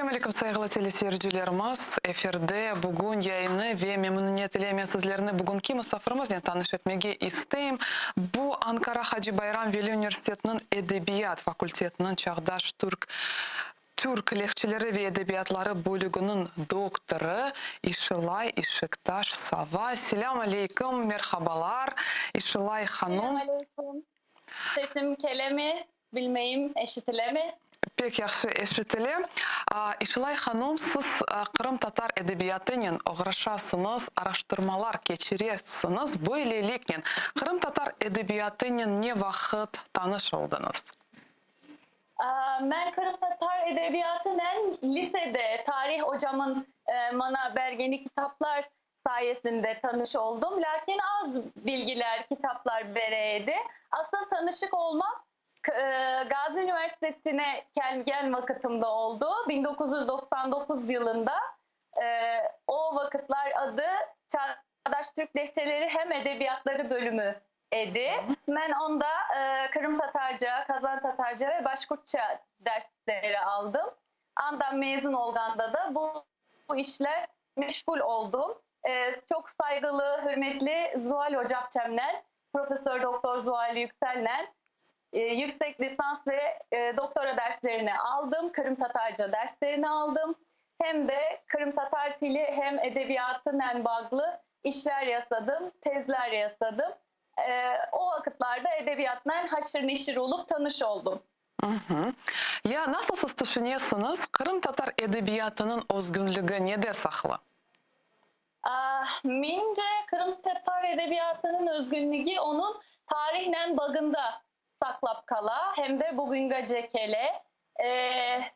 Assalamualaikum saygılı teleseyircilerimiz. Eferde bugün yayını ve memnuniyet ile sizlerine bugünkü misafirimizni tanış etmege isteyim. Bu Ankara Hacı Bayram Veli Üniversitesi'nin Edebiyat Fakültesi'nin Çağdaş Türk lehçeleri ve edebiyatları bölümünün doktoru İşılay Işıktaş Sava. Selamun aleyküm, merhabalar İşılay Hanım. Selamun aleyküm. Sesim kelemi bilmeyim, eşitilemi. Pek yaxşı eşitili. İşılay Hanım, siz Kırım Tatar edebiyatının uğraşasınız, araştırmalar geçiriyorsunuz. Böylelikle Kırım Tatar edebiyatının ne vakit tanış oldunuz? Ben Kırım Tatar edebiyatının lisede tarih hocamın bana verdiği kitaplar sayesinde tanış oldum. Lakin az bilgiler, kitaplar vereydi. Aslında tanışık olmak Gazi Üniversitesi'ne gel vakitimde oldu. 1999 yılında o vakitler adı Çağdaş Türk Lehçeleri hem Edebiyatları bölümü idi. Ben onda Kırım Tatarca, Kazan Tatarca ve Başkurtça dersleri aldım. Andan mezun olganda da bu işle meşgul oldum. Çok saygılı, hürmetli Zuhal Hocapçem'le, Profesör Doktor Zuhal Yüksel'le yüksek lisans ve doktora derslerini aldım. Kırım Tatarca derslerini aldım. Hem de Kırım Tatar dili hem edebiyatıyla bağlı işler yasadım, tezler yasadım. O vakitlerde edebiyatla haşır neşir olup tanış oldum. Ya nasıl siz düşünüyorsunuz? Kırım Tatar edebiyatının özgünlüğü ne de saklı? Mince Kırım Tatar edebiyatının özgünlüğü onun tarihle bağında saklap kala hem de bugün gacekele.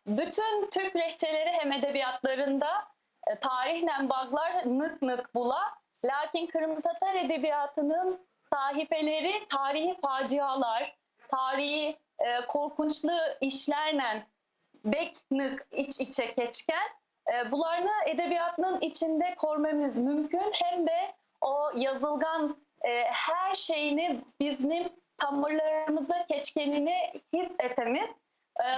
Bütün Türk lehçeleri hem edebiyatlarında tarihle bağlar nık nık bula. Lakin Kırım Tatar edebiyatının sahifeleri tarihi facialar, tarihi korkunçlu işlerle bek nık iç içe geçken bularını edebiyatının içinde kormamız mümkün. Hem de o yazılgan her şeyini bizim tamirlerimize keçkenini hissetemiz.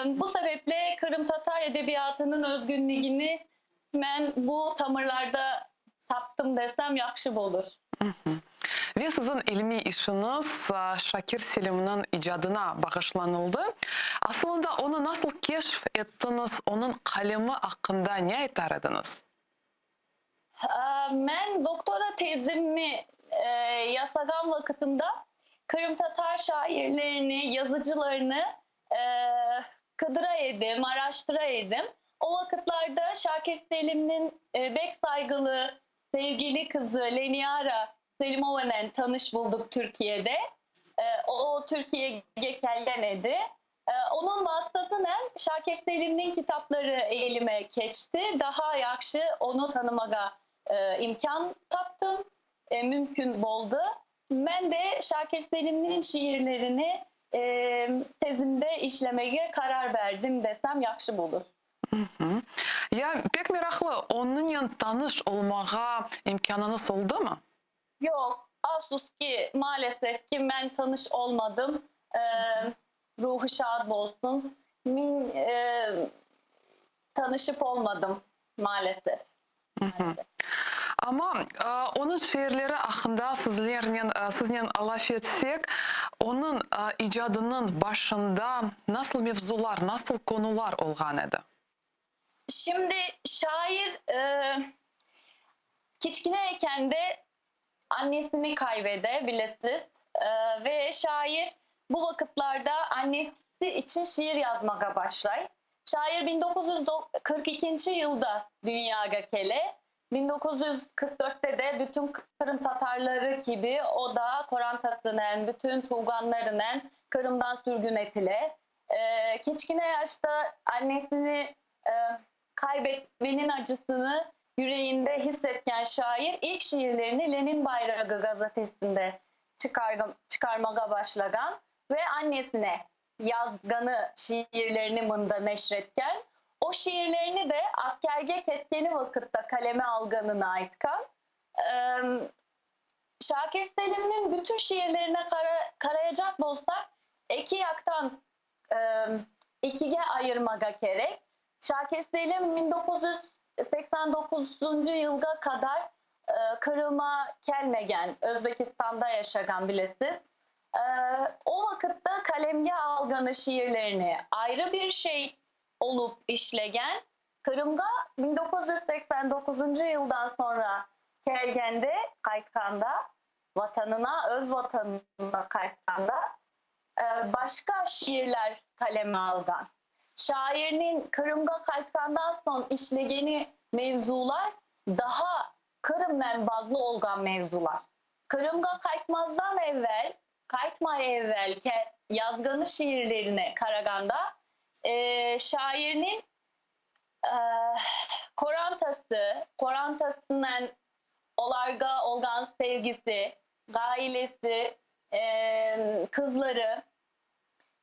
Bu sebeple Kırım Tatar edebiyatının özgünlüğünü ben bu tamirlarda taptım desem yakşı olur. Ve sizin ilmi işiniz Şakir Selim'in icadına bağışlanıldı. Aslında onu nasıl keşfettiniz, onun kalemi hakkında ne aytardınız? Ben doktora tezimi yasagan vakitinde Kırım Tatar şairlerini, yazıcılarını kıdıraydım, araştıraydım. O vakitlerde Şakir Selim'in bek saygılı sevgili kızı Leniara Selimova'yla tanış bulduk Türkiye'de. O Türkiye'ye gelgen idi. Onun vasıtasıyla Şakir Selim'in kitapları elime geçti. Daha yakşı onu tanımaga imkan taptım. Mümkün oldu. Ben de Şakir Selim'in şiirlerini tezimde işlemeye karar verdim desem yakşı olur. Ya pek meraklı, onunla tanış olmağa imkanınız oldu mu? Yok, afsus ki maalesef ki ben tanış olmadım. Ruhu şad olsun. Min tanışıp olmadım maalesef. Ama onun şiirleri hakkında sizden laf etsek, onun icadının başında nasıl mevzular, nasıl konular olgan idi? Şimdi şair kiçkineyken de annesini kaybede bilesiz ve şair bu vakitlerde annesi için şiir yazmaya başlay. Şair 1942. yılda dünyaya gele. 1944'te de bütün Kırım Tatarları gibi o da Korantası'nın, bütün Tuğganlarının Kırım'dan sürgün etile. Keçkine yaşta annesini kaybetmenin acısını yüreğinde hissetken şair ilk şiirlerini Lenin Bayrağı gazetesinde çıkarmaya başlagan ve annesine yazganı şiirlerini mında neşretken o şiirlerini de askerge ketkeni vakitte kaleme alganına aitkan. Şakir Selim'in bütün şiirlerine karayacak olsak iki yaktan ikiye ayırmaga gerek. Şakir Selim 1989 yılga kadar Kırım'a gelmegen, Özbekistan'da yaşagan bilesiz. O vakitte kalemge alganı şiirlerini ayrı bir şey olup işlegen, Kırım'a 1989 yıldan sonra gelgende, kaytkanda, vatanına, öz vatanına kaytkanda başka şiirler kaleme algan. Şairinin Kırım'a kaytkandan son işlegeni mevzular daha Kırım'la bağlı olgan mevzular. Kırım'a kaytmazdan evvel, kaytmaya evvel yazganı şiirlerine karaganda şairinin Korantasından olarga olgan sevgisi, ailesi, kızları,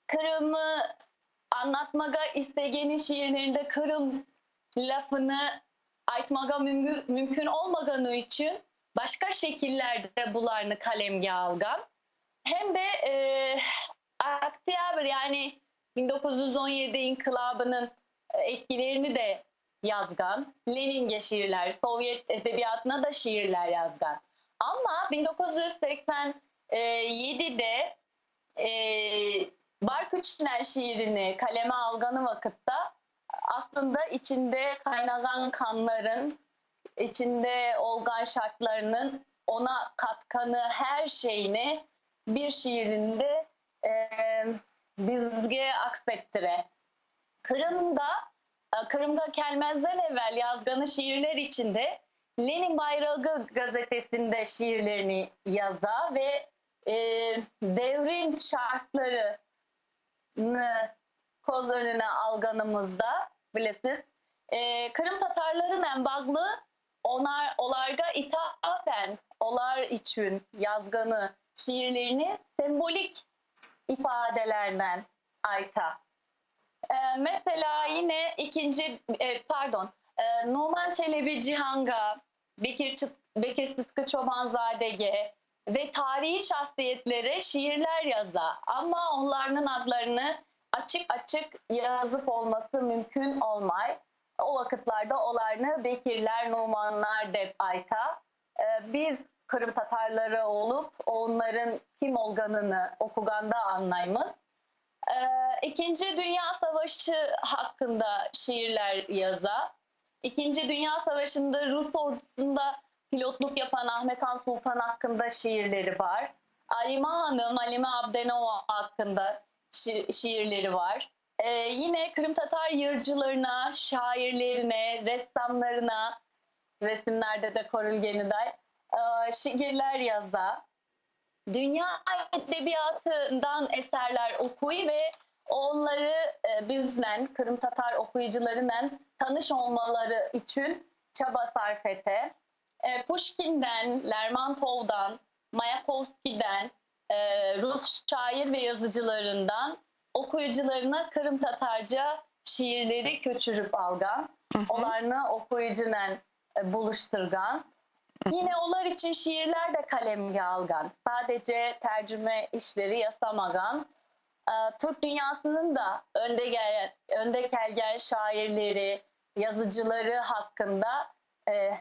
Kırım'ı anlatmaga istegeni şiirlerinde Kırım lafını aytmaga mümkün olmaganı için başka şekillerde bularını kalemge algan. Hem de Oktyabr yani 1917 inkılabının etkilerini de yazgan. Lenin'e şiirler, Sovyet edebiyatına da şiirler yazgan. Ama 1987'de Barküçler şiirini kaleme alganı vakitte aslında içinde kaynagan kanların, içinde olgan şartlarının ona katkanı her şeyini bir şiirinde bizge aksettire. Kırım'da gelmezden evvel yazganı şiirler içinde Lenin Bayrağı gazetesinde şiirlerini yaza ve devrin şartlarını koz önüne alganımızda bilesiz. Kırım Tatarlarıyla bağlı olarga ithafen, olar için yazganı şiirlerini sembolik ifadelerden ayta. Mesela yine Numan Çelebi Cihanga, Bekir Sıtkı Çobanzade'ye ve tarihi şahsiyetlere şiirler yaza. Ama onların adlarını açık açık yazıp olması mümkün olmay. O vakitlerde onlarını Bekirler, Numanlar dep ayta. Biz Kırım Tatarları olup onların kim olganını okuganda anlaymız. İkinci Dünya Savaşı hakkında şiirler yaza. İkinci Dünya Savaşı'nda Rus ordusunda pilotluk yapan Ahmet Han Sultan hakkında şiirleri var. Alime Hanım, Alime Abdenova hakkında şiirleri var. Yine Kırım Tatar yırcılarına, şairlerine, ressamlarına, resimlerde de Korulgeniday şiirler yaza. Dünya edebiyatından eserler okuy ve onları bizden, Kırım Tatar okuyucularıyla tanış olmaları için çaba sarf ete. Pushkin'den, Lermontov'dan, Mayakovski'den, Rus şair ve yazıcılarından okuyucularına Kırım Tatarca şiirleri köçürüp algan. Onlarını okuyucuyla buluşturgan. Yine onlar için şiirler de kalemge algan. Sadece tercüme işleri yasamagan. Türk dünyasının da önde gelgen şairleri, yazıcıları hakkında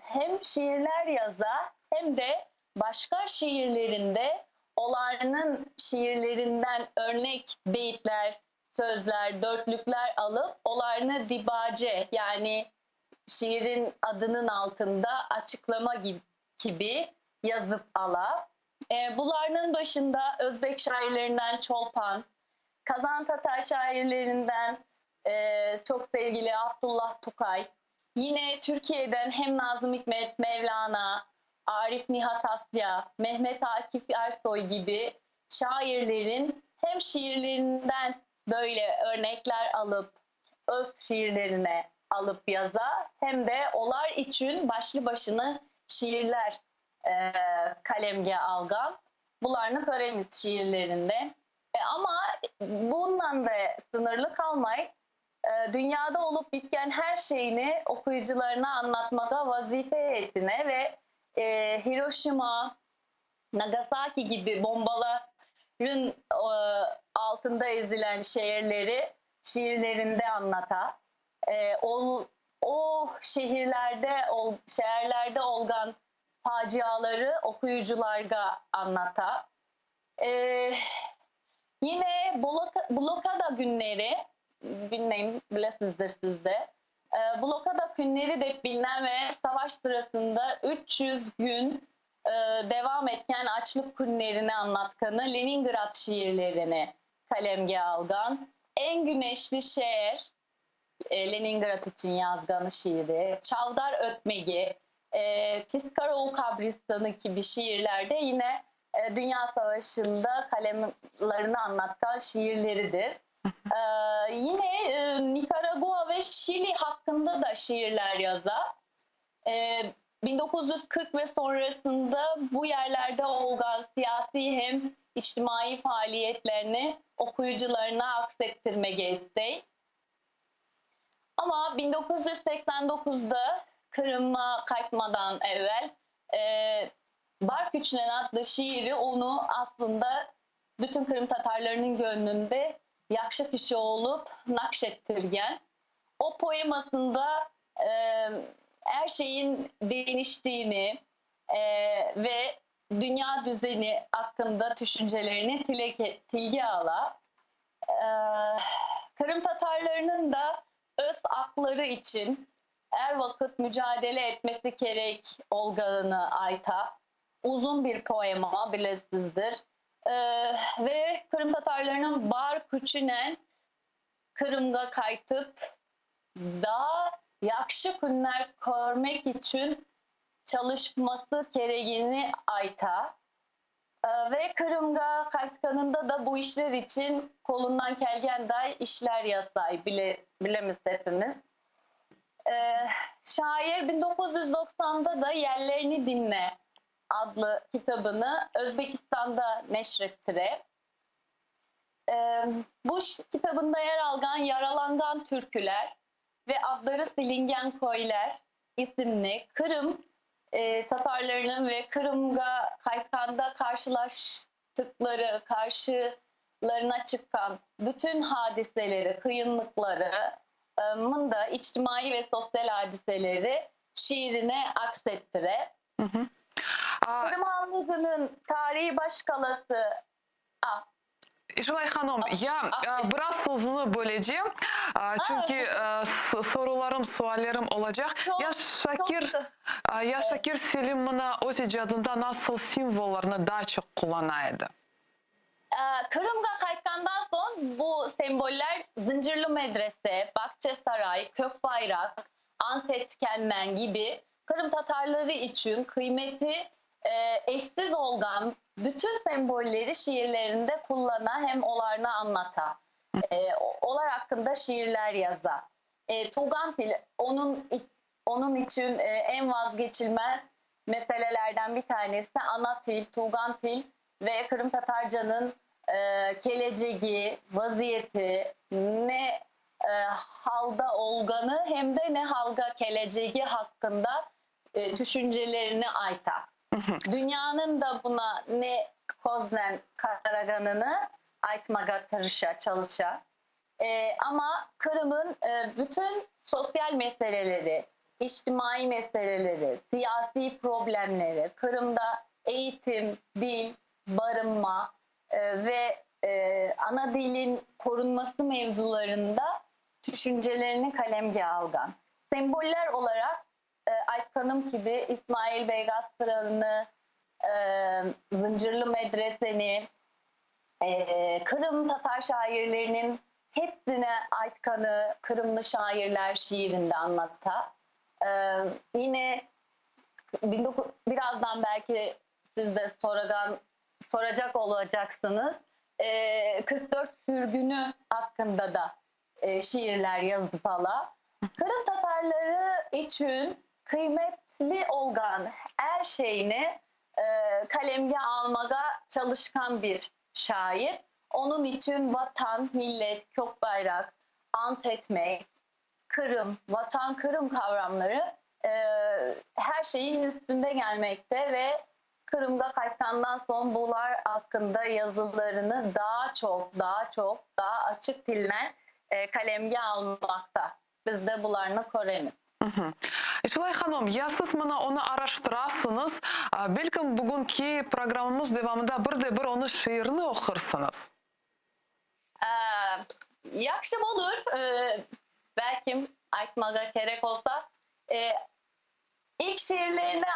hem şiirler yaza hem de başka şiirlerinde onların şiirlerinden örnek beyitler, sözler, dörtlükler alıp onlarını dibace yani şiirin adının altında açıklama gibi yazıp ala. Bunların başında Özbek şairlerinden Çolpan, Kazan Tatar şairlerinden çok sevgili Abdullah Tukay, yine Türkiye'den hem Nazım Hikmet, Mevlana, Arif Nihat Asya, Mehmet Akif Ersoy gibi şairlerin hem şiirlerinden böyle örnekler alıp öz şiirlerine alıp yaza hem de onlar için başlı başına şiirler kalemge algan. Bunlarını göremiz şiirlerinde. Ama bundan da sınırlı kalmayıp dünyada olup bitken her şeyini okuyucularına anlatmada vazife etine ve Hiroşima, Nagasaki gibi bombaların altında ezilen şehirleri şiirlerinde anlata. O şehirlerde olgan faciaları okuyucularga anlata. Yine blokada günleri, bilmeyim bilesizdir sizde. Blokada günleri de bilinen ve savaş sırasında 300 gün devam etken açlık günlerini anlatkanı Leningrad şiirlerini kalemge algan. En güneşli şehir, Leningrad için yazganı şiiri, Çavdar Ötmegi, Piskarov Kabristanı gibi şiirlerde yine Dünya Savaşı'nda kalemlerini anlatan şiirleridir. Yine Nikaragua ve Şili hakkında da şiirler yazar. 1940 ve sonrasında bu yerlerde olgan siyasi hem içtimai faaliyetlerini okuyucularına aksettirmeye isteği. Ama 1989'da Kırım'a kaçmadan evvel Bark Üçlen adlı şiiri onu aslında bütün Kırım Tatarlarının gönlünde yakşı kişi olup nakşettirgen. O poemasında her şeyin değiştiğini ve dünya düzeni hakkında düşüncelerini tilge ala. Kırım Tatarlarının da öz akları için her vakit mücadele etmesi gerek olganı ayta. Uzun bir poema bilesizdir. Ve Kırım Tatarlarının bar küçünen Kırım'da kaytıp daha yakşı günler görmek için çalışması gereğini ayta. Ve Kırım'da kaytkanında da bu işler için kolundan kelgen day işler yasay bilemiz hepimiz. Şair 1990'da da Yerlerini Dinle adlı kitabını Özbekistan'da neşrettire. Bu kitabında yer algan Yaralangan Türküler ve Adları Silingen Koylar isimli Kırım Tatarlarının ve Kırım'da Kaykan'da karşılaştıkları, karşılarına çıkan bütün hadiseleri, kıyınlıkları, da içtimai ve sosyal hadiseleri şiirine aksettire. Kırım Hanlı'nın tarihi başkalası Jülay Hanım, ya biraz sözünü böleceğim. Çünkü sorularım, suallerim olacak. Ya Şakir Selim'in öz icadında nasıl simvollarını daha çok kullanaydı? Kırım'a kayıtkandan son bu semboller Zincirli Medrese, Bahçesaray, Kökbayrak, Antep Tükenmen gibi Kırım Tatarları için kıymeti eşsiz olgan bütün sembolleri şiirlerinde kullanan hem olarını anlata. Olar hakkında şiirler yaza. Tuğgantil onun için en vazgeçilmez meselelerden bir tanesi Anatil, Tuğgantil ve Kırım Tatarcanın geleceği, vaziyeti, ne halda olganı hem de ne halga geleceği hakkında düşüncelerini ayta. Dünyanın da buna ne kozlen karaganını aytmaga tırışa, çalışa. Ama Kırım'ın bütün sosyal meseleleri, içtimai meseleleri, siyasi problemleri, Kırım'da eğitim, dil, barınma ve ana dilin korunması mevzularında düşüncelerini kalemge algan. Semboller olarak Aytkanım gibi İsmail Beygaz Kralı'nı, Zincirli Medrese'ni, Kırım Tatar şairlerinin hepsine Aytkan'ı Kırımlı şairler şiirinde anlatta. Yine birazdan belki siz de soracak olacaksınız. 44 sürgünü hakkında da şiirler yazıp ala. Kırım Tatarları için kıymetli olgan her şeyini kalemge almaga çalışkan bir şair. Onun için vatan, millet, kökbayrak, ant etmek, Kırım, vatan, Kırım kavramları her şeyin üstünde gelmekte ve Kırım'da kayıttandan son bunlar hakkında yazılarını daha açık dille kalemge almakta. biz de bularını koruyalım. Şulay hanım, ya siz bana onu araştırasınız, belki bugünkü programımız devamında bir onu şiirini okursunuz. Yaxşı olur. Belki aytmaga gerek olsa. İlk şiirlerini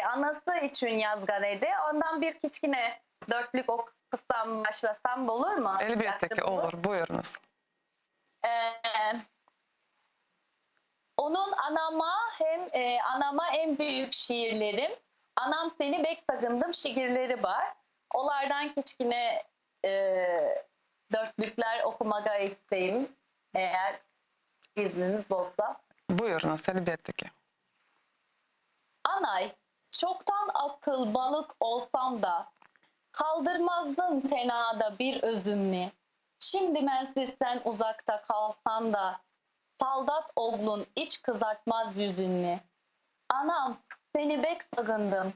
anası için yazgan idi. Ondan bir kiçkine dörtlük okusam, başlasam olur mu? Elbette ki olur, buyurunuz. Onun anama en büyük şiirlerim. Anam seni bek sagındım şiirleri var. Onlardan kiçkine dörtlükler okumaga isteyim. Eğer izniniz olsa. Buyurunuz, elbette ki. Anay, çoktan akıl balık olsam da kaldırmazdın tenada bir özümni. Şimdi ben sizden uzakta kalsam da saldat oğlun iç kızartmaz yüzünni. Anam, seni bek sagındım.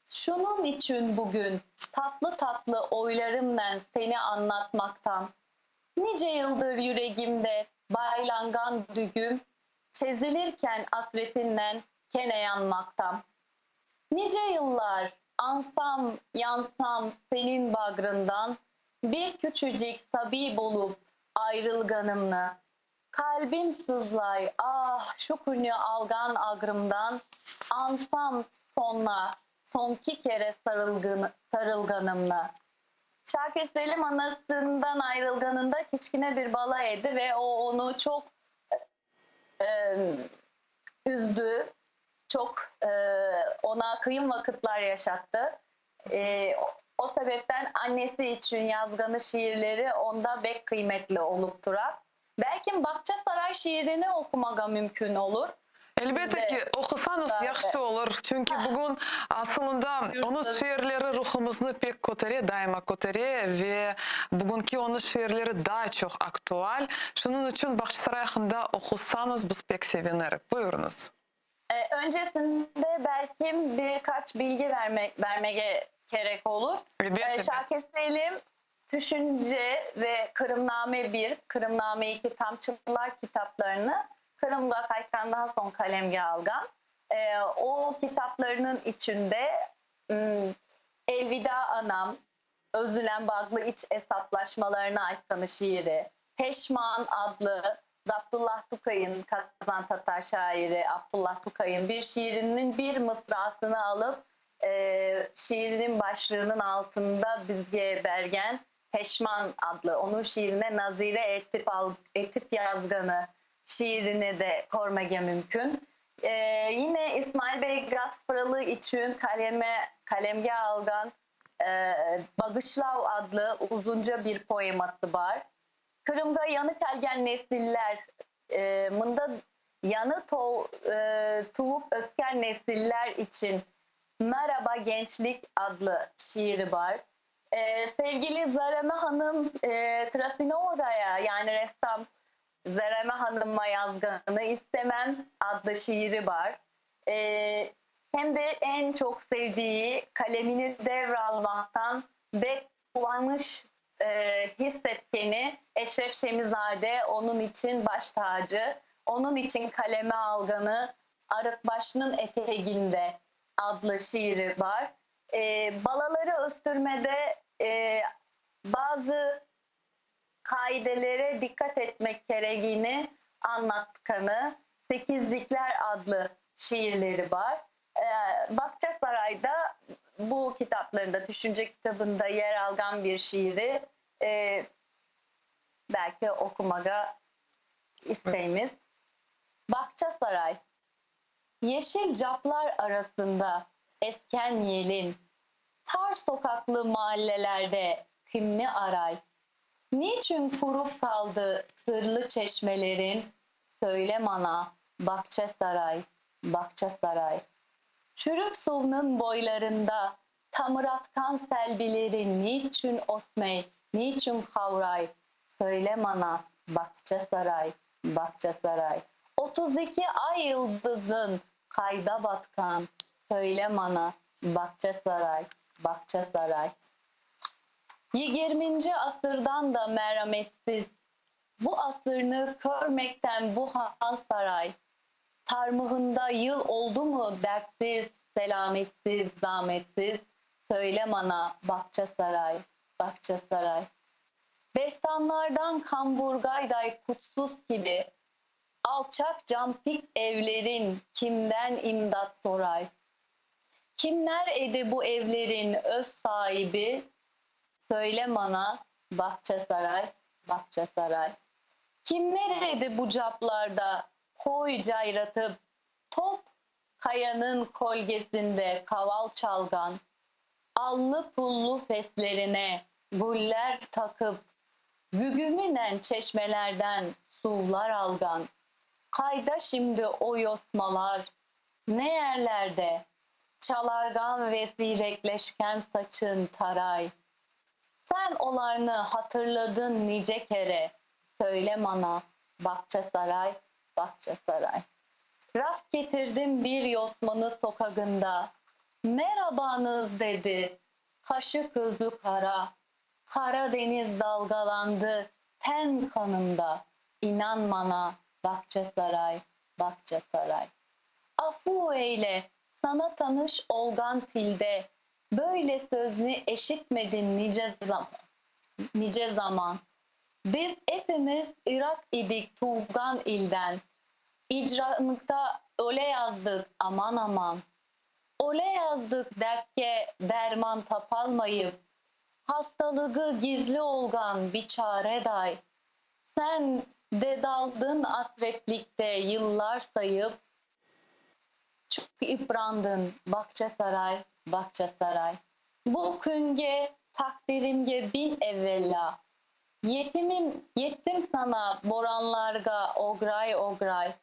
Şunun için bugün tatlı tatlı oylarımla seni anlatmaktan. Nice yıldır yüreğimde baylangan dügüm, çezilirken hasretinden kene yanmaktan. Nice yıllar ansam yansam senin bagrından, bir küçücük sabip olup ayrılganımla. Kalbim sızlay ah şu künye algan agrımdan, ansam sonki kere sarılganımla. Şakir Selim anasından ayrılganında kiçkine bir balaydı ve o onu çok üzdü. Çok ona kıyım vakitler yaşattı. O sebepten annesi için yazganı şiirleri onda bek kıymetli olup durar. Belki Bahçesaray şiirini okumaga mümkün olur. Elbette ki okusanız yaxşı olur. Çünkü bugün aslında onun şiirleri ruhumuzu pek koteriyor, daima koteriyor ve bugünkü onun şiirleri daha çok aktüel. Şunun için Bahçesaray hakkında okusanız biz pek seviniriz. Buyurunuz. Öncesinde belki birkaç bilgi vermeye gerek olur. Şakir Selim Düşünce ve Kırımname 1, Kırımname 2 Tamçılar kitaplarını Kırım'da kayıttan son kalemge algan. O kitaplarının içinde Elvida Anam, Özülen Bağlı iç hesaplaşmalarına ait şiiri, Peşman adlı Abdullah Tukay'ın, Kazan Tatar şairi Abdullah Tukay'ın bir şiirinin bir mısrasını alıp şiirinin başlığının altında bizge bergen Peşman adlı onun şiirine nazire etip yazganı şiirini de kormaya mümkün. Yine İsmail Bey Gaspralı için kalemge algan Bagışlav adlı uzunca bir poeması var. Kırım'da yanı kelgen nesiller mında yanı tuğup ösken nesiller için Merhaba Gençlik adlı şiiri var. Sevgili Zareme Hanım Trasinova'ya yani ressam Zareme Hanım'a yazganı istemem adlı şiiri var. Hem de en çok sevdiği kalemini devralmaktan ve kullanmış hissetkeni Eşref Şemizade onun için baş tacı. Onun için kaleme alganı Arıkbaşı'nın eteğinde adlı şiiri var. Balaları östürmede bazı kaidelere dikkat etmek gereğini anlatkanı Sekizlikler adlı şiirleri var. Bahçesaray'da bu kitaplarında, düşünce kitabında yer algan bir şiiri belki okumaga isteyimiz. Bahçesaray. Yeşil caplar arasında esken yelin, tar sokaklı mahallelerde kimni aray? Niçin kurup kaldı sırlı çeşmelerin? Söyle bana Bahçesaray, Bahçesaray. Çürük suvunun boylarında tamıratkan selbilerin niçin osmey, niçin kavray? Söyle bana Bahçesaray, Bahçesaray. 32 ay yıldızın kayda batkan, söyle bana Bahçesaray, Bahçesaray. 20. asırdan da merhametsiz Bu asırını körmekten bu han saray. Tarmığında yıl oldu mu dertsiz, selametsiz, zahmetsiz. Söyle bana Bahçe Saray, Bahçe Saray. Behtanlardan kamburgayday kutsuz gibi. Alçak campik evlerin kimden imdat soray? Kimler edi bu evlerin öz sahibi? Söyle bana Bahçe Saray, Bahçe Saray. Kimler edi bu caplarda koy cayratıp top kayanın kolgesinde kaval çalgan, allı pullu feslerine guller takıp gügümünen çeşmelerden sular algan. Kayda şimdi o yosmalar ne yerlerde, çalargan ve zirekleşken saçın taray. Sen olarını hatırladın nice kere, söyle bana Bahçe Saray, Bahçe Saray. Rast getirdim bir yosmanı sokağında, merhabanız dedi, kaşı gözü kara. Karadeniz dalgalandı ten kanımda, inan bana Bahçe Saray, Bahçe Saray. Afu eyle, sana tanış olgan tilde, böyle sözünü eşitmedin nice zaman. Biz hepimiz Irak idik Tuğgan ilden, icranlıkta öyle yazdık aman aman. Öyle yazdık dertke derman tapalmayıp, hastalığı gizli olgan bir çare day. Sen de daldın asretlikte yıllar sayıp, çok yıprandın Bahçe Saray, Bahçe Saray. Bu künge takdirimge bin evvela. Yettim sana boranlarga ogray ogray.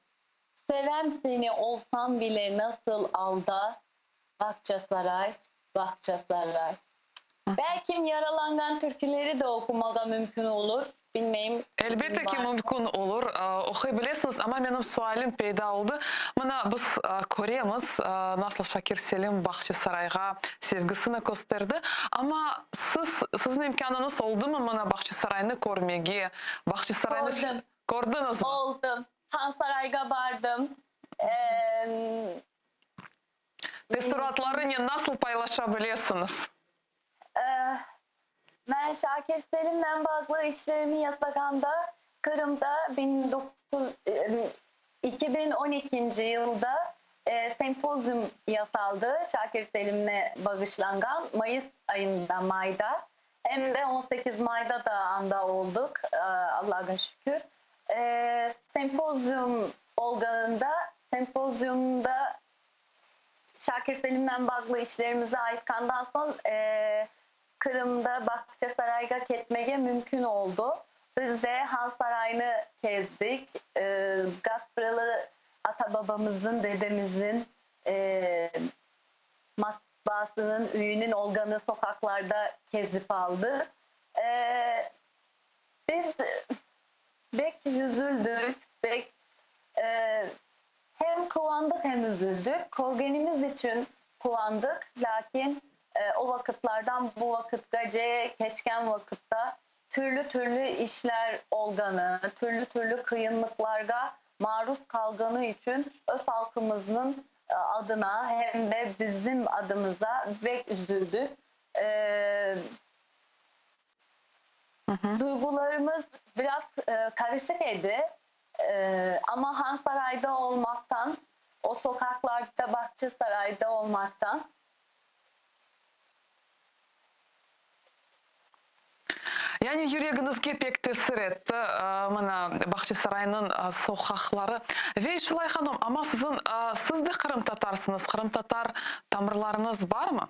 Sevem seni olsam bile nasıl alda. Bahçe Saray, Bahçe Saray. Belki yaralangan türküleri de okumaya mümkün olur. Bilmeyim. Elbette ki mümkün olur. Okuyabilirsiniz ama benim sualim peyda oldu. Bana biz Kore'miz nasıl Şakir Selim Bahçe Saray'a sevgisini gösterdi. Ama sizin imkanınız oldu mu bana Bahçe Saray'ını görmeye? Bahçe Saray'ını Gördüm. gördünüz mü? Oldum. Han Saray'a vardım. Testuratlarını nasıl paylaşabilirsiniz? Ben Şakir Selim'le bazı işlerimi yapaganda Kırım'da 2012 yılda sempozyum yapıldı. Şakir Selim'le bağışlanan Mayıs ayında May'da. Hem de 18 May'da da anda olduk. Allah'a şükür. Sempozyum sempozyumda Şakir Selim'le bağlı işlerimize ayıtkandan sonra Kırım'da Bahçe Saray'a ketmeye mümkün oldu. Biz de Han Sarayı'nı gezdik. Gaspralı atababamızın, dedemizin matbaasının, üyünün olganı sokaklarda kezip aldı. Biz pek üzüldük, pek hem kıvandık hem üzüldük. Korgenimiz için kıvandık. Lakin o vakitlerden bu vakitgace geçken vakitte türlü işler olganı, türlü kıyınlıklarga maruz kalganı için öz halkımızın adına hem de bizim adımıza pek üzüldük. Duygularımız biraz karışık idi. Ama Han Saray'da olmaktan, o sokaklarda Bahçe Saray'da olmaktan Yani yüreğinizge pek tesir etti mana Bahçe Sarayı'nın sokakları. Ve Şulay Hanım ama siz de Kırım Tatarsınız. Kırım Tatar tamırlarınız var mı?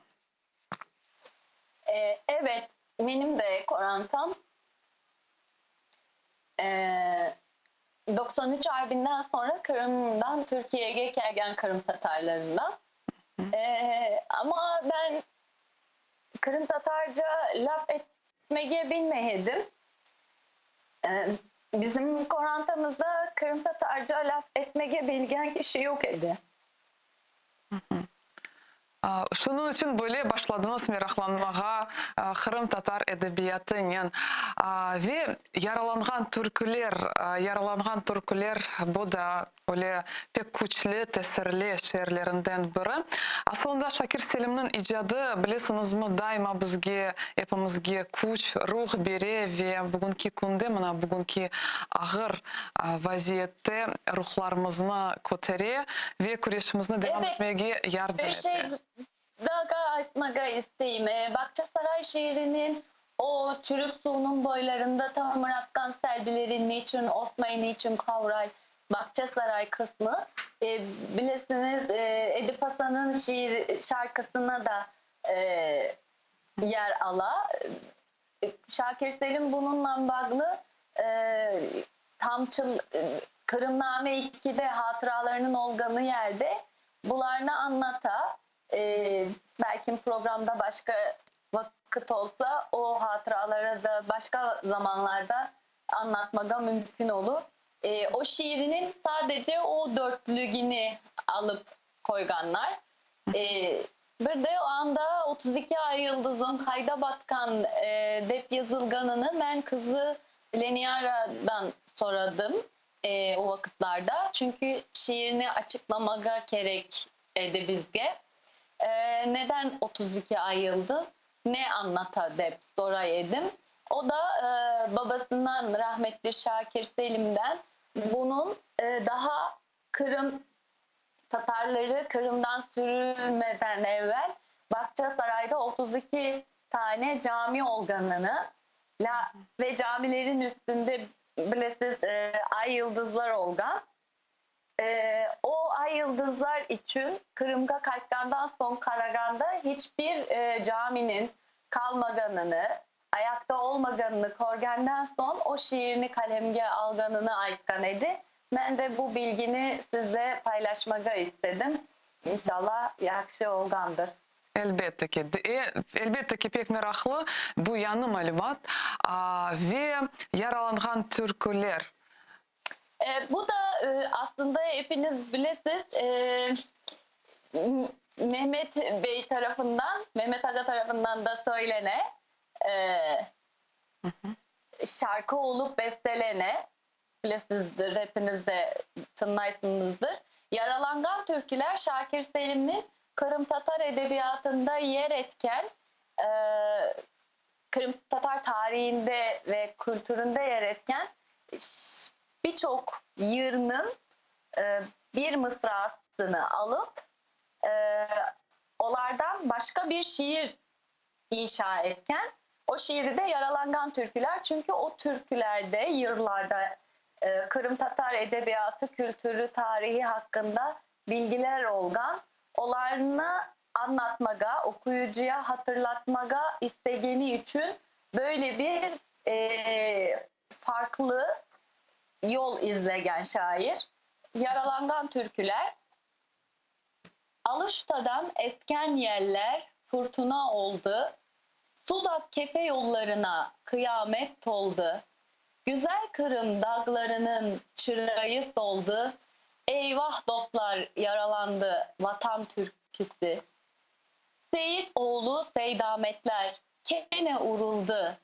Evet, benim de Korantam 93 Harbi'nden sonra Kırım'dan Türkiye'ye gelgen Kırım Tatarlarından. Ama ben Kırım Tatarca laf etmeye bilmeyedim. Bizim Korantamızda Kırım Tatarca laf etmeye bilgen kişi yok idi. Şunun için böyle başladınız meraklanmağa Kırım Tatar edebiyatının ve yaralangan türküler bu da öyle pek güçlü, tesirli şiirlerinden biri. Aslında Şakir Selim'in icadı bilesiniz mi daima bizge, hepimizge güç, ruh biri ve bugünkü günde, bugünkü ağır vaziyette ruhlarımızı kotarı ve kuruşumuzu devam Evet, etmeye yardım bir şey etti. daha açmaga isteyeyim. Bahçesaray şiirinin o çürük suyunun boylarında tam Muratkan Selvilerin niçin Osman'ı niçin kavray Bahçesaray kısmı bilesiniz Edip Hasan'ın şarkısına da yer ala. Şakir Selim bununla bağlı Tamçıl Kırımname 2'de hatıralarının olganı yerde bularını anlata belki programda başka vakit olsa o hatıraları da başka zamanlarda anlatmaga mümkün olur. O şiirinin sadece o dörtlüğünü alıp koyganlar. Bir de o anda 32 ay yıldızın kayda batkan dep yazılganını ben kızı Leniara'dan soradım o vakitlerde. Çünkü şiirini açıklamaga gerek edi bizge. Neden 32 ay yıldız? Ne anlata dep sorayedim. O da babasından rahmetli Şakir Selim'den bunun daha Kırım Tatarları Kırım'dan sürülmeden evvel Bahçesaray'da 32 tane cami olganını ve camilerin üstünde bilesiz ay yıldızlar olgan. O ay yıldızlar için Kırım'a kaçtandan son Karagan'da hiçbir caminin kalmaganını, ayakta olmaganını korgenden son o şiirini kalemge alganını aytkan edi. Ben de bu bilgini size paylaşmaga istedim. İnşallah yakşı olgandır. Elbette ki. Elbette ki pek meraklı bu yanı malumat ve yaralangan türküler. Bu da aslında hepiniz bilesiniz Mehmet Bey tarafından, Mehmet Aga tarafından da söylene şarkı olup bestelene bilesinizdir, hepiniz de tınlaysınızdır. Yaralangan türküler Şakir Selim'in Kırım Tatar edebiyatında yer etken Kırım Tatar tarihinde ve kültüründe yer etken birçok yığının bir mısrasını alıp onlardan başka bir şiir inşa etken o şiiri de yaralangan türküler. Çünkü o türkülerde, yırlarda Kırım Tatar edebiyatı, kültürü, tarihi hakkında bilgiler olgan. Onlarını anlatmaga, okuyucuya hatırlatmaga istediğini için böyle bir farklı yol izlegen şair. Yaralangan türküler Alışta'dan etken yerler fırtına oldu. Sudak kefe yollarına kıyamet oldu. Güzel Kırım dağlarının çırayı soldu. Eyvah dostlar yaralandı vatan türküsü. Seyit oğlu Seydametler kene uruldu.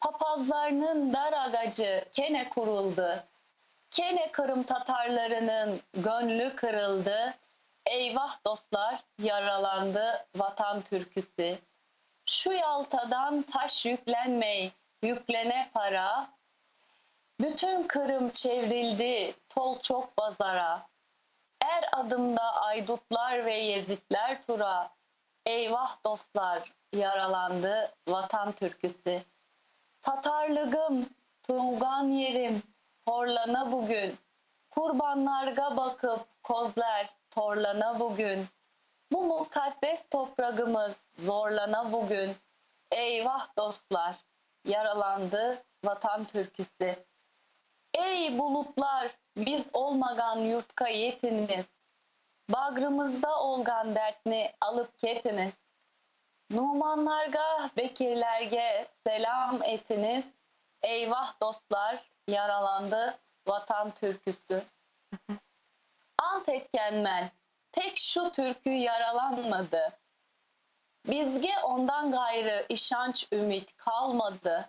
Papazlarının dar agacı kene kuruldu. Kene Kırım Tatarlarının gönlü kırıldı. Eyvah dostlar yaralandı vatan türküsü. Şu yaltadan taş yüklenmey, yüklene para. Bütün Kırım çevrildi tol çok bazara. Er adımda aydutlar ve yezitler tura. Eyvah dostlar yaralandı vatan türküsü. Tatarlığım, tuğgan yerim, horlana bugün. Kurbanlarga bakıp kozlar torlana bugün. Bu mukaddes toprağımız zorlana bugün. Eyvah dostlar, yaralandı vatan türküsü. Ey bulutlar, biz olmagan yurtka yetiniz. Bagrımızda olgan dertni alıp ketiniz. Numanlarga, bekirlerge selam etiniz. Eyvah dostlar, yaralandı vatan türküsü. Ant etkenmen, tek şu türkü yaralanmadı. Bizge ondan gayrı işanç ümit kalmadı.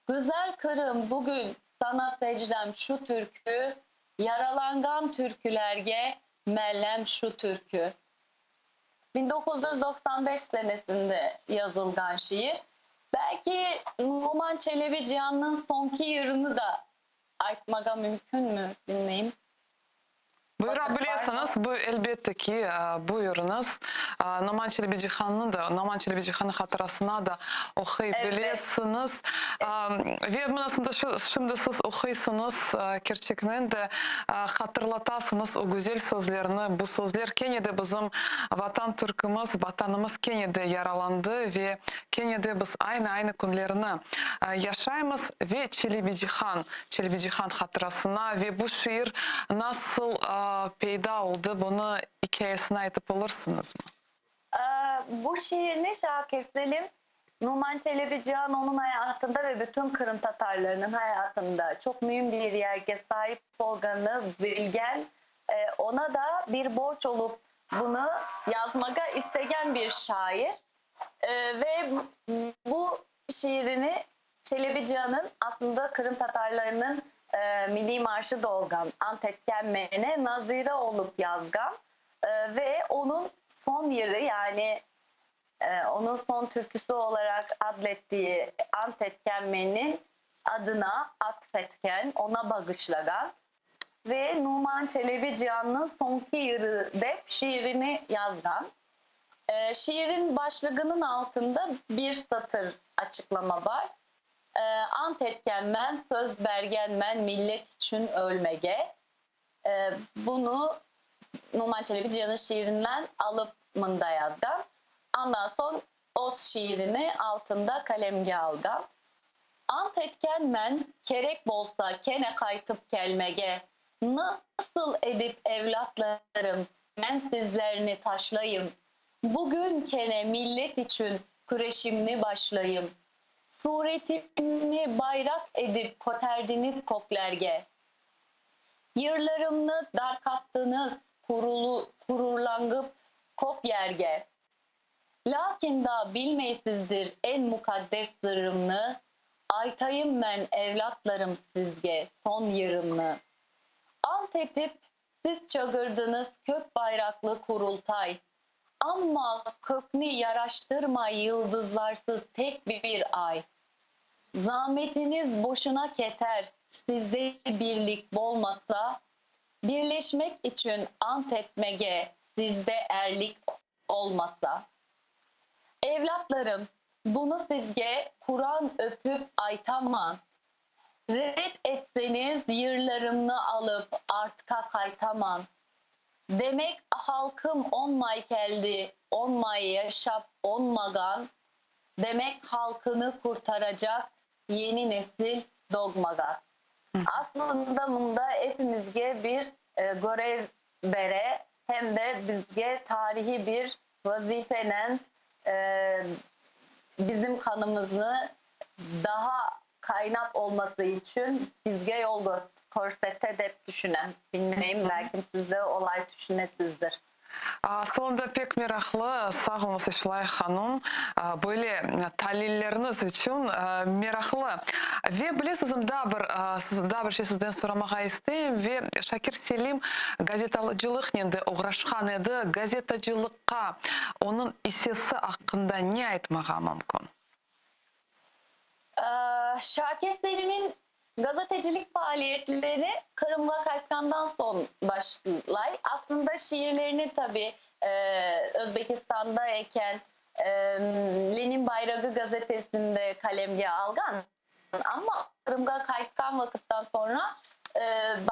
Güzel Kırım bugün sana secdem şu türkü, yaralangan türkülerge mellem şu türkü. 1995 senesinde yazılgan şiir. Belki Numan Çelebi Cihan'ın sonki yırını da aytmaga mümkün mü bilmeyeyim. Buyurabilirsiniz. Bu elbette ki buyurunuz. Numan Çelebi Cihan'ın da, Numan Çelebi Cihan'ın hatırasına da okuyabilirsiniz. Ve aslında şimdi siz okuyorsunuz, gerçekten de hatırlatasınız o güzel sözlerini. Bu sözler Kenya'da bizim vatan Türk'ümüz, vatanımız Kenya'da yaralandı ve Kenya'da biz aynı konularını yaşayımız ve Çelebi Cihan hatırasına ve bu şiir nasıl peyda oldu, bunu hikayesini aytıp olursunuz mu? Bu şiirini Şakir Selim, Numan Çelebi Cihan onun hayatında ve bütün Kırım Tatarlarının hayatında çok mühim bir yerge sahip olganı bilgen, ona da bir borç olup bunu yazmaga istegen bir şair. Ve bu şiirini Çelebi Cihan'ın aslında Kırım Tatarlarının milli marşı da olgan Antet Kemme'ne nazire olup yazgan ve onun son yeri yani onun son türküsü olarak adlettiği Antet Kemme'nin adına atfetken, ona bağışlagan ve Numan Çelebi Cihan'ın sonki yeri de şiirini yazgan. Şiirin başlığının altında bir satır açıklama var. Ant etken men, söz bergen men, millet için ölmege. Bunu Numan Çelebi Cihan'ın şiirinden alıp mında yazgan. Ondan sonra o şiirini altında kalemge algan. Ant etken men, kerek bolsa kene kaytıp kelmege. Nasıl edip evlatlarım, men sizlerini taşlayım. Bugün kene millet için küreşimni başlayım. Suretini bayrak edip koterdiniz koklerge. Yırlarımını dar kattınız kururlangıp kop yerge. Lakin da bilmeysizdir en mukaddes sırrımını. Aytayım ben evlatlarım sizge son yırımını. Ant etip siz çağırdınız kök bayraklı kurultay. Ama kökni yaraştırma yıldızlarsız tek bir ay. Zahmetiniz boşuna keter, sizde birlik bolmasa, birleşmek için ant etmege sizde erlik olmasa. Evlatlarım, bunu sizge Kur'an öpüp aytaman. Red etseniz yırlarımını alıp artka kaytaman. Demek halkım onmay keldi, onmay yaşap onmagan. Demek halkını kurtaracak yeni nesil dogmaga. Aslında bunda hepimizge bir görev bere hem de bizge tarihi bir vazifenen bizim kanımızı daha kaynak olması için bizge yol korsete de düşünen. Bilmeyeyim belki siz de olay düşünesizdir. Aslında pek meraklı, sağ olun Seçilay Hanım, böyle talilleriniz için meraklı. Ve bilesiniz, daha bir şey sizden sormağa isteyim ve Şakir Selim gazetacılık nende uğraşkan edi, gazetacılıkka onun hissesi hakkında ne aytmağa mümkün? Şakir Selim'in gazetecilik faaliyetleri Kırım'la Kaykan'dan son başlay. Aslında şiirlerini tabii Özbekistan'dayken Lenin Bayrağı gazetesinde kalemge algan. Ama Kırım'la Kaykan vakıttan sonra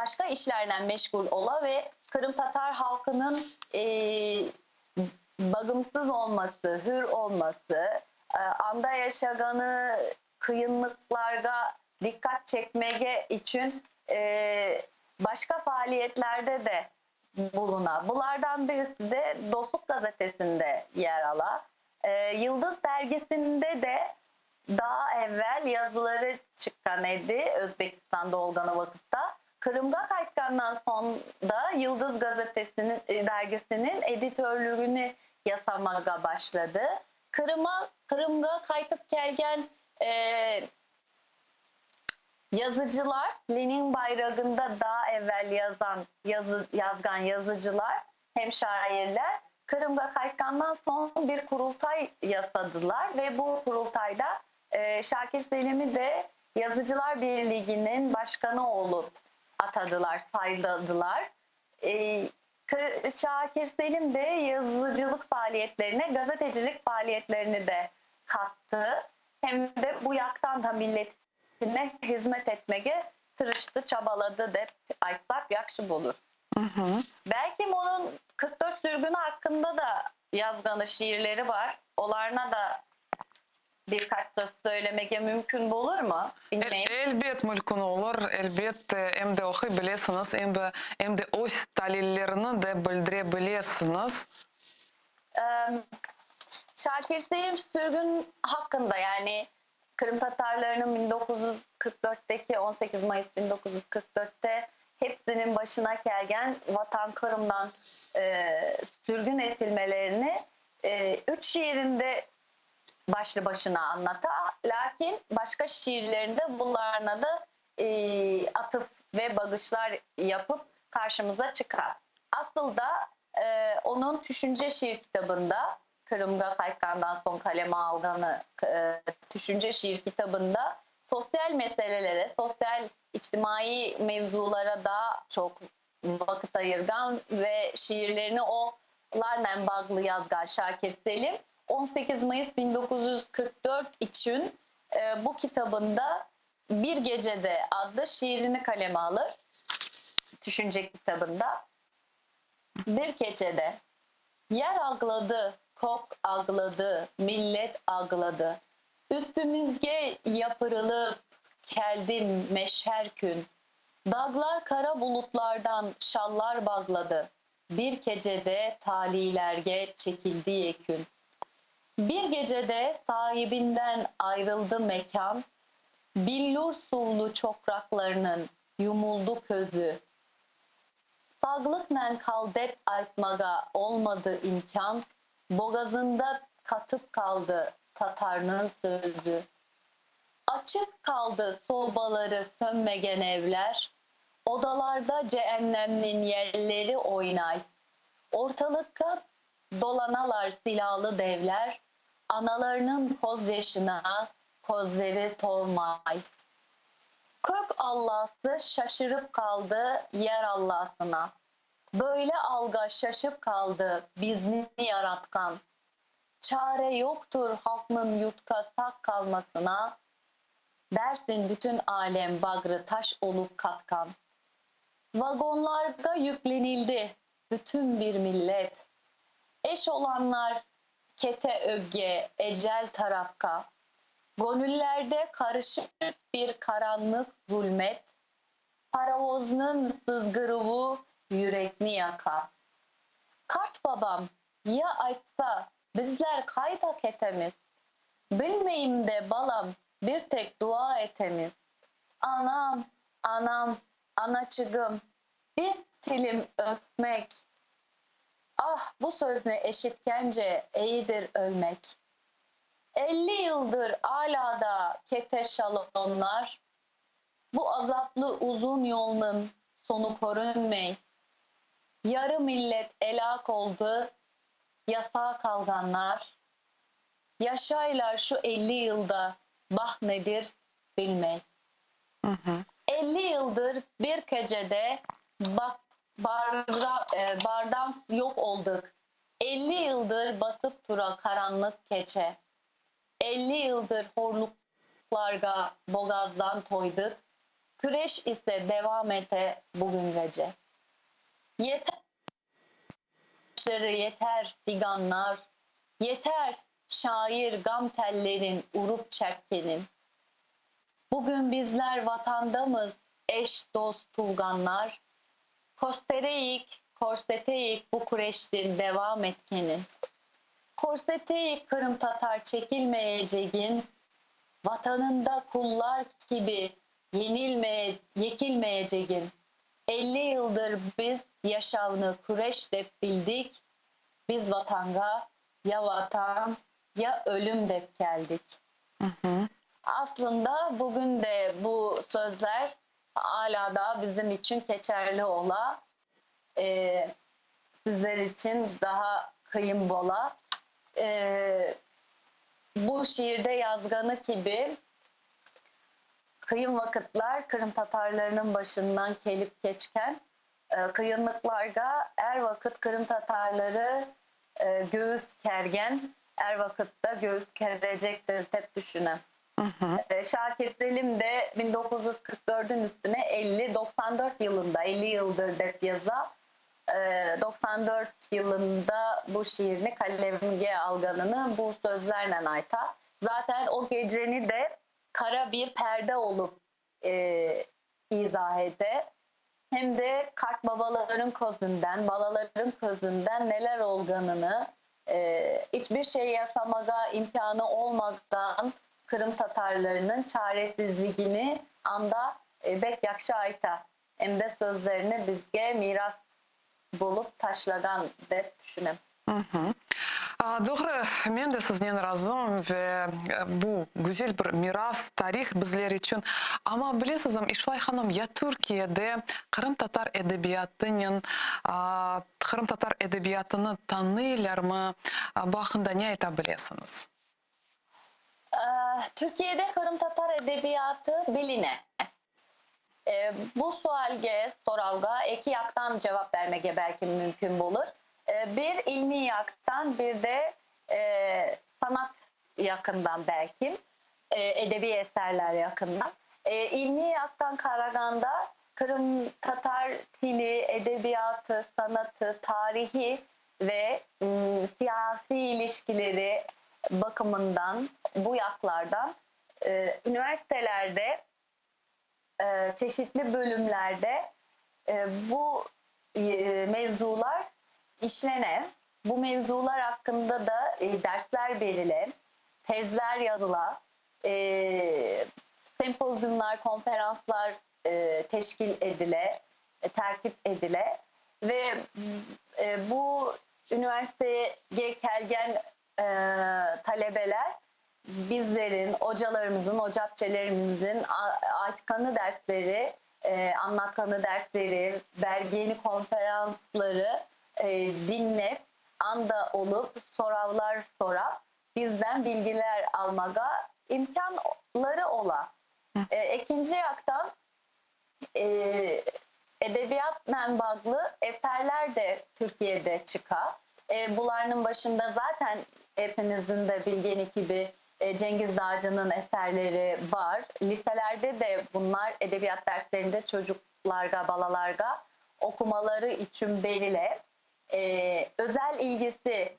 başka işlerden meşgul ola ve Kırım Tatar halkının bağımsız olması, hür olması, anda yaşaganı kıyınlıklarda dikkat çekmeye için başka faaliyetlerde de buluna. Bunlardan birisi de Dostluk Gazetesi'nde yer ala. Yıldız Dergisi'nde de daha evvel yazıları çıkan idi Özbekistan'da olganı vakitte. Kırım'da kayıtkandan sonra Yıldız Gazetesi'nin dergisinin editörlüğünü yasamaga başladı. Kırım'a kaytıp gelgen yazıcılar, Lenin bayrağında daha evvel yazgan yazıcılar, hem şairler Kırım'a kaytkandan sonra bir kurultay yasadılar ve bu kurultayda Şakir Selim'i de Yazıcılar Birliği'nin başkanı olup atadılar, sayladılar. Şakir Selim de yazıcılık faaliyetlerine, gazetecilik faaliyetlerini de kattı. Hem de bu yaktan da milletine hizmet etmeye tırıştı, çabaladı de aytsak yakşı bulur. Belki onun 44 sürgünü hakkında da yazganı şiirleri var. Olarına da birkaç söz söylemeye mümkün olur mu? Bilmeyin. Elbet mümkün olur. Elbet hem de oku bilesiniz, hem de o dalillerini de bildirebilirsiniz. Şakir Selim sürgün hakkında, yani Kırım Tatarlarının 1944'teki 18 Mayıs 1944'te hepsinin başına gelgen Vatan Kırım'dan sürgün edilmelerini 3 şiirinde başlı başına anlatır. Lakin başka şiirlerinde bunlarına da atıf ve bagışlar yapıp karşımıza çıkar. Asıl da onun Düşünce şiir kitabında, Kırım'da Kaykan'dan son kaleme alganı Düşünce şiir kitabında sosyal meselelere, sosyal içtimai mevzulara daha çok vakit ayırgan ve şiirlerini onlarla bağlı yazgan Şakir Selim 18 Mayıs 1944 için bu kitabında Bir Gecede adlı şiirini kaleme alır. Düşünce kitabında. Bir gecede yer ağladı, kok ağladı, millet ağladı. Üstümüzge yapırılıp geldim meşher gün. Dağlar kara bulutlardan şallar bağladı. Bir gecede talilerge çekildi yekün. Bir gecede sahibinden ayrıldı mekan. Billur suvlu çokraklarının yumuldu közü. Sağlıkla kaldep artmaga olmadı imkan. Boğazında katıp kaldı Tatar'ın sözü. Açık kaldı sobaları sönmegen evler. Odalarda cehennemnin yerleri oynay. Ortalıkta dolanalar silahlı devler. Analarının koz yaşına kozları tolmay. Kök Allah'sı şaşırıp kaldı yer Allah'sına. Böyle alga şaşıp kaldı bizni yaratkan. Çare yoktur halkın yurtka sak kalmasına. Dersin bütün alem bagrı taş olup katkan. Vagonlarda yüklenildi bütün bir millet. Eş olanlar kete ögge ecel tarafka. Gönüllerde karışık bir karanlık zulmet. Paravozunun sızgırığı yürekni yaka. Kart babam ya aytsa bizler kayda ketemiz. Bilmeyim de balam bir tek dua etemiz. Anam, anam, anaçıgım bir tilim öpmek. Ah bu söz ne eşitkence iyidir ölmek. 50 yıldır alada kete şalonlar. Bu azaplı uzun yolun sonu görünmey. Yarı millet elak oldu, yasağa kalganlar. Yaşaylar şu 50 yılda bah nedir bilmey. 50 yıldır bir gecede bardan yok olduk. 50 yıldır basıp dura karanlık keçe. 50 yıldır horluklarga boğazdan toyduk. Güreş ise devam ete bugün gece. Yeter yeter figanlar, yeter şair gam tellerin urup çepkenin. Bugün bizler vatandamız eş dost tuğganlar. Korseteyik bu kureştir devam etkenin. Korseteyik Kırım Tatar çekilmeyeceğin, vatanında kullar gibi yekilmeyeceğin. 50 yıldır biz yaşamını kureş de bildik. Biz vatanga ya vatan ya ölüm denk geldik. Aslında bugün de bu sözler hala da bizim için geçerli ola. Sizler için daha kıyım bola. Bu şiirde yazganı gibi kıyım vakitler Kırım Tatarlarının başından gelip geçken kıyınlıklarda er vakit Kırım Tatarları göğüs kergen er vakitte göğüs kerecektir hep düşünen. Şakir Selim de 1944'ün üstüne 94 yılında 50 yıldır dep yaza 94 yılında bu şiirini kalemge alganını bu sözlerle ayta. Zaten o geceni de kara bir perde olup izah ede. Hem de kart babaların közünden, balaların közünden neler olganını hiçbir şey yaşamaga imkanı olmadan Kırım Tatarlarının çaresizliğini anda bek yakşı ayta. Hem de sözlerini bizge miras bulup taşlagan de düşünem. Doğru, men de sizden razıyım ve bu güzel bir miras, tarih bizler için. Ama bilesizim, İşlay Hanım, ya Türkiye'de Kırım Tatar edebiyatının, Kırım Tatar edebiyatını tanıylar mı? Bu hakkında ne aytabilirsiniz? Türkiye'de Kırım Tatar edebiyatı biline. Bu sualge, soralga iki yaktan cevap vermeye belki mümkün olur. Bir ilmi yaktan, bir de sanat yakından belki, edebi eserler yakından. İlmi yaktan Karaganda, Kırım Tatar dili, edebiyatı, sanatı, tarihi ve siyasi ilişkileri bakımından, bu yaklardan üniversitelerde çeşitli bölümlerde bu mevzular işlene, bu mevzular hakkında da dersler verile, tezler yazıla, sempozyumlar, konferanslar teşkil edile, tertip edile ve bu üniversiteye gelgen talebeler bizlerin, hocalarımızın, hocapçelerimizin aytkanı dersleri, anlatkanı dersleri, belgeni konferansları dinlep, anda olup, soravlar sorap, bizden bilgiler almaga imkanları ola. İkinci yaktan edebiyatla bağlı eserler de Türkiye'de çıka. Bunların başında zaten hepinizin de bildiğiniz gibi Cengiz Dağcı'nın eserleri var. Liselerde de bunlar edebiyat derslerinde çocuklarga, balalarga okumaları için belirle. Özel ilgisi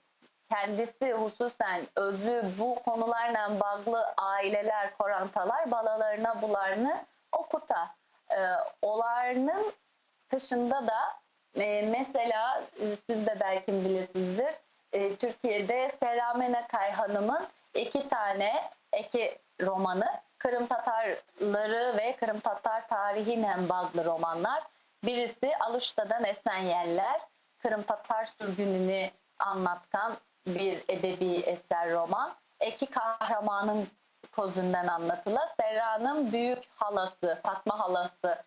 kendisi hususen özü bu konularla bağlı aileler, korantalar balalarına bularını okuta. Olarının dışında da mesela siz de belki bilirsinizdir. Türkiye'de Selamene Kayhan'ımın iki romanı Kırım Tatarları ve Kırım Tatar tarihiyle bağlı romanlar. Birisi Aluşta'dan Esenyeller, Kırım Tatar sürgününü anlatan bir edebi eser roman. İki kahramanın közünden anlatıla. Serra'nın büyük halası, Fatma halası,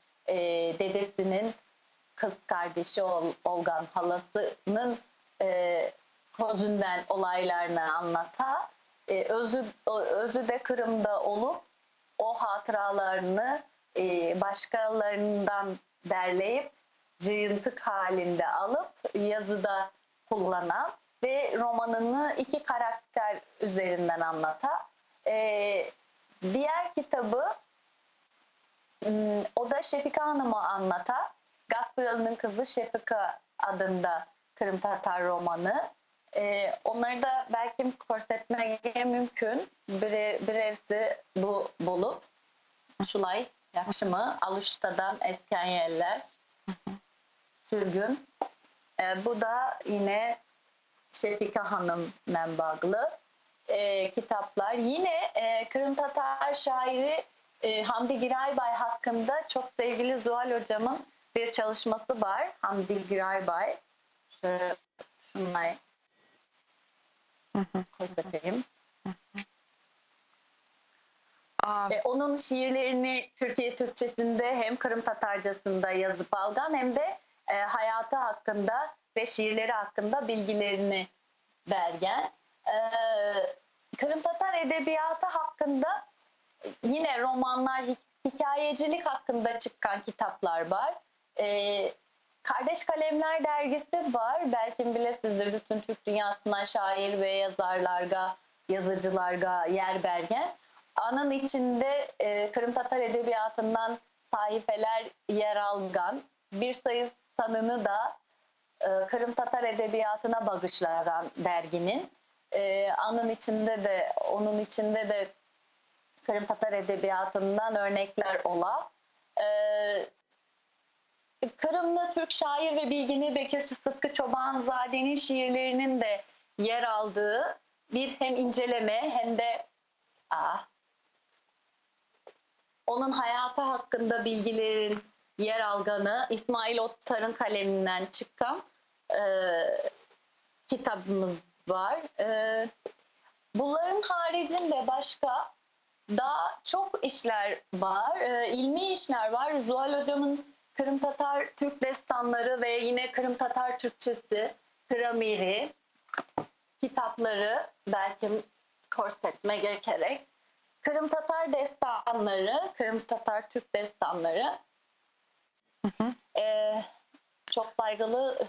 dedesinin kız kardeşi Olgan halasının közünden olaylarını anlata. Özü de Kırım'da olup o hatıralarını başkalarından derleyip cıyıntık halinde alıp yazıda kullanan ve romanını iki karakter üzerinden anlata. Diğer kitabı o da Şefika Hanım'ı anlata. Gasparalı'nın kızı Şefika adında Kırım Tatar romanı. Onları da belki korsetmeye mümkün. Birisi bu bulup Şulay Yakşımı, Aluşta'dan Eskenyeller, Sürgün. Bu da yine Şefika Hanım'la bağlı kitaplar. Yine Kırım Tatar şairi Hamdi Giraybay hakkında çok sevgili Zuhal Hocam'ın bir çalışması var. Hamdi Giraybay. Şunları koyayım. Onun şiirlerini Türkiye Türkçesinde hem Kırım Tatarcasında yazıp algan hem de hayatı hakkında ve şiirleri hakkında bilgilerini vergen. Kırım Tatar edebiyatı hakkında yine romanlar, hikayecilik hakkında çıkan kitaplar var. Kardeş Kalemler dergisi var. Belki bilesizdir, bütün Türk dünyasından şair ve yazarlarga, yazıcılarga yer vergen. Anın içinde Kırım Tatar edebiyatından sahifeler yer algan, bir sayı sanını da Kırım Tatar edebiyatına bağışlayan derginin. Onun içinde de Kırım Tatar edebiyatından örnekler ola. Kırımlı Türk şair ve bilgini Bekirçi Sıtkı Çobanzade'nin şiirlerinin de yer aldığı bir hem inceleme hem de onun hayatı hakkında bilgilerin yer alganı İsmail Ottar'ın kaleminden çıkan kitabımız var. Bunların haricinde başka daha çok işler var. İlmi işler var. Zuhal Hocam'ın Kırım Tatar Türk destanları ve yine Kırım Tatar Türkçesi, Kramiri kitapları belki korsetme gerekerek Kırım Tatar destanları, Kırım Tatar Türk destanları çok saygılı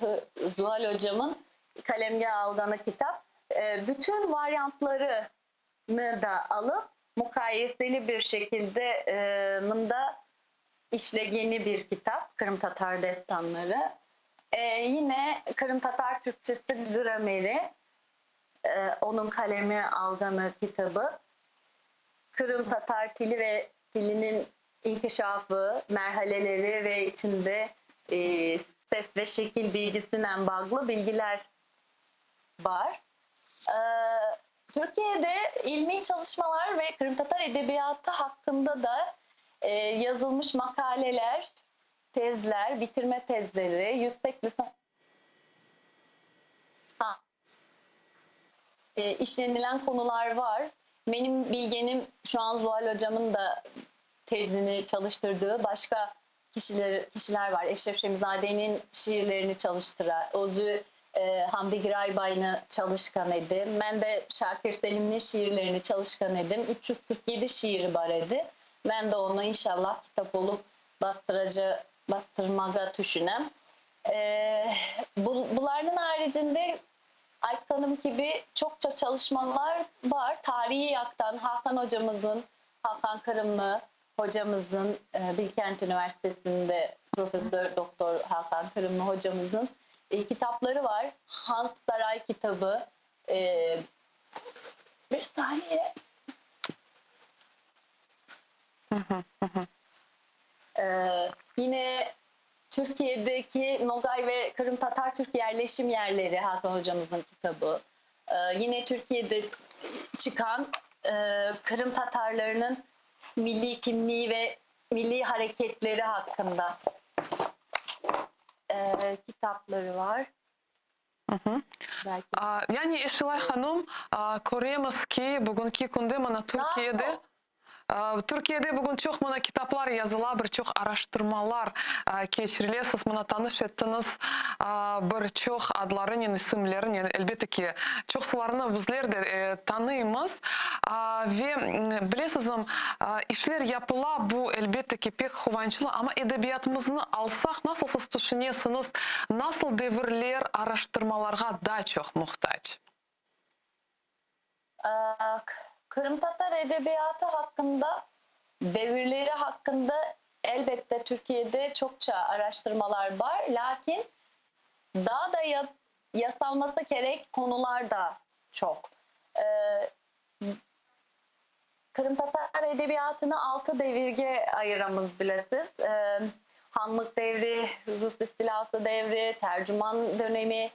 Zuhal Hocam'ın kalemge alganı kitap. Bütün varyantlarını da alıp mukayeseli bir şekilde da işlegeni bir kitap Kırım Tatar destanları. Yine Kırım Tatar Türkçesi Grameri, onun kalemi alganı kitabı. Kırım Tatar dili ve dilinin inkişafı, merhaleleri ve içinde ses ve şekil bilgisiyle bağlı bilgiler var. Türkiye'de ilmi çalışmalar ve Kırım Tatar edebiyatı hakkında da yazılmış makaleler, tezler, bitirme tezleri, yüksek lisans işlenilen konular var. Benim bilgenim şu an Zuhal Hocam'ın da tezini çalıştırdığı başka kişiler var. Eşref Şemizade'nin şiirlerini çalıştıran, Özü Hamdi Giraybay'ını çalışkan edim. Ben de Şakir Selim'in şiirlerini çalışkan edim. 347 şiiri var edi. Ben de onu inşallah kitap olup bastırmaga düşünem. Bunların haricinde Aykan'ım gibi çokça çalışmalar var. Tarihi yaktan Hakan Kırımlı hocamızın Bilkent Üniversitesi'nde Profesör Doktor Hakan Kırımlı hocamızın kitapları var. Hans Saray kitabı. Bir saniye. Yine Türkiye'deki Nogay ve Kırım Tatar Türk yerleşim yerleri Hakan hocamızın kitabı. Yine Türkiye'de çıkan Kırım Tatarlarının milli kimliği ve milli hareketleri hakkında kitapları var. Yani Eşilay Hanım, koruyoruz ki bugünkü kunde mana Türkiye'de bugün çok mana kitaplar yazıla, birçok araştırmalar geçiriliyor. Siz mana tanış ettiniz birçok adların, yani isimlerin, yani elbette ki çok sılarını bizler de tanıyımız. Ve bilesiniz, işler yapıla bu elbette ki pek kuvvetli ama edebiyatımızı alsak nasıl siz düşünüyorsunuz, nasıl devirler araştırmalarga daha çok muhtaç? Kırım Tatar edebiyatı hakkında, devirleri hakkında elbette Türkiye'de çokça araştırmalar var. Lakin daha da yasalması gerek konular da çok. Kırım Tatar edebiyatını 6 devirge ayıramız bilesiz. Hanlık devri, Rus istilası devri, tercüman dönemi,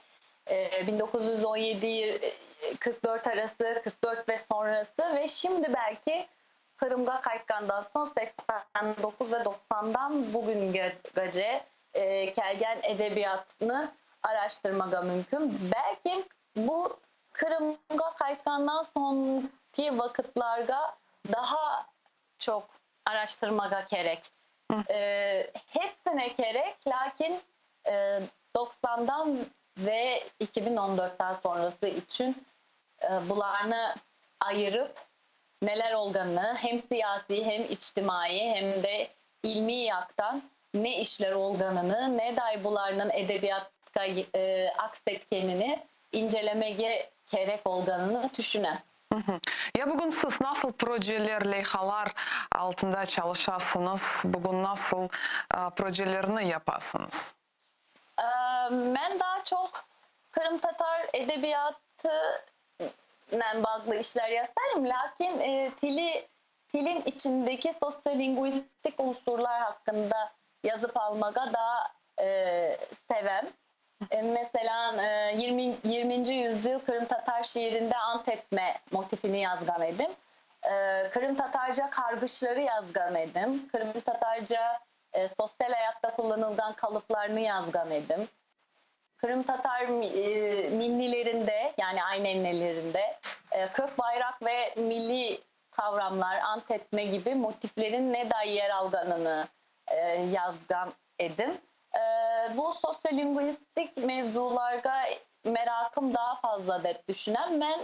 1917-44 arası, 44 ve sonrası ve şimdi belki Kırım'a kayıtkandan son 89 ve 90'dan bugün gece kelgen edebiyatını araştırmaga mümkün. Belki bu Kırım'a kayıtkandan son eski vakıtlarga daha çok araştırmaga gerek. Hepsine gerek, lakin 90'dan ve 2014'ten sonrası için bularını ayırıp neler olduğunu hem siyasi hem içtimai hem de ilmi yaktan ne işler olduğunu, ne dahi bularının edebiyatta aksetkenini incelemeye gerek olduğunu düşünen. Ya bugün siz nasıl projeler, leyhalar altında çalışasınız? Bugün nasıl projelerini yapasınız? Ben daha çok Kırım Tatar edebiyatı bağlı işler yaparım. Lakin tilin içindeki sosyolinguistik unsurlar hakkında yazıp almaga daha sevem. Mesela 20. yüzyıl Kırım Tatar şiirinde ant etme motifini yazgan edim. Kırım Tatarca kargışları yazgan edim. Kırım Tatarca sosyal hayatta kullanılan kalıplarını yazgan edim. Kırım Tatar ninnilerinde, yani aynennelerinde kök bayrak ve milli kavramlar, ant etme gibi motiflerin ne dahi yer alganını yazgan edim. Bu sosyolinguistik mevzularga merakım daha fazla dep düşünen. Ben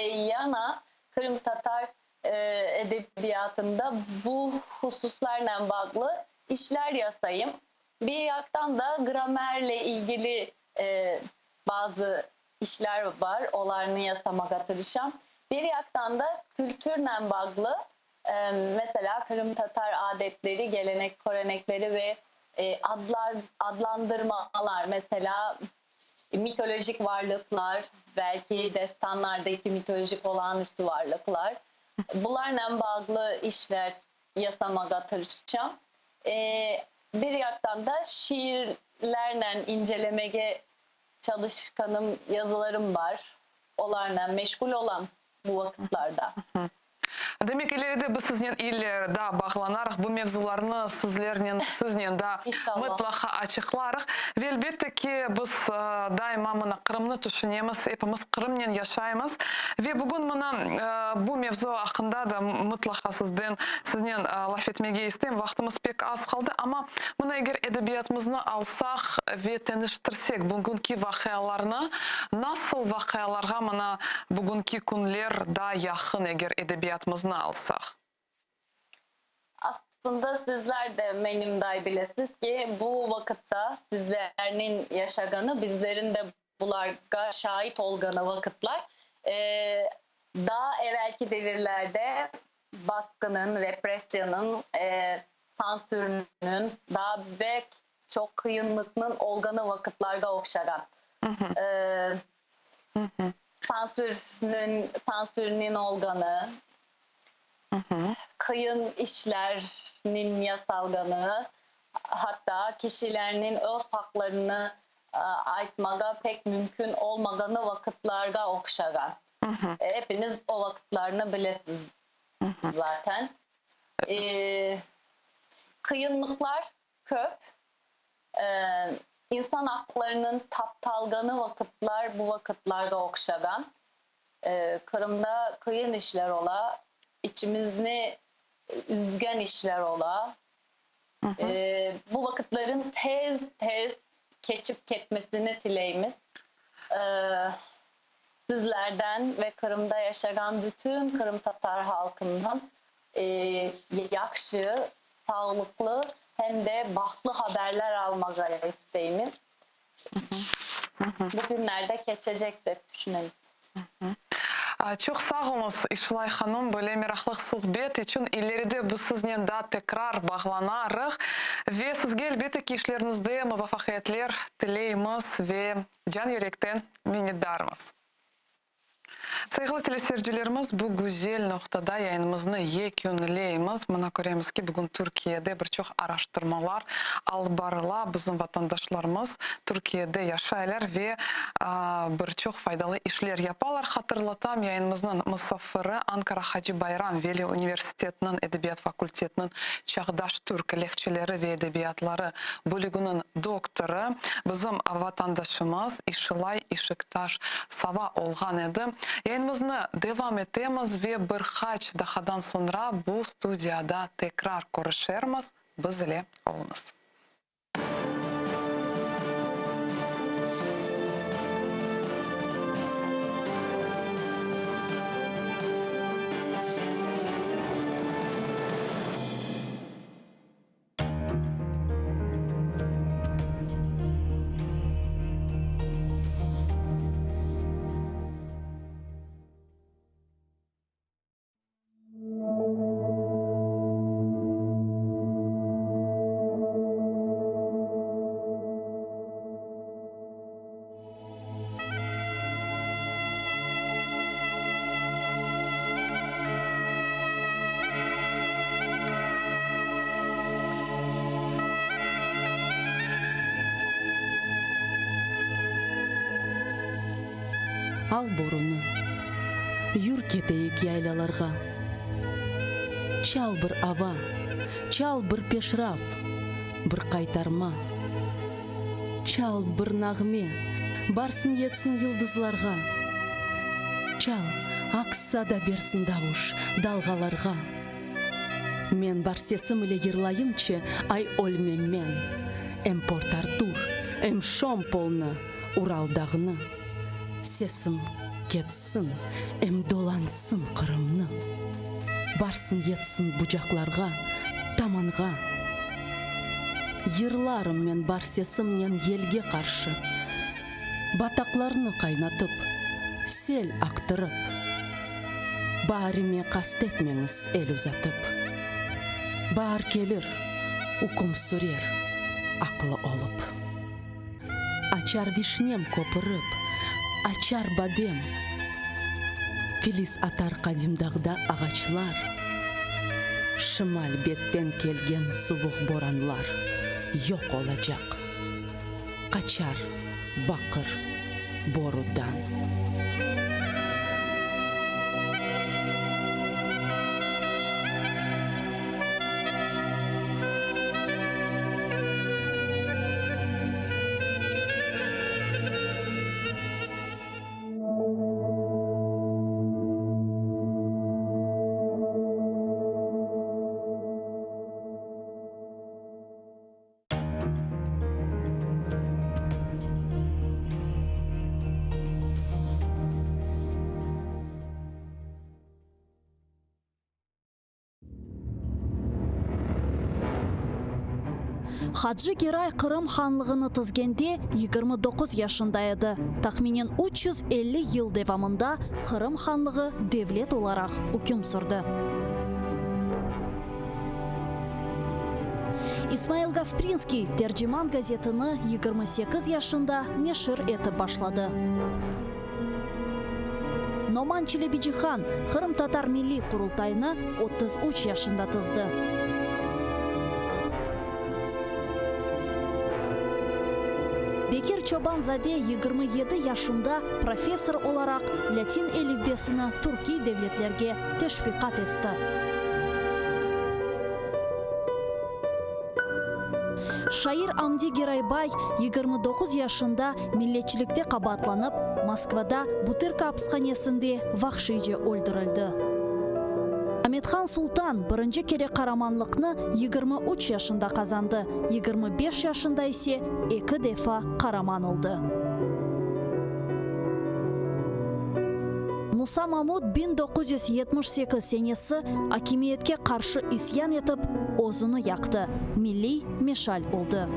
yana Kırım Tatar edebiyatında bu hususlarla bağlı işler yazayım. Bir yaktan da gramerle ilgili bazı işler var. Onlarını yazmaya tırışam. Bir yaktan da kültürle bağlı mesela Kırım Tatar adetleri, gelenek, görenekleri ve adlandırmalar, mesela mitolojik varlıklar, belki destanlardaki mitolojik olağanüstü varlıklar. Bunlarla bağlı işler yazmaya tırışacağım. Bir yaktan da şiirlerle incelemeye çalışkanım, yazılarım var. Onlarla meşgul olan bu vakitlarda. Demek ileride biz sizin ile da bağlanarak bu mevzularını sizle da mutlaka açıklarız. Ve elbette ki biz daima bunu Kırım'ı düşünüyoruz. Hepimiz Kırım'la yaşayımız. Ve bugün bu mevzu hakkında da mutlaka sizden laf etmeye istedim. Vaktimiz pek az kaldı ama bunu eğer edebiyatımızı alsak ve tanıştırsak bugünkü vakalarını, nasıl vakalarga bugünkü günler daha yakın eğer edebiyatımızı alsak? Aslında sizler de benim dahi bilesiniz ki bu vakitte sizlerin yaşaganı, bizlerin de bularga şahit olganı vakitler. Daha evvelki devirlerde baskının, represyonun, sansürünün daha ve çok kıyınlıkının olganı vakitlarda okşagan. Sansürünün olganı, kıyın işlerinin yasalganı, hatta kişilerin öz haklarını aytmaga pek mümkün olmaganı vakitlarda okşagan. Hepiniz o vakitlerini bilesiniz zaten. Kıyınlıklar köp. İnsan haklarının taptalganı vakitler bu vakitlarda okşagan. Kırım'da kıyın işler ola, içimizni üzgen işler ola. Bu vakitlerin tez geçip ketmesini dileyimiz. Sizlerden ve Kırım'da yaşayan bütün Kırım Tatar halkından yakşı, sağlıklı hem de bahtlı haberler almaya isteğimiz. Bugünlerde geçecektir düşünelim. Çok sağ olunuz İşlay Hanım, böyle meraklı sohbet için. İleride biz sizinle daha tekrar bağlanarız ve sizge elbette ki işlerinizde muvaffakiyetler dileyimiz ve can yürekten minnettarız. Saygılı teleseyircilerimiz, bu güzel noktada yayınımızı yekünleyimiz. Buna göremiz ki bugün Türkiye'de birçok araştırmalar alıb barıla. Bizim vatandaşlarımız Türkiye'de yaşayırlar ve birçok faydalı işler yaparlar. Hatırlatam, yayınımızın misafiri Ankara Hacı Bayram Veli Üniversiteti'nin Edebiyat Fakültetinin Çağdaş Türk Lehçeleri ve Edebiyatları bölümünün doktoru bizim vatandaşımız İşlay Işıktaş Sava olgan edi. Yayınımızı devam etemiz ve bir kaç dakikadan sonra bu stüdyada tekrar görüşürüz. Bizle olunuz. Al boruну, юр кетейік яйлаларға. Чал бір ава, чал бір пешрав, бір қайтарма. Чал бір нағме, барсын етсін йылдызларға. Чал, ақса да берсін дауыш далғаларға. Мен бар сесім іле ерлайымче ай ольмеммен. Эм Порт-Артур, эм Шомполны, Уралдағыны. Сесім кетсін, әм долансын қырымны. Барсын етсін бұжақларға, таманға. Ерларым мен бар сесімнен елге қаршы. Батақларны қайнатып, сел ақтырып. Барыме қастетмеңіз әл ұзатып. Бар келір, ұқым сүрер, ақылы олып. Ачар вишнем көпіріп, Ачар бадем, филис атар қадимдағда ағачлар, шымал беттен келген суық боранлар, yok olacak. Қачар, бақыр, борудан. Хаджи Герай Қырым ханлығыны тізгенде 29 yaşında еді. Тахминен 350 yıl devamında Қырым ханлығы devlet olarak hüküm sürdü. İsmail Gasprinski Tercüman gazetini 28 yaşında neşir etip başladı. Номан Челебиджихан Қырым Татар Milli Kurultayını 33 yaşında tızdı. Bekir Çobanzade 27 yaşında profesör olarak Latin elifbesini Türkiye devletlerge teşvikat etti. Şair Amdi Geraybay 29 yaşında milletçilikte kabatlanıp Moskvada Butyrka hapishanesinde vahşice öldürüldü. Ahmetxan Sultan birinci kere qaramanlıqni 23 yaşında kazandı. 25 yaşında ise 2 defa qaraman oldu. Musa Mahmud 1978 senesi hakimiyetke karşı isyan etip ozunu yaktı. Milli meşal oldu.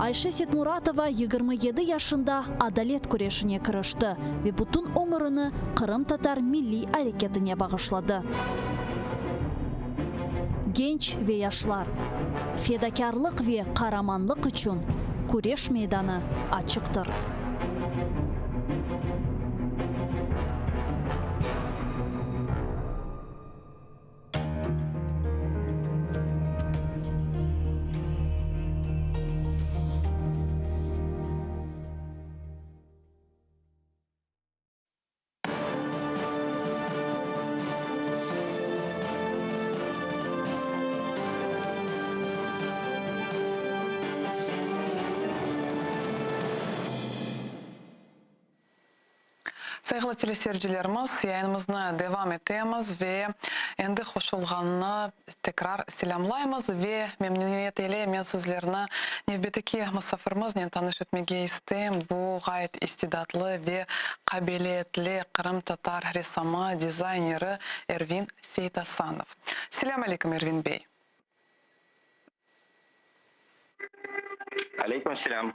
Ayşe Setmuratova 27 yaşında adalet kureşine kırıştı ve bütün ömrünü Kırım Tatar Milli Hareketine bağışladı. Genç ve yaşlar, fedakarlık ve kahramanlık için kureş meydanı açıktır. Saygılı teleseyircilerimiz, yayınımızda devam etemiz ve endi hoşulganını tekrar selamlaymiz ve memnuniyet ile men sizlerine nevbeteki misafirimiz tanış etmege isteyim. Bu gayet istidatlı ve kabiliyetli Kırım Tatar ressamı, dizayneri Ervin Seytasanov. Selamun aleyküm Ervin Bey. Алейкум селям.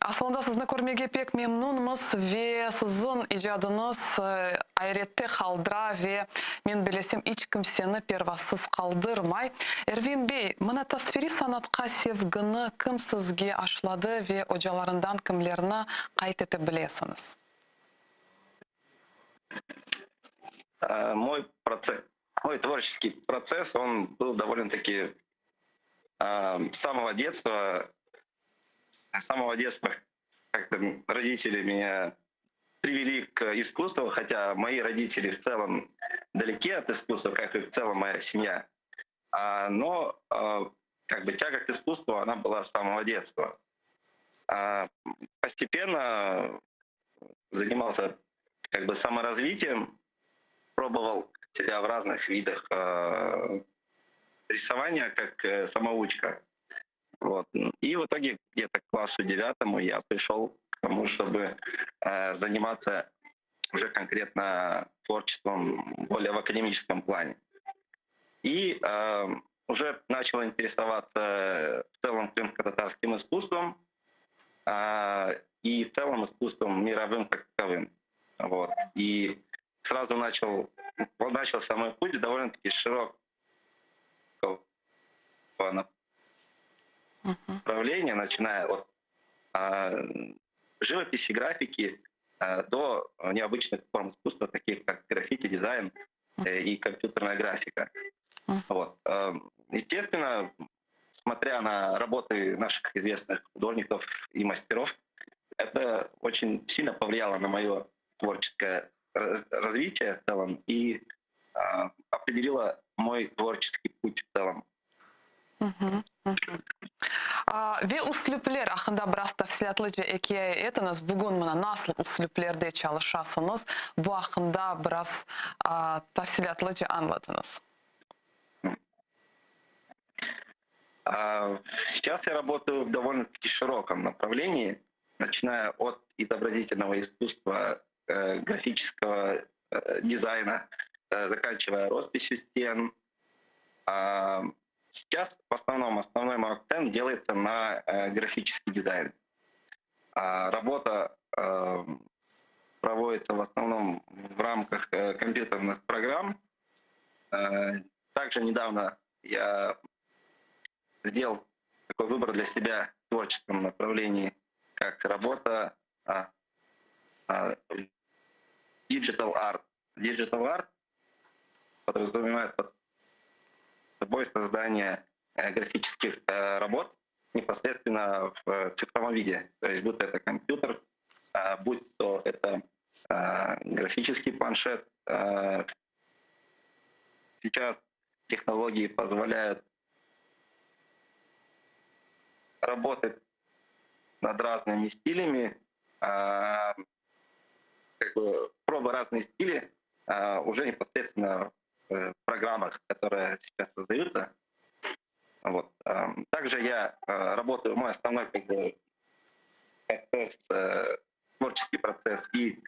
Aslında sizni көрмеге pek memnunmuz ve sizin icadınız ayrette kaldıra ve men bilesem hiç kimseni pervasız kaldırmay. Ervin Bey, mana tasviri sanatka sevgini kim sizge aşladı ve hocalarından kimlerini kayıt edebilirsiniz? Мой творческий процесс, он был довольно-таки с самого детства как-то родители меня привели к искусству, хотя мои родители в целом далеки от искусства, как и в целом моя семья. Но как бы тяга к искусству, она была с самого детства. Постепенно занимался как бы саморазвитием, пробовал себя в разных видах рисования, как самоучка. Вот. И в итоге где-то к классу 9 я пришел к тому, чтобы заниматься уже конкретно творчеством более в академическом плане. И уже начал интересоваться в целом крымско-татарским искусством и в целом искусством мировым как таковым. Вот. И сразу начался мой путь довольно-таки широкого направления, начиная от живописи, графики до необычных форм искусства, таких как граффити, дизайн и компьютерная графика. Вот. Естественно, смотря на работы наших известных художников и мастеров, это очень сильно повлияло на мое творческое развитие в целом и определило мой творческий путь в целом. Ve üsluplar hakkında biraz tafsilatlıca hikaye etiniz. Bugün mana nasıl üsluplarda çalışasınız? Bu hakkında biraz tafsilatlıca anlatınız. Сейчас я работаю в довольно-таки широком направлении, начиная от изобразительного искусства, графического дизайна, заканчивая росписью стен. Сейчас в основном основной мой акцент делается на графический дизайн. Работа проводится в основном в рамках компьютерных программ. Также недавно я сделал такой выбор для себя в творческом направлении, как работа digital art. Digital art подразумевает под собой создание графических работ непосредственно в цифровом виде. То есть будь это компьютер, будь то это графический планшет. Сейчас технологии позволяют работать над разными стилями, как бы пробуя разные стили уже непосредственно в программах, которые сейчас создаются. Вот. Также я работаю, мой основной как бы, процесс, творческий процесс и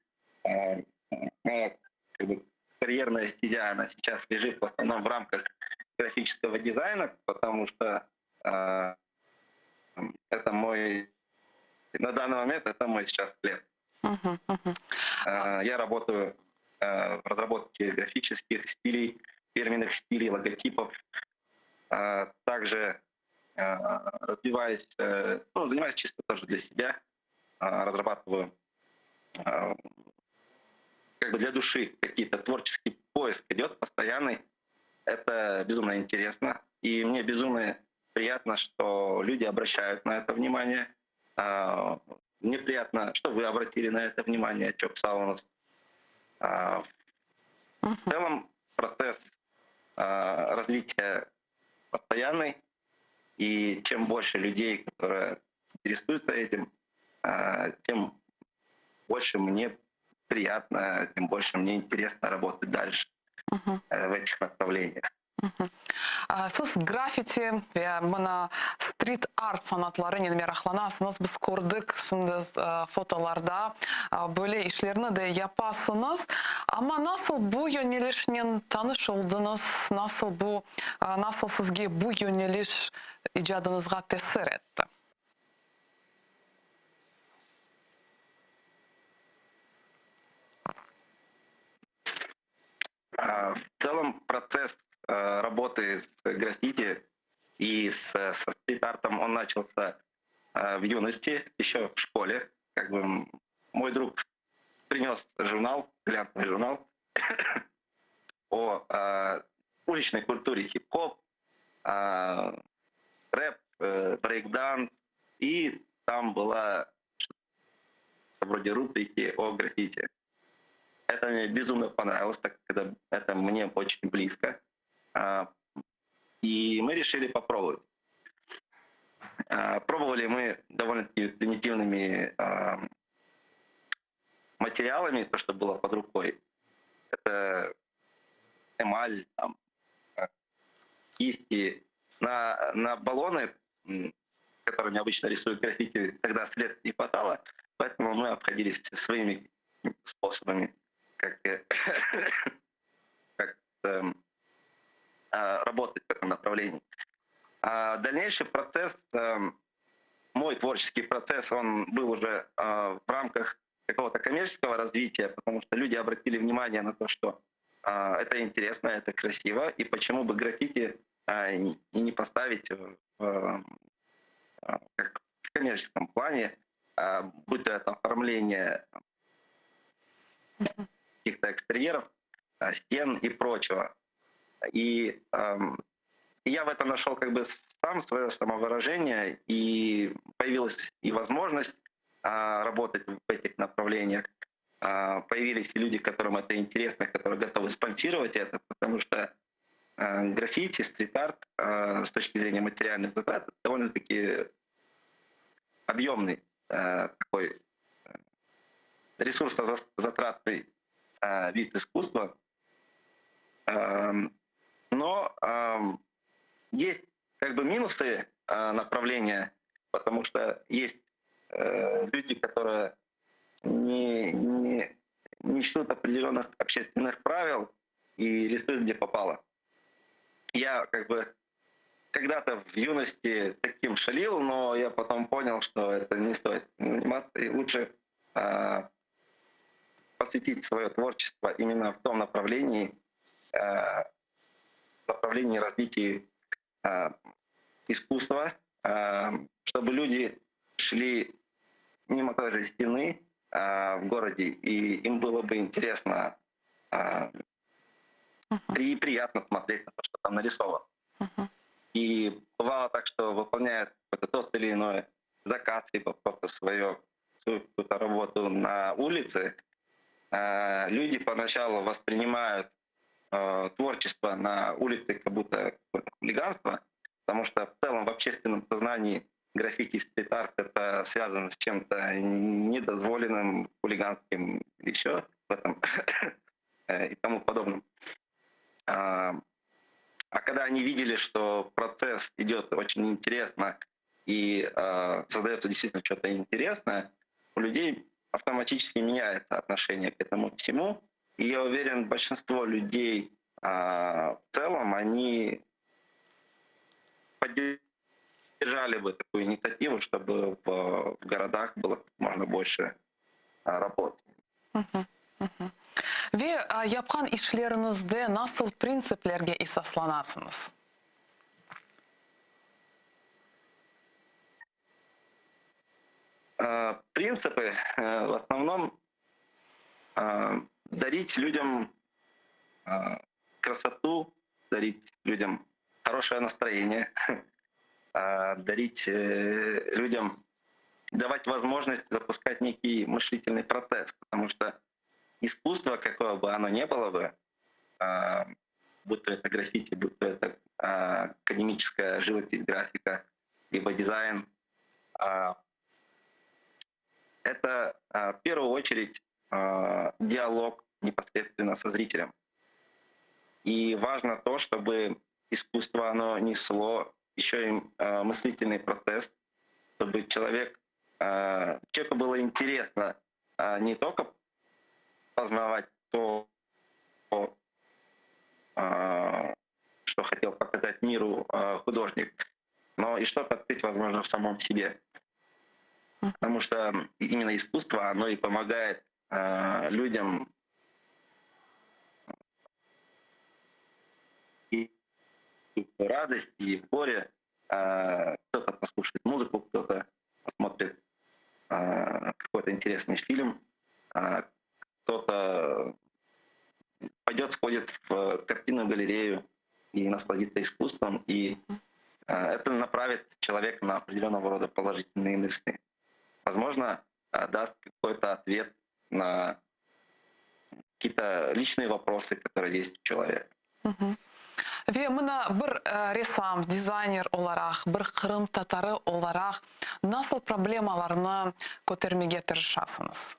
моя как бы, карьерная стезя, она сейчас лежит в основном в рамках графического дизайна, потому что это мой, на данный момент это мой сейчас хлеб. Я работаю в разработке графических стилей, фирменных стилей, логотипов. Также развиваюсь, занимаюсь чисто тоже для себя, разрабатываю как бы для души какие-то творческий поиск идет постоянный. Это безумно интересно. И мне безумно приятно, что люди обращают на это внимание. Мне приятно, что вы обратили на это внимание, Чок Саунус. В целом процесс развития постоянный, и чем больше людей, которые интересуются этим, тем больше мне приятно, тем больше мне интересно работать дальше Мгм. в этих направлениях. Сіз граффити ве мына стрит арт санатлары неме рахланасыңыз, біз көрдік шындыз фотоларда бөле ишлерні де япасыңыз. Ама насыл бу yönelişнен таныш олдыңыз, насыл сізге бу yöneliş ижадыңызға тәсір етті? В целом процесс работы с граффити и со стрит-артом, он начался в юности, еще в школе. Как бы мой друг принес журнал, глянцевый журнал о уличной культуре хип-хоп, рэп, брейкданс, и там была вроде рубрики о граффити. Это мне безумно понравилось, так как это мне очень близко. И мы решили попробовать. Пробовали мы довольно-таки примитивными материалами, то, что было под рукой. Это эмаль, там, кисти. На баллоны, которыми обычно рисуют граффити, тогда средств не хватало, поэтому мы обходились своими способами, как работать в этом направлении. Дальнейший процесс, мой творческий процесс, он был уже в рамках какого-то коммерческого развития, потому что люди обратили внимание на то, что это интересно, это красиво, и почему бы граффити не поставить как в коммерческом плане, будь то это оформление каких-то экстерьеров, стен и прочего. И я в этом нашел как бы свое самовыражение, и появилась и возможность работать в этих направлениях. Появились и люди, которым это интересно, которые готовы спонсировать это, потому что граффити, стрит-арт с точки зрения материальных затрат довольно-таки объемный такой ресурсозатратный вид искусства. Но есть как бы минусы направления, потому что есть люди, которые не чтут определенных общественных правил и рисуют где попало. Я как бы когда-то в юности таким шалил, но я потом понял, что это не стоит заниматься, и лучше посвятить свое творчество именно в том направлении развития искусства, чтобы люди шли мимо той же стены в городе, и им было бы интересно и приятно смотреть на то, что там нарисовано. И бывало так, что выполняют тот или иной заказ, либо просто свою какую-то работу на улице, люди поначалу воспринимают творчество на улице как будто какое-то хулиганство, потому что в целом в общественном сознании граффити и стрит-арт это связано с чем-то недозволенным, хулиганским, еще в этом и тому подобным. А когда они видели, что процесс идет очень интересно и создается действительно что-то интересное, у людей автоматически меняется отношение к этому всему. И я уверен, большинство людей в целом, они поддержали бы такую инициативу, чтобы в городах было как можно больше работы. Ve yapkan işlerinizde nasıl prinsiplerge esaslanasınız? Принципы в основном дарить людям красоту, дарить людям хорошее настроение, дарить людям, давать возможность запускать некий мышлительный процесс, потому что искусство, какое бы оно ни было бы, будь то это граффити, будь то это академическая живопись, графика, либо дизайн, это в первую очередь диалог непосредственно со зрителем. И важно то, чтобы искусство оно несло еще и мыслительный процесс, чтобы человеку было интересно не только познавать то, что хотел показать миру художник, но и что-то открыть, возможно, в самом себе. Потому что именно искусство, оно и помогает людям и в радости, и в горе. Кто-то послушает музыку, кто-то посмотрит какой-то интересный фильм, кто-то пойдет, сходит в картинную галерею и насладится искусством, и это направит человека на определенного рода положительные мысли. Возможно, даст какой-то ответ на какие-то личные вопросы, которые есть у человека. Ve mına bir ressam, dizayner olarak, bir Kırım Tatarı olarak nasıl problemalarını көтермеге тырышасınız?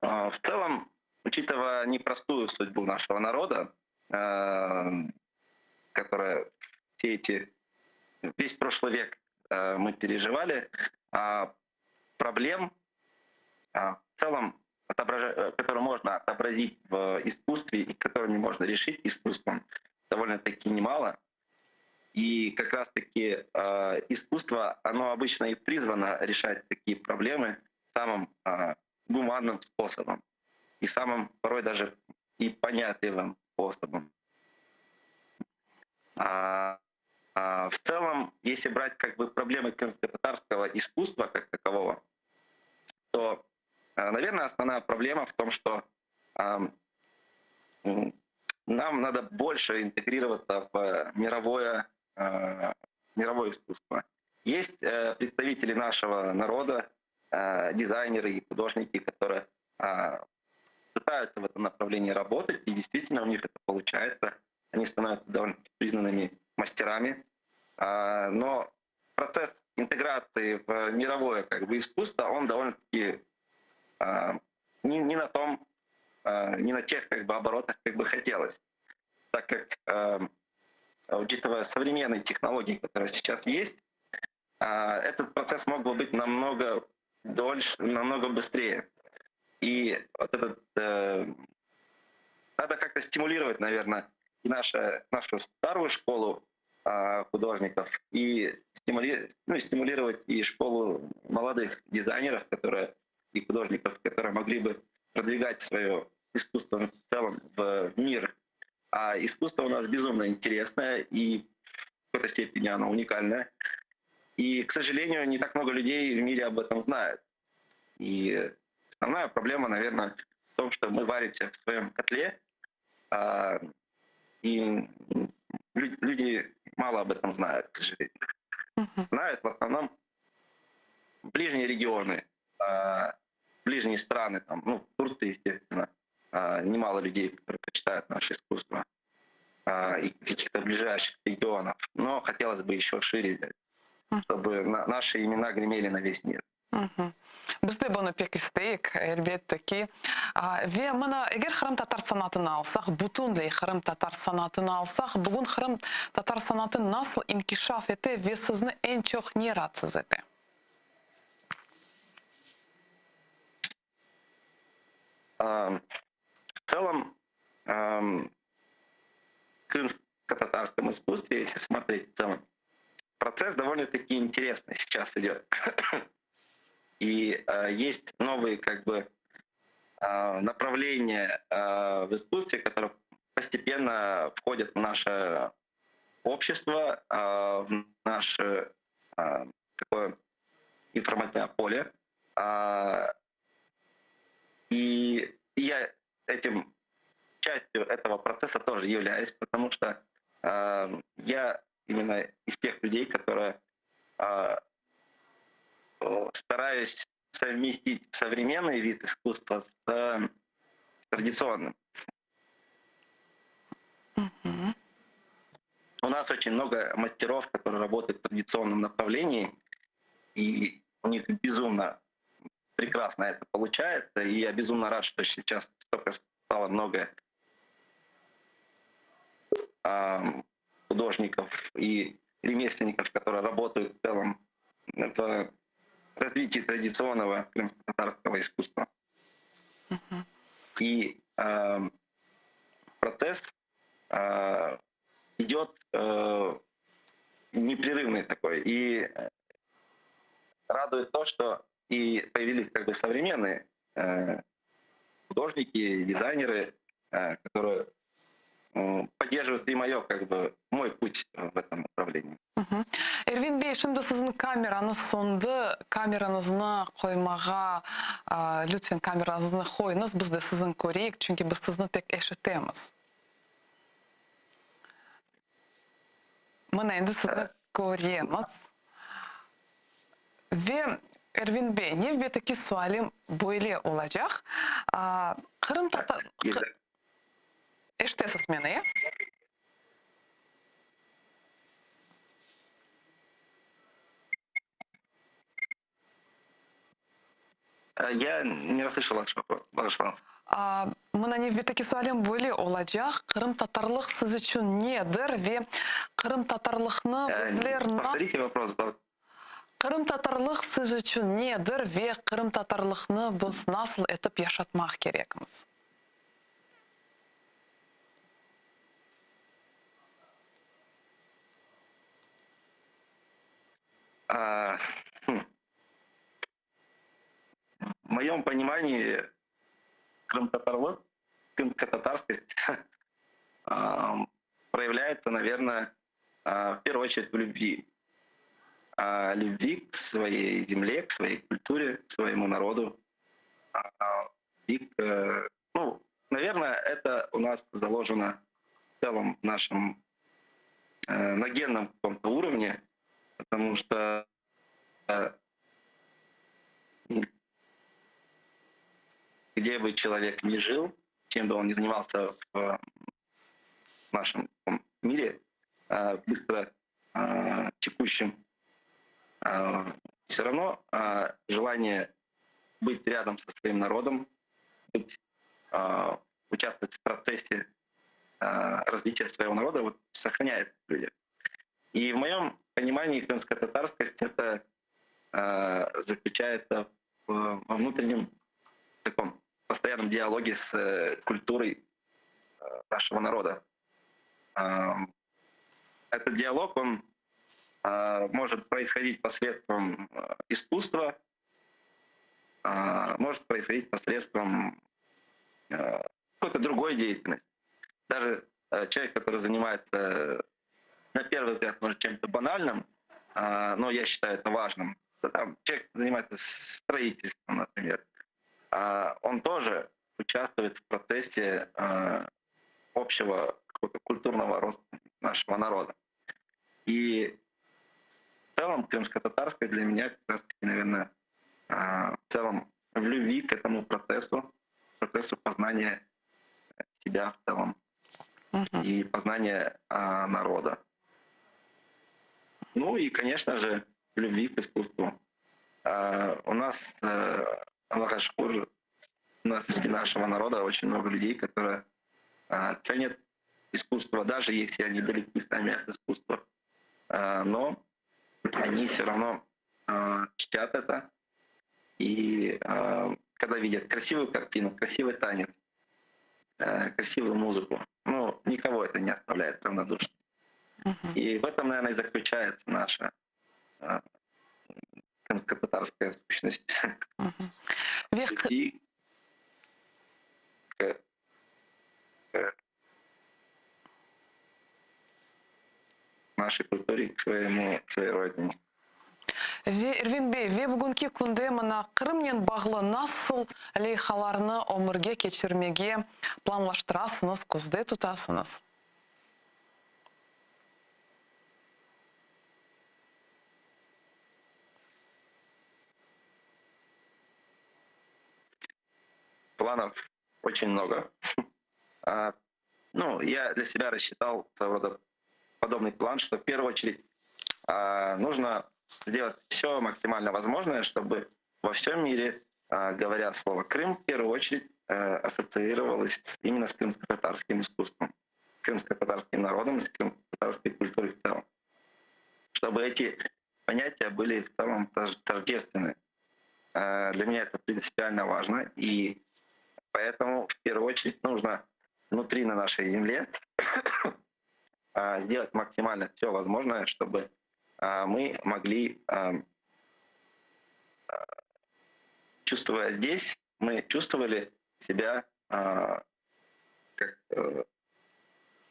В целом, учитывая непростую судьбу нашего народа, которая весь прошлый век мы переживали, проблем в целом, которые можно отобразить в искусстве и которыми можно решить искусством, довольно-таки немало. И как раз-таки искусство, оно обычно и призвано решать такие проблемы самым гуманным способом и самым порой даже и понятливым способом. В целом, если брать как бы проблемы крымско-татарского искусства как такового, то, наверное, основная проблема в том, что нам надо больше интегрироваться в мировое искусство. Есть представители нашего народа, дизайнеры и художники, которые пытаются в этом направлении работать, и действительно у них это получается. Они становятся довольно признанными мастерами. Но процесс интеграции в мировое как бы искусство, он довольно-таки не на тех как бы оборотах, как бы хотелось. Так как, учитывая современные технологии, которые сейчас есть, этот процесс мог бы быть намного дольше, намного быстрее. И вот этот надо как-то стимулировать, наверное, и нашу старую школу художников, и стимулировать и школу молодых дизайнеров, и художников, которые могли бы продвигать свое искусство в целом в мир. А искусство у нас безумно интересное, и в какой-то степени оно уникальное. И, к сожалению, не так много людей в мире об этом знают. И основная проблема, наверное, в том, что мы варимся в своем котле, и люди мало об этом знают, к сожалению. Знают в основном ближние регионы, ближние страны, там, в Турции, естественно, немало людей, которые почитают наше искусство, и каких-то ближайших регионов. Но хотелось бы еще шире взять, чтобы наши имена гремели на весь мир. Bizde bunu pek isteyik, elbette ki. Ve mana eğer Kırım Tatar sanatını alsak, bütünlüğü Kırım Tatar sanatını alsak, bugün Kırım Tatar sanatı nasıl inkişaf etti ve sizni en çok ne rahatsız etti? В целом, в крымско-татарском искусстве, если смотреть в целом, процесс довольно-таки интересный сейчас идет. И есть новые как бы направления в искусстве, которые постепенно входят в наше общество, в наше такое информационное поле. И я частью этого процесса тоже являюсь, потому что я именно из тех людей, которые стараюсь совместить современный вид искусства с традиционным. у нас очень много мастеров, которые работают в традиционном направлении, и у них безумно прекрасно это получается. И я безумно рад, что сейчас столько стало много художников и ремесленников, которые работают в целом в развитии традиционного крымско-татарского искусства. И процесс идет непрерывный такой. И радует то, что и появились как бы современные художники, дизайнеры, которые поддерживают и мой путь в этом направлении. Эрвин Бей, şimdi sizin kameranız sondu. Kameranızı koymağa, lütfen kameranızı koyunuz. Biz de sizin koruyuk, çünkü biz sizni tek eşitemiz. Mına endi sizni koruyamız. Ve Ervin Bey, ne taki sualim böyle olacak. Kırım Tatar... Eşitesiz meni, ya? Я не расслышал ваш вопрос. Мына невбеттeki sualim böyle olacak. Kırım Tatarlık siz için nedir ve Kırım Tatarlıkны bizler Повторите вопрос. Kırım Tatarlık siz için nedir ve Kırım Tatarlıkны biz nasıl etip yaşatmak gerekmiz? В моем понимании крымско-татарлык, крымско-татарскость проявляется, наверное, в первую очередь в любви. Любви к своей земле, к своей культуре, к своему народу. Наверное, это у нас заложено в целом в нашем на генном каком-то уровне, потому что где бы человек ни жил, чем бы он ни занимался в нашем мире, быстро текущем, все равно желание быть рядом со своим народом, участвовать в процессе развития своего народа сохраняет люди. И в моем понимании крымско-татарскость это заключается во внутреннем таком постоянном диалоге с культурой нашего народа. Этот диалог, он может происходить посредством искусства, может происходить посредством какой-то другой деятельности. Даже человек, который занимается, на первый взгляд, может, чем-то банальным, но я считаю это важным. Человек занимается строительством, например. Он тоже участвует в процессе общего какого-то культурного роста нашего народа. И в целом крымско-татарское для меня как раз-таки, наверное, в целом в любви к этому процессу познания себя в целом и познания народа. Ну и, конечно же, любви к искусству. У нас Аллах-аш-шукур, у нас среди нашего народа очень много людей, которые ценят искусство, даже если они далеки сами от искусства. Но они все равно чтят это. И когда видят красивую картину, красивый танец, красивую музыку, никого это не оставляет равнодушным. И в этом, наверное, и заключается наша крымско-татарская сущность. И к нашей культуре, к своей родине. Эрвин Бей, ве бүгінгі күнде мына Қырымнен бағлы насыл лейхаларны өмірге кечірмеге планлаштырасыныз, көзде тұтасыныз? Планов очень много. Я для себя рассчитал своего рода подобный план, что в первую очередь нужно сделать все максимально возможное, чтобы во всем мире, говоря слово «Крым», в первую очередь ассоциировалось именно с крымско-татарским искусством, с крымско-татарским народом, с крымско-татарской культурой в целом. Чтобы эти понятия были в целом тождественны. Для меня это принципиально важно, и поэтому в первую очередь нужно внутри на нашей земле сделать максимально все возможное, чтобы мы могли, чувствуя здесь, мы чувствовали себя как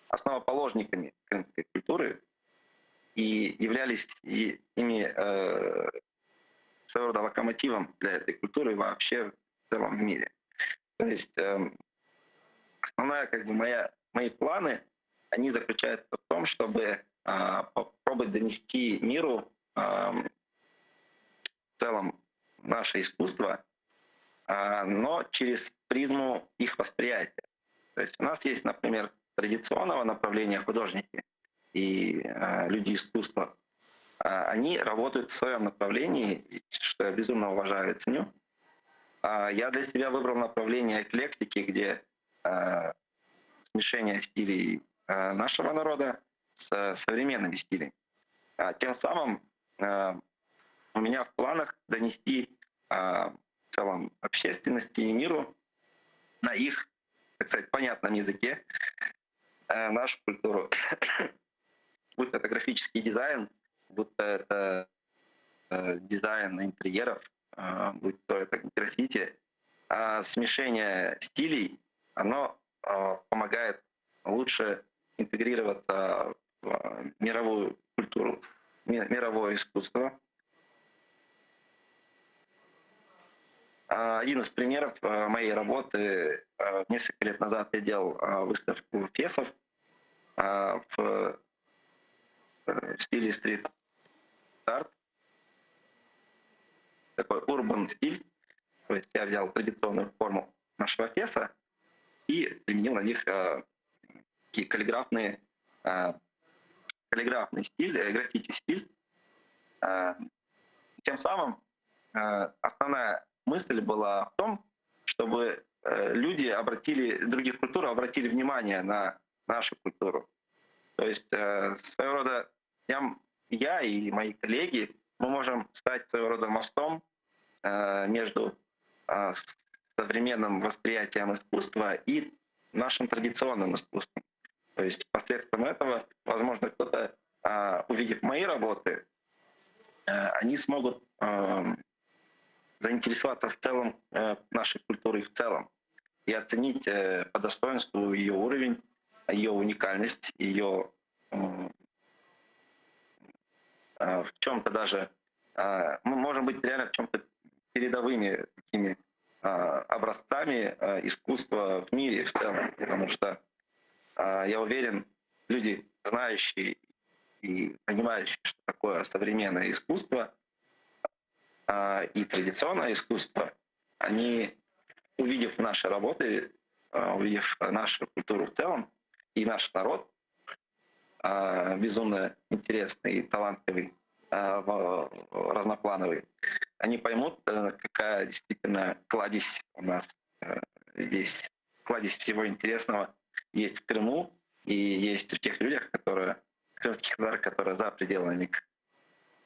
основоположниками крымской культуры и являлись ими своего рода локомотивом для этой культуры вообще в целом в мире. То есть основная, мои планы, они заключаются в том, чтобы попробовать донести миру в целом наше искусство, но через призму их восприятия. То есть у нас есть, например, традиционного направления художники и люди искусства. Они работают в своем направлении, что я безумно уважаю и ценю. Я для себя выбрал направление эклектики, где смешение стилей нашего народа с современными стилями. Тем самым у меня в планах донести в целом общественности и миру на их, так сказать, понятном языке нашу культуру. Будь это графический дизайн, будь то это дизайн интерьеров, будь то это граффити, смешение стилей, оно помогает лучше интегрироваться в мировую культуру, мировое искусство. Один из примеров моей работы: несколько лет назад я делал выставку фесов в стиле стрит-арт, такой урбан стиль. То есть я взял традиционную форму нашего феса и применил на них такие каллиграфный стиль, граффити-стиль. Тем самым основная мысль была в том, чтобы люди других культур обратили внимание на нашу культуру. То есть своего рода я и мои коллеги, мы можем стать своего рода мостом между современным восприятием искусства и нашим традиционным искусством. То есть посредством этого, возможно, кто-то, увидев мои работы, они смогут заинтересоваться в целом нашей культурой в целом и оценить по достоинству ее уровень, ее уникальность, ее в чем-то даже, мы можем быть реально в чем-то передовыми такими образцами искусства в мире в целом, потому что я уверен, люди, знающие и понимающие, что такое современное искусство и традиционное искусство, они, увидев наши работы, увидев нашу культуру в целом и наш народ, безумно интересный и талантливый, разноплановый, они поймут, какая действительно кладезь у нас здесь, кладезь всего интересного есть в Крыму и есть в тех людях, крымских татар, которые за пределами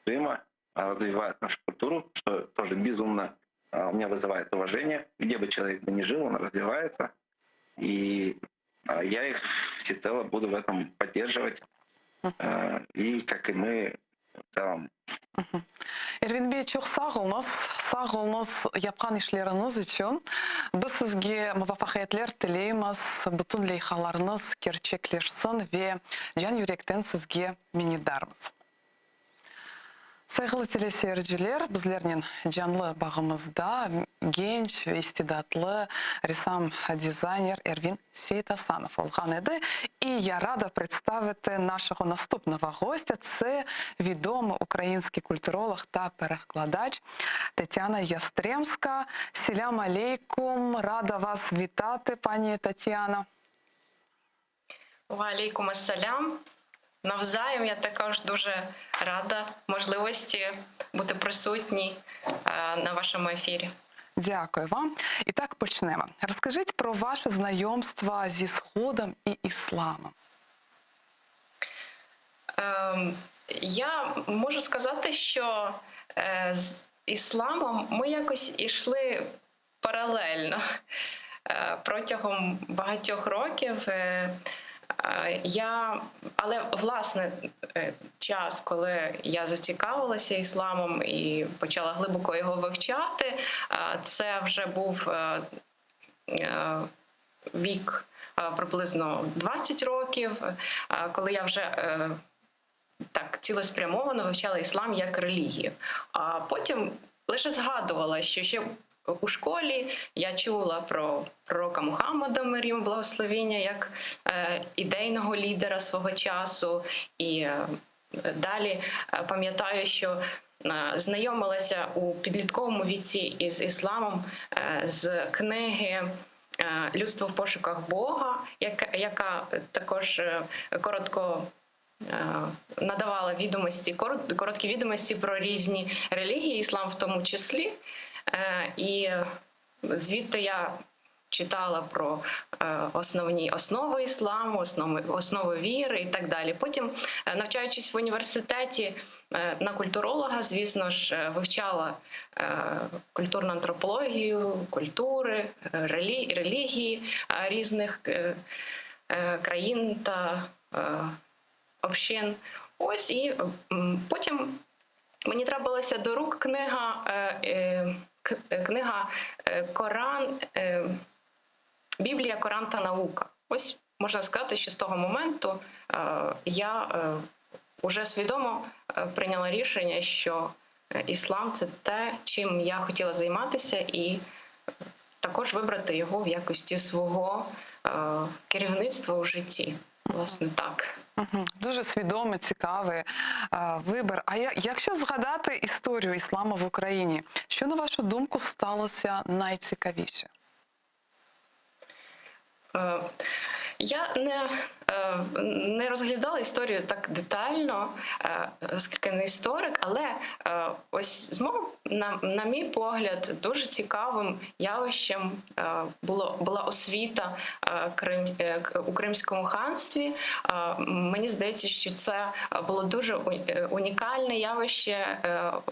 Крыма развивают нашу культуру, что тоже безумно у меня вызывает уважение. Где бы человек ни жил, он развивается. И я их всецело буду в этом поддерживать. И, как и мы, в целом. Эрвинбей, çok sağ olunuz yapkan işleriniz için. Biz sizge muvaffakiyetler tileyimiz, bütün leyhalarınız gerçekleşsin ve can yürekten sizge minnettarmız. Saygılı teleseyirciler, bizlerinin canlı bağımızda genç ve istidatlı ressam дизайнер Эрвин Сейтасанов olgan еді. І я рада представити нашого наступного гостя. Це відомий український культуролог та перекладач Тетяна Ястремська. Селям алейкум. Рада вас вітати, пані Тетяна. Ва алейкум ассалям. навзаєм. Я також дуже рада можливості бути присутній на вашому ефірі. Дякую вам. І так почнемо. Розкажіть про ваше знайомство зі Сходом і ісламом. Я можу сказати, що з ісламом ми якось ішли паралельно протягом багатьох років. Але власне час, коли я зацікавилася ісламом і почала глибоко його вивчати, це вже був вік приблизно 20 років, коли я вже так цілеспрямовано вивчала іслам як релігію. А потім лише згадувала, що ще у школі я чула про пророка Мухаммада, мир йому благословіння, як ідейного лідера свого часу. І далі пам'ятаю, що знайомилася у підлітковому віці із ісламом з книги «Людство в пошуках Бога», яка також коротко надавала короткі відомості про різні релігії, іслам в тому числі. І звідти я читала про основні основи ісламу, основи віри і так далі. Потім, навчаючись в університеті на культуролога, звісно ж, вивчала культурну антропологію, культури, релігії різних країн та общин. Ось, і потім мені трапилася до рук книга «Коран», «Біблія, Коран та наука». Ось можна сказати, що з того моменту я вже свідомо прийняла рішення, що іслам – це те, чим я хотіла займатися, і також вибрати його в якості свого керівництва у житті. Власне, так. Дуже свідомий, цікавий вибір. А якщо згадати історію ісламу в Україні, що, на вашу думку, сталося найцікавіше? Я не розглядала історію так детально, оскільки не історик, але ось на мій погляд, дуже цікавим явищем була освіта у Кримському ханстві. Мені здається, що це було дуже унікальне явище,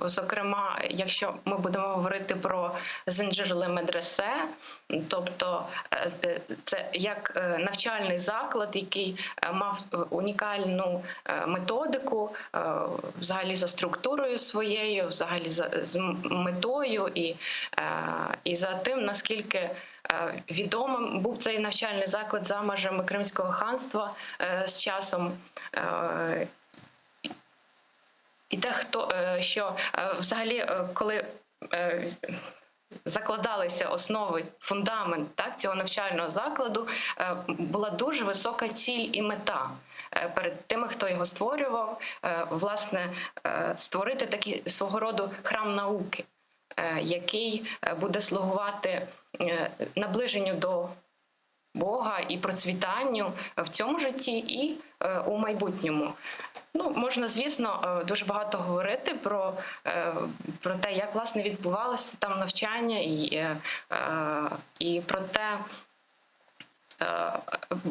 зокрема, якщо ми будемо говорити про Зенджирле медресе, тобто це як навчальний заклад, який мав унікальну методику, взагалі за структурою своєю, взагалі з метою і за тим, наскільки відомим був цей навчальний заклад за межами Кримського ханства з часом. І те, що взагалі, коли закладалися основи, фундамент цього навчального закладу, була дуже висока ціль і мета перед тими, хто його створював, власне, створити такий свого роду храм науки, який буде слугувати наближенню до Бога і процвітанню в цьому житті і у майбутньому. Можна, звісно, дуже багато говорити про те, як, власне, відбувалося там навчання, і про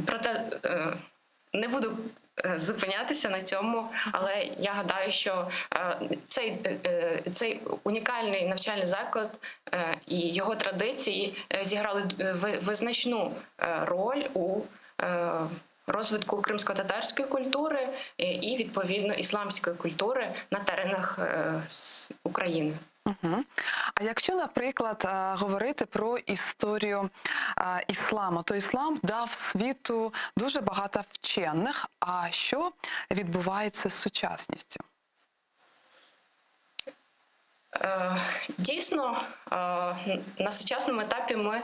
те, не буду зупинятися на цьому, але я гадаю, що цей унікальний навчальний заклад і його традиції зіграли визначну роль у розвитку кримсько-татарської культури і, відповідно, ісламської культури на теренах України. А якщо, наприклад, говорити про історію ісламу, то іслам дав світу дуже багато вчених. А що відбувається з сучасністю? Дійсно, на сучасному етапі ми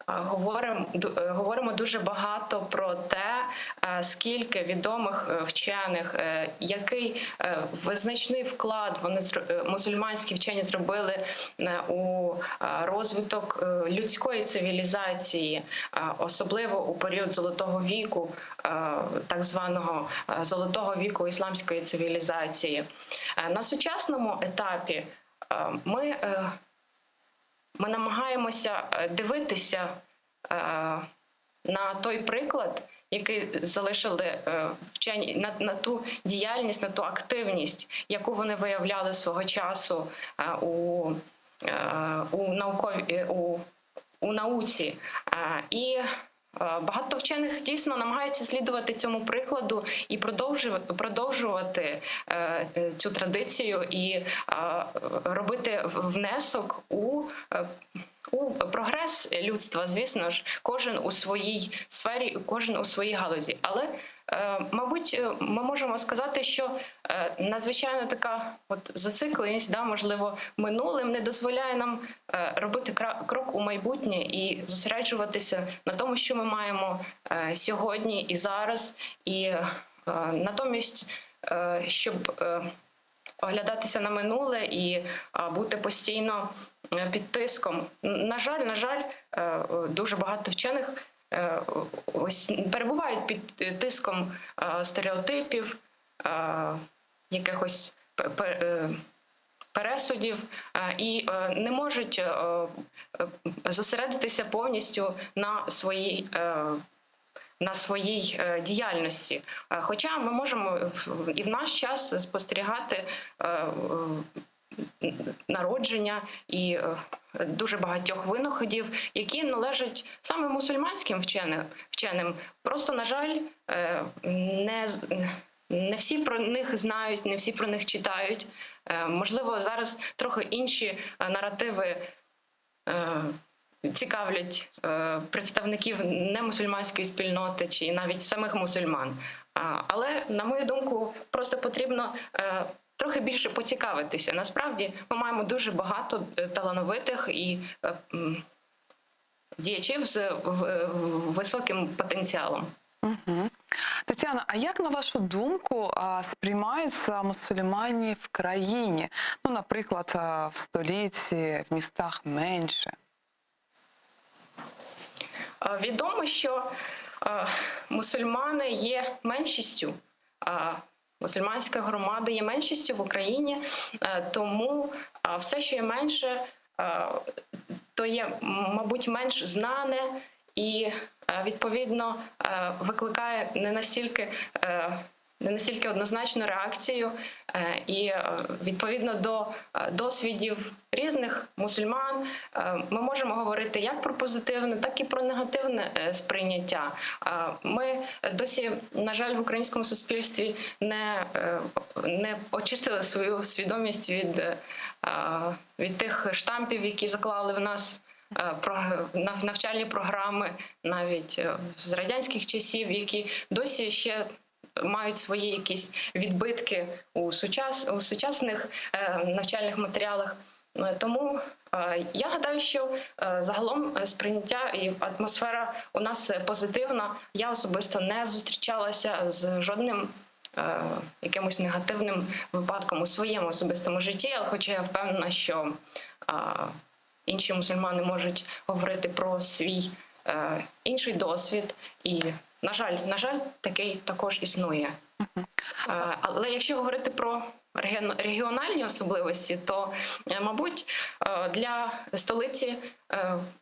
говоримо дуже багато про те, скільки відомих вчених, який визначний вклад мусульманські вчені зробили у розвиток людської цивілізації, особливо у період Золотого віку, так званого Золотого віку ісламської цивілізації. На сучасному етапі ми намагаємося дивитися на той приклад, який залишили вчені, на ту діяльність, на ту активність, яку вони виявляли свого часу у науці. І багато вчених дійсно намагаються слідувати цьому прикладу і продовжувати цю традицію і робити внесок у прогрес людства, звісно ж, кожен у своїй сфері, кожен у своїй галузі. Але, мабуть, ми можемо сказати, що надзвичайно така зацикленість, можливо, минулим не дозволяє нам робити крок у майбутнє і зосереджуватися на тому, що ми маємо сьогодні і зараз, і натомість, щоб оглядатися на минуле і бути постійно під тиском. На жаль, дуже багато вчених перебувають під тиском стереотипів, якихось пересудів і не можуть зосередитися повністю на своїй діяльності. Хоча ми можемо і в наш час спостерігати народження і дуже багатьох винаходів, які належать саме мусульманським вченим. Просто, на жаль, не всі про них знають, не всі про них читають. Можливо, зараз трохи інші наративи цікавлять представників немусульманської спільноти чи навіть самих мусульман. Але, на мою думку, просто потрібно трохи більше поцікавитися. Насправді, ми маємо дуже багато талановитих і діячів з високим потенціалом. Угу. Тетяна, а як, на вашу думку, сприймаються мусульмані в країні? Ну, наприклад, в столиці, в містах менше? Відомо, що мусульмани є меншістю, мусульманська громада є меншістю в Україні, тому все, що є менше, то є, мабуть, менш знане і, відповідно, викликає не настільки однозначну реакцію, і відповідно до досвідів різних мусульман ми можемо говорити як про позитивне, так і про негативне сприйняття. Ми досі, на жаль, в українському суспільстві не очистили свою свідомість від тих штампів, які заклали в нас навчальні програми навіть з радянських часів, які досі ще мають свої якісь відбитки у сучасних навчальних матеріалах. Тому я гадаю, що загалом сприйняття і атмосфера у нас позитивна. Я особисто не зустрічалася з жодним якимось негативним випадком у своєму особистому житті, але хоча я впевнена, що інші мусульмани можуть говорити про свій інший досвід, і, на жаль, такий також існує. Але якщо говорити про регіональні особливості, то, мабуть, для столиці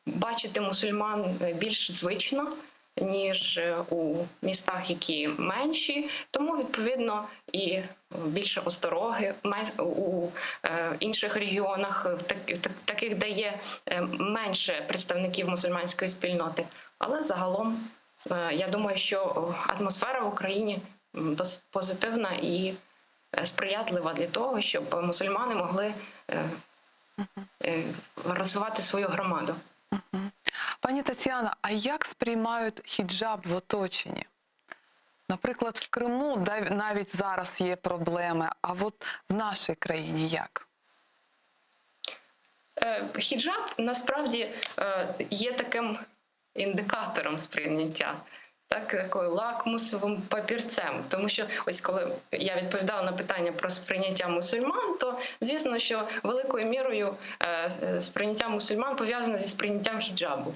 бачити мусульман більш звично, ніж у містах, які менші, тому, відповідно, і більше остороги у інших регіонах, таких, де є менше представників мусульманської спільноти. Але загалом, я думаю, що атмосфера в Україні досить позитивна і сприятлива для того, щоб мусульмани могли розвивати свою громаду. Пані Тетяна, а як сприймають хіджаб в оточенні? Наприклад, в Криму навіть зараз є проблеми, а от в нашій країні як? Хіджаб насправді є таким індикатором сприйняття. такою лакмусовим папірцем. Тому що ось коли я відповідала на питання про сприйняття мусульман, то звісно, що великою мірою сприйняття мусульман пов'язане зі сприйняттям хіджабу.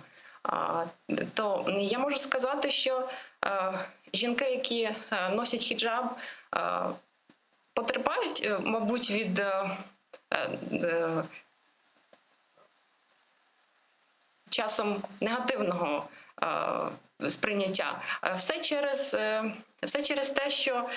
То я можу сказати, що жінки, які носять хіджаб, потерпають, мабуть, від часом негативного сприйняття. Все через те, що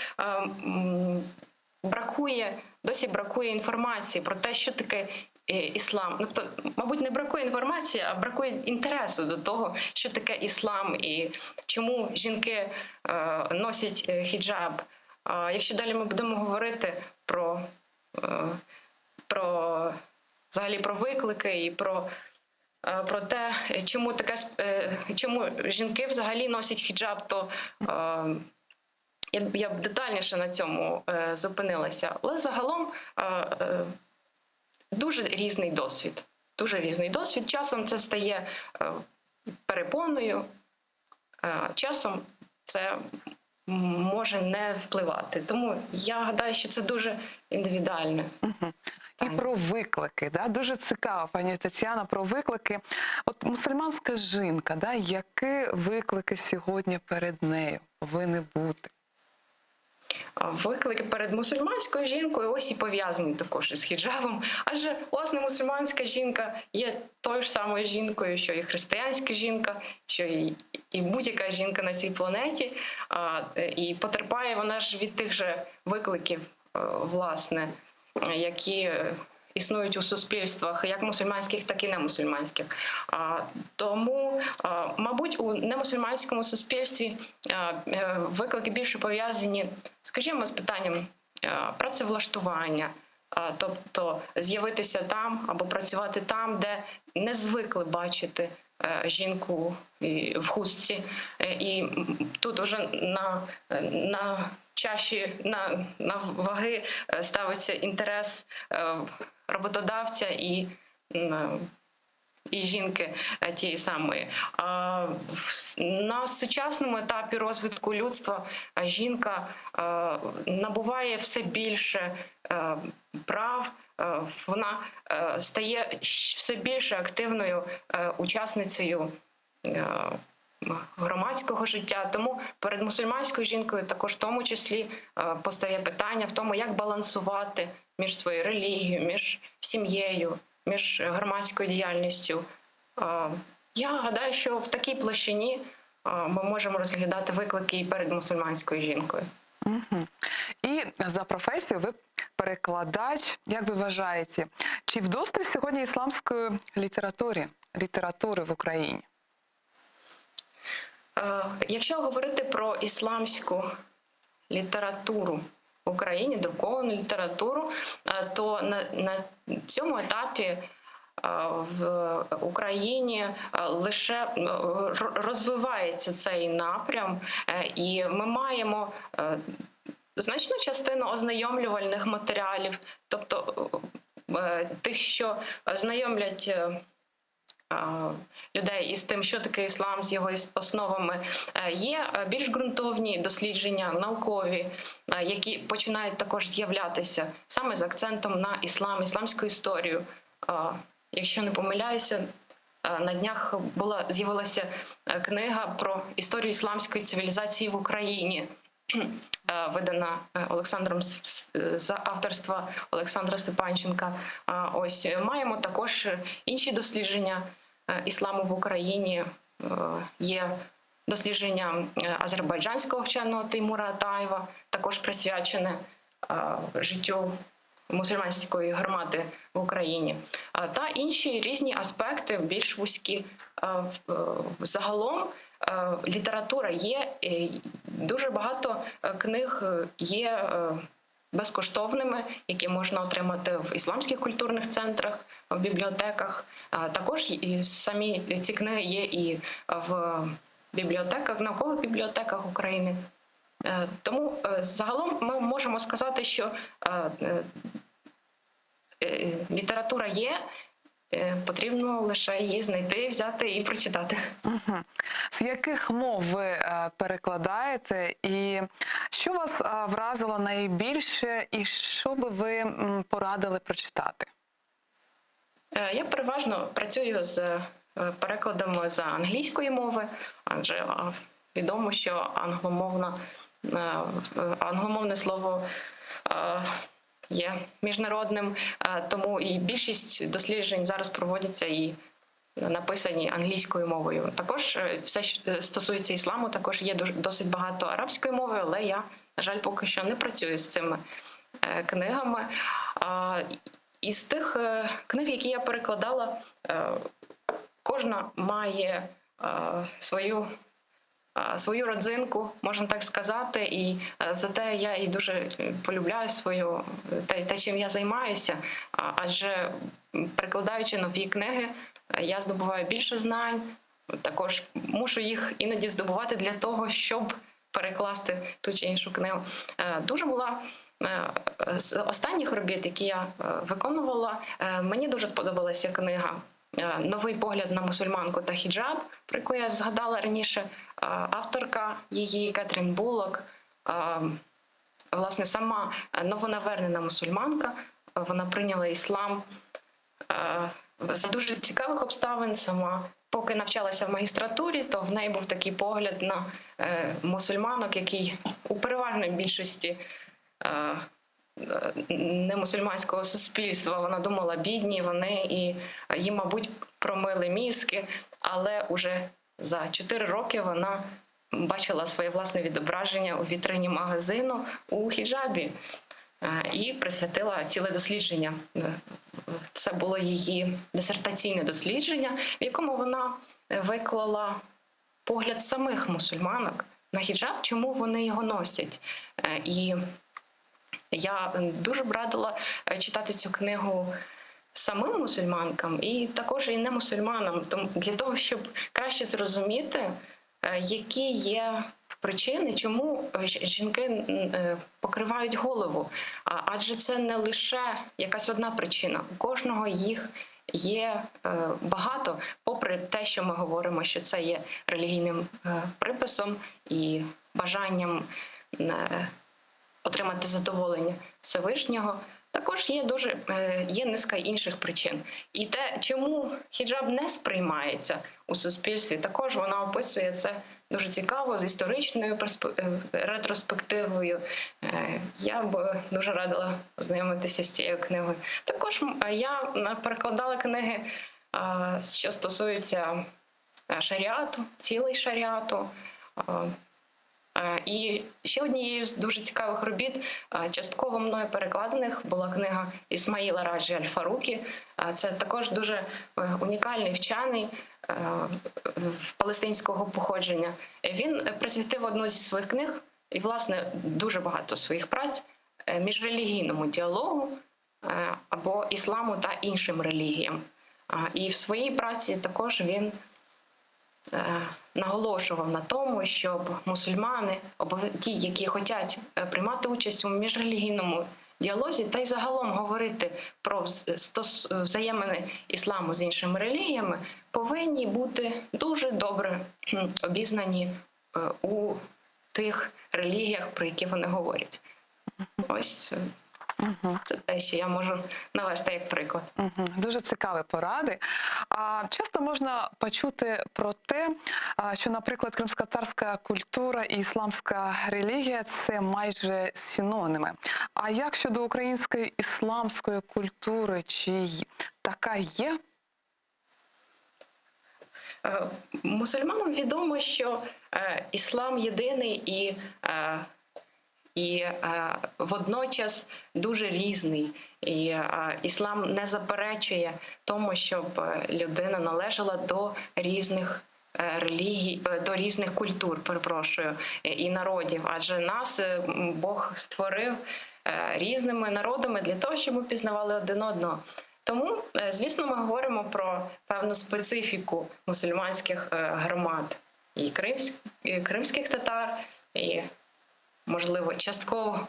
досі бракує інформації про те, що таке іслам. Тобто, мабуть, не бракує інформації, а бракує інтересу до того, що таке іслам і чому жінки носять хіджаб. Якщо далі ми будемо говорити взагалі про виклики і про те, чому жінки взагалі носять хіджаб, то я б детальніше на цьому зупинилася. Але загалом дуже різний досвід. Дуже різний досвід. Часом це стає перепоною, часом це може не впливати. Тому я гадаю, що це дуже індивідуально. І про виклики, да? Дуже цікаво, пані Тетяна, про виклики. От мусульманська жінка, да? Які виклики сьогодні перед нею повинні бути? Виклики перед мусульманською жінкою ось і пов'язані також із хіджабом. Адже, власне, мусульманська жінка є тою ж самою жінкою, що і християнська жінка, що і будь-яка жінка на цій планеті. І потерпає вона ж від тих же викликів, власне, які існують у суспільствах, як мусульманських, так і немусульманських. Тому, мабуть, у немусульманському суспільстві виклики більше пов'язані, скажімо, з питанням працевлаштування, тобто з'явитися там або працювати там, де не звикли бачити жінку в хустці. І тут вже на чаші, на ваги ставиться інтерес роботодавця і жінки тієї самої. На сучасному етапі розвитку людства жінка набуває все більше прав, вона стає все більше активною учасницею громадського життя. Тому перед мусульманською жінкою також в тому числі постає питання в тому, як балансувати між своєю релігією, між сім'єю, між громадською діяльністю. Я гадаю, що в такій площині ми можемо розглядати виклики і перед мусульманською жінкою. І за професією ви перекладач. Як ви вважаєте, чи вдосталь сьогодні ісламської літератури в Україні? Якщо говорити про ісламську літературу в Україні, друковану літературу, то на цьому етапі в Україні лише розвивається цей напрям, і ми маємо значну частину ознайомлювальних матеріалів, тобто тих, що знайомлять людей із тим, що таке іслам, з його основами. Є більш ґрунтовні дослідження, наукові, які починають також з'являтися саме з акцентом на іслам, ісламську історію. Якщо не помиляюся, на днях з'явилася книга про історію ісламської цивілізації в Україні, видана Олександром за авторства Олександра Степанченка. Ось маємо також інші дослідження ісламу в Україні. Є дослідження азербайджанського вченого Теймура Атаєва, також присвячене життю мусульманської громади в Україні. Та інші різні аспекти, більш вузькі. Загалом література є, дуже багато книг є безкоштовними, які можна отримати в ісламських культурних центрах, в бібліотеках. Також і самі ці книги є і в бібліотеках, в наукових бібліотеках України. Тому загалом ми можемо сказати, що література є, Потрібно лише її знайти, взяти і прочитати. Мгм. З яких мов ви перекладаєте, і що вас вразило найбільше, і що би ви порадили прочитати? Я переважно працюю з перекладами з англійської мови, адже відомо, що англомовне слово є міжнародним, тому і більшість досліджень зараз проводяться і написані англійською мовою. Також все, що стосується ісламу, також є досить багато арабської мови, але я, на жаль, поки що не працюю з цими книгами. Із тих книг, які я перекладала, кожна має свою родзинку, можна так сказати, і зате я і дуже полюбляю те, чим я займаюся, адже перекладаючи нові книги, я здобуваю більше знань, також мушу їх іноді здобувати для того, щоб перекласти ту чи іншу книгу. Дуже була з останніх робіт, які я виконувала, мені дуже сподобалася книга «Новий погляд на мусульманку та хіджаб», про яку я згадала раніше. Авторка її Кетрін Буллок, власне, сама новонавернена мусульманка, вона прийняла іслам за дуже цікавих обставин сама. Поки навчалася в магістратурі, то в неї був такий погляд на мусульманок, який у переважній більшості немусульманського суспільства. Вона думала, бідні вони, і їм, мабуть, промили мізки, але уже за 4 роки вона бачила своє власне відображення у вітрині магазину у хіджабі і присвятила ціле дослідження. Це було її дисертаційне дослідження, в якому вона виклала погляд самих мусульманок на хіджаб, чому вони його носять. І я дуже б радила читати цю книгу самим мусульманкам і також і не мусульманам, для того, щоб краще зрозуміти, які є причини, чому жінки покривають голову. Адже це не лише якась одна причина. У кожного їх є багато, попри те, що ми говоримо, що це є релігійним приписом і бажанням отримати задоволення Всевишнього. Також є низка інших причин. І те, чому хіджаб не сприймається у суспільстві, також вона описує це дуже цікаво, з історичною ретроспективою. Я б дуже радила ознайомитися з цією книгою. Також я перекладала книги, що стосуються шаріату, цілей шаріату. І ще однією з дуже цікавих робіт, частково мною перекладених, була книга Ісмаїла Раджі Аль-Фарукі. Це також дуже унікальний вчений палестинського походження. Він присвятив одну зі своїх книг і, власне, дуже багато своїх праць міжрелігійному діалогу або ісламу та іншим релігіям. І в своїй праці також він наголошував на тому, щоб мусульмани, ті, які хочуть приймати участь у міжрелігійному діалозі, та й загалом говорити про взаємини ісламу з іншими релігіями, повинні бути дуже добре обізнані у тих релігіях, про які вони говорять. Ось це те, що я можу навести як приклад. Дуже цікаві поради. Часто можна почути про те, що, наприклад, кримськотатарська культура і ісламська релігія – це майже синоними. А як щодо української ісламської культури, чи така є? Мусульманам відомо, що іслам єдиний і водночас дуже різний. І іслам не заперечує тому, щоб людина належала до різних релігій, до різних культур, і народів. Адже нас Бог створив різними народами для того, щоб ми пізнавали один одного. Тому, звісно, ми говоримо про певну специфіку мусульманських громад. І кримських татар, і можливо, частково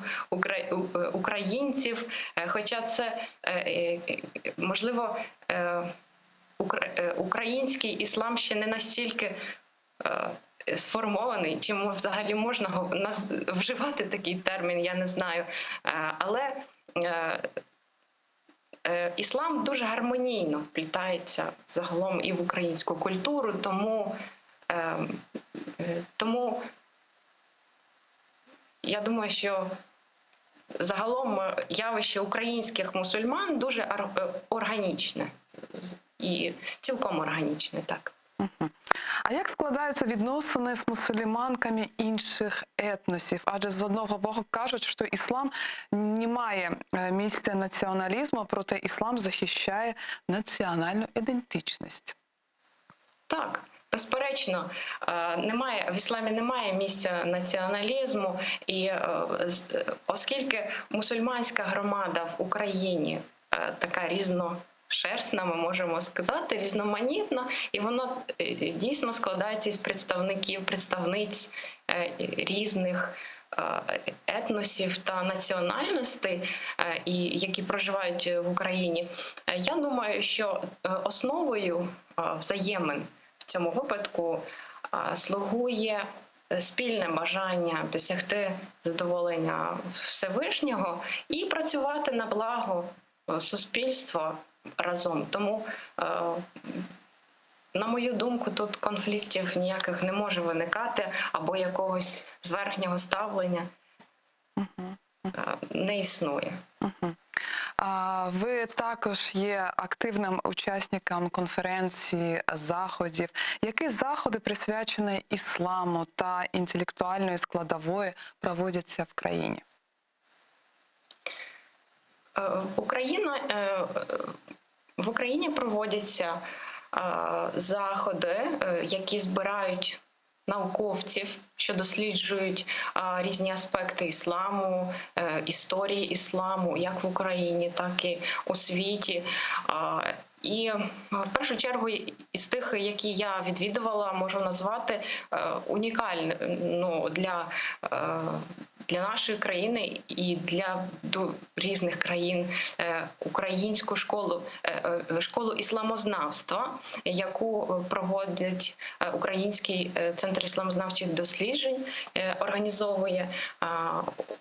українців, хоча це, можливо, український іслам ще не настільки сформований, чи взагалі можна вживати такий термін, я не знаю. Але іслам дуже гармонійно вплітається загалом і в українську культуру, тому я думаю, що загалом явище українських мусульман дуже органічне і цілком органічне, так. А як складаються відносини з мусульманками інших етносів? Адже з одного боку кажуть, що іслам не має місця націоналізму, проте іслам захищає національну ідентичність. Так, безперечно, в ісламі немає місця націоналізму, і оскільки мусульманська громада в Україні така різношерстна, ми можемо сказати, різноманітна, і вона дійсно складається із представниць різних етносів та національностей, які проживають в Україні. Я думаю, що основою взаємин в цьому випадку слугує спільне бажання досягти задоволення Всевишнього і працювати на благо суспільства разом. Тому, на мою думку, тут конфліктів ніяких не може виникати або якогось зверхнього ставлення не існує. Ви також є активним учасником конференції, заходів. Які заходи, присвячені ісламу та інтелектуальної складової, проводяться в країні? В Україні проводяться заходи, які збирають науковців, що досліджують різні аспекти ісламу, історії ісламу, як в Україні, так і у світі. І в першу чергу із тих, які я відвідувала, можу назвати унікальну для нашої країни і для різних країн українську школу ісламознавства, яку проводить Український центр ісламознавчих досліджень, організовує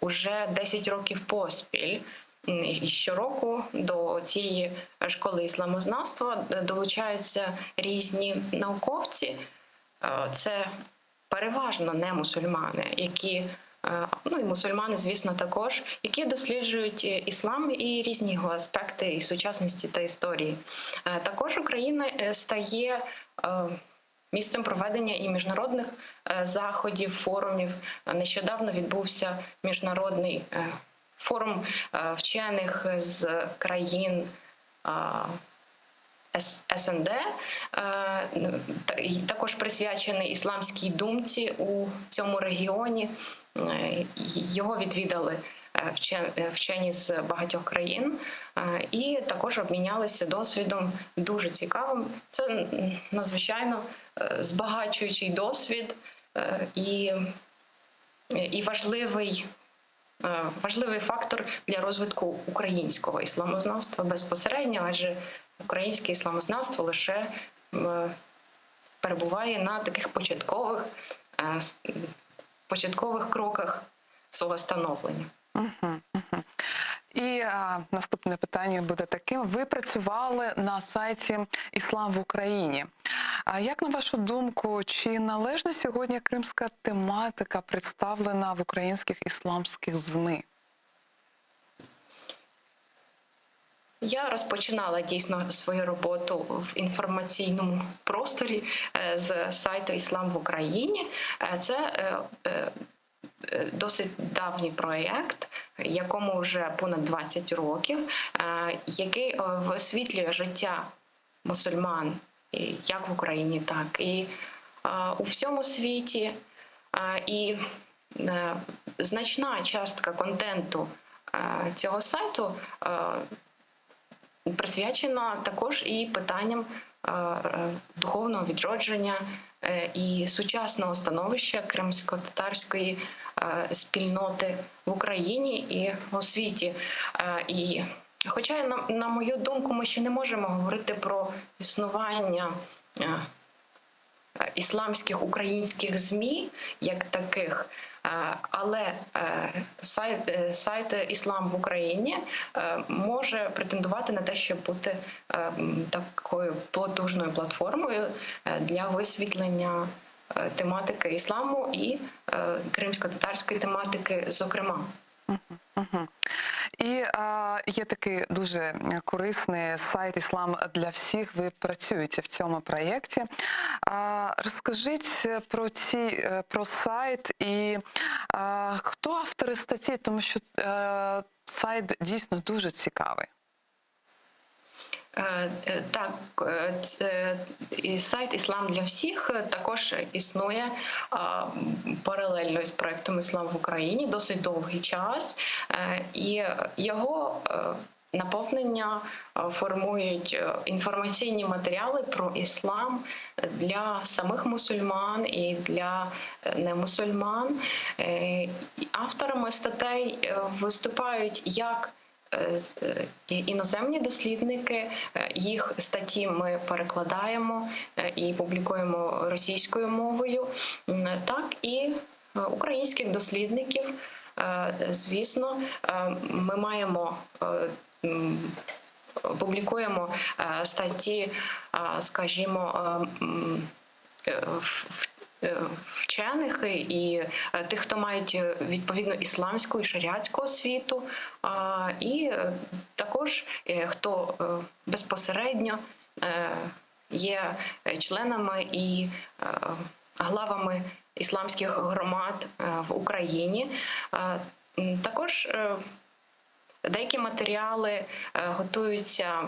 уже 10 років поспіль. І щороку до цієї школи ісламознавства долучаються різні науковці. Це переважно не мусульмани, і мусульмани, звісно, також, які досліджують іслам і різні його аспекти і сучасності та історії. Також Україна стає місцем проведення і міжнародних заходів, форумів. Нещодавно відбувся міжнародний форум вчених з країн СНД, також присвячений ісламській думці у цьому регіоні. Його відвідали вчені з багатьох країн і також обмінялися досвідом дуже цікавим. Це надзвичайно збагачуючий досвід і важливий фактор для розвитку українського ісламознавства безпосередньо, адже українське ісламознавство лише перебуває на таких початкових кроках свого становлення. І наступне питання буде таким. Ви працювали на сайті «Іслам в Україні». Як, на вашу думку, чи належна сьогодні кримська тематика представлена в українських ісламських ЗМІ? Я розпочинала дійсно свою роботу в інформаційному просторі з сайту «Іслам в Україні». Це досить давній проєкт, якому вже понад 20 років, який висвітлює життя мусульман як в Україні, так і у всьому світі. І значна частка контенту цього сайту присвячена також і питанням духовного відродження і сучасного становища кримсько-татарської спільноти в Україні і у світі. І Хоча, на мою думку, ми ще не можемо говорити про існування ісламських українських ЗМІ як таких, але сайт «Іслам в Україні» може претендувати на те, щоб бути такою потужною платформою для висвітлення тематики ісламу і кримсько-татарської тематики, зокрема. І є такий дуже корисний сайт «Іслам для всіх». Ви працюєте в цьому проєкті. Розкажіть про сайт і хто автори статті, тому що сайт дійсно дуже цікавий. Так, сайт «Іслам для всіх» також існує паралельно з проєктом «Іслам в Україні» досить довгий час, і його наповнення формують інформаційні матеріали про іслам для самих мусульман і для немусульман. Авторами статей виступають як іноземні дослідники, їх статті ми перекладаємо і публікуємо російською мовою, так і українських дослідників. Звісно, ми публікуємо статті, скажімо, вчених і тих, хто мають відповідно ісламську і шаріатську освіту, і також хто безпосередньо є членами і главами ісламських громад в Україні. Також деякі матеріали готуються,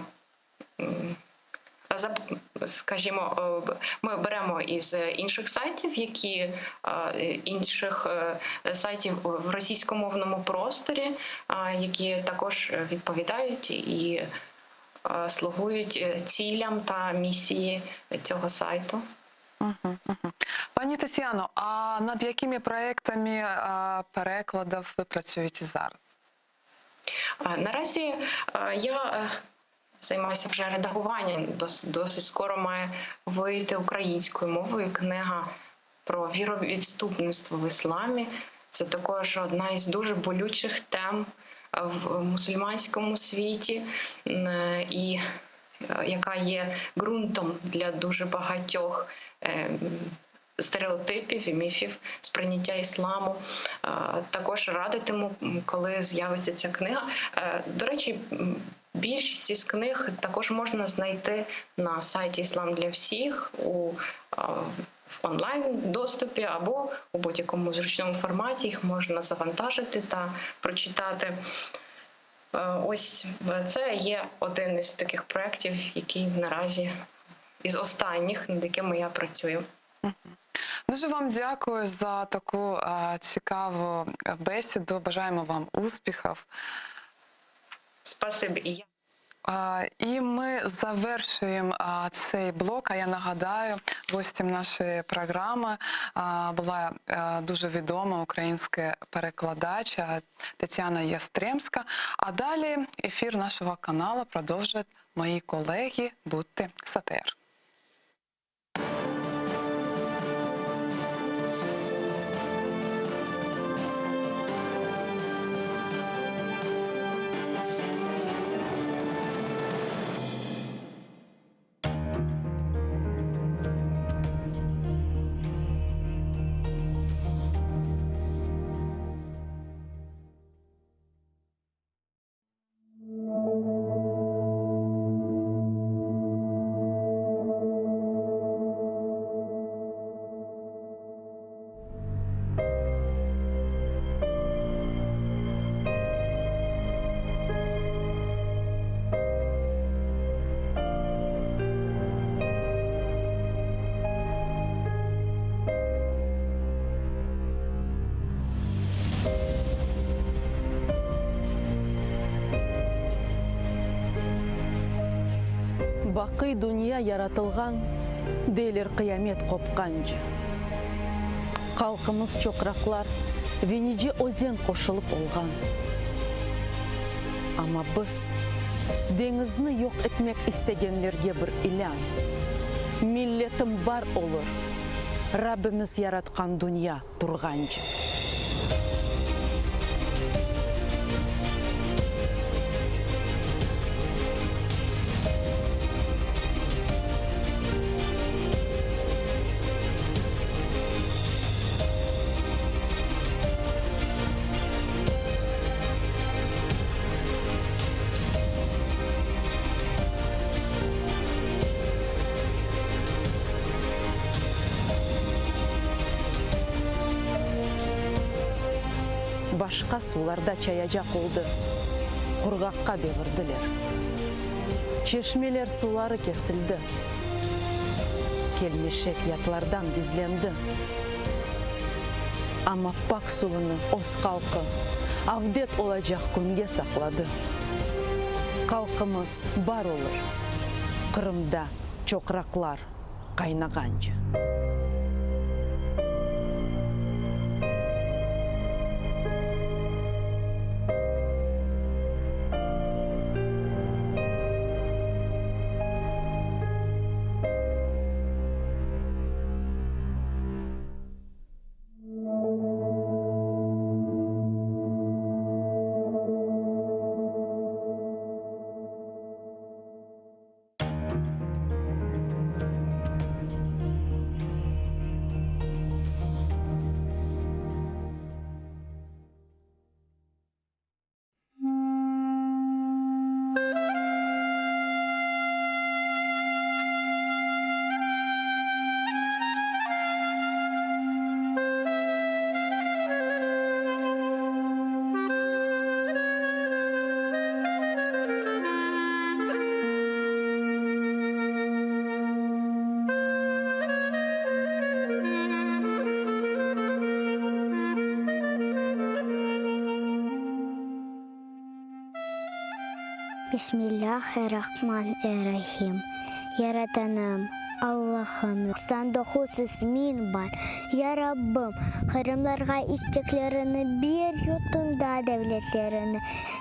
скажімо, ми беремо із інших сайтів, інших сайтів в російськомовному просторі, які також відповідають і слугують цілям та місії цього сайту. Пані Тетяно, а над якими проектами перекладів ви працюєте зараз? Наразі я займаюся вже редагуванням. Досить скоро має вийти українською мовою книга про віровідступництво в ісламі. Це також одна із дуже болючих тем в мусульманському світі, і яка є ґрунтом для дуже багатьох стереотипів і міфів сприйняття ісламу. Також радитиму, коли з'явиться ця книга. До речі, більшість із книг також можна знайти на сайті «Іслам для всіх» в онлайн-доступі або у будь-якому зручному форматі. Їх можна завантажити та прочитати. Ось це є один із таких проєктів, який наразі із останніх, над якими я працюю. Дуже вам дякую за таку цікаву бесіду. Бажаємо вам успіхів. Спасибі. І ми завершуємо цей блок. А я нагадаю, гостем нашої програми була дуже відома українська перекладача Тетяна Ястремська. А далі ефір нашого каналу продовжать мої колеги Будьте Сатер. Бақый дүния яратылған, дейлер қиямет қопқанжы. Қалқымыз чоқрақлар, Венеде өзен қошылып олған. Ама біз Деңізні yok etmek istегенлерге бір илан. Миллетім бар olur. Rabbimiz yaratқан dünya тұрғанчы. Başka sularda çayacak oldu. Kurgakka devirdiler. Çeşmeler suları kesildi. Kelmeşek yatlardan gizlendi. Ama pak suyunu os kalkı avdet olacak günge sakladı. Kalkımız var olur. Kırım'da çokraklar kaynağanca. Bismillahirrahmanirrahim. Yaratanım Allah'ım 99 ismin var. Ya Rabbim, Kırımlarga isteklerini bir yutunda devletlerini.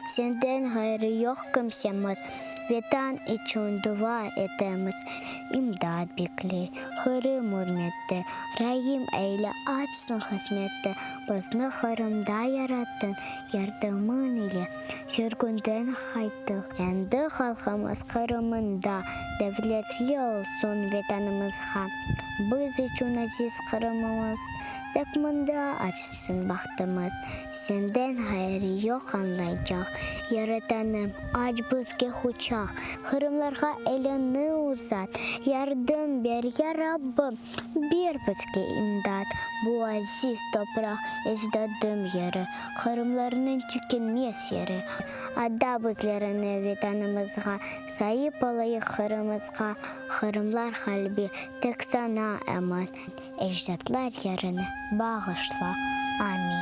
Senden hayrı yok kimsemiz. Vatan için dua etemiz. İmdad bekle, Kırım hürmette. Rahim eyle açsın hizmette. Bizni Kırım'da yarattın, yardımın ile. Sürgünden kaytık. Endi halkımız Kırım'ında devletli olsun vatanımızga. Biz için aziz Kırım'ımız. Takmında açsın baktımız. Senden hayrı yok anlayacak. Yaratanım aç bizge uçak. Kırımlarga elini uzat. Yardım ver ya Rabbim. Bir bizge imdat. Bu aziz toprak ecdadım yeri. Kırımlarının tükenmez yeri. Adda bizlerini vatanımızga. Sahip olayı Kırımızga. Kırımlar kalbi tek sana eman. Ecdatlar yerini bağışla. Amin.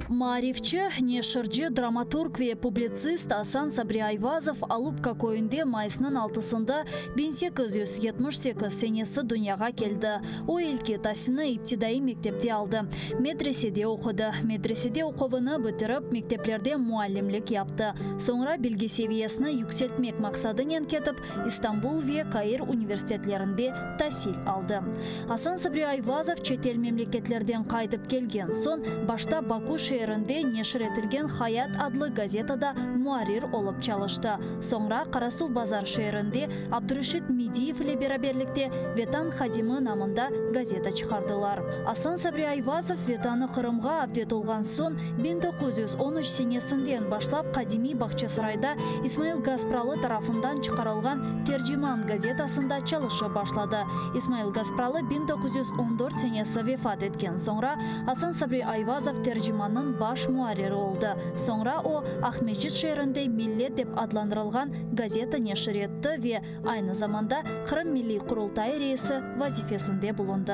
Марифчы, нешырчы, драматург ве публицист Асан Сабри Айвазов Алупка көйінде майысының 6-сында 1878 сенесі дүнияға келді. О елке тасыны иптидайы мектепте алды. Медреседе оқыды. Медреседе оқуыны бітіріп, мектеплерде муалlimlik yaptı. Sonra bilgi seviyesini yükseltmek maqsadıyla ketip, İstanbul ve Kayır üniversitetlerinde tahsil aldı. Асан Сабри Айвазов çetel memleketlerden qaytıp kelgen son, başta Baku şehrinde neşir etilgen Hayat adlı gazetada muarir olup çalıştı. Sonra Karasu Bazar şehrinde Abdurashid Midiyev ile beraberlikte Vetan Hadimi namında gazeta çıkardılar. Асан Сабри Айвазов Vetanı Kırımga avdet olgan son 1913 senesinden başlap Kadimi Bahçesaray'da İsmail Gaspralı tarafından çıkarılgan Tercüman gazetasında çalışa başladı. İsmail Gaspralı 1914 senesi vefat etken sonra Асан Сабри Айвазов tercümanın baş muariri oldu. Sonra o Ahmetçit şehrinde Millet dep adlandırılgan gazeta neşir etti ve aynı zamanda Kırım Milli Kurultayı reisi vazifesinde bulundu.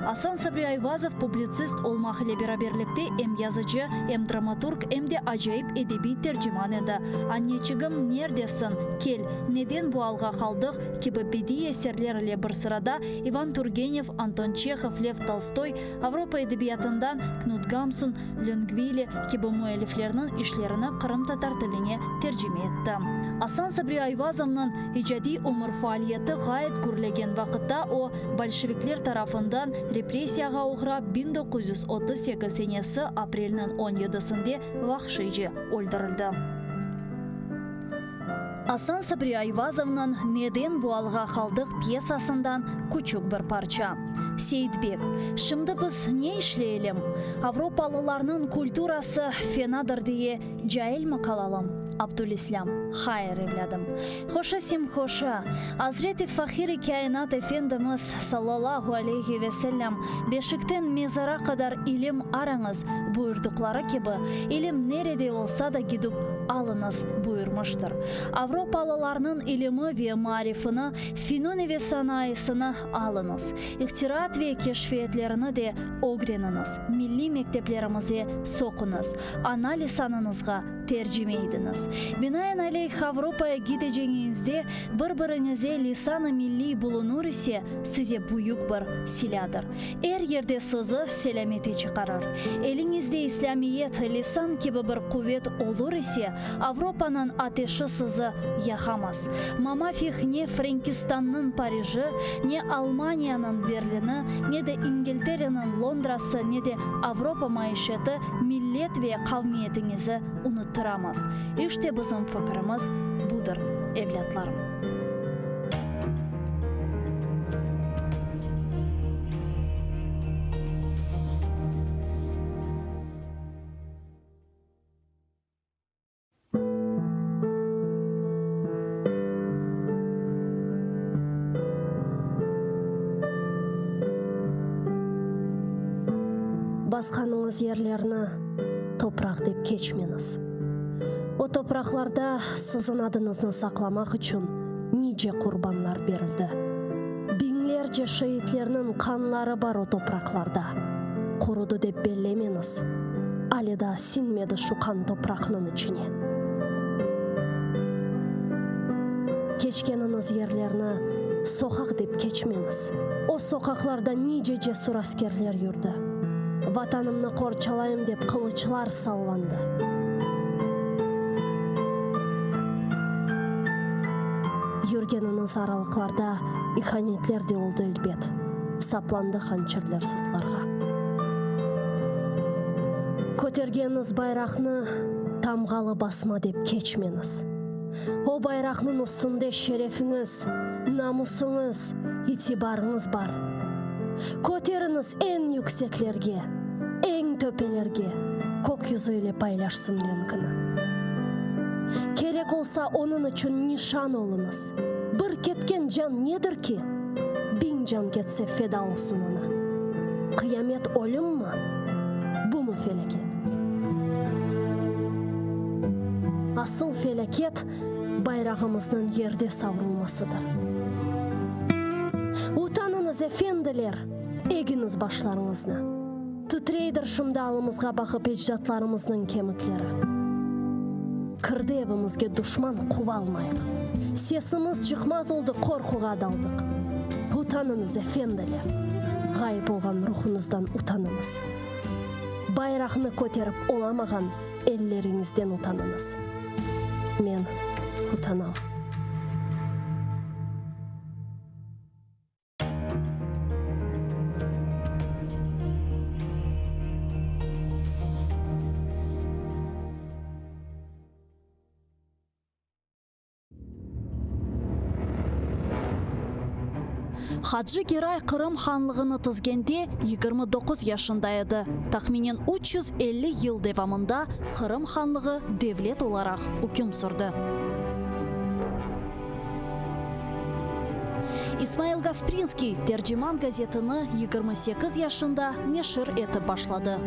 Асан Сабри Айвазов публицист олмақ еле бераберлікте эм язычы, эм драматург, эмде ажайып эдеби тержиман еді. Аннечігім нердесін, кел, неден bu алға қалдық, кебі беди есерлер еле бір сырада Иван Тургенев, Антон Чехов, Лев Толстой, Авропа эдебиятындан Кнут Гамсун, Ленгвили, кебі муэлифлерінің ишлеріні Қырым татар тіліне тержиме етті. Асан Сабри Айвазовның ижади өмір фаалияты ғайет күрлеген вақытта о большевиклер тарафындан репрессияға ұғырап 1938 сенесі апрелінің 17-сінде вақшыйжы өлдірілді. Асан Сабри Айвазовның «Неден bu алға қалдық» пьесасындан күчік бір парча. Сейдбек, шымды біз не ішлейлім? Авропалыларның культурасы фенадыр дие жайыл мақалалым. Абдулислам, хайыр евладым. Хоша сим хоша. Азрети Фахири Каинат Эфендіміз саллаллаху алейхи веселлям бешіктен мезара қадар илім араңыз бұйырдықлары кебі, илім нереде олса да гидіп алыңыз бұйырмыштыр. Авропалыларның илімі ве марифыны, финуни ве санайысыны алыңыз. Ихтират ве кешфиетлеріні де огреніңіз. Милли мектеплерімізе соқыңыз. Анализ саныңызға тержимейдіңіз. Бинаен алейх Авропая гидежеңізде бір-біріңізе лисаны милли бұлынур есе, сізе бұйық бір силядыр. Әр ерде сызы селамете чықарыр. Еліңізде исламиет лисан кебі бір құвет олур есе, Авропаның атешы сызы яхамас. Мамафих не Франкистанның Парижі, не Алманияның Берліні, не де Ингілтерінің Лондрасы, не де Авропа майышеті миллет ве қавмиетіңізі ұныттырамыз. İşte bizim fıkrımız budur, evlatlarım. Басқаныңыз ерлеріні топырақ деп кечмеңіз. О топырақларда сіздің адыңызны сақламақ үшін ниже құрбанлар берілді. Бинглерже шейітлерінің қанлары бар о топырақларда. Құруды деп беллеменіз. Алида синмеді шуқан топырақның ішіне. Кечкеніңіз ерлеріні соқақ деп кечмеңіз. О соқақларда ниже жесур аскерлер жүрді. Ватанымны қорчалайым деп қылычлар салланды. Юргеніңіз аралықларда иханетлер де олды үлбет. Сапланды ханчерлер сыртларға. Көтергеніңіз байрақны тамғалы басма деп кечменіз. О байрақның үстінде шерефіңіз, намысыңыз, итибарыңыз бар. Көтеріңіз ең yüksеклерге, ең төпелерге, көк yüzüyle paylaşsın ренкіні. Керек олса оның үшін нишан олыңыз. Бір кеткен жан недір ки? 1000 жан кетсе феда олсын ona. Қиямет өлім ма? Бұ му фелекет? Асыл фелекет байрағымыздың ерде саврылмасыdır. Утаныңыз эфенділер, егіңіз башларыңызны. Тутрейдір шымдалымызға бақып еждатларымыздың кеміклері. Кірді евімізге дұшман қуа алмайық. Сесіміз жықмаз олды қорқуға далдық. Утаныңыз эфенділер. Ғайып болған рухыңыздан утаныңыз. Байрақны көтеріп оламаған еллеріңізден утаныңыз. Мен утанам. Хаджи Герай Қырым ханлығыны тізгенде 29 yaşında еді. Тахминен 350 ел девамында Қырым ханлығы девлет оларақ үкім сүрді. Исмаил Гаспринский Тержиман газетіні 28 yaşında нешір етіп башлады.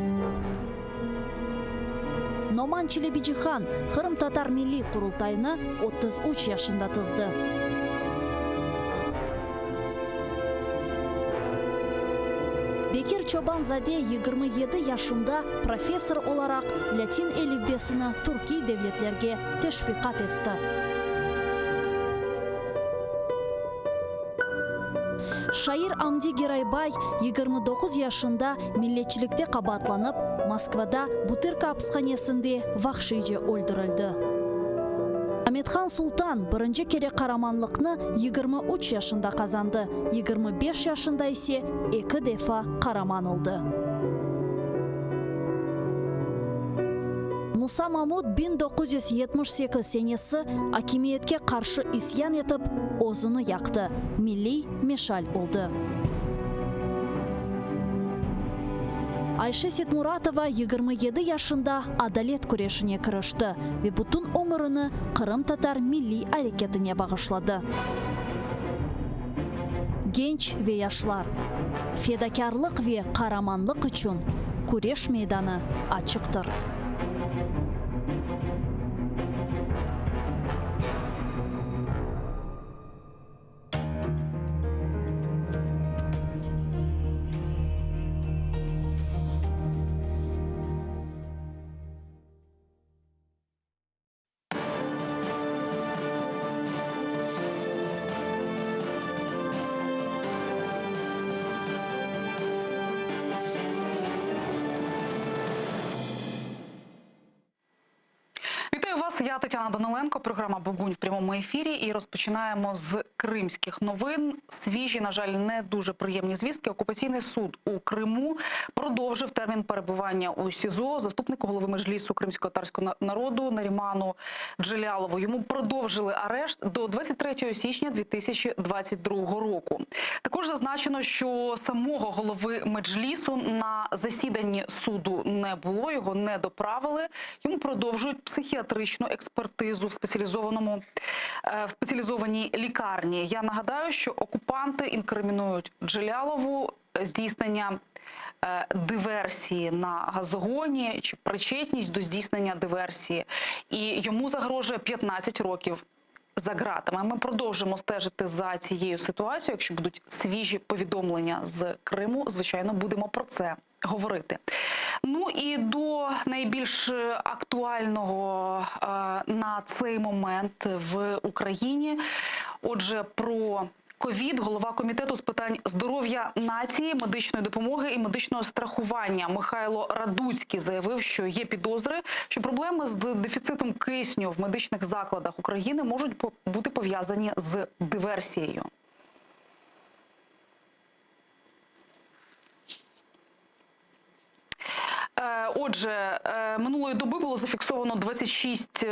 Номан Челебиджихан Қырым татар милли құрылтайны 33 yaşında тызды. Бекир Чобанзаде 27 yaşında professor olarak Latin әлифбесini Türkiye devletlerге teşviqat etdi. Şair Amdi Giraybay 29 yaşında milletçilikte qabatlanıp Moskvada Butyrka hapisxanesinde vahşice öldürüldü. Ahmetxan Sultan birinci kere qaramanlıqni 23 yaşında kazandı. 25 yaşında ise 2 defa qaraman oldu. Musa Mahmud 1978 senesi hakimiyetke karşı isyan etip ozunu yaktı. Milli meşal oldu. Ayşe Setmuratova 27 yaşında adalet kureşine kırıştı ve bütün ömrünü Kırım Tatar milli hareketine bağışladı. Genç ve yaşlar, fedakarlık ve kahramanlık için kureş meydanı açıktır. Вітаю вас, я Тетяна Даниленко, програма «Бугунь» в прямому ефірі. І розпочинаємо з кримських новин. Свіжі, на жаль, не дуже приємні звістки. Окупаційний суд у Криму продовжив термін перебування у СІЗО заступнику голови Меджлісу кримсько-татарського народу Наріману Джелялову. Йому продовжили арешт до 23 січня 2022 року. Також зазначено, що самого голови Меджлісу на засіданні суду не було, його не доправили. Йому продовжують психіатричну експертизу в спеціалізованій лікарні. Я нагадаю, що окупанти інкримінують Джелялову здійснення диверсії на газогоні чи причетність до здійснення диверсії. І йому загрожує 15 років за ґратами. Ми продовжимо стежити за цією ситуацією. Якщо будуть свіжі повідомлення з Криму, звичайно, будемо про це говорити. Ну і до найбільш актуального на цей момент в Україні. Отже, про ковід голова комітету з питань здоров'я нації, медичної допомоги і медичного страхування Михайло Радуцький заявив, що є підозри, що проблеми з дефіцитом кисню в медичних закладах України можуть бути пов'язані з диверсією. Отже, минулої доби було зафіксовано 26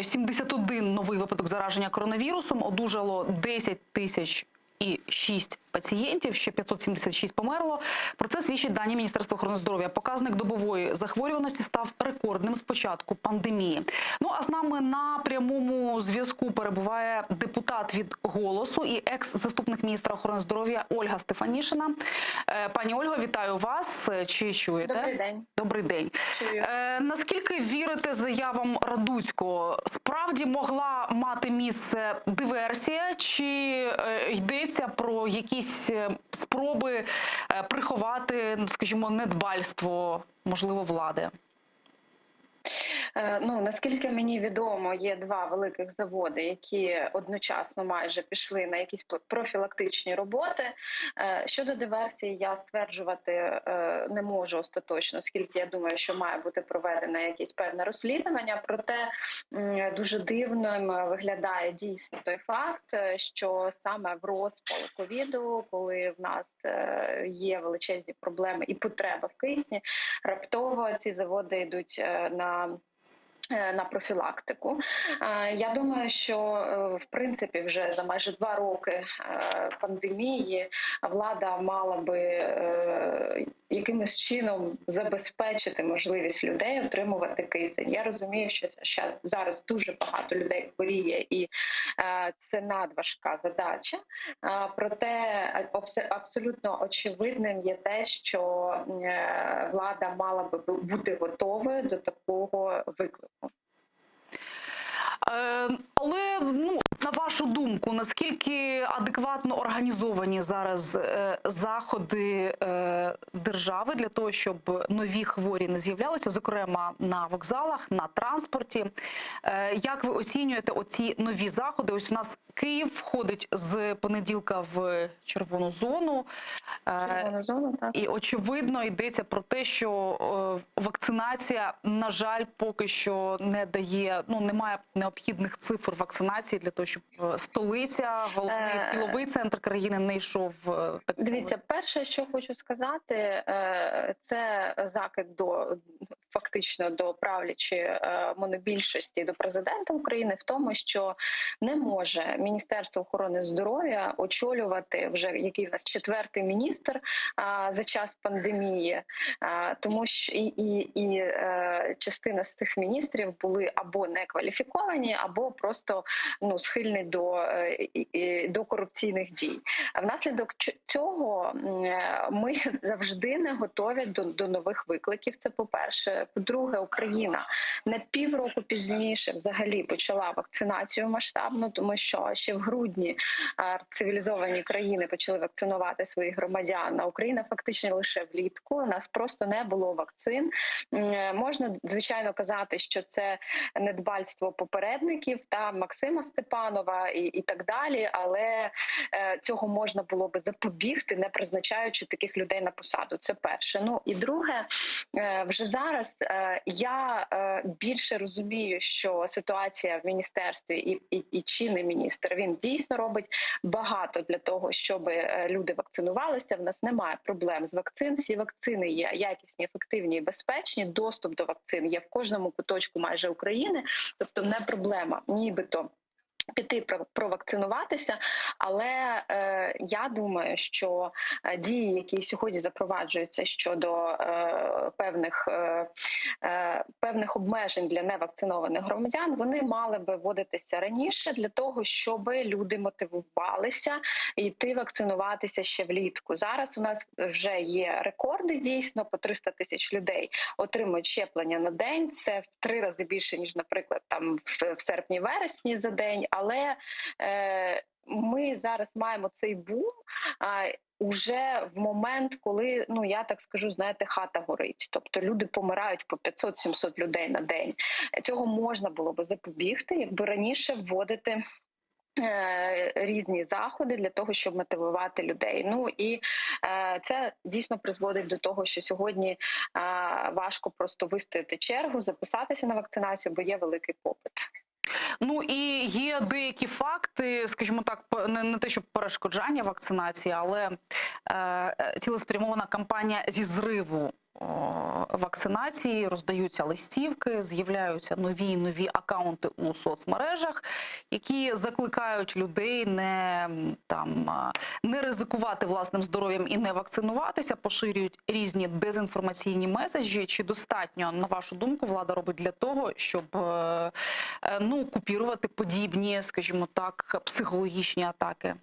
071 новий випадок зараження коронавірусом, одужало 10 006 пацієнтів, ще 576 померло. Про це свідчать дані Міністерства охорони здоров'я. Показник добової захворюваності став рекордним з початку пандемії. Ну, а з нами на прямому зв'язку перебуває депутат від «Голосу» і екс-заступник міністра охорони здоров'я Ольга Стефанішина. Пані Ольго, вітаю вас. Чи чуєте? Добрий день. Добрий день. Чую. Наскільки вірите заявам Радуцького? Справді могла мати місце диверсія, чи йдеться про якісь спроби приховати, скажімо, недбальство, можливо, влади? Ну, наскільки мені відомо, є два великих заводи, які одночасно майже пішли на якісь профілактичні роботи. Щодо диверсії, я стверджувати не можу остаточно, оскільки я думаю, що має бути проведене якесь певне розслідування. Проте дуже дивним виглядає дійсно той факт, що саме в розпал ковіду, коли в нас є величезні проблеми і потреба в кисні, раптово ці заводи йдуть на профілактику. Я думаю, що в принципі вже за майже 2 роки пандемії влада мала би якимось чином забезпечити можливість людей отримувати кисень. Я розумію, що зараз дуже багато людей хворіє і це надважка задача. Проте абсолютно очевидним є те, що влада мала би бути готовою до такого виклику. Але, на вашу думку, наскільки адекватно організовані зараз заходи держави для того, щоб нові хворі не з'являлися, зокрема на вокзалах, на транспорті? Як ви оцінюєте оці нові заходи? Ось у нас Київ входить з понеділка в червону зону. Так. І очевидно йдеться про те, що вакцинація, на жаль, поки що не дає, немає необхідних цифр вакцинації для того, щоб столиця, головний діловий центр країни не йшов. Дивіться, перше, що хочу сказати, це закид фактично до правлячої монобільшості, до президента України в тому, що не може Міністерство охорони здоров'я очолювати вже який в нас 4-й міністр за час пандемії, тому що частина з цих міністрів були або некваліфіковані, або просто схильні до корупційних дій. Внаслідок цього ми завжди не готові до нових викликів. Це по-перше. По-друге, Україна на півроку пізніше взагалі почала вакцинацію масштабну, тому що ще в грудні цивілізовані країни почали вакцинувати своїх громадян, а Україна фактично лише влітку. У нас просто не було вакцин. Можна, звичайно, казати, що це недбальство попередників та Максима Степанова і так далі, але цього можна було би запобігти, не призначаючи таких людей на посаду. Це перше. І друге, вже зараз я більше розумію, що ситуація в міністерстві і чинний міністр, він дійсно робить багато для того, щоб люди вакцинувалися. В нас немає проблем з вакцин. Всі вакцини є якісні, ефективні і безпечні. Доступ до вакцин є в кожному куточку майже України. Тобто не проблема нібито піти провакцинуватися, але я думаю, що дії, які сьогодні запроваджуються щодо певних обмежень для невакцинованих громадян, вони мали би вводитися раніше для того, щоб люди мотивувалися йти вакцинуватися ще влітку. Зараз у нас вже є рекорди, дійсно, по 300 тисяч людей отримують щеплення на день. Це в 3 рази більше, ніж, наприклад, там в серпні-вересні за день. Але ми зараз маємо цей бум уже в момент, коли, я так скажу, знаєте, хата горить. Тобто люди помирають по 500-700 людей на день. Цього можна було би запобігти, якби раніше вводити різні заходи для того, щоб мотивувати людей. І це дійсно призводить до того, що сьогодні важко просто вистояти чергу, записатися на вакцинацію, бо є великий попит. І є деякі факти, скажімо так, не те, щоб перешкоджання вакцинації, але цілеспрямована кампанія зі зриву вакцинації, роздаються листівки, з'являються нові акаунти у соцмережах, які закликають людей не ризикувати власним здоров'ям і не вакцинуватися, поширюють різні дезінформаційні меседжі. Чи достатньо, на вашу думку, влада робить для того, щоб купірувати подібні, скажімо так, психологічні атаки?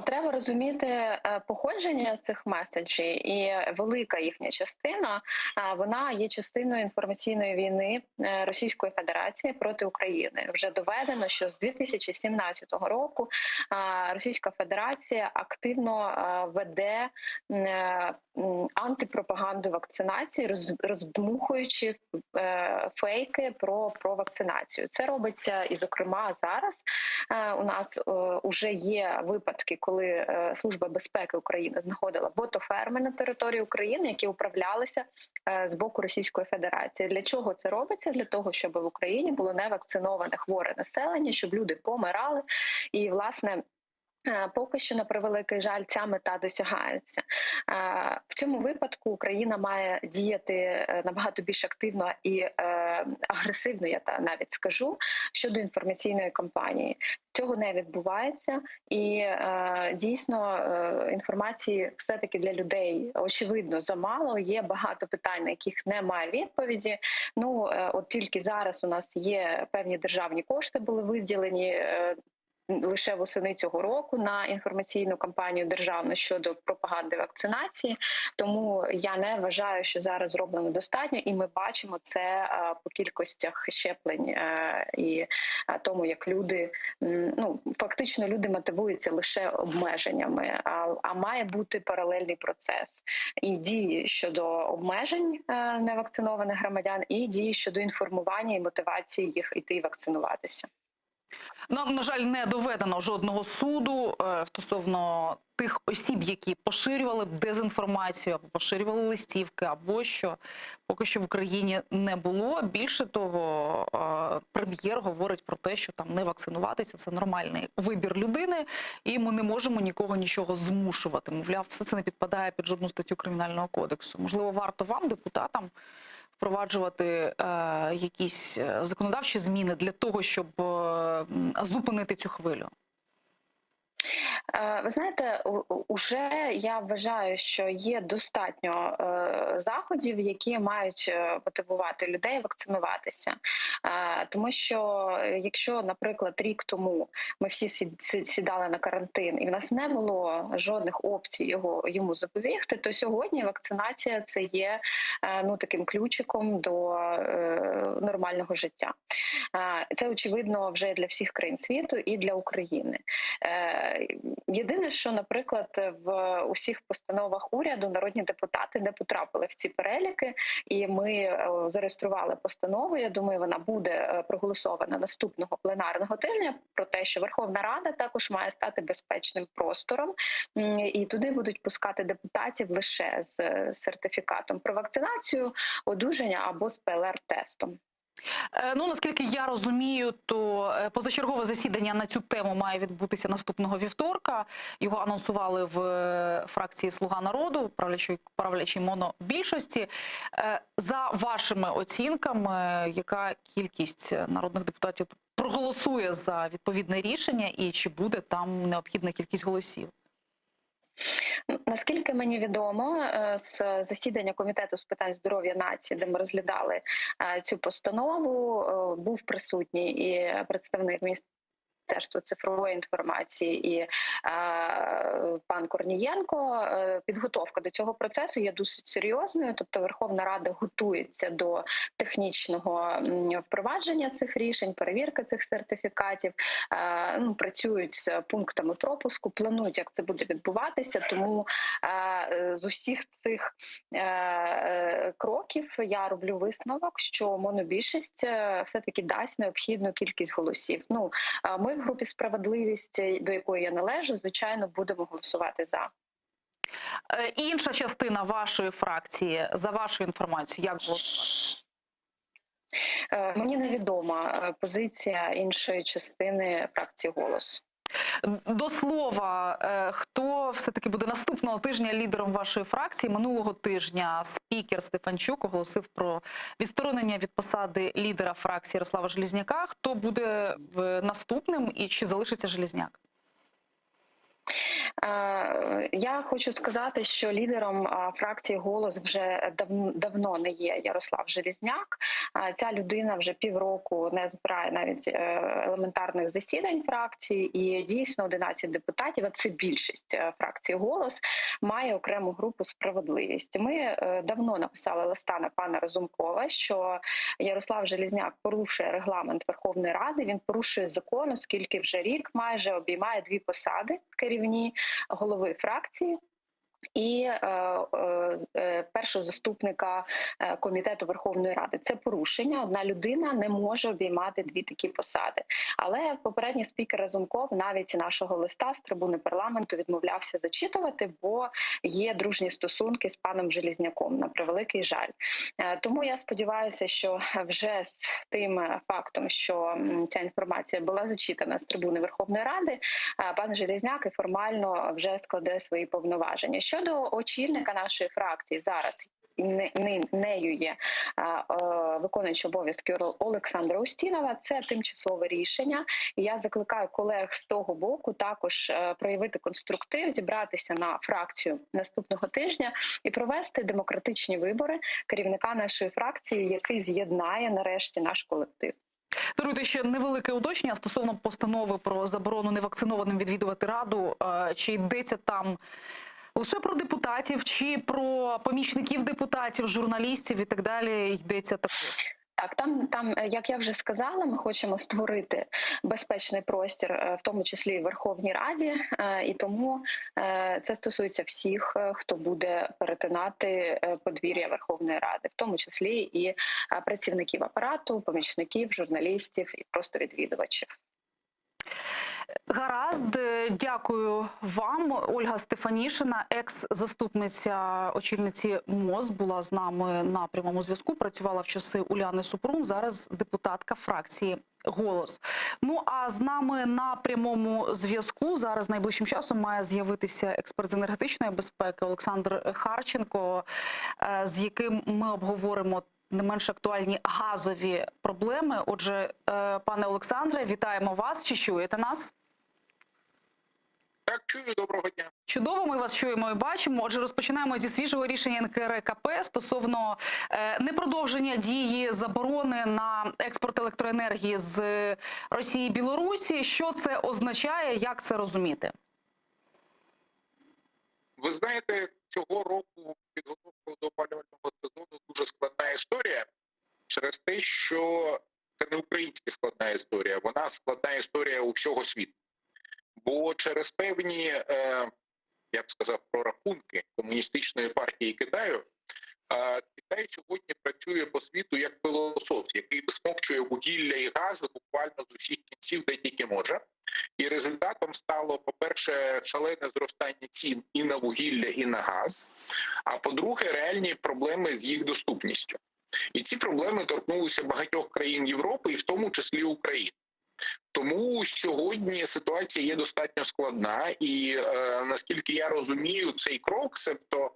Треба розуміти походження цих меседжів, і велика їхня частина, вона є частиною інформаційної війни Російської Федерації проти України. Вже доведено, що з 2017 року Російська Федерація активно веде антипропаганду вакцинації, роздмухуючи фейки про вакцинацію. Це робиться і, зокрема, зараз у нас вже є випадки, коли Служба безпеки України знаходила ботоферми на території України, які управлялися з боку Російської Федерації. Для чого це робиться? Для того, щоб в Україні було невакциноване хворе населення, щоб люди помирали. І, власне, поки що, на превеликий жаль, ця мета досягається. В цьому випадку Україна має діяти набагато більш активно і агресивно, я навіть скажу, щодо інформаційної кампанії. Цього не відбувається, і дійсно інформації все-таки для людей, очевидно, замало. Є багато питань, на яких немає відповіді. От тільки зараз у нас є певні державні кошти, були виділені лише восени цього року на інформаційну кампанію державну щодо пропаганди вакцинації. Тому я не вважаю, що зараз зроблено достатньо, і ми бачимо це по кількостях щеплень і тому, як люди, фактично люди мотивуються лише обмеженнями, а має бути паралельний процес і дії щодо обмежень невакцинованих громадян, і дії щодо інформування і мотивації їх іти вакцинуватися. Нам, на жаль, не доведено жодного суду стосовно тих осіб, які поширювали дезінформацію, або поширювали листівки, або що. Поки що в Україні не було. Більше того, прем'єр говорить про те, що там не вакцинуватися – це нормальний вибір людини, і ми не можемо нікого нічого змушувати. Мовляв, все це не підпадає під жодну статтю Кримінального кодексу. Можливо, варто вам, депутатам, впроваджувати якісь законодавчі зміни для того, щоб зупинити цю хвилю? Ви знаєте, уже я вважаю, що є достатньо заходів, які мають мотивувати людей вакцинуватися. Тому що якщо, наприклад, рік тому ми всі сідали на карантин і в нас не було жодних опцій йому запобігти, то сьогодні вакцинація – це є таким ключиком до нормального життя. Це очевидно вже для всіх країн світу і для України. Єдине, що, наприклад, в усіх постановах уряду народні депутати не потрапили в ці переліки, і ми зареєстрували постанову, я думаю, вона буде проголосована наступного пленарного тижня, про те, що Верховна Рада також має стати безпечним простором, і туди будуть пускати депутатів лише з сертифікатом про вакцинацію, одужання або з ПЛР-тестом. Наскільки я розумію, то позачергове засідання на цю тему має відбутися наступного вівторка. Його анонсували в фракції «Слуга народу», правлячій монобільшості. За вашими оцінками, яка кількість народних депутатів проголосує за відповідне рішення і чи буде там необхідна кількість голосів? Наскільки мені відомо, з засідання Комітету з питань здоров'я нації, де ми розглядали цю постанову, був присутній і представник Міністерства цифрової інформації і пан Корнієнко. Підготовка до цього процесу є досить серйозною, тобто Верховна Рада готується до технічного впровадження цих рішень, перевірки цих сертифікатів, працюють з пунктами пропуску, планують, як це буде відбуватися, тому з усіх цих кроків я роблю висновок, що монобільшість все-таки дасть необхідну кількість голосів. Ми в групі «Справедливість», до якої я належу, звичайно, будемо голосувати за. Інша частина вашої фракції, за вашу інформацію, як голосувати? Мені невідома позиція іншої частини фракції «Голос». До слова, хто все-таки буде наступного тижня лідером вашої фракції? Минулого тижня спікер Стефанчук оголосив про відсторонення від посади лідера фракції Ярослава Железняка. Хто буде наступним і чи залишиться Железняк? Я хочу сказати, що лідером фракції «Голос» вже давно не є Ярослав Железняк. Ця людина вже півроку не збирає навіть елементарних засідань фракції, і дійсно 11 депутатів, а це більшість фракції «Голос», має окрему групу «Справедливість». Ми давно написали листа на пана Разумкова, що Ярослав Железняк порушує регламент Верховної Ради, він порушує закон, оскільки вже рік майже обіймає 2 посади керівні: голови фракції і першого заступника комітету Верховної Ради. Це порушення. Одна людина не може обіймати 2 такі посади. Але попередній спікер Разумков навіть нашого листа з трибуни парламенту відмовлявся зачитувати, бо є дружні стосунки з паном Железняком, на превеликий жаль. Тому я сподіваюся, що вже з тим фактом, що ця інформація була зачитана з трибуни Верховної Ради, пан Железняк і формально вже складе свої повноваження. Щодо очільника нашої фракції, зараз нею є виконуючий обов'язки Олександра Устінова. Це тимчасове рішення. І я закликаю колег з того боку також проявити конструктив, зібратися на фракцію наступного тижня і провести демократичні вибори керівника нашої фракції, який з'єднає нарешті наш колектив. Даруйте ще невелике уточнення стосовно постанови про заборону невакцинованим відвідувати Раду. Чи йдеться там лише про депутатів, чи про помічників депутатів, журналістів і так далі йдеться також? Так, там, як я вже сказала, ми хочемо створити безпечний простір, в тому числі і в Верховній Раді, і тому це стосується всіх, хто буде перетинати подвір'я Верховної Ради, в тому числі і працівників апарату, помічників, журналістів і просто відвідувачів. Гаразд, дякую вам. Ольга Стефанішина, екс-заступниця очільниці МОЗ, була з нами на прямому зв'язку, працювала в часи Уляни Супрун, зараз депутатка фракції «Голос». Ну, а з нами на прямому зв'язку зараз найближчим часом має з'явитися експерт з енергетичної безпеки Олександр Харченко, з яким ми обговоримо не менш актуальні газові проблеми. Отже, пане Олександре, вітаємо вас. Чи чуєте нас? Так, чую, доброго дня. Чудово, ми вас чуємо і бачимо. Отже, розпочинаємо зі свіжого рішення НКРЕКП стосовно непродовження дії заборони на експорт електроенергії з Росії і Білорусі. Що це означає, як це розуміти? Ви знаєте, цього року підготовка до опалювального сезону дуже складна історія через те, що це не українська складна історія, вона складна історія у всього світу. Бо через певні, я б сказав, прорахунки Комуністичної партії Китаю, Китай сьогодні працює по світу як пилосос, який висмокчує вугілля і газ буквально з усіх кінців, де тільки може. І результатом стало, по-перше, шалене зростання цін і на вугілля, і на газ, а по-друге, реальні проблеми з їх доступністю. І ці проблеми торкнулися багатьох країн Європи, і в тому числі України. Тому сьогодні ситуація є достатньо складна, і наскільки я розумію, цей крок, себто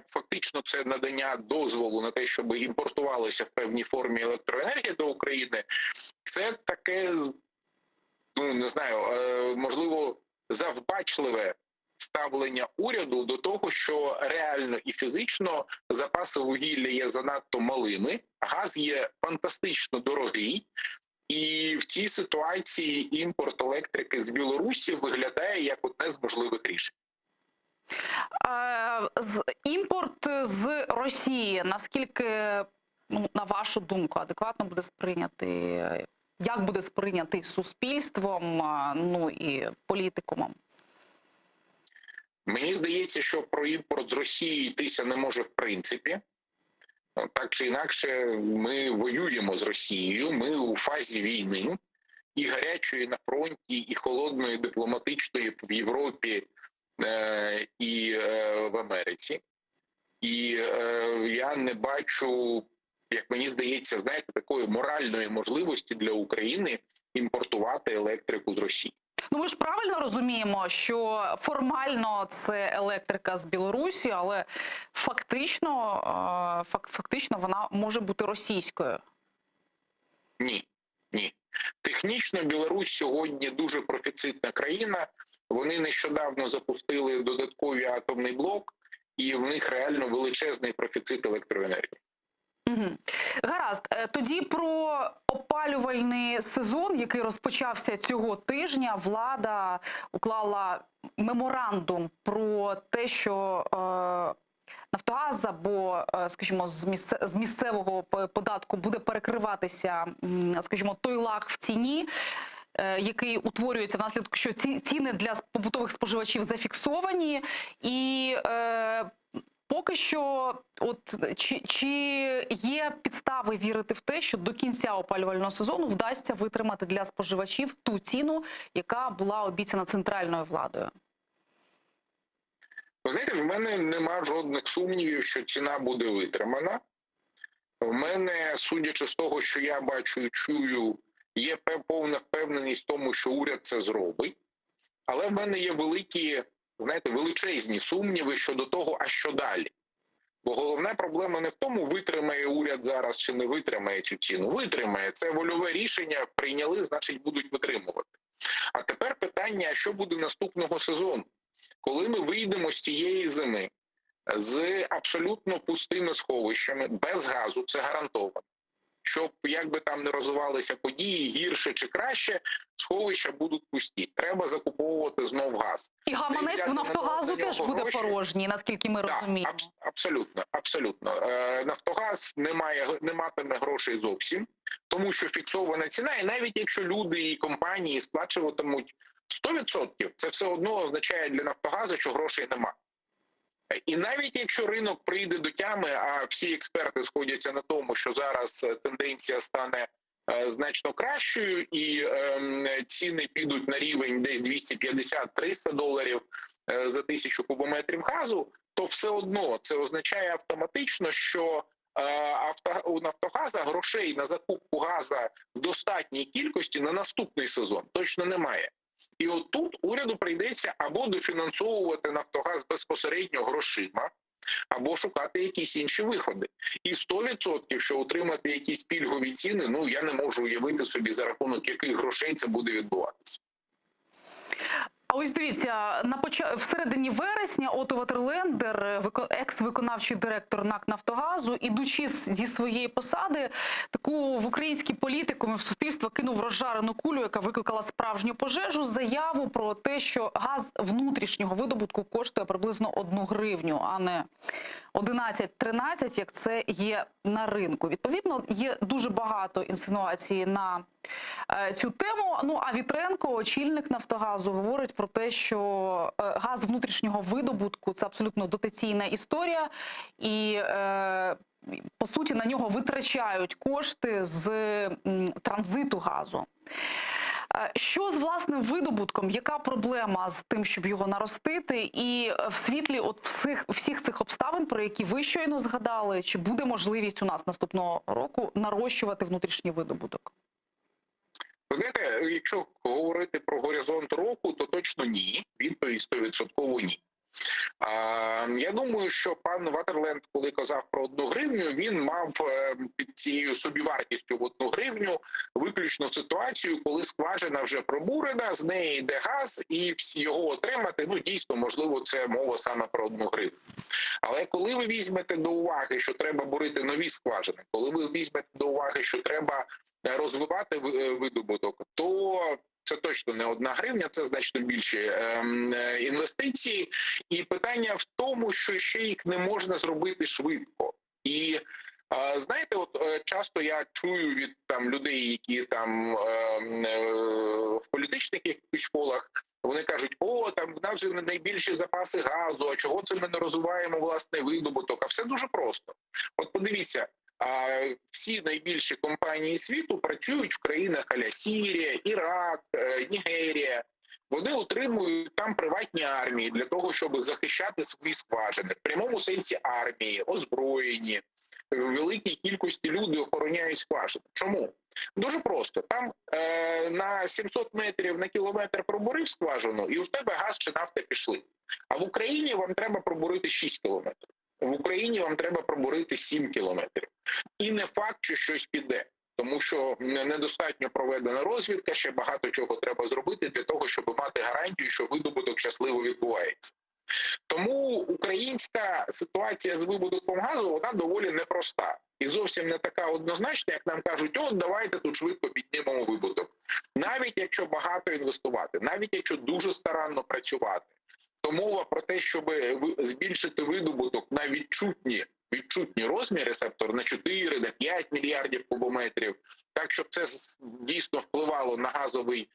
фактично це надання дозволу на те, щоб імпортувалася в певній формі електроенергія до України, це таке, ну не знаю, можливо, завбачливе ставлення уряду до того, що реально і фізично запаси вугілля є занадто малими, газ є фантастично дорогий, і в цій ситуації імпорт електрики з Білорусі виглядає як одне з можливих рішень. Імпорт з Росії, наскільки, на вашу думку, адекватно буде сприйнятий, як буде сприйнятий суспільством, ну і політикумом? Мені здається, що про імпорт з Росії йтися не може в принципі. Так чи інакше, ми воюємо з Росією, ми у фазі війни, і гарячої на фронті, і холодної дипломатичної в Європі, і в Америці. І я не бачу, як мені здається, знаєте, такої моральної можливості для України імпортувати електрику з Росії. Ну, ми ж правильно розуміємо, що формально це електрика з Білорусі, але фактично вона може бути російською. Ні. Технічно Білорусь сьогодні дуже профіцитна країна. Вони нещодавно запустили додатковий атомний блок, і в них реально величезний профіцит електроенергії. Угу. Гаразд. Тоді про опалювальний сезон, який розпочався цього тижня, влада уклала меморандум про те, що Нафтогаз або, скажімо, з місцевого податку буде перекриватися, скажімо, той лаг в ціні, який утворюється внаслідок, що ціни для побутових споживачів зафіксовані, і поки що, чи є підстави вірити в те, що до кінця опалювального сезону вдасться витримати для споживачів ту ціну, яка була обіцяна центральною владою? Ви знаєте, в мене нема жодних сумнівів, що ціна буде витримана. В мене, судячи з того, що я бачу і чую, є повна впевненість в тому, що уряд це зробить. Але в мене є великі, знаєте, величезні сумніви щодо того, а що далі. Бо головна проблема не в тому, витримає уряд зараз чи не витримає цю ціну. Витримає. Це вольове рішення, прийняли, значить будуть витримувати. А тепер питання, а що буде наступного сезону? Коли ми вийдемо з цієї зими з абсолютно пустими сховищами, без газу, це гарантовано, щоб як би там не розвивалися події, гірше чи краще, сховища будуть пусті. Треба закуповувати знов газ. І гаманець в Нафтогазу теж буде порожній, наскільки ми розуміємо. Абсолютно. Нафтогаз не матиме грошей зовсім, тому що фіксована ціна, і навіть якщо люди і компанії сплачуватимуть 100%, це все одно означає для Нафтогазу, що грошей нема. І навіть якщо ринок прийде до тями, а всі експерти сходяться на тому, що зараз тенденція стане значно кращою і ціни підуть на рівень десь $250-300 за 1000 кубометрів газу, то все одно це означає автоматично, що у Нафтогаза грошей на закупку газу в достатній кількості на наступний сезон точно немає. І от тут уряду прийдеться або дофінансовувати Нафтогаз безпосередньо грошима, або шукати якісь інші виходи. І 100%, що отримати якісь пільгові ціни, я не можу уявити собі, за рахунок яких грошей це буде відбуватися. А ось дивіться, в середині вересня Отто Ватерлендер, екс-виконавчий директор НАК «Нафтогазу», ідучи зі своєї посади, таку в український політикум і в суспільство кинув розжарену кулю, яка викликала справжню пожежу, заяву про те, що газ внутрішнього видобутку коштує приблизно 1 гривню, а не 11-13, як це є на ринку. Відповідно, є дуже багато інсинуацій на цю тему. А Вітренко, очільник Нафтогазу, говорить про те, що газ внутрішнього видобутку – це абсолютно дотаційна історія, і по суті на нього витрачають кошти з транзиту газу. Що з власним видобутком? Яка проблема з тим, щоб його наростити? І в світлі всіх цих обставин, про які ви щойно згадали, чи буде можливість у нас наступного року нарощувати внутрішній видобуток? Ви знаєте, якщо говорити про горизонт року, то точно ні. Відповідь 100% ні. Я думаю, що пан Ватерленд, коли казав про 1 гривню, він мав під цією собівартістю в 1 гривню виключно ситуацію, коли скважина вже пробурена, з неї йде газ, і його отримати, дійсно, можливо, це мова саме про 1 гривню. Але коли ви візьмете до уваги, що треба бурити нові скважини, коли ви візьмете до уваги, що треба розвивати видобуток, то це точно не 1 гривня, це значно більші інвестиції. І питання в тому, що ще їх не можна зробити швидко. І знаєте, часто я чую від людей, які в політичних якихось колах, вони кажуть, в нас же найбільші запаси газу, а чого це ми не розвиваємо власний видобуток? А все дуже просто. От подивіться, всі найбільші компанії світу працюють в країнах а-ля Сирія, Ірак, Нігерія. Вони утримують там приватні армії для того, щоб захищати свої скважини. В прямому сенсі армії, озброєні, в великій кількості люди охороняють скважини. Чому? Дуже просто. Там на 700 метрів на кілометр пробурив скважину, і у тебе газ чи нафта пішли. А в Україні вам треба пробурити 6 кілометрів. В Україні вам треба пробурити 7 кілометрів. І не факт, що щось піде. Тому що недостатньо проведена розвідка, ще багато чого треба зробити для того, щоб мати гарантію, що видобуток щасливо відбувається. Тому українська ситуація з видобутком газу, вона доволі непроста. І зовсім не така однозначна, як нам кажуть, давайте тут швидко піднімемо видобуток. Навіть якщо багато інвестувати, навіть якщо дуже старанно працювати, то мова про те, щоб збільшити видобуток на відчутні розміри, сектор на 4, на 5 мільярдів кубометрів, так, щоб це дійсно впливало на газовий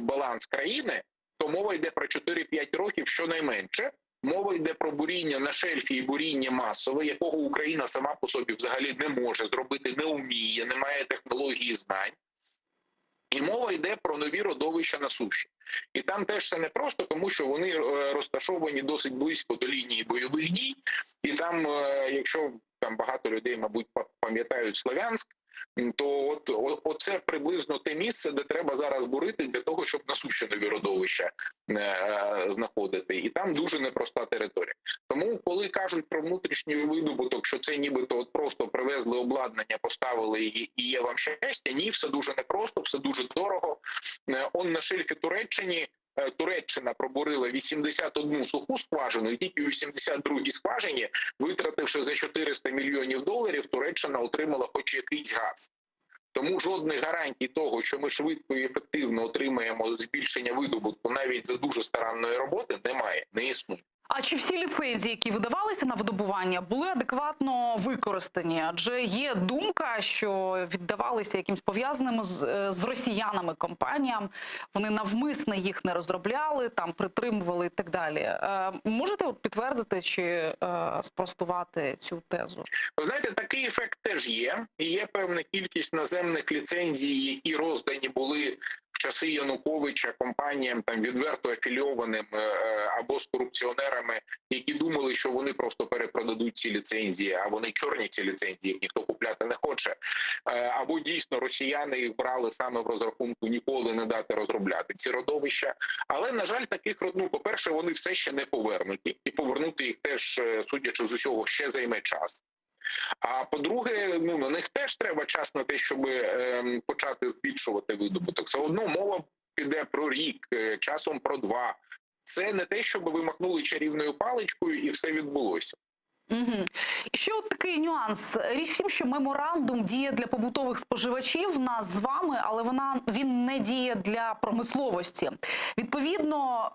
баланс країни, то мова йде про 4-5 років щонайменше. Мова йде про буріння на шельфі і буріння масове, якого Україна сама по собі взагалі не може зробити, не вміє, не має технології знань. І мова йде про нові родовища на суші. І там теж все непросто, тому що вони розташовані досить близько до лінії бойових дій. І там, якщо багато людей, мабуть, пам'ятають Слов'янськ, то оце приблизно те місце, де треба зараз бурити для того, щоб на суші нові родовища знаходити. І там дуже непроста територія. Тому, коли кажуть про внутрішній видобуток, що це нібито просто привезли обладнання, поставили і є вам щастя, ні, все дуже непросто, все дуже дорого. На шельфі Туреччині Туреччина пробурила 81 суху скважину, і тільки у 82-й скважині, витративши за 400 мільйонів доларів, Туреччина отримала хоч якийсь газ. Тому жодних гарантій того, що ми швидко і ефективно отримаємо збільшення видобутку навіть за дуже старанної роботи, немає, не існує. А чи всі ліцензії, які видавалися на видобування, були адекватно використані? Адже є думка, що віддавалися якимсь пов'язаним з росіянами компаніям, вони навмисно їх не розробляли, там притримували і так далі. Можете підтвердити чи спростувати цю тезу? Ви знаєте, такий ефект теж є. І є певна кількість наземних ліцензій, які роздані були в часи Януковича компаніям там відверто афільованим або з корупціонерами, які думали, що вони просто перепродадуть ці ліцензії, а вони чорні ці ліцензії, їх ніхто купляти не хоче. Або дійсно росіяни їх брали саме в розрахунку ніколи не дати розробляти ці родовища. Але, на жаль, таких, по-перше, вони все ще не повернуті. І повернути їх теж, судячи з усього, ще займе час. А по-друге, на них теж треба час на те, щоб почати збільшувати видобуток. Все одно мова піде про рік, часом про 2. Це не те, щоб ви махнули чарівною паличкою і все відбулося. Угу. І ще от такий нюанс. Річ в тім, що меморандум діє для побутових споживачів, нас з вами, але він не діє для промисловості. Відповідно,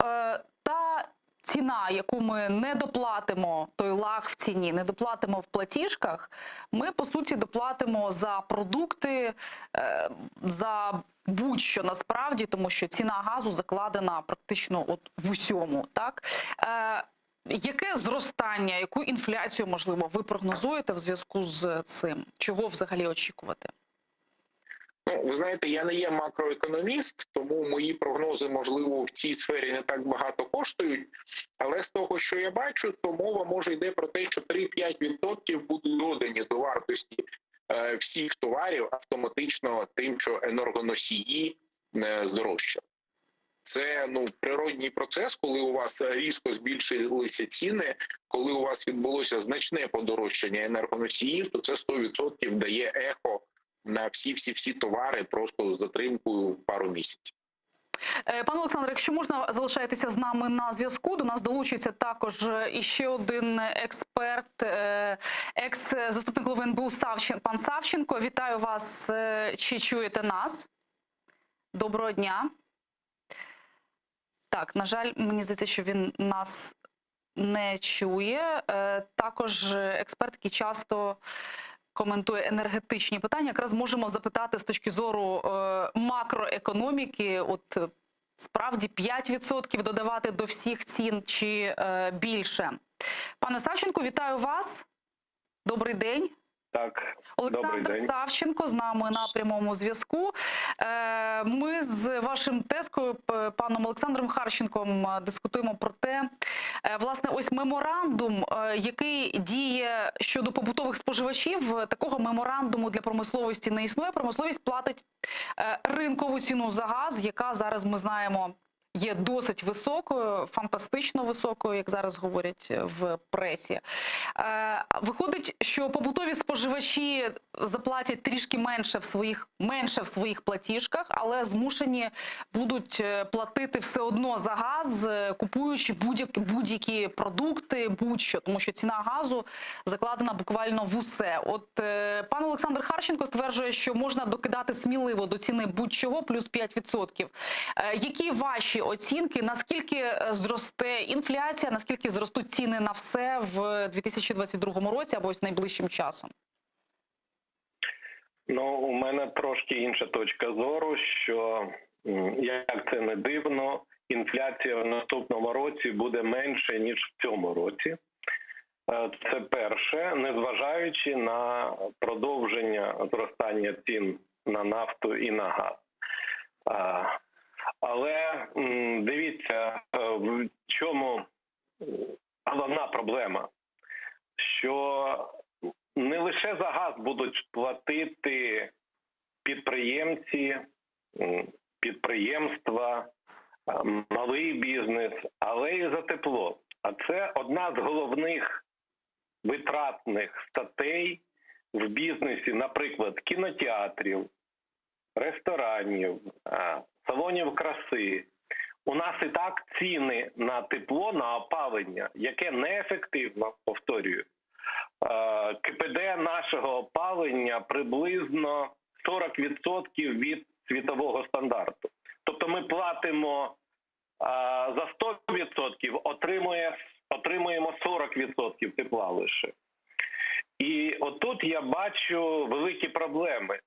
та ціна, яку ми не доплатимо, той лаг в ціні, не доплатимо в платіжках, ми, по суті, доплатимо за продукти, за будь-що насправді, тому що ціна газу закладена практично от в усьому, так? Яке зростання, яку інфляцію, можливо, ви прогнозуєте в зв'язку з цим? Чого взагалі очікувати? Ви знаєте, я не є макроекономіст, тому мої прогнози, можливо, в цій сфері не так багато коштують. Але з того, що я бачу, то мова може йде про те, що 3-5% будуть додані до вартості всіх товарів автоматично тим, що енергоносії здорожчали. Це природній процес, коли у вас різко збільшилися ціни, коли у вас відбулося значне подорожчання енергоносіїв, то це 100% дає ехо на всі товари просто з затримкою в пару місяців. Пане Олександре, якщо можна, залишайтеся з нами на зв'язку. До нас долучиться також іще один експерт, екс-заступник голови НБУ пан Савченко. Вітаю вас. Чи чуєте нас? Доброго дня. Так, на жаль, мені здається, що він нас не чує. Також експерт, який часто коментує енергетичні питання, якраз можемо запитати з точки зору макроекономіки, от справді 5% додавати до всіх цін чи більше. Пане Савченко, вітаю вас. Добрий день. Так, Олександр Савченко з нами на прямому зв'язку. Ми з вашим тезкою, паном Олександром Харченком, дискутуємо про те, власне, ось меморандум, який діє щодо побутових споживачів, такого меморандуму для промисловості не існує. Промисловість платить ринкову ціну за газ, яка зараз, ми знаємо, є досить високою, фантастично високою, як зараз говорять в пресі. Виходить, що побутові споживачі заплатять трішки менше в своїх платіжках, але змушені будуть платити все одно за газ, купуючи будь-які продукти, будь-що, тому що ціна газу закладена буквально в усе. От пан Олександр Харченко стверджує, що можна докидати сміливо до ціни будь-чого плюс 5%. Які ваші оцінки, наскільки зросте інфляція, наскільки зростуть ціни на все в 2022 році або ось найближчим часом? У мене трошки інша точка зору, що, як це не дивно, інфляція в наступному році буде менше, ніж в цьому році. Це перше, незважаючи на продовження зростання цін на нафту і на газ. Але дивіться, в чому головна проблема, що не лише за газ будуть платити підприємці, підприємства, малий бізнес, але і за тепло. А це одна з головних витратних статей в бізнесі, наприклад, кінотеатрів, ресторанів, салонів краси. у нас і так ціни на тепло, на опалення, яке неефективно, повторюю. КПД нашого опалення приблизно 40% від світового стандарту. Тобто ми платимо за 100%, отримуємо 40% тепла лише. І отут я бачу великі проблеми.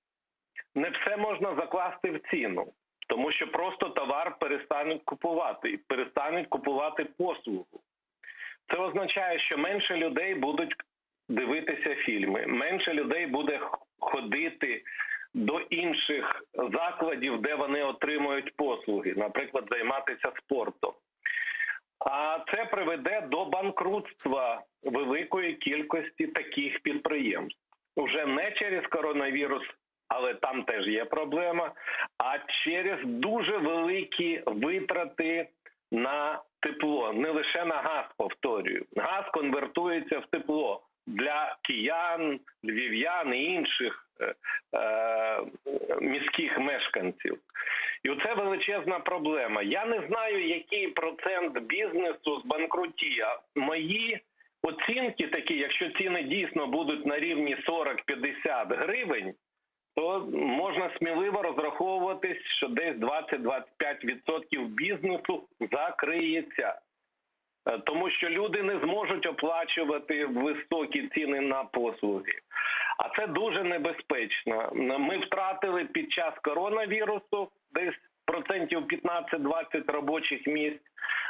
Не все можна закласти в ціну, тому що просто товар перестануть купувати, і перестануть купувати послугу. Це означає, що менше людей будуть дивитися фільми, менше людей буде ходити до інших закладів, де вони отримують послуги, наприклад, займатися спортом. А це приведе до банкрутства великої кількості таких підприємств. Уже не через коронавірус, але там теж є проблема, а через дуже великі витрати на тепло. Не лише на газ, повторюю. Газ конвертується в тепло для киян, львів'ян і інших міських мешканців. І оце величезна проблема. Я не знаю, який процент бізнесу збанкрутіє. Мої оцінки такі, якщо ціни дійсно будуть на рівні 40-50 гривень, то можна сміливо розраховуватись, що десь 20-25% бізнесу закриється. Тому що люди не зможуть оплачувати високі ціни на послуги. А це дуже небезпечно. Ми втратили під час коронавірусу десь процентів 15-20 робочих місць,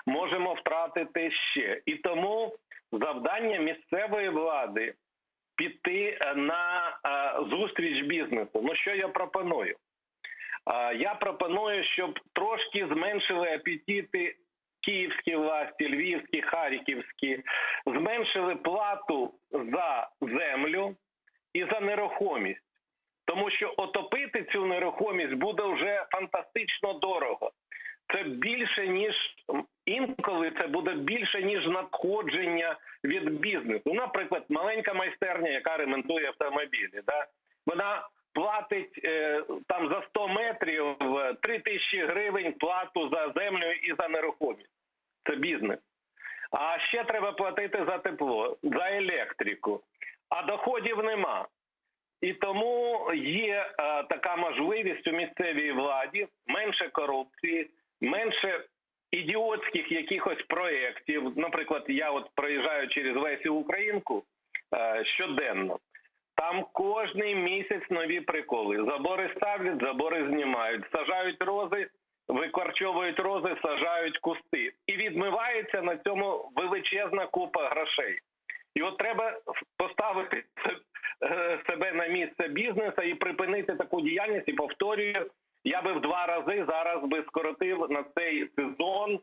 можемо втратити ще. І тому завдання місцевої влади піти на зустріч бізнесу. Ну, що я пропоную? Я пропоную, щоб трошки зменшили апетити київські власті, львівські, харківські, зменшили плату за землю і за нерухомість. Тому що отопити цю нерухомість буде вже фантастично дорого. Це більше, ніж інколи це буде більше, ніж надходження від бізнесу. Наприклад, маленька майстерня, яка ремонтує автомобілі, да? Вона платить там за 100 метрів 3 тисячі гривень плату за землю і за нерухомість. Це бізнес. А ще треба платити за тепло, за електрику. А доходів нема. І тому є така можливість у місцевій владі, менше корупції, менше ідіотських якихось проєктів. Наприклад, я от проїжджаю через Лесю Українку щоденно. Там кожний місяць нові приколи. Забори ставлять, забори знімають. Сажають рози, викорчовують рози, сажають кусти. І відмивається на цьому величезна купа грошей. І от треба поставити себе на місце бізнесу і припинити таку діяльність. І повторюю, я би в 2 рази зараз би скоротив на цей сезон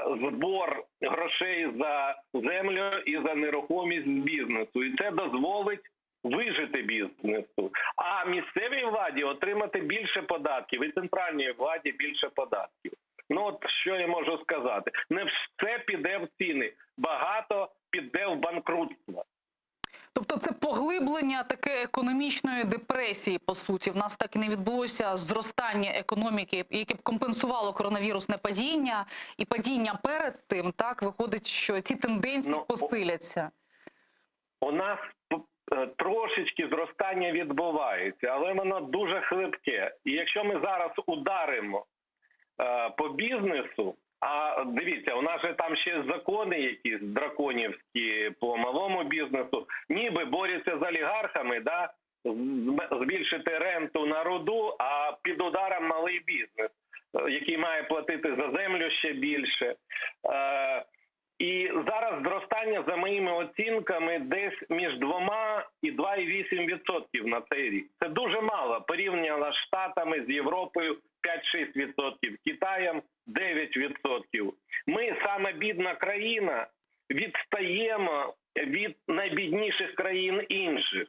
збор грошей за землю і за нерухомість з бізнесу. І це дозволить вижити бізнесу. А місцевій владі отримати більше податків, і центральній владі більше податків. Ну от що я можу сказати. Не все піде в ціни. Багато піде в банкрутство. Тобто це поглиблення таке економічної депресії, по суті. В нас так і не відбулося зростання економіки, яке б компенсувало коронавірусне падіння. І падіння перед тим, так, виходить, що ці тенденції посиляться. У нас трошечки зростання відбувається, але воно дуже хлипке. І якщо ми зараз ударимо по бізнесу, а дивіться, у нас же там ще закони якісь драконівські по малому бізнесу, ніби борються з олігархами, да? Збільшити ренту на руду, а під ударом малий бізнес, який має платити за землю ще більше. І зараз зростання, за моїми оцінками, десь між 2 і 2,8% на цей рік. Це дуже мало, порівняно з Штатами, з Європою 5-6%, Китаєм 9%. Ми, саме бідна країна, відстаємо від найбідніших країн інших.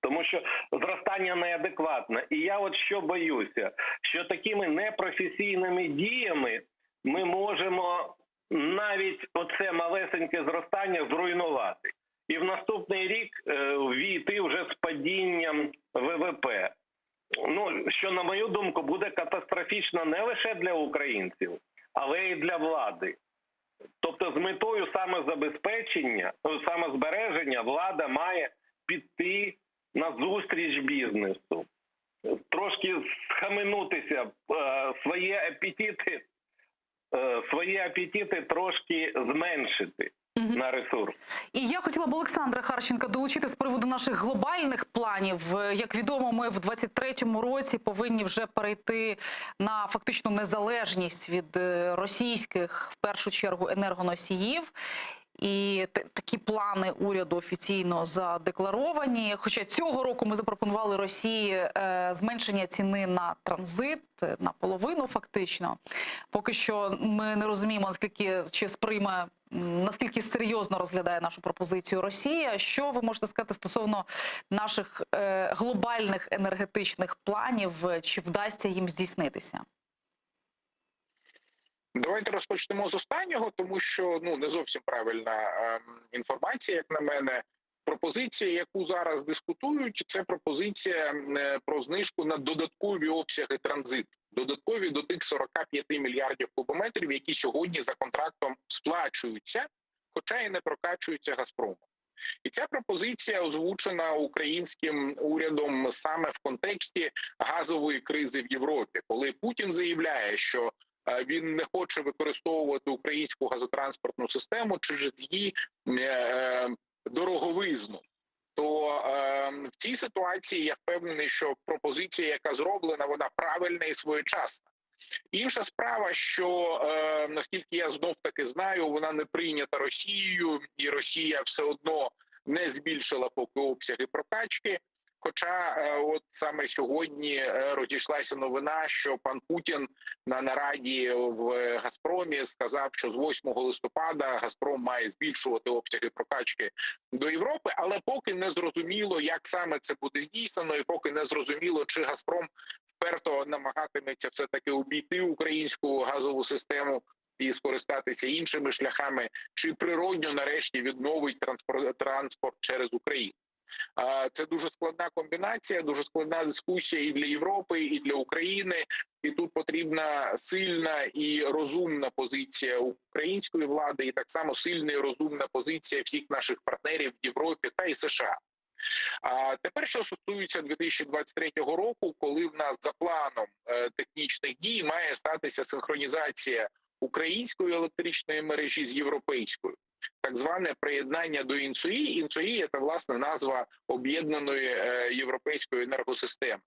Тому що зростання неадекватне. І я от що боюся, що такими непрофесійними діями ми можемо навіть оце малесеньке зростання зруйнувати. І в наступний рік війти вже з падінням ВВП. Ну, що, на мою думку, буде катастрофічно не лише для українців, але й для влади. Тобто з метою самозабезпечення, самозбереження влада має піти на зустріч бізнесу, трошки схаменутися, свої апетити трошки зменшити на ресурс. І я хотіла б Олександра Харченка долучити з приводу наших глобальних планів. Як відомо, ми в 23-му році повинні вже перейти на фактичну незалежність від російських, в першу чергу, енергоносіїв. І такі плани уряду офіційно задекларовані. Хоча цього року ми запропонували Росії зменшення ціни на транзит на половину фактично. Поки що ми не розуміємо, наскільки серйозно розглядає нашу пропозицію Росія. Що ви можете сказати стосовно наших глобальних енергетичних планів? Чи вдасться їм здійснитися? Давайте розпочнемо з останнього, тому що не зовсім правильна інформація, як на мене. Пропозиція, яку зараз дискутують, це пропозиція про знижку на додаткові обсяги транзиту. Додаткові до тих 45 мільярдів кубометрів, які сьогодні за контрактом сплачуються, хоча і не прокачуються «Газпромом». І ця пропозиція озвучена українським урядом саме в контексті газової кризи в Європі, коли Путін заявляє, що він не хоче використовувати українську газотранспортну систему через її дороговизну. То в цій ситуації я впевнений, що пропозиція, яка зроблена, вона правильна і своєчасна. Інша справа, що, наскільки я знов-таки знаю, вона не прийнята Росією, і Росія все одно не збільшила поки обсяги прокачки. Хоча от саме сьогодні розійшлася новина, що пан Путін на нараді в «Газпромі» сказав, що з 8 листопада «Газпром» має збільшувати обсяги прокачки до Європи, але поки не зрозуміло, як саме це буде здійснено, і поки не зрозуміло, чи «Газпром» вперто намагатиметься все-таки обійти українську газову систему і скористатися іншими шляхами, чи природньо нарешті відновить транспорт через Україну. Це дуже складна комбінація, дуже складна дискусія і для Європи, і для України. І тут потрібна сильна і розумна позиція української влади, і так само сильна і розумна позиція всіх наших партнерів в Європі та і США. А тепер, що стосується 2023 року, коли в нас за планом технічних дій має статися синхронізація української електричної мережі з європейською. Так зване приєднання до ІНСОІ. ІНСОІ – це, власне, назва об'єднаної європейської енергосистеми.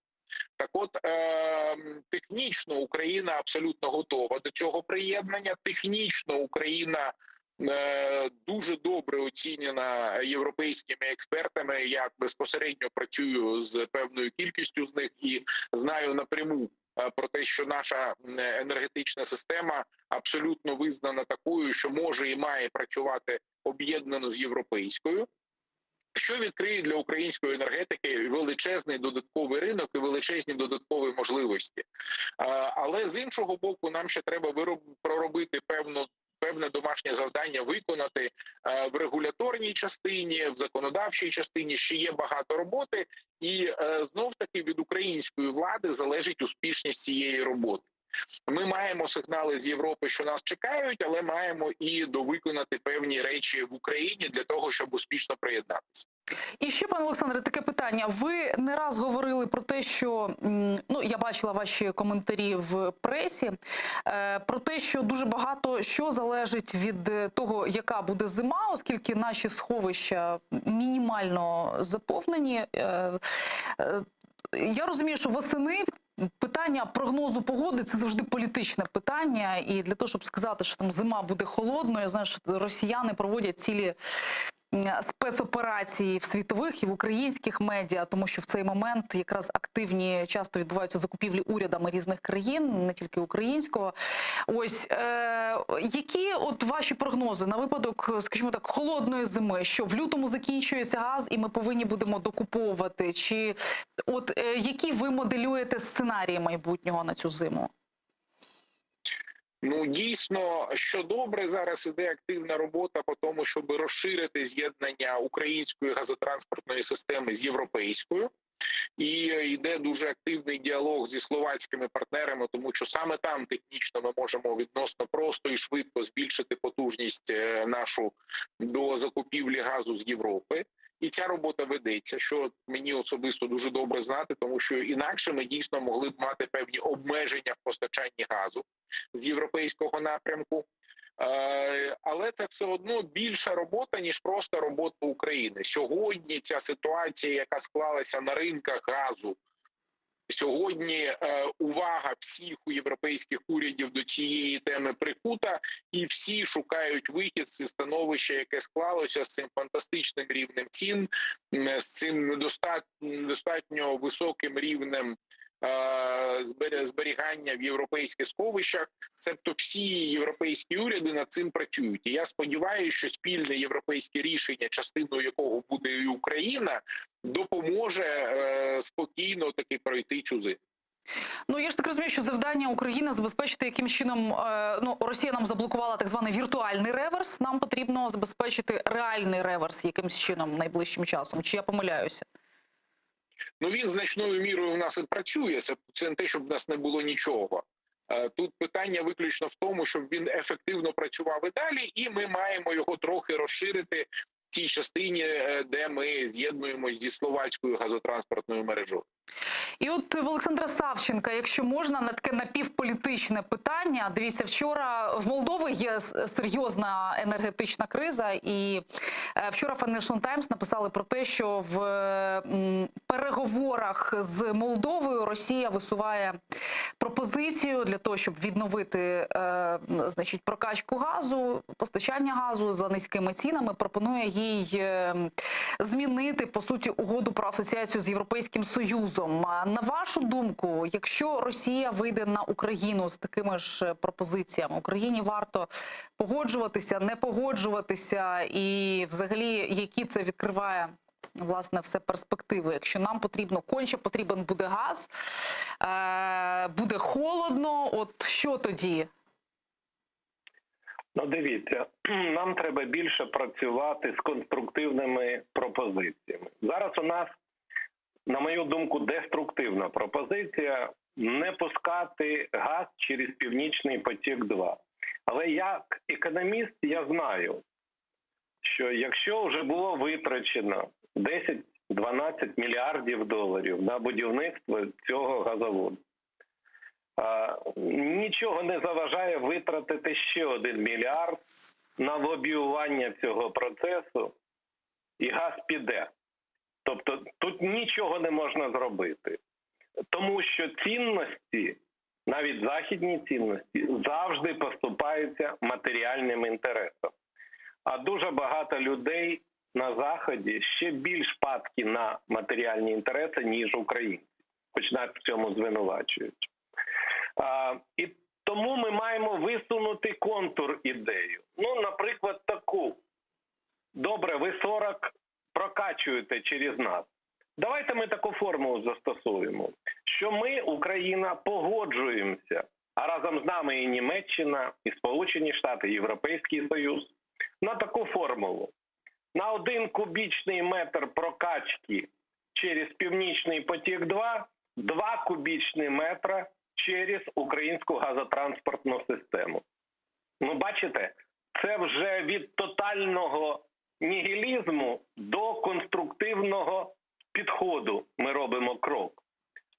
Так от, технічно Україна абсолютно готова до цього приєднання. Технічно Україна дуже добре оцінена європейськими експертами. Я безпосередньо працюю з певною кількістю з них і знаю напряму про те, що наша енергетична система абсолютно визнана такою, що може і має працювати об'єднано з європейською, що відкриє для української енергетики величезний додатковий ринок і величезні додаткові можливості. Але з іншого боку, нам ще треба проробити певне домашнє завдання, виконати в регуляторній частині, в законодавчій частині. Ще є багато роботи, і знов-таки від української влади залежить успішність цієї роботи. Ми маємо сигнали з Європи, що нас чекають, але маємо і довиконати певні речі в Україні для того, щоб успішно приєднатися. І ще, пане Олександре, таке питання. Ви не раз говорили про те, що, я бачила ваші коментарі в пресі, про те, що дуже багато що залежить від того, яка буде зима, оскільки наші сховища мінімально заповнені. Я розумію, що восени питання прогнозу погоди – це завжди політичне питання. І для того, щоб сказати, що там зима буде холодною, я знаю, що росіяни проводять цілі спецоперації в світових і в українських медіа, тому що в цей момент якраз активні часто відбуваються закупівлі урядами різних країн, не тільки українського. Ось, які от ваші прогнози на випадок, скажімо так, холодної зими? Що в лютому закінчується газ і ми повинні будемо докуповувати? Чи от які ви моделюєте сценарії майбутнього на цю зиму? Дійсно, що добре, зараз іде активна робота по тому, щоб розширити з'єднання української газотранспортної системи з європейською. І йде дуже активний діалог зі словацькими партнерами, тому що саме там технічно ми можемо відносно просто і швидко збільшити потужність нашу до закупівлі газу з Європи. І ця робота ведеться, що мені особисто дуже добре знати, тому що інакше ми дійсно могли б мати певні обмеження в постачанні газу з європейського напрямку. Але це все одно більша робота, ніж просто робота України. Сьогодні ця ситуація, яка склалася на ринках газу, сьогодні увага всіх європейських урядів до цієї теми прикута, і всі шукають вихід з становища, яке склалося, з цим фантастичним рівнем цін, з цим недостатньо високим рівнем зберігання в європейських сховищах. Цебто всі європейські уряди над цим працюють. І я сподіваюся, що спільне європейське рішення, частиною якого буде і Україна, допоможе спокійно таки пройти цю зиму. Ну, я ж так розумію, що завдання України забезпечити яким чином, Росія нам заблокувала так званий віртуальний реверс, нам потрібно забезпечити реальний реверс якимсь чином найближчим часом. Чи я помиляюся? Ну, він значною мірою в нас і працює. Це не те, щоб в нас не було нічого. Тут питання виключно в тому, щоб він ефективно працював і далі, і ми маємо його трохи розширити в тій частині, де ми з'єднуємось зі словацькою газотранспортною мережою. І от в Олександра Савченка, якщо можна, на таке напівполітичне питання. Дивіться, вчора в Молдові є серйозна енергетична криза, і вчора Financial Times написали про те, що в переговорах з Молдовою Росія висуває пропозицію для того, щоб відновити прокачку газу, постачання газу за низькими цінами, пропонує їй змінити, по суті, угоду про асоціацію з Європейським Союзом. На вашу думку, якщо Росія вийде на Україну з такими ж пропозиціями, Україні варто погоджуватися, не погоджуватися, і взагалі, які це відкриває, власне, все перспективи? Якщо нам конче потрібен буде газ, буде холодно, от що тоді? Ну, дивіться, нам треба більше працювати з конструктивними пропозиціями. Зараз у нас, на мою думку, деструктивна пропозиція не пускати газ через Північний потік-2. Але як економіст я знаю, що якщо вже було витрачено 10-12 мільярдів доларів на будівництво цього газоводу, нічого не заважає витратити ще 1 мільярд на лобіювання цього процесу, і газ піде. Тобто тут нічого не можна зробити. Тому що цінності, навіть західні цінності, завжди поступаються матеріальним інтересам. А дуже багато людей на Заході ще більш падкі на матеріальні інтереси, ніж українці. Хоч навіть в цьому звинувачують. І тому ми маємо висунути контур ідею. Ну, наприклад, таку. Добре, ви 40 прокачуєте через нас. Давайте ми таку формулу застосуємо, що ми, Україна, погоджуємося, а разом з нами і Німеччина, і Сполучені Штати, і Європейський Союз, на таку формулу. На 1 кубічний метр прокачки через Північний потік-2, 2 кубічні метра через українську газотранспортну систему. Ну, бачите, це вже від тотального нігілізму до конструктивного підходу ми робимо крок.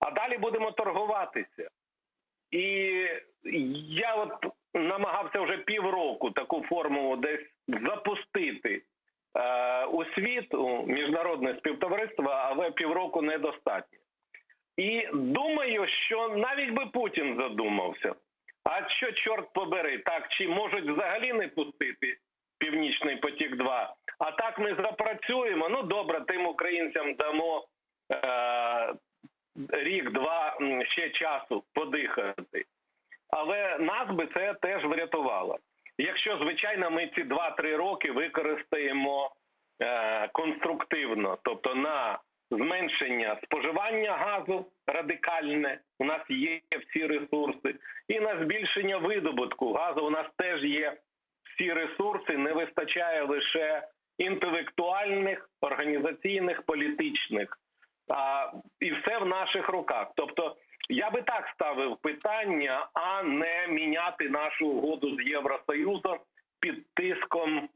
А далі будемо торгуватися. І я от намагався вже півроку таку формулу десь запустити у світ, у міжнародне співтовариство, але півроку недостатньо. І думаю, що навіть би Путін задумався, а що, чорт побери, так, чи можуть взагалі не пустити Північний потік-2, а так ми запрацюємо, ну добре, тим українцям дамо рік-два ще часу подихати. Але нас би це теж врятувало. Якщо, звичайно, ми ці 2-3 роки використаємо конструктивно, тобто на зменшення споживання газу радикальне, у нас є всі ресурси, і на збільшення видобутку газу у нас теж є всі ресурси, не вистачає лише інтелектуальних, організаційних, політичних І все в наших руках. Тобто я би так ставив питання, а не міняти нашу угоду з Євросоюзом під тиском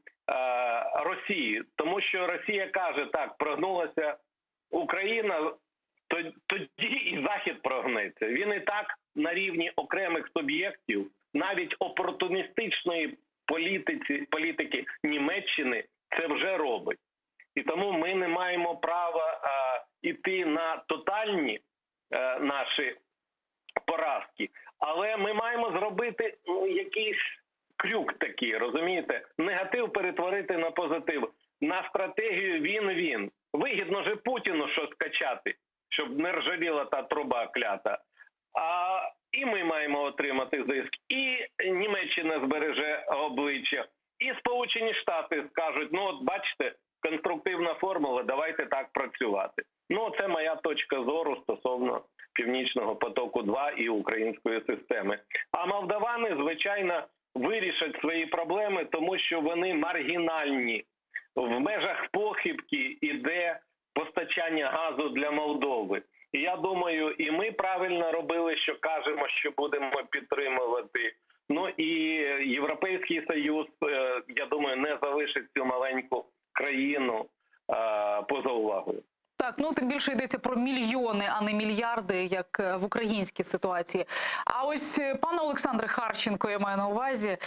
Росії. Тому що Росія каже, так, прогнулася Україна, тоді і Захід прогнеться. Він і так на рівні окремих суб'єктів, навіть опортуністичної політики Німеччини це вже робить. І тому ми не маємо права іти на тотальні наші поразки. Але ми маємо зробити якийсь крюк такий, розумієте? Негатив перетворити на позитив. На стратегію він-він. Вигідно же Путіну щось качати, щоб не ржавіла та труба клята. І ми маємо отримати зиск, і Німеччина збереже обличчя, і Сполучені Штати скажуть, ну от бачите, конструктивна формула, давайте так працювати. Ну, це моя точка зору стосовно Північного потоку-2 і української системи. А молдавани, звичайно, вирішать свої проблеми, тому що вони маргінальні. В межах похибки іде постачання газу для Молдови. І я думаю, і ми правильно робили, що кажемо, що будемо підтримувати. Ну і Європейський Союз, я думаю, не залишить цю маленьку країну поза увагою. Так, ну тим більше йдеться про мільйони, а не мільярди, як в українській ситуації. А ось, пане Олександре Харченко, я маю на увазі,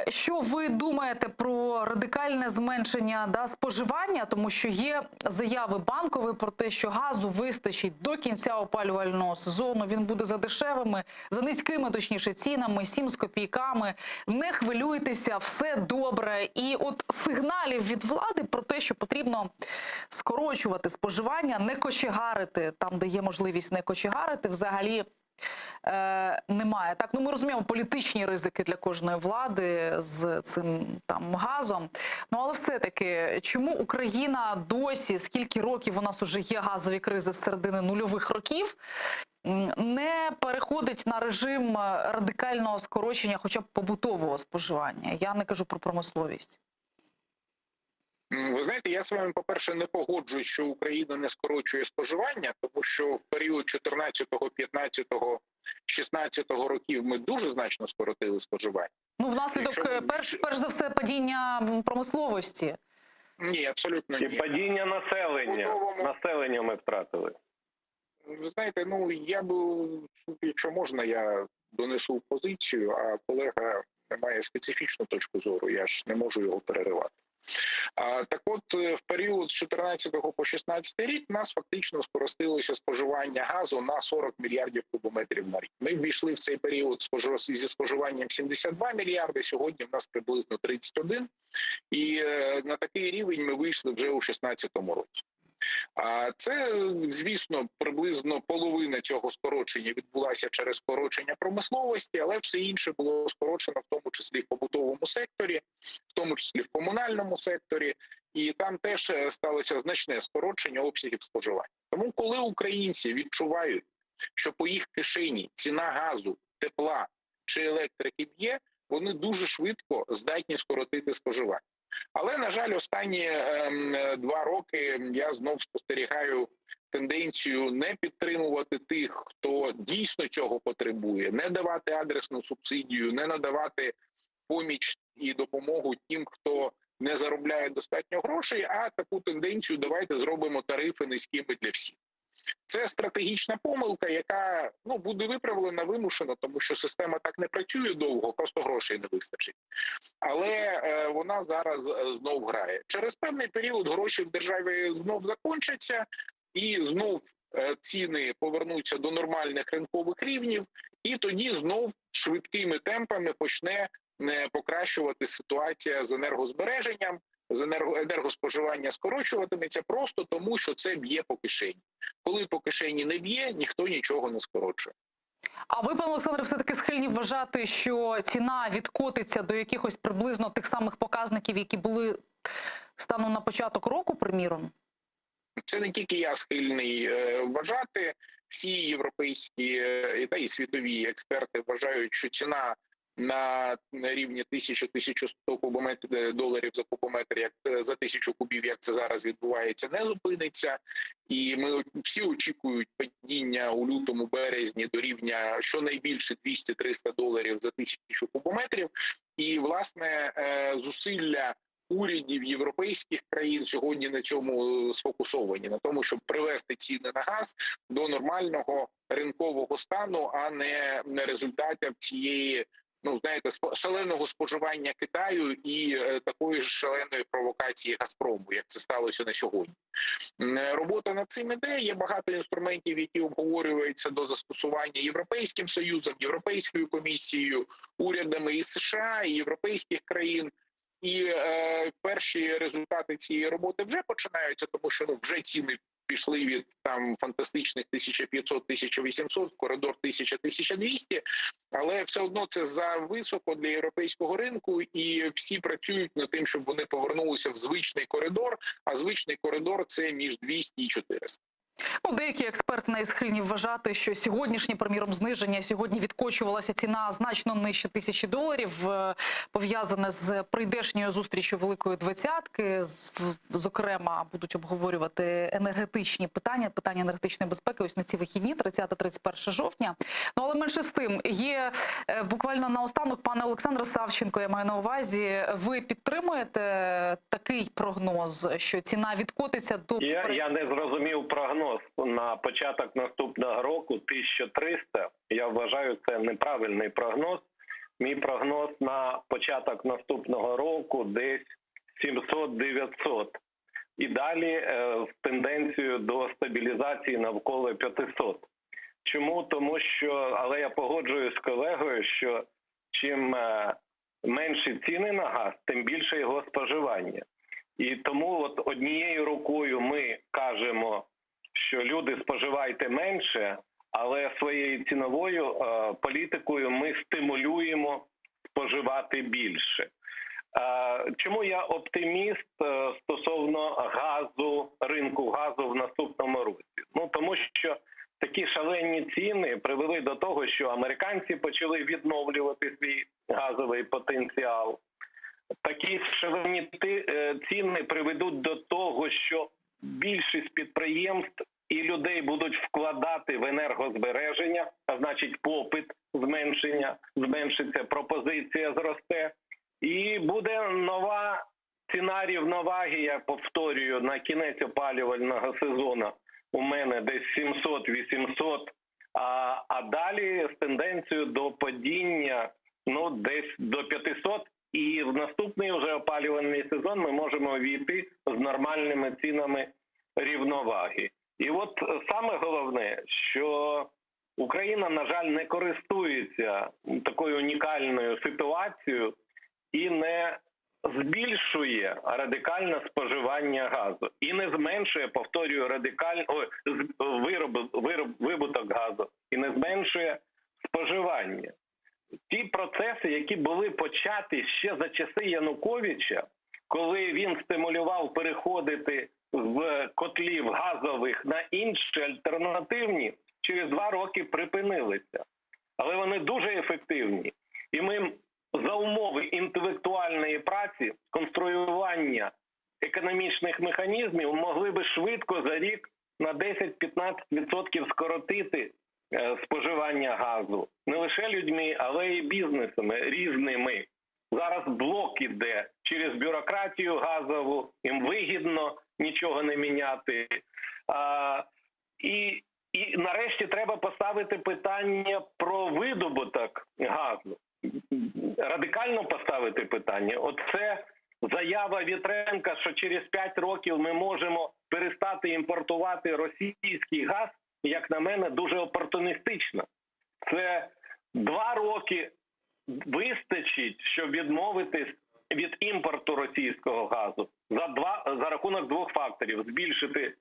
що ви думаєте про радикальне зменшення споживання? Тому що є заяви Банкової про те, що газу вистачить до кінця опалювального сезону. Він буде за дешевими, за низькими, точніше, цінами, 7 з копійками. Не хвилюйтеся, все добре. І от сигналів від влади про те, що потрібно скорочувати споживання, не кочегарити там, де є можливість не кочегарити, взагалі немає. Так, ну ми розуміємо політичні ризики для кожної влади з цим там газом. Ну але все-таки, чому Україна досі, скільки років у нас уже є газові кризи з середини нульових років, не переходить на режим радикального скорочення хоча б побутового споживання? Я не кажу про промисловість. Ви знаєте, я з вами, по-перше, не погоджуюсь, що Україна не скорочує споживання, тому що в період 14-го, 15-го, 16-го років ми дуже значно скоротили споживання. Ну, внаслідок, перш за все, падіння промисловості. Ні, абсолютно ні. І падіння населення ми втратили. Ви знаєте, ну, я би, якщо можна, я донесу позицію, а колега має специфічну точку зору, я ж не можу його переривати. Так от, в період з 14 по 16 рік у нас фактично скоротилося споживання газу на 40 мільярдів кубометрів на рік. Ми ввійшли в цей період зі споживанням 72 мільярди, сьогодні в нас приблизно 31. І на такий рівень ми вийшли вже у 16 році. Це, звісно, приблизно половина цього скорочення відбулася через скорочення промисловості, але все інше було скорочено в тому числі в побутовому секторі, в тому числі в комунальному секторі, і там теж сталося значне скорочення обсягів споживання. Тому коли українці відчувають, що по їх кишені ціна газу, тепла чи електрики б'є, вони дуже швидко здатні скоротити споживання. Але, на жаль, останні 2 роки я знов спостерігаю тенденцію не підтримувати тих, хто дійсно цього потребує, не давати адресну субсидію, не надавати поміч і допомогу тим, хто не заробляє достатньо грошей, а таку тенденцію давайте зробимо тарифи низькими для всіх. Це стратегічна помилка, яка буде виправлена вимушено, тому що система так не працює довго, просто грошей не вистачить. Але вона зараз знов грає. Через певний період гроші в державі знов закінчаться, і знов ціни повернуться до нормальних ринкових рівнів, і тоді знов швидкими темпами почне покращувати ситуація з енергозбереженням, енергоспоживання скорочуватиметься просто тому, що це б'є по кишені. Коли по кишені не б'є, ніхто нічого не скорочує. А ви, пане Олександре, все-таки схильні вважати, що ціна відкотиться до якихось приблизно тих самих показників, які були станом на початок року, приміром? Це не тільки я схильний вважати. Всі європейські та й світові експерти вважають, що ціна на рівні 1000-1100 доларів за кубометр, як за 1000 кубів, як це зараз відбувається, не зупиниться. І ми всі очікують падіння у лютому-березні до рівня щонайбільше 200-300 доларів за 1000 кубометрів. І, власне, зусилля урядів європейських країн сьогодні на цьому сфокусовані, на тому, щоб привести ціни на газ до нормального ринкового стану, а не результатів цієї, ну, знаєте, шаленого споживання Китаю і такої ж шаленої провокації Газпрому, як це сталося на сьогодні. Робота над цим іде, є багато інструментів, які обговорюються до застосування Європейським Союзом, Європейською комісією, урядами і США, і європейських країн. І перші результати цієї роботи вже починаються, тому що вже ціни пішли від там фантастичних 1500-1800 в коридор 1000-1200, але все одно це зависоко для європейського ринку, і всі працюють над тим, щоб вони повернулися в звичний коридор, а звичний коридор – це між 200 і 400. Ну, деякі експерти навіть схильні вважати, що сьогоднішнє, приміром, зниження, сьогодні відкочувалася ціна значно нижче $1000, пов'язане з прийдешньою зустрічю Великої Двадцятки. Зокрема, будуть обговорювати енергетичні питання енергетичної безпеки ось на ці вихідні, 30-31 жовтня. Ну, але менше з тим, є буквально наостанок, пане Олександре Савченко, я маю на увазі, ви підтримуєте такий прогноз, що ціна відкотиться до... Я не зрозумів прогноз. На початок наступного року 1300, я вважаю, це неправильний прогноз. Мій прогноз на початок наступного року десь 700-900. І далі з тенденцією до стабілізації навколо 500. Чому? Тому що, але я погоджуюсь з колегою, що чим менші ціни на газ, тим більше його споживання. І тому от однією рукою ми кажемо, що люди споживайте менше, але своєю ціновою політикою ми стимулюємо споживати більше. Чому я оптиміст стосовно газу, ринку газу в наступному році? Ну, тому що такі шалені ціни привели до того, що американці почали відновлювати свій газовий потенціал. Такі шалені ціни приведуть до того, що більшість підприємств і людей будуть вкладати в енергозбереження, а значить попит зменшиться, пропозиція зросте. І буде нова ціна рівноваги, я повторюю, на кінець опалювального сезону у мене десь 700-800, а далі з тенденцією до падіння десь до 500. І в наступний вже опалювальний сезон ми можемо війти з нормальними цінами рівноваги. І от саме головне, що Україна, на жаль, не користується такою унікальною ситуацією і не збільшує радикальне споживання газу. І не зменшує, повторюю, видобуток газу. І не зменшує споживання. Ті процеси, які були початі ще за часи Януковича, коли він стимулював переходити з котлів газових на інші альтернативні, через 2 роки припинилися. Але вони дуже ефективні. І ми за умови інтелектуальної праці, конструювання економічних механізмів могли би швидко за рік на 10-15% скоротити споживання газу. Не лише людьми, але й бізнесами різними. Зараз блок іде через бюрократію газову, їм вигідно нічого не міняти. І нарешті треба поставити питання про видобуток газу. Радикально поставити питання. Оце заява Вітренка, що через 5 років ми можемо перестати імпортувати російський газ, як на мене, дуже опортуністично. Це 2 роки вистачить, щоб відмовитись від імпорту російського газу за рахунок 2 факторів: збільшити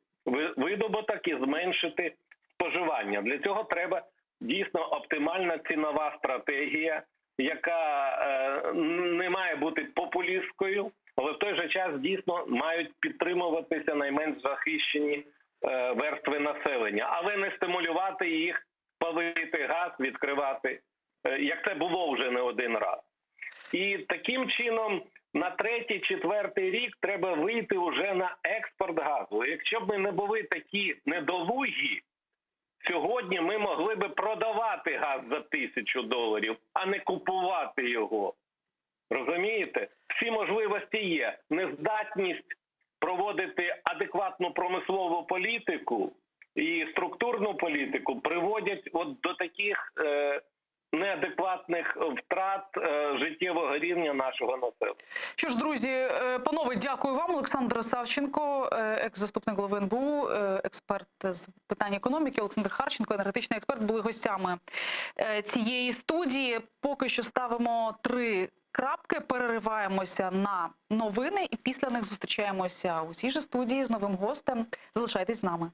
видобуток і зменшити споживання. Для цього треба дійсно оптимальна цінова стратегія, яка не має бути популістською, але в той же час дійсно мають підтримуватися найменш захищені верстви населення, але не стимулювати їх палити газ, відкривати як це було вже не один раз. І таким чином на 3-4 рік треба вийти вже на експорт газу. Якщо б ми не були такі недолугі, сьогодні ми могли би продавати газ за $1000, а не купувати його. Розумієте? Всі можливості є. Нездатність проводити адекватну промислову політику і структурну політику приводять от до таких неадекватних втрат життєвого рівня нашого населення. Що ж, друзі, панове, дякую вам. Олександр Савченко, екс-заступник голови НБУ, експерт з питань економіки, Олександр Харченко, енергетичний експерт, були гостями цієї студії. Поки що ставимо 3 крапки, перериваємося на новини і після них зустрічаємося у цій же студії з новим гостем. Залишайтесь з нами.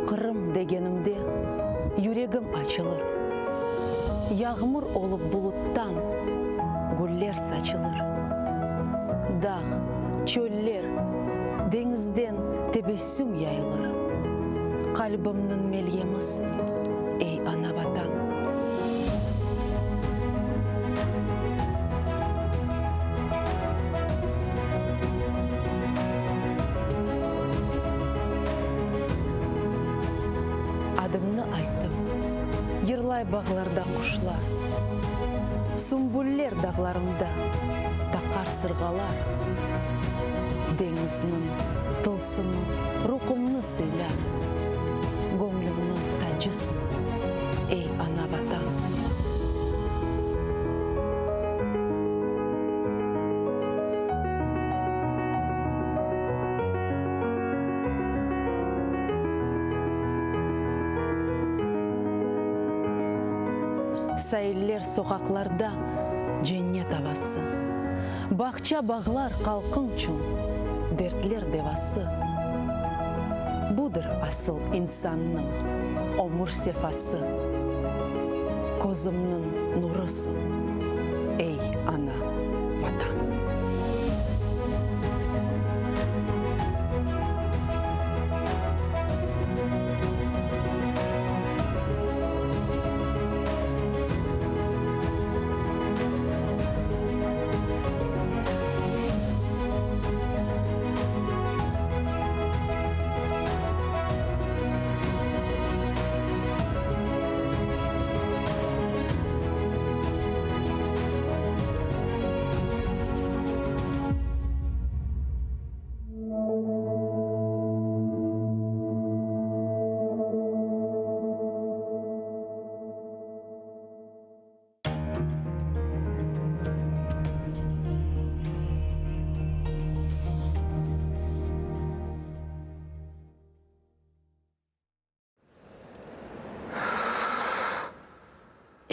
Қырым дегенімде жүрегім açılır. Yağmur olup buluttan güller saçılır. Dağ, çöller, denizden tebessüm yayılır. Kalbimnin melgemisi, ey ana vatan. Adını aytım, yırlay bağlarda kuşlar, sümbüller dağlarında takar sırgalar, denizinin tılsımı ruhumnu sıylar, gönlümün tacısın, ey ana vatan. Sayıller sokaklarda cennet havası. Bahçe bağlar kalkın için dertler devası. Budur asıl insanın ömür sefası. Gözümün nurusun, ey ana vatan.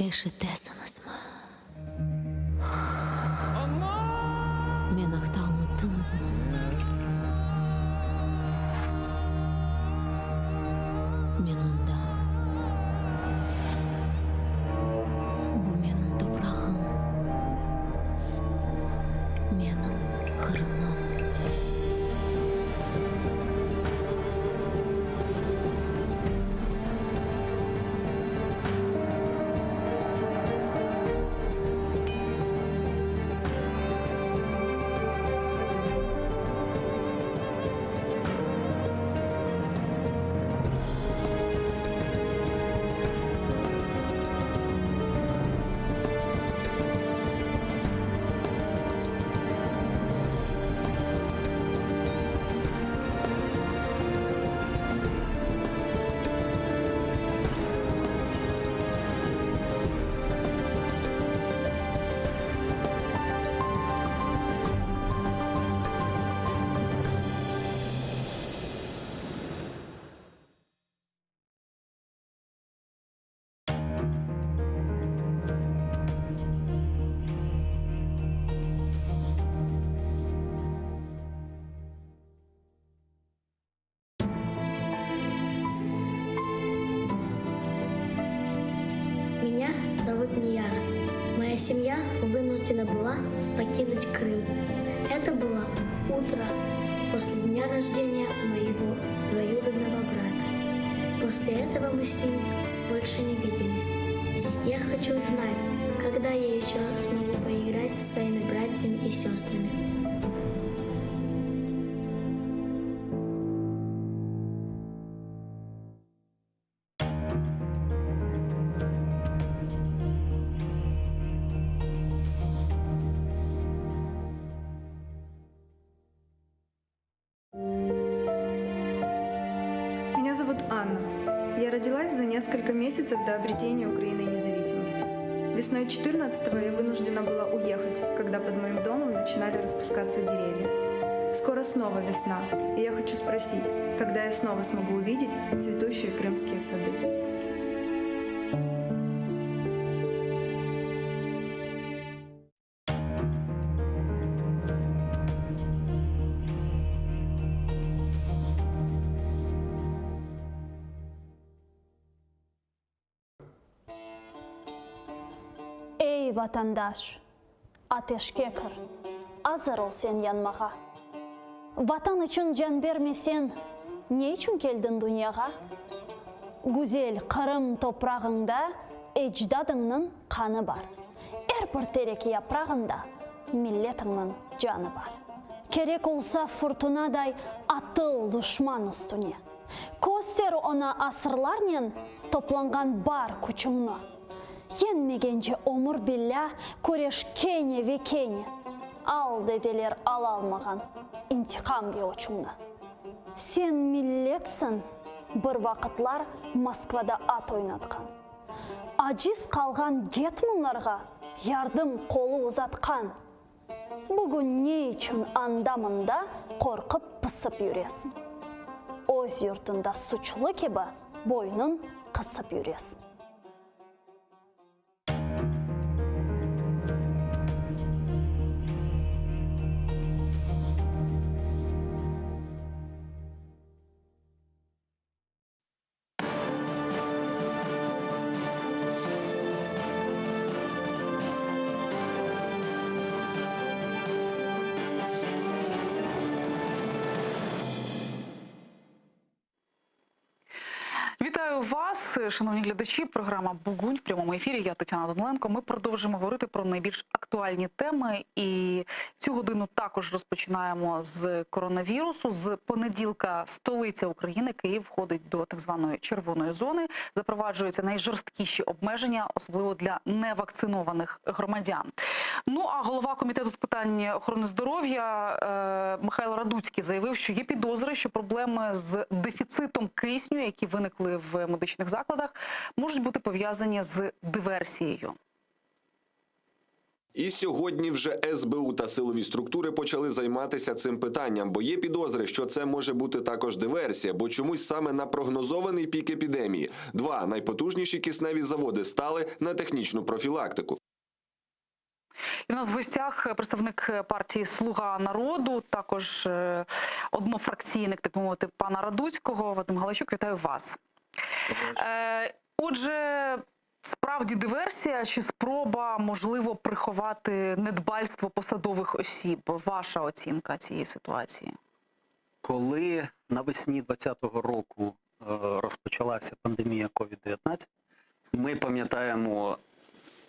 Ишітесіңізме? Мен ақта ұмыттыңызмы? Мен мұндамын. Бұл менің топырағым. Менің қырымым. моя семья вынуждена была покинуть Крым. Это было утро после дня рождения моего двоюродного брата. После этого мы с ним больше не виделись. Я хочу знать, когда я еще смогу поиграть со своими братьями и сестрами. Меня зовут Анна. Я родилась за несколько месяцев до обретения Украиной независимости. Весной 14-го я вынуждена была уехать, когда под моим домом начинали распускаться деревья. Скоро снова весна, и я хочу спросить, когда я снова смогу увидеть цветущие крымские сады. Ey vatandaş, ateşke kır, hazır ol sen yanmağa. Vatan için can vermesen, ne için geldin dünyaya? Güzel Kırım toprağında ecdadının kanı var. Her bir terek yaprağında milletinin canı var. Gerek olsa fırtınaday atıl düşman üstüne. Göster ona asırlarla toplangan bar küçümünü. Yenmegence omur billah, kureş kene ve kene. Al dediler al almagan, intikam ve uçumna. Sen milletsin, bir vakitlar Moskvada at oynatkan. Aciz kalgan getmanlarga yardım kolu uzatkan. Bugün ne için andamında korkup pısıp yüresin. Öz yurtunda suçlu gibi boynun kısıp yüresin. Вітаю вас, шановні глядачі. Програма «Бугунь» в прямому ефірі. Я Тетяна Даниленко. Ми продовжуємо говорити про найбільш актуальні теми. І цю годину також розпочинаємо з коронавірусу. З понеділка столиця України, Київ, входить до так званої червоної зони. Запроваджуються найжорсткіші обмеження, особливо для невакцинованих громадян. Ну, а голова Комітету з питань охорони здоров'я Михайло Радуцький заявив, що є підозри, що проблеми з дефіцитом кисню, які виникли в медичних закладах, можуть бути пов'язані з диверсією. І сьогодні вже СБУ та силові структури почали займатися цим питанням, бо є підозри, що це може бути також диверсія, бо чомусь саме на прогнозований пік епідемії два найпотужніші кисневі заводи стали на технічну профілактику. І в нас в гостях представник партії «Слуга народу», також однофракційник, так мовити, пана Радуцького. Вадим Галайчук, вітаю вас. Отже, справді диверсія чи спроба, можливо, приховати недбальство посадових осіб? Ваша оцінка цієї ситуації? Коли навесні 2020 року розпочалася пандемія COVID-19, ми пам'ятаємо,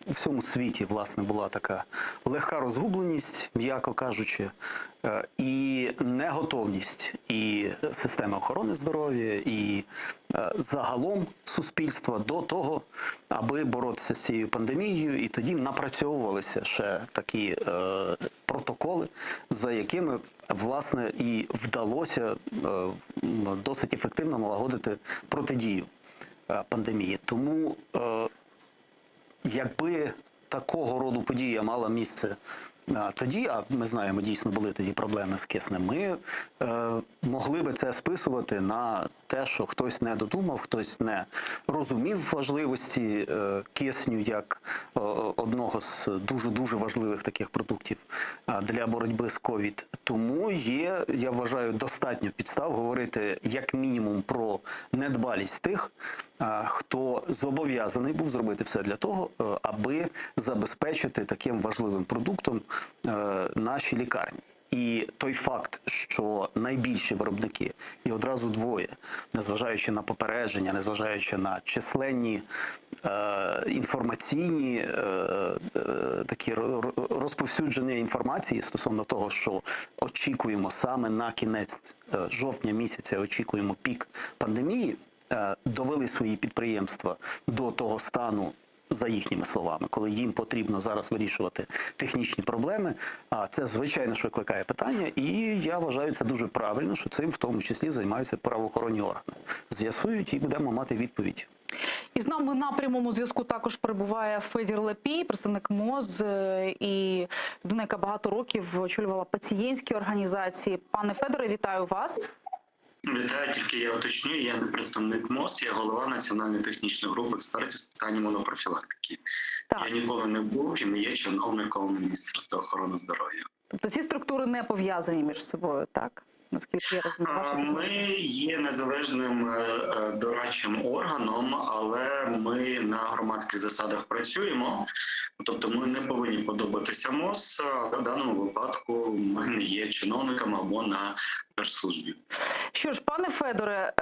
у всьому світі, власне, була така легка розгубленість, м'яко кажучи, і неготовність і системи охорони здоров'я, і загалом суспільства до того, аби боротися з цією пандемією. І тоді напрацьовувалися ще такі протоколи, за якими, власне, і вдалося досить ефективно налагодити протидію пандемії. Тому якби такого роду подія мала місце тоді, а ми знаємо, дійсно були тоді проблеми з киснем, ми могли би це списувати на те, що хтось не додумав, хтось не розумів важливості кисню як одного з дуже важливих таких продуктів для боротьби з ковід. Тому є, я вважаю, достатньо підстав говорити як мінімум про недбалість тих, хто зобов'язаний був зробити все для того, аби забезпечити таким важливим продуктом наші лікарні. І той факт, що найбільші виробники, і одразу двоє, незважаючи на попередження, незважаючи на численні інформаційні такі розповсюдження інформації стосовно того, що очікуємо саме на кінець жовтня місяця, очікуємо пік пандемії, довели свої підприємства до того стану, за їхніми словами, коли їм потрібно зараз вирішувати технічні проблеми, а це, звичайно, ж викликає питання, і я вважаю це дуже правильно, що цим в тому числі займаються правоохоронні органи. З'ясують і будемо мати відповідь. І з нами на прямому зв'язку також перебуває Федір Лапій, представник МОЗ і людина, яка багато років очолювала пацієнтські організації. Пане Федоре, вітаю вас. Вітаю, тільки я уточню, я не представник МОЗ, я голова Національної технічної групи експертів з питань імунопрофілактики. Я ніколи не був і не є чиновником Міністерства охорони здоров'я. Тобто ці структури не пов'язані між собою, так? Наскільки я розумію, ваша ми є незалежним дорадчим органом, але ми на громадських засадах працюємо. Тобто ми не повинні подобатися МОЗ, а в даному випадку ми не є чиновниками або на держслужбі. Що ж, пане Федоре,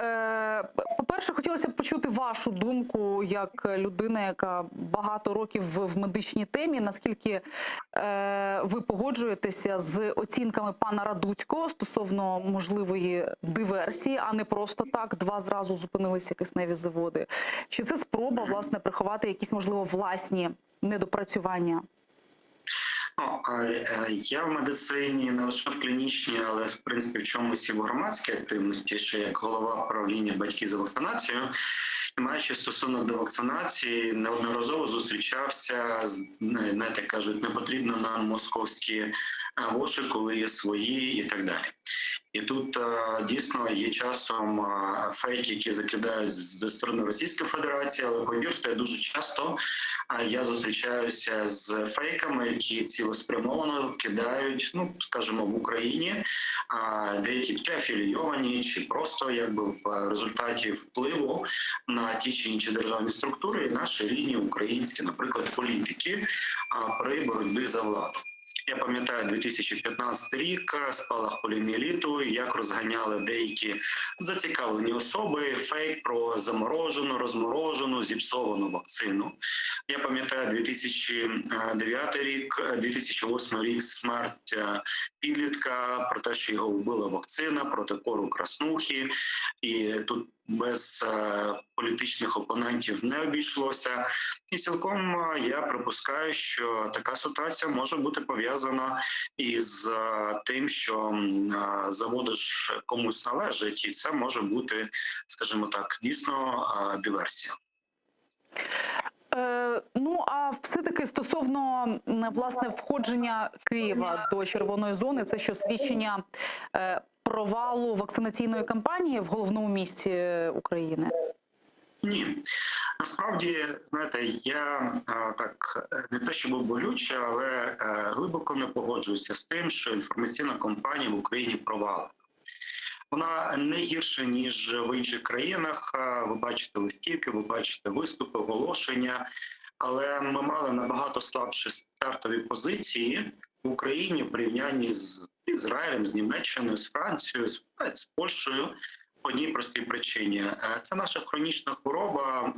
по-перше, хотілося б почути вашу думку як людина, яка багато років в медичній темі. Наскільки ви погоджуєтеся з оцінками пана Радуцького стосовно можливої диверсії, а не просто так, два зразу зупинилися кисневі заводи? Чи це спроба, власне, приховати якісь, можливо, власні недопрацювання? Я в медицині, не лише в клінічній, але в принципі в чомусь і в громадській активності, ще як голова правління батьків за вакцинацію, і маючи стосунок до вакцинації, неодноразово зустрічався з, знаєте, кажуть, не потрібно нам московські воші, коли є свої і так далі. І тут дійсно є часом фейки, які закидають зі сторони Російської Федерації, але повірте, дуже часто я зустрічаюся з фейками, які цілеспрямовано вкидають, ну, скажімо, в Україні, деякі чи афілійовані, чи просто якби в результаті впливу на ті чи інші державні структури, наші рідні українські, наприклад, політики при боротьбі за владу. Я пам'ятаю 2015 рік, спалах поліомієліту, як розганяли деякі зацікавлені особи фейк про заморожену, розморожену, зіпсовану вакцину. Я пам'ятаю 2009 рік, 2008 рік смерть підлітка, про те, що його вбила вакцина проти кору краснухи. І тут без політичних опонентів не обійшлося. І цілком я припускаю, що така ситуація може бути пов'язана із тим, що заводи ж комусь належать, і це може бути, скажімо так, дійсно диверсія. Ну, а все-таки стосовно, власне, входження Києва до червоної зони, це що, свідчення провалу вакцинаційної кампанії в головному місті України? Ні. Насправді, знаєте, я так не те, щоб болюче, але глибоко не погоджуюся з тим, що інформаційна кампанія в Україні провалена. Вона не гірша, ніж в інших країнах. Ви бачите листівки, ви бачите виступи, оголошення, але ми мали набагато слабші стартові позиції в Україні в порівнянні з Ізраїлем, з Німеччиною, з Францією, з Польщею. По одній простій причині. Це наша хронічна хвороба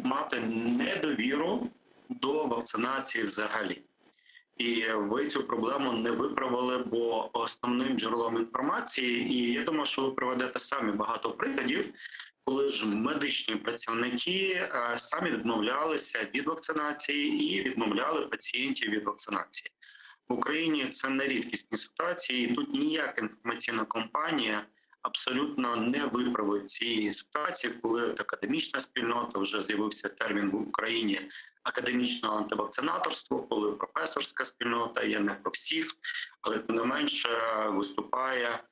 мати недовіру до вакцинації взагалі. І ви цю проблему не виправили, бо основним джерелом інформації, і я думаю, що ви приведете самі багато прикладів, коли ж медичні працівники самі відмовлялися від вакцинації і відмовляли пацієнтів від вакцинації. В Україні це не рідкісні ситуації, і тут ніяка інформаційна кампанія абсолютно не виправить цієї ситуації, коли академічна спільнота, вже з'явився термін в Україні академічного антивакцинаторства, коли професорська спільнота, я не про всіх, але тим не менше виступає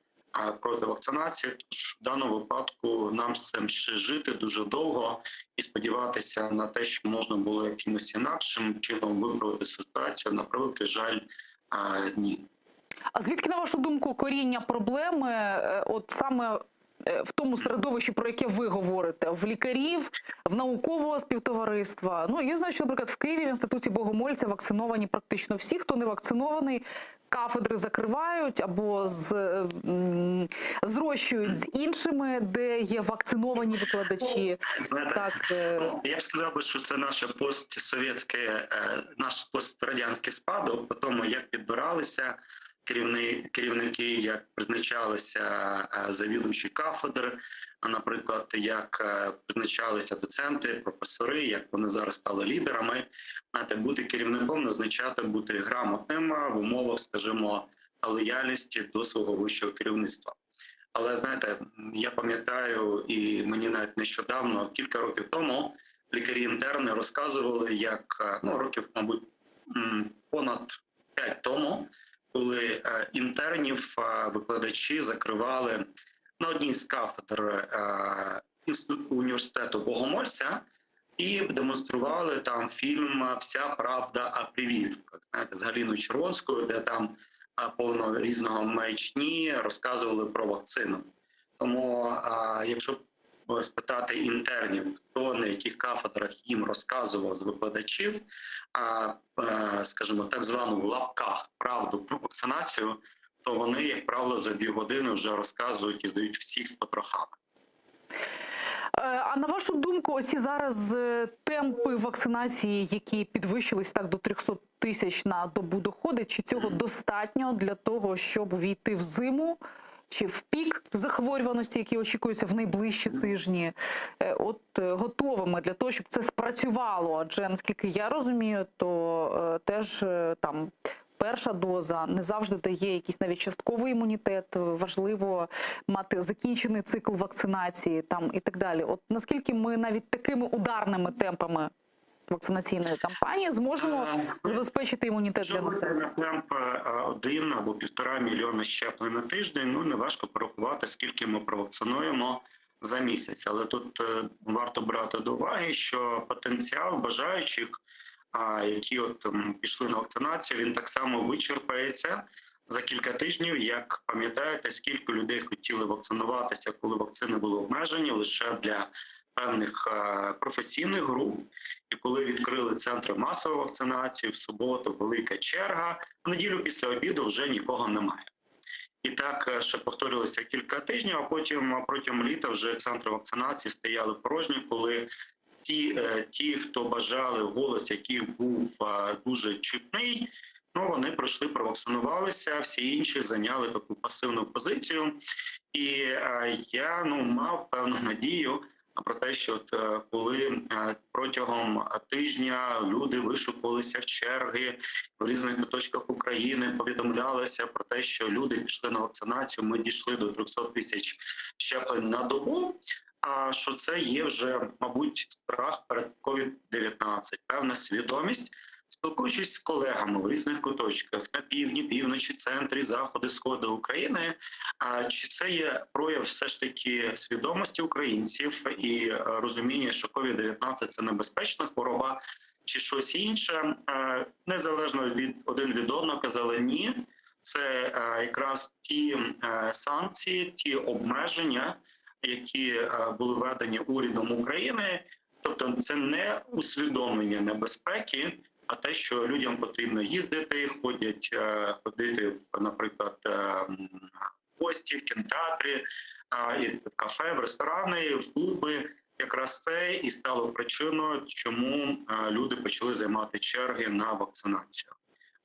проти вакцинації. Тож в даному випадку нам з цим ще жити дуже довго і сподіватися на те, що можна було якимось інакшим чином виправити ситуацію, на превеликий жаль, ні. А звідки, на вашу думку, коріння проблеми от саме в тому середовищі, про яке ви говорите, в лікарів, в наукового співтовариства? Ну, я знаю, що, наприклад, в Києві в Інституті Богомольця вакциновані практично всі. Хто не вакцинований, кафедри закривають або зрощують з іншими, де є вакциновані викладачі. Знаєте, так, я б сказав, що це наше постсовєтське, наш пострадянський спадок, по тому, як підбиралися керівники, як призначалися завідувачі кафедр, наприклад, як призначалися доценти, професори, як вони зараз стали лідерами. Знаєте, бути керівником означає бути грамотним в умовах, скажімо, лояльності до свого вищого керівництва. Але, знаєте, я пам'ятаю, і мені навіть нещодавно, кілька років тому, лікарі-інтерни розказували, як, років, мабуть, понад 5 тому, коли інтернів викладачі закривали на одній з кафедр університету Богомольця і демонстрували там фільм «Вся правда о прививках», знаєте, з Галиною Червонською, де там повно різного маячні розказували про вакцину. Тому, якщо спитати інтернів, хто на яких кафедрах їм розказував з викладачів, скажімо, так звану в лапках правду про вакцинацію, то вони, як правило, за 2 години вже розказують і здають всіх з потрохами. А на вашу думку, оці зараз темпи вакцинації, які підвищились так до 300 тисяч на добу доходить, чи цього достатньо для того, щоб увійти в зиму, чи в пік захворюваності, які очікуються в найближчі тижні, готовими для того, щоб це спрацювало? Адже, наскільки я розумію, то теж там перша доза не завжди дає якийсь навіть частковий імунітет, важливо мати закінчений цикл вакцинації там і так далі. От наскільки ми навіть такими ударними темпами вакцинаційної кампанії зможемо забезпечити імунітет для населення? Темп 1 або 1,5 мільйона щеплень на тиждень, не важко порахувати, скільки ми провакцинуємо за місяць. Але тут варто брати до уваги, що потенціал бажаючих, які пішли на вакцинацію, він так само вичерпається за кілька тижнів. Як пам'ятаєте, скільки людей хотіли вакцинуватися, коли вакцини були обмежені лише для певних професійних груп. І коли відкрили центри масової вакцинації, в суботу велика черга, в неділю після обіду вже нікого немає. І так ще повторювалося кілька тижнів, а потім протягом літа вже центри вакцинації стояли порожні, коли ті, хто бажали, голос яких був дуже чутний, вони пройшли, провакцинувалися, всі інші зайняли таку пасивну позицію. І я мав певну надію про те, що коли протягом тижня люди вишукувалися в черги в різних куточках України, повідомлялося про те, що люди пішли на вакцинацію, ми дійшли до 300 тисяч щеплень на добу, що це є вже, мабуть, страх перед COVID-19, певна свідомість. Спілкуючись з колегами в різних куточках на півдні, півночі, центрі, заходи, сходи України, чи це є прояв все ж таки свідомості українців і розуміння, що COVID-19 – це небезпечна хвороба, чи щось інше, незалежно один від одного казали ні, це якраз ті санкції, ті обмеження, які були введені урядом України, тобто це не усвідомлення небезпеки, а те, що людям потрібно їздити, ходити, наприклад, в гості, в кінотеатрі, в кафе, в ресторани, в клуби. Якраз це і стало причиною, чому люди почали займати черги на вакцинацію.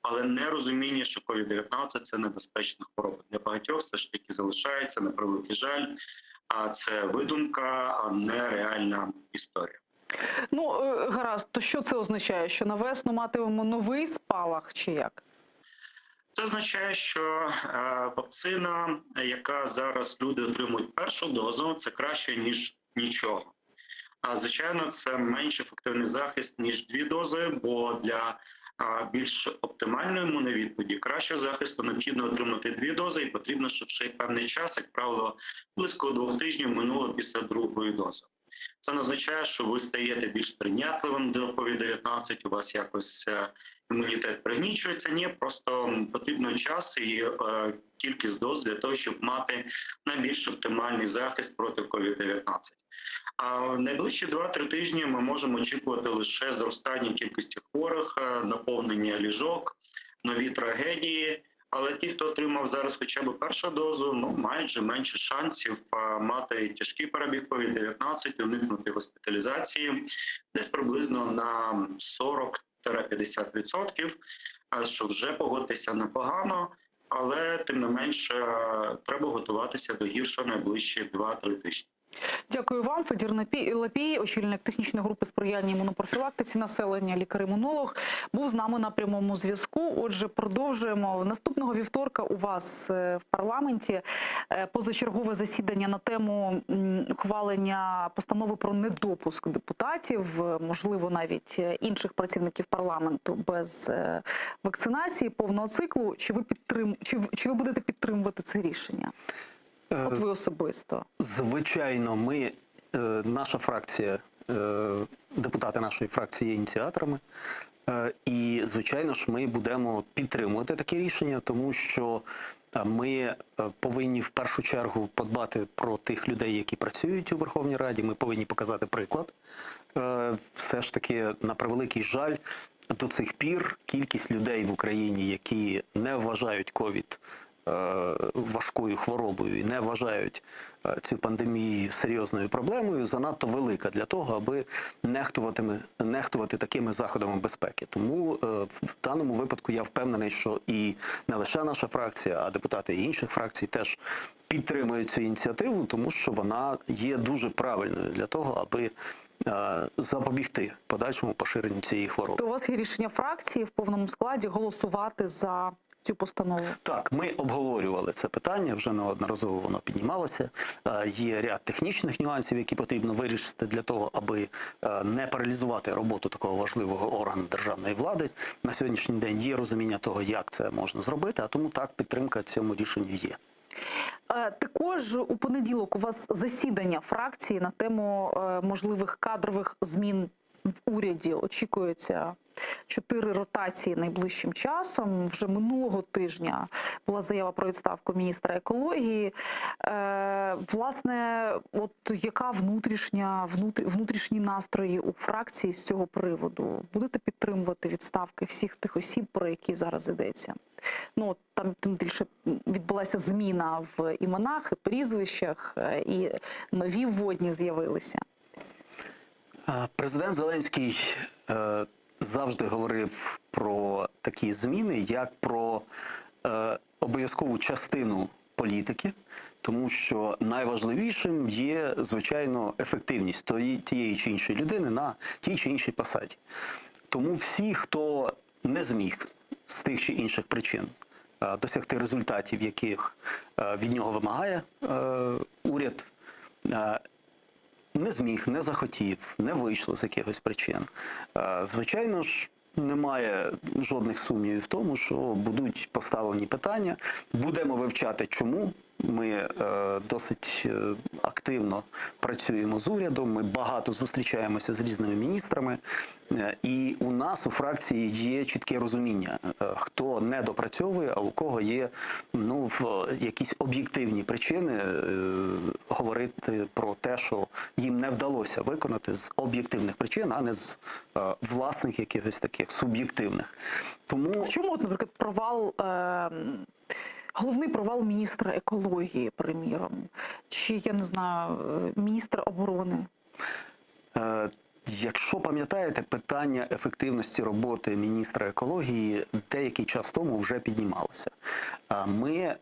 Але не розуміння, що COVID-19 – це небезпечна хвороба. Для багатьох все ж таки залишається, на превеликий жаль, а це видумка, а не реальна історія. Гаразд, то що це означає? Що на весну матимемо новий спалах чи як? Це означає, що вакцина, яка зараз люди отримують першу дозу, це краще, ніж нічого. Звичайно, це менш ефективний захист, ніж 2 дози, бо для більш оптимальної імуновідповіді, кращого захисту, необхідно отримати 2 дози, і потрібно, щоб ще й певний час, як правило, близько 2 тижнів минуло після 2-ї дози. Це не означає, що ви стаєте більш прийнятливим до COVID-19, у вас якось імунітет пригнічується. Ні, просто потрібно час і кількість доз для того, щоб мати найбільш оптимальний захист проти COVID-19. А в найближчі 2-3 тижні ми можемо очікувати лише зростання кількості хворих, наповнення ліжок, нові трагедії. Але ті, хто отримав зараз хоча б першу дозу, мають вже менше шансів мати тяжкий перебіг COVID-19, уникнути госпіталізації десь приблизно на 40-50%, що вже, погодьтеся, непогано, але тим не менше треба готуватися до гіршого найближчі 2-3 тижні. Дякую вам. Федір Лапій, очільник технічної групи сприяння імунопрофілактиці населення, лікар-імунолог, був з нами на прямому зв'язку. Отже, продовжуємо. Наступного вівторка у вас в парламенті позачергове засідання на тему ухвалення постанови про недопуск депутатів, можливо, навіть інших працівників парламенту без вакцинації повного циклу. Чи ви будете підтримувати це рішення? От ви особисто. Звичайно, наша фракція, депутати нашої фракції є ініціаторами. І, звичайно ж, ми будемо підтримувати таке рішення, тому що ми повинні в першу чергу подбати про тих людей, які працюють у Верховній Раді. Ми повинні показати приклад. Все ж таки, на превеликий жаль, до цих пір кількість людей в Україні, які не вважають ковід важкою хворобою і не вважають цю пандемію серйозною проблемою, занадто велика для того, аби нехтувати такими заходами безпеки. Тому в даному випадку я впевнений, що і не лише наша фракція, а депутати інших фракцій теж підтримують цю ініціативу, тому що вона є дуже правильною для того, аби запобігти подальшому поширенню цієї хвороби. То у вас є рішення фракції в повному складі голосувати за цю постанову? Так, ми обговорювали це питання, вже неодноразово воно піднімалося. Є ряд технічних нюансів, які потрібно вирішити для того, аби не паралізувати роботу такого важливого органу державної влади. На сьогоднішній день є розуміння того, як це можна зробити, а тому так, підтримка цьому рішенню є. Також у понеділок у вас засідання фракції на тему можливих кадрових змін в уряді. Очікується 4 ротації найближчим часом. Вже минулого тижня була заява про відставку міністра екології. Власне, от яка внутрішні настрої у фракції з цього приводу? Будете підтримувати відставки всіх тих осіб, про які зараз йдеться? Ну, там тим більше відбулася зміна в іменах і прізвищах, і нові вводні з'явилися. Президент Зеленський завжди говорив про такі зміни, як про обов'язкову частину політики, тому що найважливішим є, звичайно, ефективність тієї чи іншої людини на тій чи іншій посаді. Тому всі, хто не зміг з тих чи інших причин досягти результатів, яких від нього вимагає уряд, не зміг, не захотів, не вийшло з якихось причин. Звичайно ж, немає жодних сумнівів в тому, що будуть поставлені питання. Будемо вивчати, чому. Ми досить активно працюємо з урядом, ми багато зустрічаємося з різними міністрами. І у нас у фракції є чітке розуміння, хто не допрацьовує, а у кого є якісь об'єктивні причини говорити про те, що їм не вдалося виконати з об'єктивних причин, а не з власних якихось таких суб'єктивних. Тому... Чому, наприклад, головний провал міністра екології, приміром, чи, я не знаю, міністра оборони? Якщо пам'ятаєте, питання ефективності роботи міністра екології деякий час тому вже піднімалося. Ми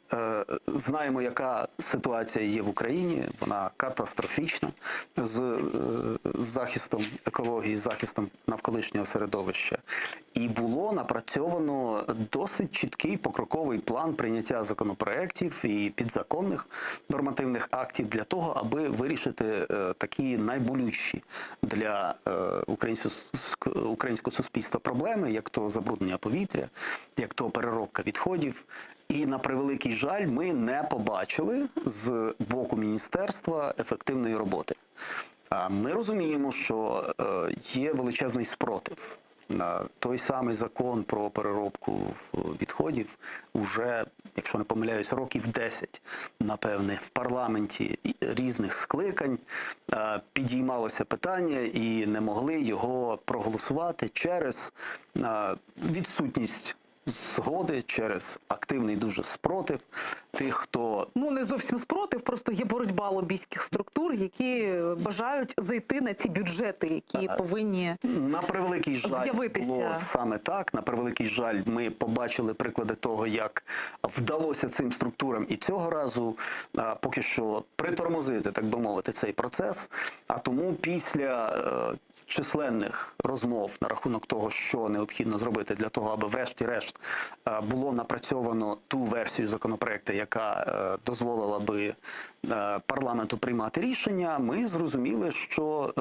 знаємо, яка ситуація є в Україні, вона катастрофічна з захистом екології, захистом навколишнього середовища. І було напрацьовано досить чіткий покроковий план прийняття законопроєктів і підзаконних нормативних актів для того, аби вирішити такі найболючіші для українського суспільства проблеми, як то забруднення повітря, як то переробка відходів. І, на превеликий жаль, ми не побачили з боку міністерства ефективної роботи. Ми розуміємо, що є величезний спротив. Той самий закон про переробку відходів уже, якщо не помиляюсь, років 10, напевне, в парламенті різних скликань підіймалося питання і не могли його проголосувати через відсутність згоди, через активний дуже спротив тих, хто... Ну, не зовсім спротив, просто є боротьба лобійських структур, які бажають зайти на ці бюджети, які повинні На превеликий жаль з'явитися. було саме так. На превеликий жаль, ми побачили приклади того, як вдалося цим структурам і цього разу поки що притормозити, так би мовити, цей процес. А тому після численних розмов на рахунок того, що необхідно зробити для того, аби врешті-решт було напрацьовано ту версію законопроекту, яка дозволила би парламенту приймати рішення, ми зрозуміли, що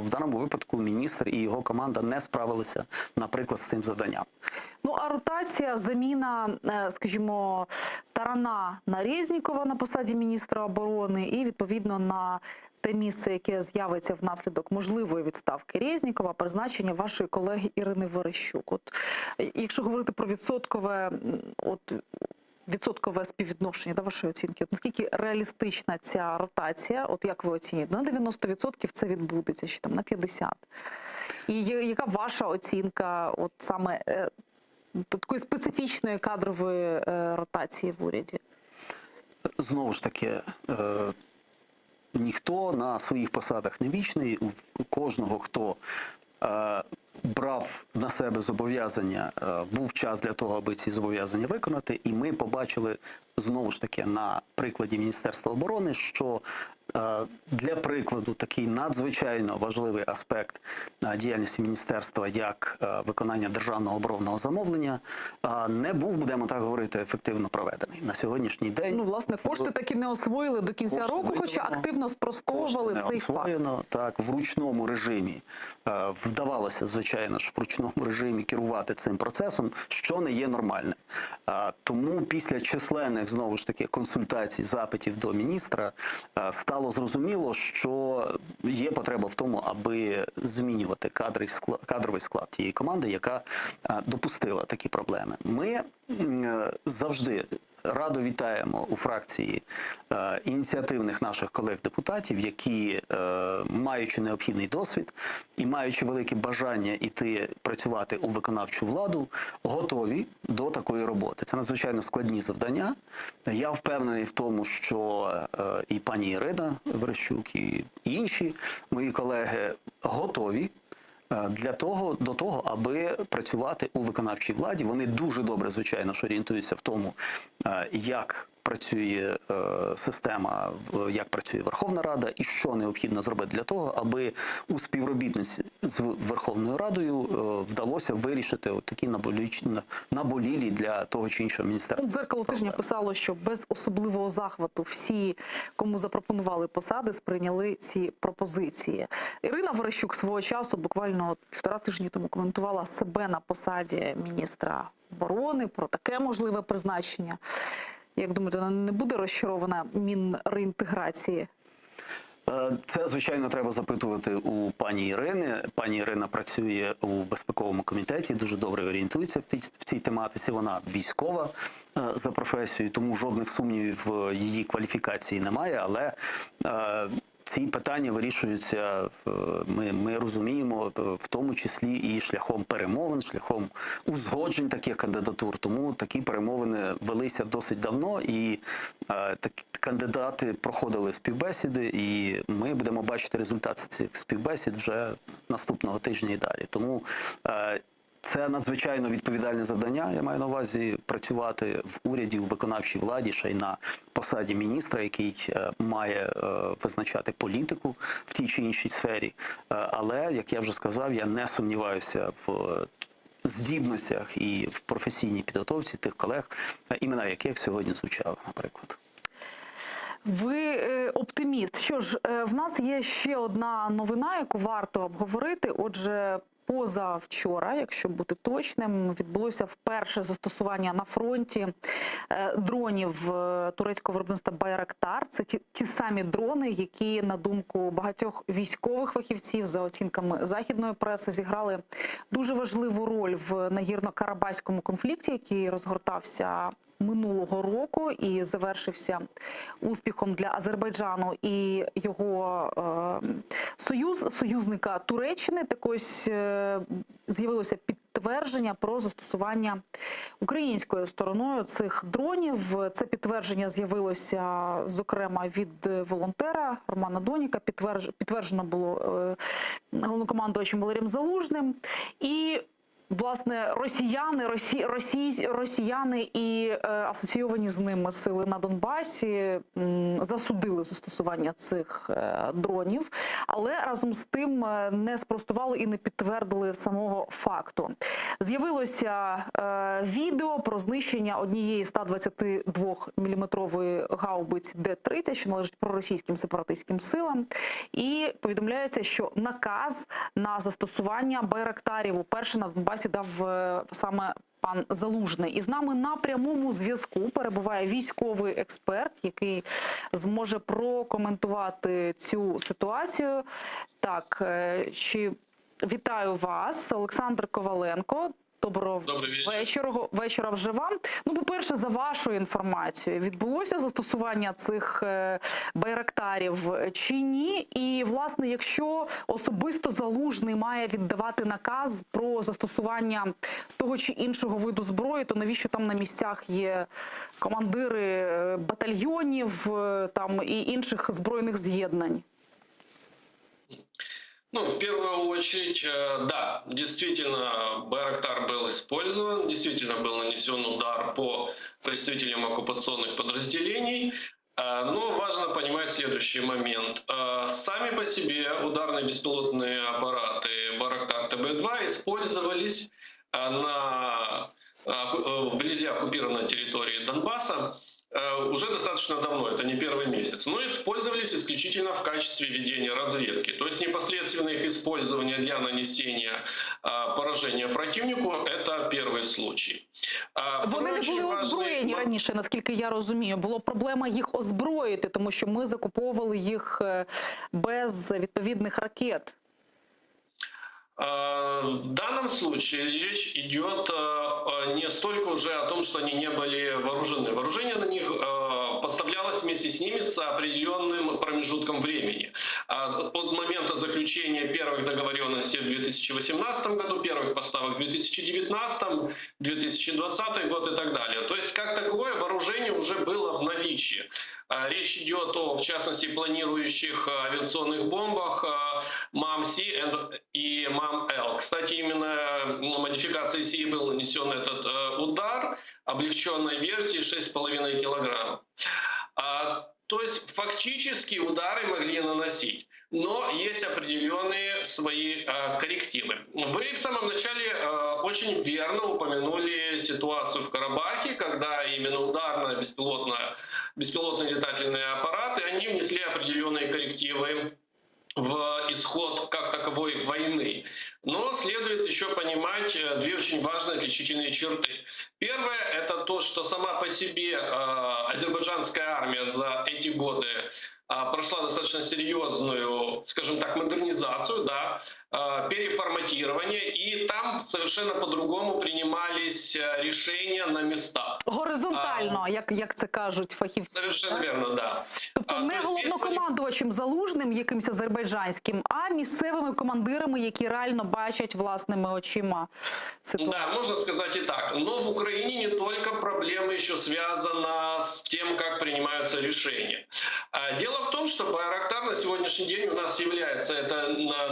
в даному випадку міністр і його команда не справилися, наприклад, з цим завданням. Ну, а ротація, заміна, скажімо, Тарана на Резнікова на посаді міністра оборони і, відповідно, на те місце, яке з'явиться внаслідок можливої відставки Резнікова, призначення вашої колеги Ірини Верещук. От, якщо говорити про відсоткове співвідношення до вашої оцінки, наскільки реалістична ця ротація, от як ви оцінюєте? На 90% це відбудеться, чи там на 50%? І яка ваша оцінка от саме такої специфічної кадрової ротації в уряді? Знову ж таки, ніхто на своїх посадах не вічний. У кожного, хто брав на себе зобов'язання, був час для того, аби ці зобов'язання виконати. І ми побачили, знову ж таки, на прикладі Міністерства оборони, що для прикладу такий надзвичайно важливий аспект діяльності міністерства, як виконання державного оборонного замовлення, не був, будемо так говорити, ефективно проведений. На сьогоднішній день... Ну, власне, кошти таки не освоїли до кінця року, хоча активно спростовували цей факт. Так, в ручному режимі. Вдавалося, звичайно ж, в ручному режимі керувати цим процесом, що не є нормальним. Тому після численних, знову ж таки, консультацій, запитів до міністра, стало зрозуміло, що є потреба в тому, аби змінювати кадровий склад тієї команди, яка допустила такі проблеми. Ми завжди радо вітаємо у фракції ініціативних наших колег-депутатів, які, маючи необхідний досвід і маючи велике бажання йти працювати у виконавчу владу, готові до такої роботи. Це надзвичайно складні завдання. Я впевнений в тому, що і пані Ірина Верещук, і інші мої колеги готові до того, аби працювати у виконавчій владі. Вони дуже добре, звичайно, що орієнтуються в тому, як працює система, як працює Верховна Рада і що необхідно зробити для того, аби у співробітниці з Верховною Радою вдалося вирішити такі наболілі для того чи іншого міністерства. Дзеркало тижня писало, що без особливого захвату всі, кому запропонували посади, сприйняли ці пропозиції. Ірина Верещук свого часу, буквально 1,5 тижні тому, коментувала себе на посаді міністра оборони, про таке можливе призначення. Як думаєте, вона не буде розчарована Мінреінтеграції? Це, звичайно, треба запитувати у пані Ірини. Пані Ірина працює у безпековому комітеті, дуже добре орієнтується в цій тематиці. Вона військова за професією, тому жодних сумнівів в її кваліфікації немає, але ці питання вирішуються, ми розуміємо, в тому числі і шляхом перемовин, шляхом узгоджень таких кандидатур. Тому такі перемовини велися досить давно, і такі кандидати проходили співбесіди, і ми будемо бачити результат цих співбесід вже наступного тижня і далі. Тому це надзвичайно відповідальне завдання, я маю на увазі, працювати в уряді, у виконавчій владі, ще й на посаді міністра, який має визначати політику в тій чи іншій сфері. Але, як я вже сказав, я не сумніваюся в здібностях і в професійній підготовці тих колег, імена яких сьогодні звучали, наприклад. Ви оптиміст. Що ж, в нас є ще одна новина, яку варто обговорити. Отже, позавчора, якщо бути точним, відбулося вперше застосування на фронті дронів турецького виробництва «Байрактар». Це ті самі дрони, які, на думку багатьох військових фахівців, за оцінками західної преси, зіграли дуже важливу роль в Нагірно-Карабаському конфлікті, який розгортався минулого року і завершився успіхом для Азербайджану і його союзника Туреччини. Так ось з'явилося підтвердження про застосування українською стороною цих дронів. Це підтвердження з'явилося, зокрема, від волонтера Романа Доніка. Підтверджено було головнокомандувачем Валерієм Залужним. І власне, росіяни і асоційовані з ними сили на Донбасі засудили застосування цих дронів, але разом з тим не спростували і не підтвердили самого факту. З'явилося відео про знищення однієї 122-мм гаубиць Д-30, що належить проросійським сепаратистським силам, і повідомляється, що наказ на застосування байрактарів уперше на Донбасі дав саме пан Залужний. І з нами на прямому зв'язку перебуває військовий експерт, який зможе прокоментувати цю ситуацію. Так, вітаю вас, Олександр Коваленко. Доброго вечора вже вам. Ну, по-перше, за вашою інформацією, відбулося застосування цих байрактарів чи ні? І, власне, якщо особисто Залужний має віддавати наказ про застосування того чи іншого виду зброї, то навіщо там на місцях є командири батальйонів там і інших збройних з'єднань? Ну, в первую очередь, да, действительно, Байрактар был использован, действительно был нанесен удар по представителям оккупационных подразделений, но важно понимать следующий момент. Сами по себе ударные беспилотные аппараты Байрактар ТБ-2 использовались вблизи оккупированной территории Донбасса уже достаточно давно, это не первый месяц, но использовались исключительно в качестве ведения разведки. То есть непосредственно их использование для нанесения поражения противнику – это первый случай. Вони не були озброєні раніше, наскільки я розумію. Була проблема їх озброїти, тому що ми закуповували їх без відповідних ракет. В данном случае речь идет не столько уже о том, что они не были вооружены. Вооружение на них поставлялось вместе с ними с определенным промежутком времени. От момента заключения первых договоренностей в 2018 году, первых поставок в 2019, 2020 год и так далее. То есть как таковое вооружение уже было в наличии. Речь идет о, в частности, планирующих авиационных бомбах МАМ-С и МАМ-Л. Кстати, именно модификацией Си был нанесен этот удар, облегченной версии 6,5 килограмм. То есть фактически удары могли наносить, но есть определенные свои коррективы. Вы в самом начале очень верно упомянули ситуацию в Карабахе, когда именно ударные беспилотные летательные аппараты, они внесли определенные коррективы в исход как таковой войны. Но следует еще понимать две очень важные отличительные черты. Первое – это то, что сама по себе азербайджанская армия за эти годы прошла достаточно серьезную, скажем так, модернизацию, да, переформатирование, и там совершенно по-другому принимались решения на местах. Горизонтально, як це кажуть фахівці. Совершенно верно, да. Тобто не головнокомандувачем Залужним якимось азербайджанським, а місцевими командирами, які реально бачать власними очима ситуацію. Да, можно сказать и так. Но в Украине не только проблема еще связана с тем, как принимаются решения. Дело в том, что Байрактар на сегодняшний день у нас является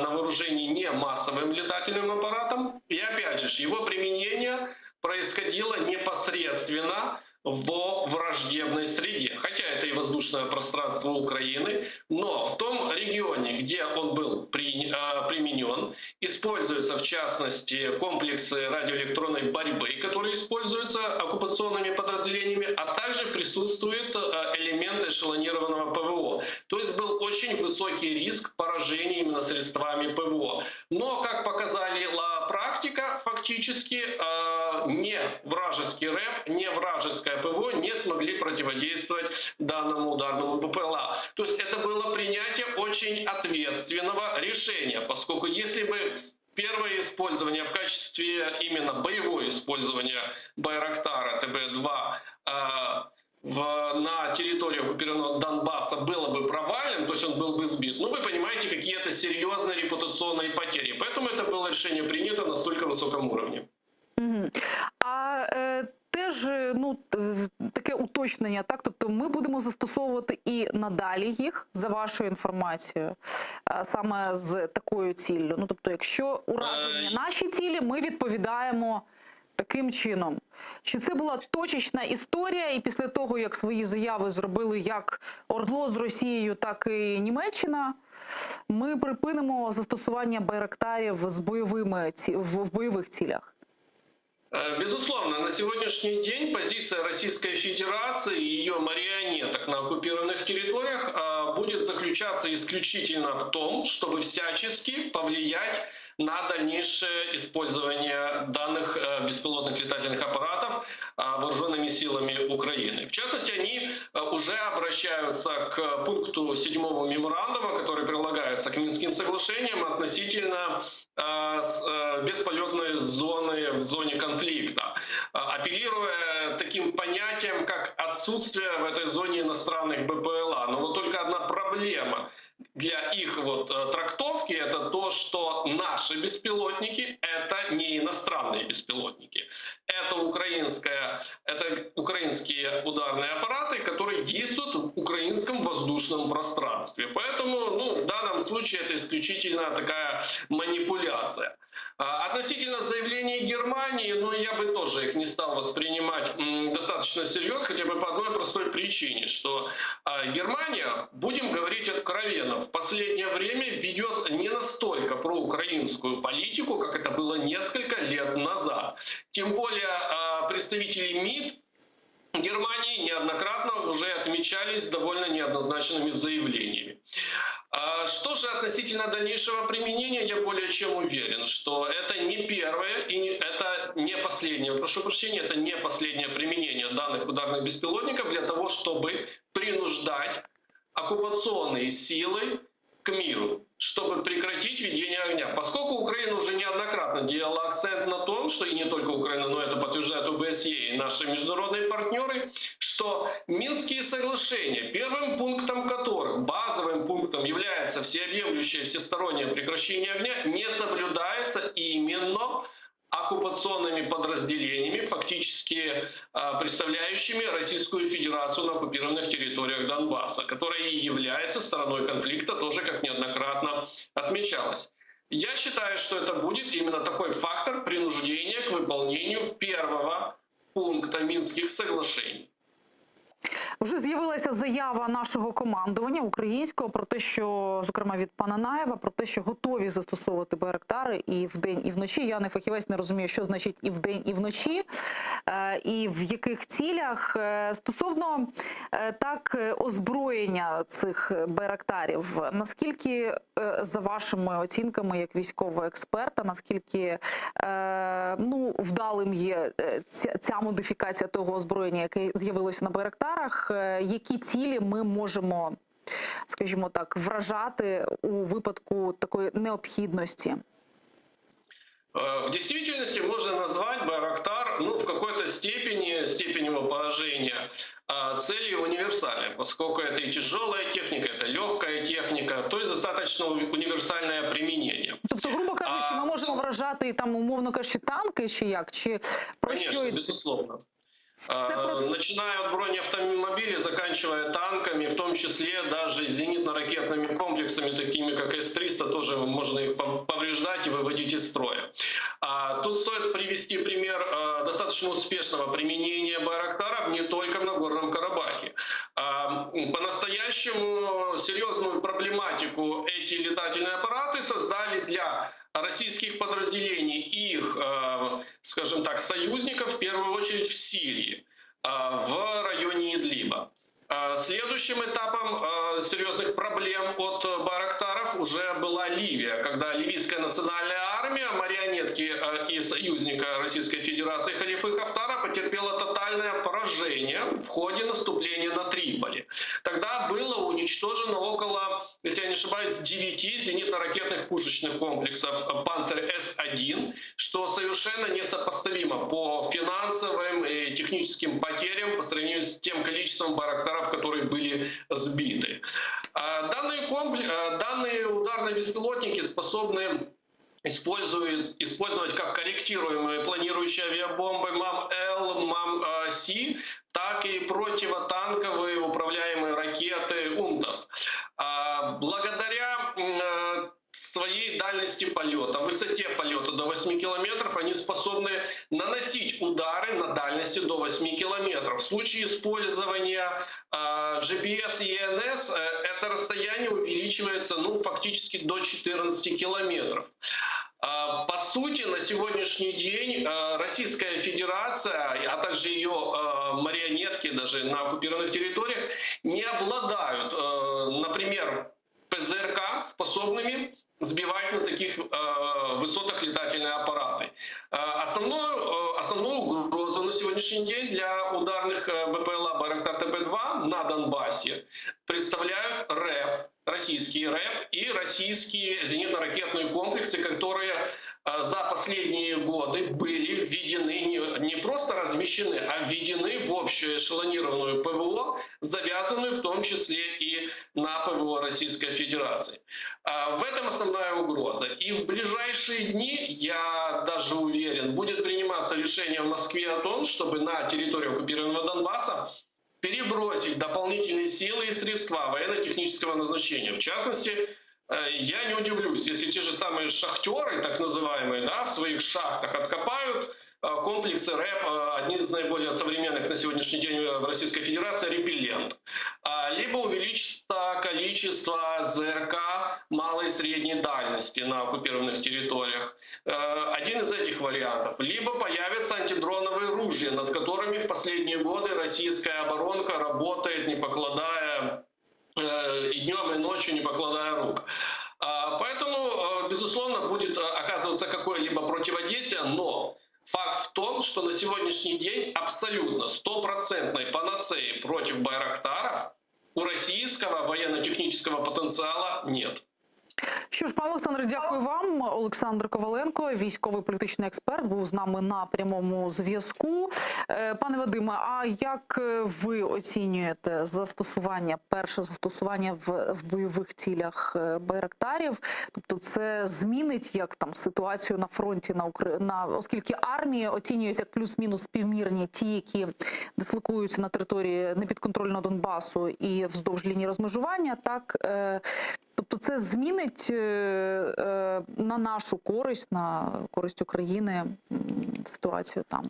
на вооружении не массовым летательным аппаратом. И опять же, его применение происходило непосредственно во враждебной среде. Хотя это и воздушное пространство Украины, но в том регионе, где он был применен, используются в частности комплексы радиоэлектронной борьбы, которые используются оккупационными подразделениями, а также присутствуют элементы эшелонированного ПВО. То есть был очень высокий риск поражения именно средствами ПВО. Но, как показала практика, фактически не вражеский РЭП, не вражеское ПВО не смогли противодействовать данному ударному БПЛА. То есть это было принятие очень ответственного решения, поскольку если бы первое использование в качестве именно боевое использование Байрактара ТБ-2 на территории оккупированного Донбасса было бы провален, то есть он был бы сбит, ну вы понимаете, какие-то серьезные репутационные потери. Поэтому это было решение принято на столько высоком уровне. Теж таке уточнення, так? Тобто ми будемо застосовувати і надалі їх, за вашою інформацією, саме з такою ціллю. Ну, тобто, якщо уражені наші цілі, ми відповідаємо таким чином. Чи це була точечна історія, і після того, як свої заяви зробили як ОРДЛО з Росією, так і Німеччина, ми припинимо застосування байрактарів в бойових цілях? Безусловно, на сегодняшний день позиция Российской Федерации и ее марионеток на оккупированных территориях будет заключаться исключительно в том, чтобы всячески повлиять на дальнейшее использование данных беспилотных летательных аппаратов вооруженными силами Украины. В частности, они уже обращаются к пункту 7 меморандума, который прилагается к Минским соглашениям относительно бесполетной зоны в зоне конфликта, апеллируя таким понятием, как отсутствие в этой зоне иностранных БПЛА. Но вот только одна проблема для их трактовки — это то, что наши беспилотники — это не иностранные беспилотники. Это украинские ударные аппараты, которые действуют в украинском воздушном пространстве. Поэтому в данном случае это исключительно такая манипуляция. Относительно заявлений Германии, я бы тоже их не стал воспринимать достаточно серьезно, хотя бы по одной простой причине, что Германия, будем говорить откровенно, в последнее время ведет не настолько проукраинскую политику, как это было несколько лет назад. Тем более представители МИД Германии неоднократно уже отмечались довольно неоднозначными заявлениями. Что же относительно дальнейшего применения, я более чем уверен, что это не первое и это не последнее, прошу прощения, это не последнее применение данных ударных беспилотников для того, чтобы принуждать оккупационные силы к миру, чтобы прекратить ведение огня. Поскольку Украина уже неоднократно делала акцент на том, что и не только Украина, но это подтверждает ОБСЕ и наши международные партнеры, что Минские соглашения, первым пунктом которых, базовым пунктом является всеобъемлющее всестороннее прекращение огня, не соблюдается именно оккупационными подразделениями, фактически представляющими Российскую Федерацию на оккупированных территориях Донбасса, которая и является стороной конфликта, тоже как неоднократно отмечалось. Я считаю, что это будет именно такой фактор принуждения к выполнению первого пункта Минских соглашений. Вже з'явилася заява нашого командування українського про те, що, зокрема від пана Наєва, про те, що готові застосовувати байрактари і вдень, і вночі. Я не фахівець, не розумію, що значить і вдень, і вночі, і в яких цілях. Стосовно озброєння цих байрактарів, наскільки, за вашими оцінками, як військового експерта, наскільки вдалим є ця модифікація того озброєння, яке з'явилося на байрактарах, які цілі ми можемо, скажімо так, вражати у випадку такої необхідності? В действительности можно назвать Байрактар в какой-то степень его поражения целью универсальной, поскольку это и тяжелая техника, это легкая техника, то есть достаточно универсальное применение. Тобто, грубо кажучи, ми можемо вражати, там, умовно кажучи, танки, чи як? Чи про Конечно, що? безусловно. Начиная от бронеавтомобилей, заканчивая танками, в том числе даже зенитно-ракетными комплексами, такими как С-300, тоже можно их повреждать и выводить из строя. Тут стоит привести пример достаточно успешного применения байрактаров не только в Нагорном Карабахе. По-настоящему серьезную проблематику эти летательные аппараты создали для российских подразделений и их, скажем так, союзников, в первую очередь в Сирии, в районе Идлиба. Следующим этапом серьезных проблем от байрактаров уже была Ливия, когда ливийская национальная армия, марионетки и союзника Российской Федерации Халифы Хафтара потерпела тотальное поражение в ходе наступления на Триполи. Тогда было уничтожено около, если я не ошибаюсь, 9 зенитно-ракетных пушечных комплексов «Панцирь С-1», что совершенно несопоставимо по финансовым и техническим потерям по сравнению с тем количеством байрактаров, которые были сбиты. Данные ударные беспилотники способны использовать как корректируемые планирующие авиабомбы МАМ-Л, МАМ-С, так и противотанковые управляемые ракеты УМТАС. Благодаря своей дальности полета, высоте полета до 8 километров, они способны наносить удары на дальности до 8 километров. В случае использования GPS и ENS это расстояние увеличивается фактически до 14 километров. По сути, на сегодняшний день Российская Федерация, а также ее марионетки даже на оккупированных территориях, не обладают, например, ПЗРК, способными сбивать на таких высотах летательные аппараты. Основную угрозу на сегодняшний день для ударных БПЛА «Байрактар ТП-2» на Донбассе представляют РЭП, российский РЭП и российские зенитно-ракетные комплексы, которые за последние годы были введены, не просто размещены, а введены в общую эшелонированную ПВО, завязанную в том числе и на ПВО Российской Федерации. В этом основная угроза. И в ближайшие дни, я даже уверен, будет приниматься решение в Москве о том, чтобы на территорию оккупированного Донбасса перебросить дополнительные силы и средства военно-технического назначения. В частности, я не удивлюсь, если те же самые шахтеры, так называемые, в своих шахтах откопают комплексы РЭП, одни из наиболее современных на сегодняшний день в Российской Федерации, «Репеллент». Либо увеличится количество ЗРК малой и средней дальности на оккупированных территориях. Один из этих вариантов. Либо появятся антидроновые ружья, над которыми в последние годы российская оборонка работает, не покладая и днем, и ночью, не покладая рук. Поэтому, безусловно, будет оказываться какое-либо противодействие, но факт в том, что на сегодняшний день абсолютно стопроцентной панацеи против байрактаров у российского военно-технічного потенціалу нет. Що ж, пане Олександре, дякую вам. Олександр Коваленко, військовий політичний експерт, був з нами на прямому зв'язку. Пане Вадиме, а як ви оцінюєте перше застосування в бойових цілях байрактарів? Тобто це змінить як там ситуацію на фронті, оскільки армії оцінюються як плюс-мінус співмірні ті, які дислокуються на території непідконтрольного Донбасу і вздовж лінії розмежування, так? Тобто це змінить на нашу користь, на користь України ситуацію там?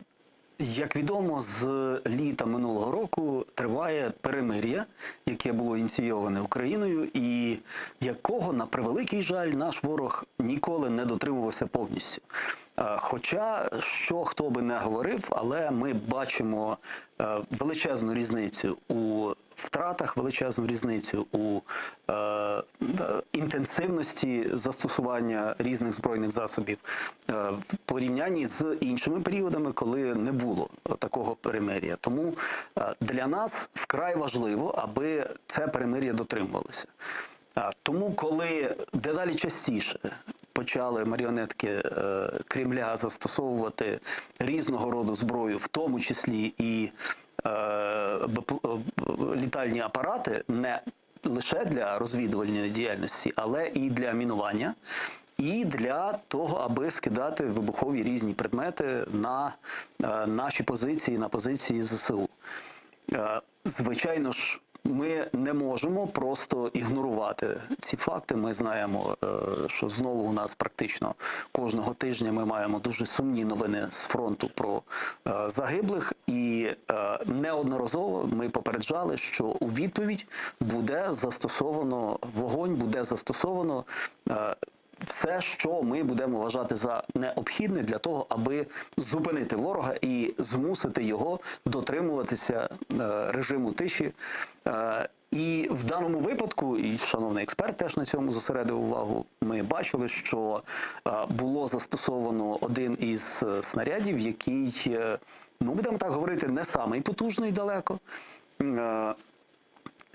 Як відомо, з літа минулого року триває перемир'я, яке було ініційоване Україною, і якого, на превеликий жаль, наш ворог ніколи не дотримувався повністю. Хоча, що хто би не говорив, але ми бачимо величезну різницю у втратах, величезну різницю у інтенсивності застосування різних збройних засобів в порівнянні з іншими періодами, коли не було такого перемир'я. Тому для нас вкрай важливо, аби це перемир'я дотримувалося. Тому, коли дедалі частіше почали маріонетки Кремля застосовувати різного роду зброю, в тому числі і літальні апарати, не лише для розвідувальної діяльності, але і для мінування, і для того, аби скидати вибухові різні предмети на наші позиції, на позиції ЗСУ. Звичайно ж, ми не можемо просто ігнорувати ці факти. Ми знаємо, що знову у нас практично кожного тижня ми маємо дуже сумні новини з фронту про загиблих. І неодноразово ми попереджали, що у відповідь буде застосовано вогонь, буде застосовано все, що ми будемо вважати за необхідне для того, аби зупинити ворога і змусити його дотримуватися режиму тиші. І в даному випадку, і шановний експерт теж на цьому зосередив увагу, ми бачили, що було застосовано один із снарядів, який, ну будемо так говорити, не самий потужний далеко.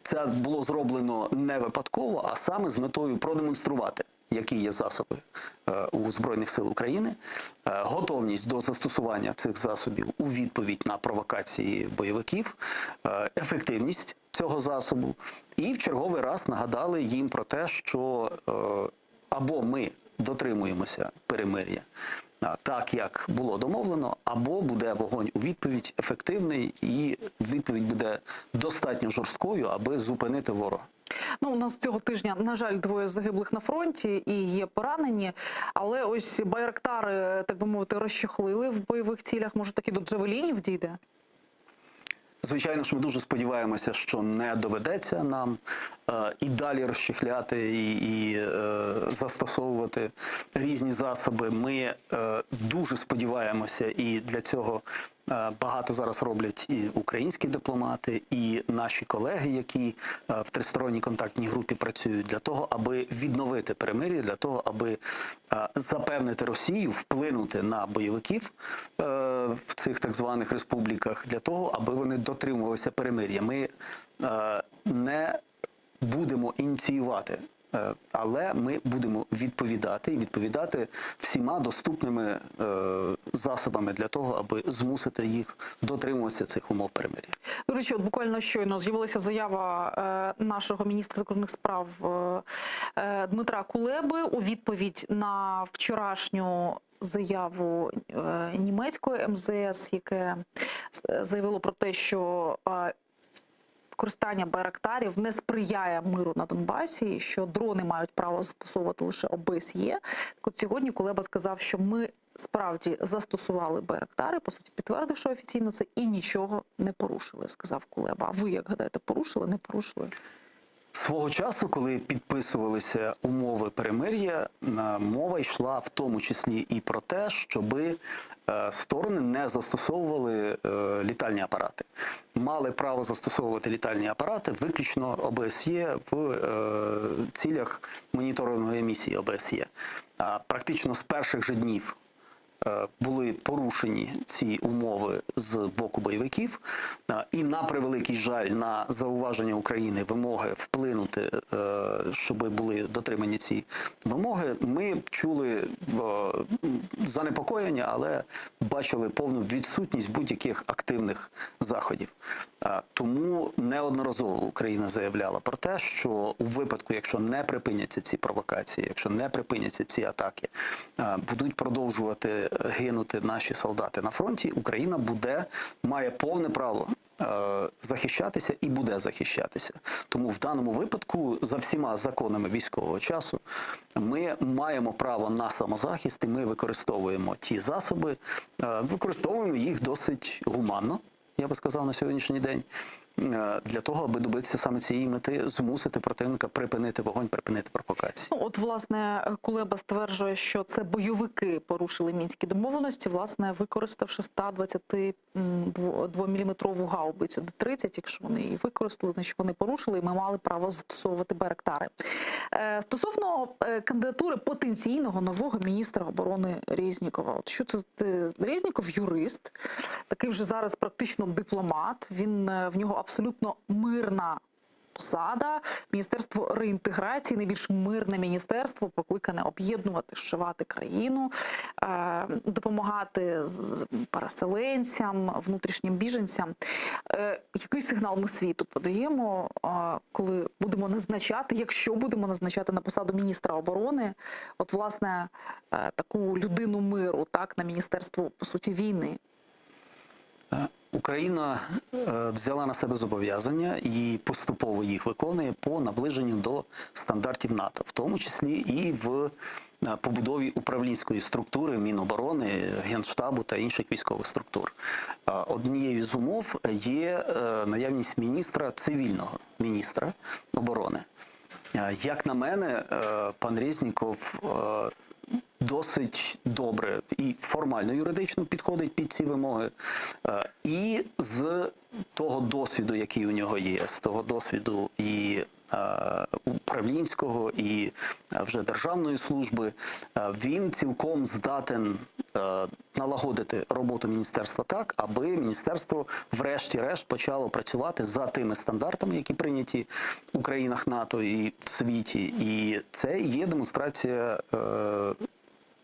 Це було зроблено не випадково, а саме з метою продемонструвати, які є засоби у Збройних сил України, готовність до застосування цих засобів у відповідь на провокації бойовиків, ефективність цього засобу. І в черговий раз нагадали їм про те, що або ми дотримуємося перемир'я так, як було домовлено, або буде вогонь у відповідь ефективний і відповідь буде достатньо жорсткою, аби зупинити ворога. Ну, у нас цього тижня, на жаль, 2 загиблих на фронті і є поранені, але ось байрактари, так би мовити, розчехлили в бойових цілях. Може, таки до джавелінів дійде? Звичайно ж, ми дуже сподіваємося, що не доведеться нам і далі розчехляти, і застосовувати різні засоби. Ми дуже сподіваємося, і для цього багато зараз роблять і українські дипломати, і наші колеги, які в тристоронній контактній групі працюють, для того, аби відновити перемир'я, для того, аби запевнити Росію, вплинути на бойовиків в цих так званих республіках, для того, аби вони дотримувалися перемир'я. Ми не будемо ініціювати, але ми будемо відповідати всіма доступними засобами для того, аби змусити їх дотримуватися цих умов перемир'я. До речі, от буквально щойно з'явилася заява нашого міністра закордонних справ Дмитра Кулеби у відповідь на вчорашню заяву німецької МЗС, яке заявило про те, що використання байрактарів не сприяє миру на Донбасі, що дрони мають право застосовувати лише ОБСЄ. Так от сьогодні Кулеба сказав, що ми справді застосували байрактари, по суті, підтвердивши офіційно це, і нічого не порушили, сказав Кулеба. А ви, як гадаєте, порушили, не порушили? Свого часу, коли підписувалися умови перемир'я, мова йшла в тому числі і про те, щоби сторони не застосовували літальні апарати. Мали право застосовувати літальні апарати виключно ОБСЄ в цілях моніторингової місії ОБСЄ. Практично з перших же днів були порушені ці умови з боку бойовиків, і на превеликий жаль, на зауваження України, вимоги вплинути, щоб були дотримані ці вимоги, ми чули занепокоєння, але бачили повну відсутність будь-яких активних заходів. Тому неодноразово Україна заявляла про те, що у випадку, якщо не припиняться ці провокації, якщо не припиняться ці атаки, будуть продовжувати гинути наші солдати на фронті, Україна має повне право захищатися і буде захищатися. Тому в даному випадку за всіма законами військового часу ми маємо право на самозахист і ми використовуємо ті засоби, використовуємо їх досить гуманно, я би сказав, на сьогоднішній день, для того, аби добитися саме цієї мети, змусити противника припинити вогонь, припинити провокації. Ну, от, власне, Кулеба стверджує, що це бойовики порушили мінські домовленості, власне, використавши 122-мм гаубицю Д-30, якщо вони її використали, значить вони порушили, і ми мали право застосовувати байрактари. Стосовно кандидатури потенційного нового міністра оборони Резнікова. От що це? Резніков – юрист, такий вже зараз практично дипломат, в нього абсолютно мирна посада. Міністерство реінтеграції, найбільш мирне міністерство, покликане об'єднувати, зшивати країну, допомагати переселенцям, внутрішнім біженцям. Який сигнал ми світу подаємо, коли будемо назначати, якщо будемо назначати на посаду міністра оборони, от, власне, таку людину миру, так, на міністерство, по суті, війни? Україна взяла на себе зобов'язання і поступово їх виконує по наближенню до стандартів НАТО, в тому числі і в побудові управлінської структури Міноборони, Генштабу та інших військових структур. Однією з умов є наявність цивільного міністра оборони. Як на мене, пан Резніков досить добре і формально юридично підходить під ці вимоги. І з того досвіду, який у нього є, з того досвіду і управлінського, і вже державної служби, він цілком здатен налагодити роботу міністерства так, аби міністерство врешті-решт почало працювати за тими стандартами, які прийняті у країнах НАТО і в світі. І це є демонстрація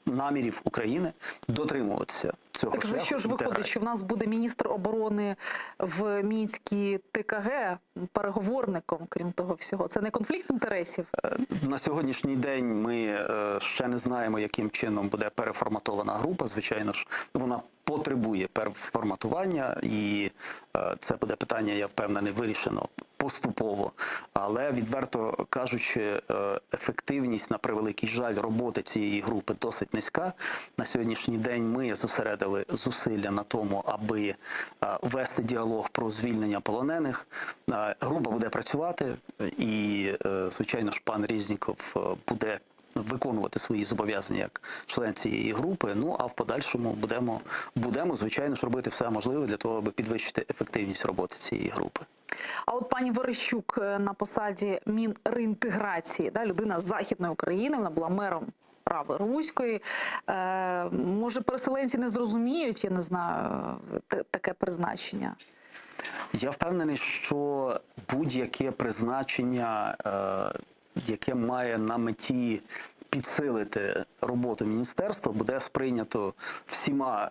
намірів України дотримуватися цього Так шляху за що ж виходить, інтеграції. що в нас буде міністр оборони в Мінській ТКГ переговорником, крім того всього? Це не конфлікт інтересів? На сьогоднішній день ми ще не знаємо, яким чином буде переформатована група. Звичайно ж, вона потребує переформатування, і це буде питання, я впевнений, вирішено поступово. Але, відверто кажучи, ефективність, на превеликий жаль, роботи цієї групи досить низька. На сьогоднішній день ми зосередили зусилля на тому, аби вести діалог про звільнення полонених. Група буде працювати, і, звичайно ж, пан Резніков буде виконувати свої зобов'язання як член цієї групи. Ну, а в подальшому будемо, звичайно ж, робити все можливе для того, аби підвищити ефективність роботи цієї групи. А от пані Верещук на посаді Мінреінтеграції, людина з Західної України, вона була мером Прави Руської. Може, переселенці не зрозуміють, я не знаю, таке призначення? Я впевнений, що будь-яке призначення, яке має на меті підсилити роботу міністерства, буде сприйнято всіма,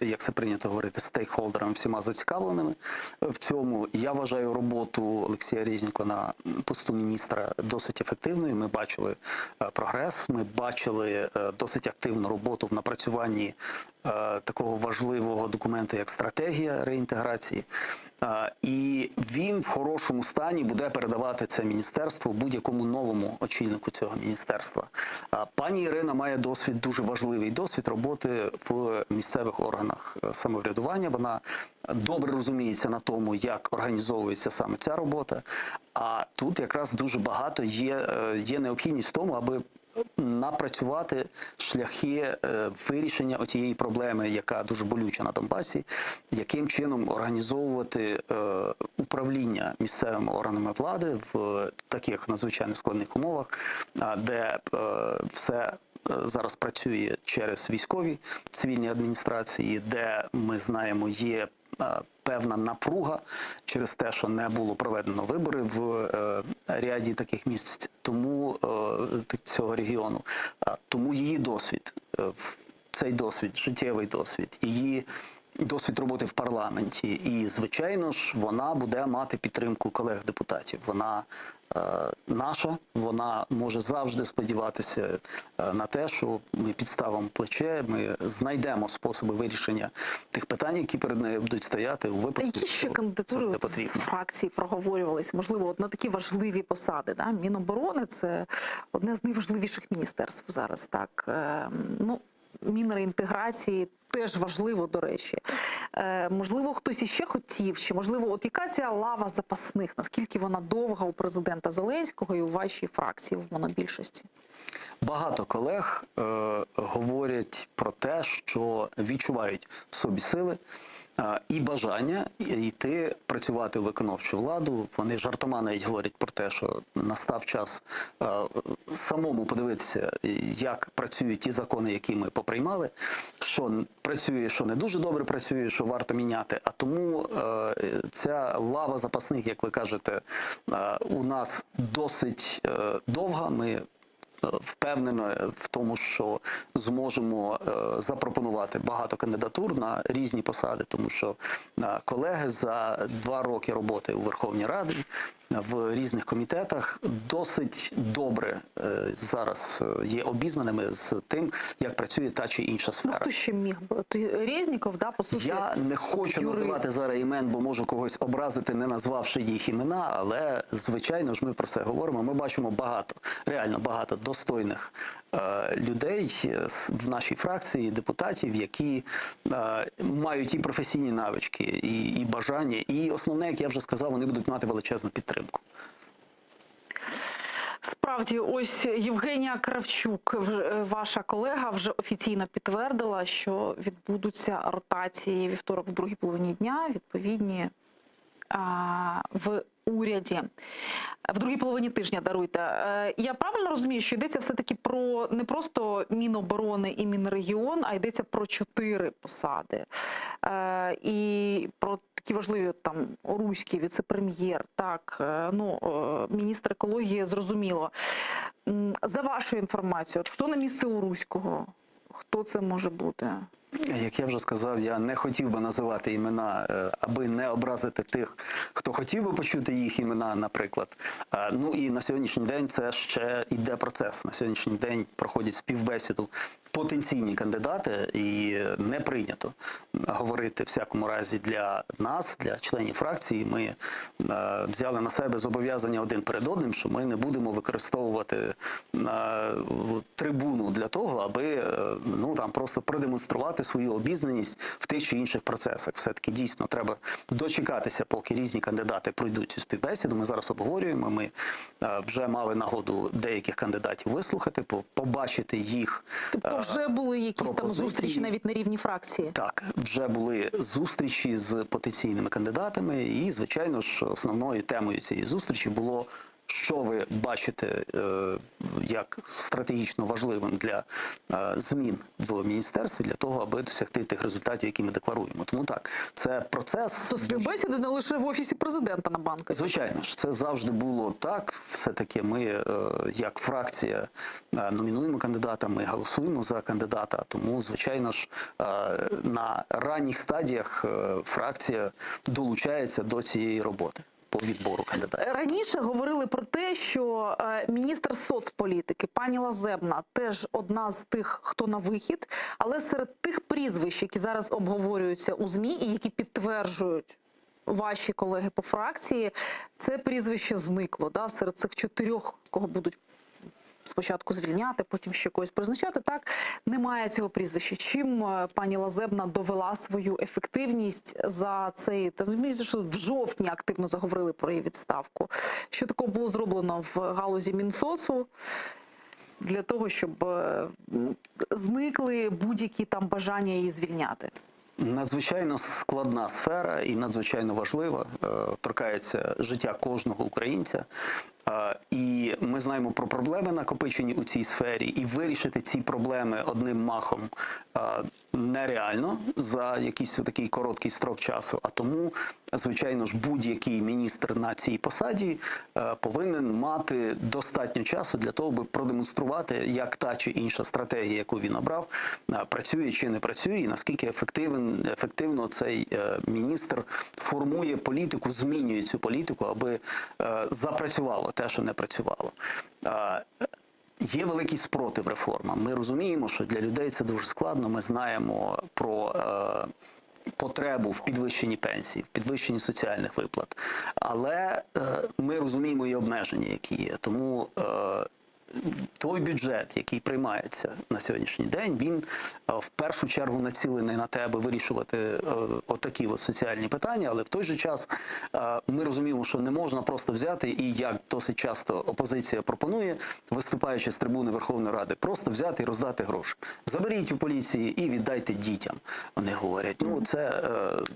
як це прийнято говорити, стейкхолдерами, всіма зацікавленими в цьому. Я вважаю роботу Олексія Резнікова на посту міністра досить ефективною. Ми бачили прогрес, ми бачили досить активну роботу в напрацюванні такого важливого документу, як стратегія реінтеграції. І він в хорошому стані буде передавати це міністерство будь-якому новому очільнику цього міністерства. Пані Ірина має досвід, дуже важливий досвід роботи в місцевих органах самоврядування. Вона добре розуміється на тому, як організовується саме ця робота. А тут якраз дуже багато є необхідність в тому, аби напрацювати шляхи вирішення отієї проблеми, яка дуже болюча на Донбасі, яким чином організовувати управління місцевими органами влади в таких надзвичайно складних умовах, де все зараз працює через військові цивільні адміністрації, де, ми знаємо, є певна напруга через те, що не було проведено вибори в ряді таких місць цього регіону. Тому її досвід, цей досвід, життєвий досвід, її досвід роботи в парламенті. І, звичайно ж, вона буде мати підтримку колег-депутатів. Вона наша, вона може завжди сподіватися на те, що ми підставимо плече, ми знайдемо способи вирішення тих питань, які перед нею будуть стояти у випадку. Які ще кандидатури з фракції проговорювались? Можливо, от на такі важливі посади. Да? Міноборони – це одне з найважливіших міністерств зараз. Так? Мінреінтеграції теж важливо, до речі. Можливо, хтось іще хотів, чи можливо, от яка ця лава запасних, наскільки вона довга у президента Зеленського і у вашій фракції в монобільшості? Багато колег говорять про те, що відчувають в собі сили і бажання йти працювати у виконавчу владу. Вони жартома навіть говорять про те, що настав час самому подивитися, як працюють ті закони, які ми поприймали, що працює, що не дуже добре працює, що варто міняти. А тому ця лава запасних, як ви кажете, у нас досить довга. Ми впевнено в тому, що зможемо запропонувати багато кандидатур на різні посади, тому що колеги за 2 роки роботи у Верховній Раді в різних комітетах, досить добре зараз є обізнаними з тим, як працює та чи інша сфера. Хто ще міг би? Резніков, да, по суті? Я не хочу називати зараз імен, бо можу когось образити, не назвавши їх імена, але, звичайно ж, ми про це говоримо. Ми бачимо багато, реально багато достойних людей в нашій фракції, депутатів, які мають і професійні навички, і бажання, і основне, як я вже сказав, вони будуть мати величезну підтримку. Справді, ось Євгенія Кравчук, ваша колега, вже офіційно підтвердила, що відбудуться ротації вівторок в другій половині дня, відповідні в уряді. В другій половині тижня, даруйте. Я правильно розумію, що йдеться все-таки про не просто Міноборони і Мінрегіон, а йдеться про 4 посади. І про такі важливі, там, Уруський, віце-прем'єр, так, міністр екології, зрозуміло. За вашою інформацією, хто на місце Уруського? Хто це може бути? Як я вже сказав, я не хотів би називати імена, аби не образити тих, хто хотів би почути їх імена, наприклад. Ну і на сьогоднішній день це ще йде процес. На сьогоднішній день проходять співбесіду потенційні кандидати, і не прийнято говорити, в всякому разі, для нас, для членів фракції. Ми взяли на себе зобов'язання один перед одним, що ми не будемо використовувати трибуну для того, аби просто продемонструвати свою обізнаність в тих чи інших процесах. Все-таки дійсно треба дочекатися, поки різні кандидати пройдуть цю співбесіду. Ми зараз обговорюємо, ми вже мали нагоду деяких кандидатів вислухати, побачити їх. Тобто вже були якісь там зустрічі навіть на рівні фракції? Так, вже були зустрічі з потенційними кандидатами, і, звичайно ж, основною темою цієї зустрічі було, що ви бачите як стратегічно важливим для змін в міністерстві, для того, аби досягти тих результатів, які ми декларуємо. Тому так, це процес... То співбесіди не лише в Офісі Президента на Банковій? Звичайно ж, це завжди було так. Все-таки ми, як фракція, номінуємо кандидата, ми голосуємо за кандидата, тому, звичайно ж, на ранніх стадіях фракція долучається до цієї роботи по відбору кандидатів. Раніше говорили про те, що міністр соцполітики пані Лазебна теж одна з тих, хто на вихід, але серед тих прізвищ, які зараз обговорюються у ЗМІ і які підтверджують ваші колеги по фракції, це прізвище зникло, да, серед цих 4, кого будуть спочатку звільняти, потім ще когось призначати, так, немає цього прізвища. Чим пані Лазебна довела свою ефективність за цей, що в жовтні активно заговорили про її відставку. Що такого було зроблено в галузі Мінсоцу для того, щоб зникли будь-які там бажання її звільняти? Надзвичайно складна сфера і надзвичайно важлива, торкається життя кожного українця. І ми знаємо про проблеми, накопичені у цій сфері, і вирішити ці проблеми одним махом нереально за якийсь такий короткий строк часу. А тому, звичайно ж, будь-який міністр на цій посаді повинен мати достатньо часу для того, аби продемонструвати, як та чи інша стратегія, яку він обрав, працює чи не працює, і наскільки ефективно цей міністр формує політику, змінює цю політику, аби запрацювало те, що не працювало. Є великий спротив реформам. Ми розуміємо, що для людей це дуже складно. Ми знаємо про потребу в підвищенні пенсій, в підвищенні соціальних виплат. Але ми розуміємо і обмеження, які є. Тому той бюджет, який приймається на сьогоднішній день, він в першу чергу націлений на те, аби вирішувати отакі соціальні питання, але в той же час ми розуміємо, що не можна просто взяти і, як досить часто опозиція пропонує, виступаючи з трибуни Верховної Ради, просто взяти і роздати гроші. Заберіть у поліції і віддайте дітям, вони говорять.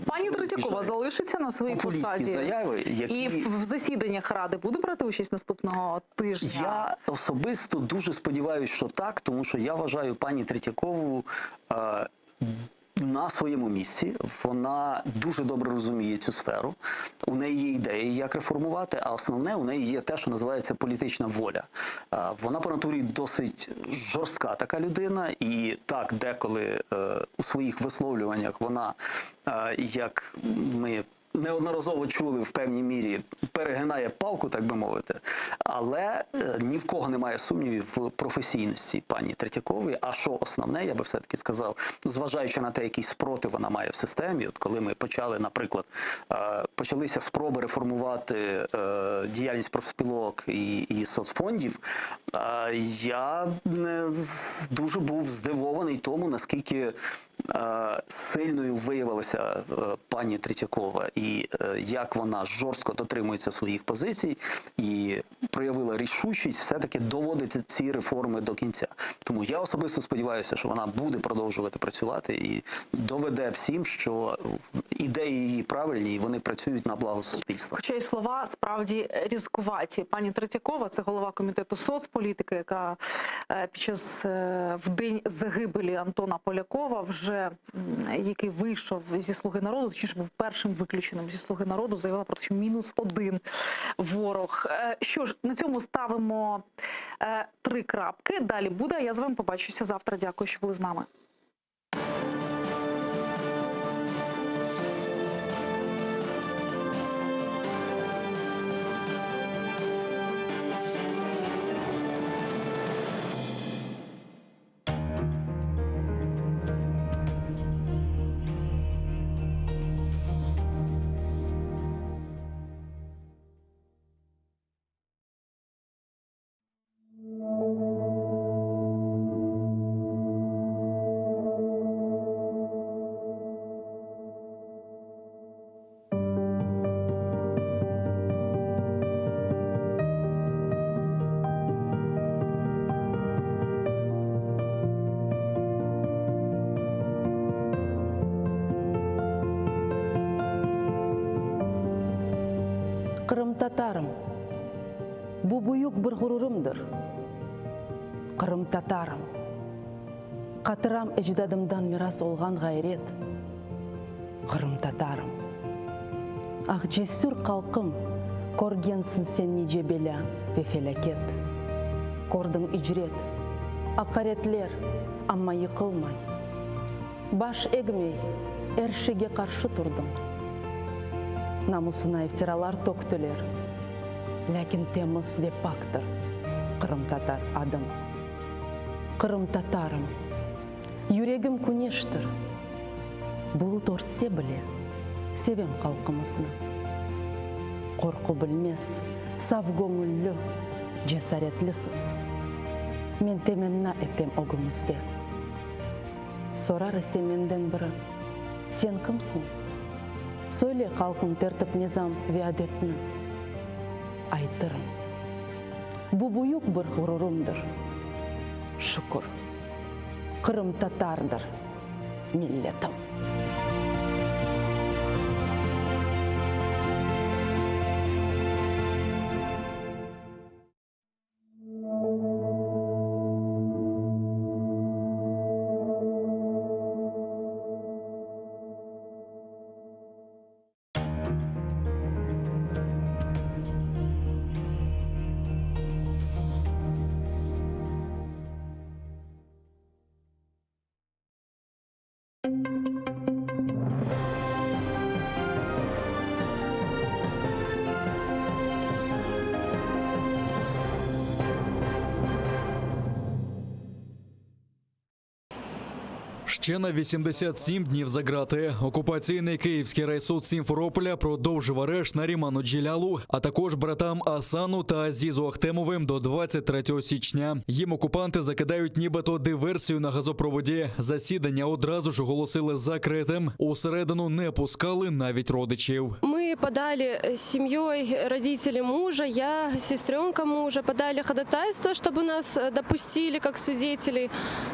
Пані Третьякова залишиться на своїй посаді? Заяви, які... І в засіданнях Ради буде брати участь наступного тижня? Я особисто дуже сподіваюся, що так, тому що я вважаю пані Третьякову на своєму місці. Вона дуже добре розуміє цю сферу. У неї є ідеї, як реформувати, а основне, у неї є те, що називається політична воля. Вона по натурі досить жорстка така людина, і так, деколи у своїх висловлюваннях вона, як ми неодноразово чули в певній мірі, перегинає палку, так би мовити. Але ні в кого немає сумнівів в професійності пані Третьякової. А що основне, я би все-таки сказав, зважаючи на те, який спротив вона має в системі, от коли ми почали, наприклад, почалися спроби реформувати діяльність профспілок і соцфондів, я дуже був здивований тому, наскільки сильною виявилася пані Третьякова і як вона жорстко дотримується своїх позицій і проявила рішучість все-таки доводити ці реформи до кінця. Тому я особисто сподіваюся, що вона буде продовжувати працювати і доведе всім, що ідеї її правильні і вони працюють на благо суспільства. Хоча й слова справді різкуваті. Пані Третьякова – це голова комітету соцполітики, яка під час в день загибелі Антона Полякова вже, який вийшов зі «Слуги народу», точніше був першим виключеним зі «Слуги народу», заявила про те, що -1 ворог. Що ж, на цьому ставимо 3 крапки. Далі буде. Я з вами побачуся завтра. Дякую, що були з нами. Кырым татарым, бу буюк бір ғұрурымдыр. Кырым татарым, қатырам эждадымдан мирас олған ғайрет. Кырым татарым, ақ жесүр қалқым, көргенсін сен неже беля ве фелакет. Көрдің үжрет, ақаретлер, амма йықылмай. Баш эгмей, әршіге қаршы тұрдым. Намусына ифтиралар төктілер. Ләкин теміз ве пактыр. Кырым татар адым. Кырым татарым. Юрегім күнештір. Бұлыт ортсе біле, севем қалқымызны. Қорқу білмес, сав көңіллі, жесаретлісіз. Мен теменна етем оғымызде. Сорары семенден бірі. Сен кімсің? Сөйле қалқын тәртіп низам ве адетні. Айтырым. Бұ бұйық бір ғұрырымдыр. Шүкір. Кырым татардыр. Миллетім. Ще на 87 днів за ґрати. Окупаційний Київський райсуд Сімферополя продовжив арешт Наріману Джелялу, а також братам Асану та Азізу Ахтемовим до 23 січня. Їм окупанти закидають нібито диверсію на газопроводі. Засідання одразу ж оголосили закритим. Усередину не пускали навіть родичів. Мы подали с семьей, родители мужа, я, сестренка мужа, подали ходатайство, чтобы нас допустили как свидетелей,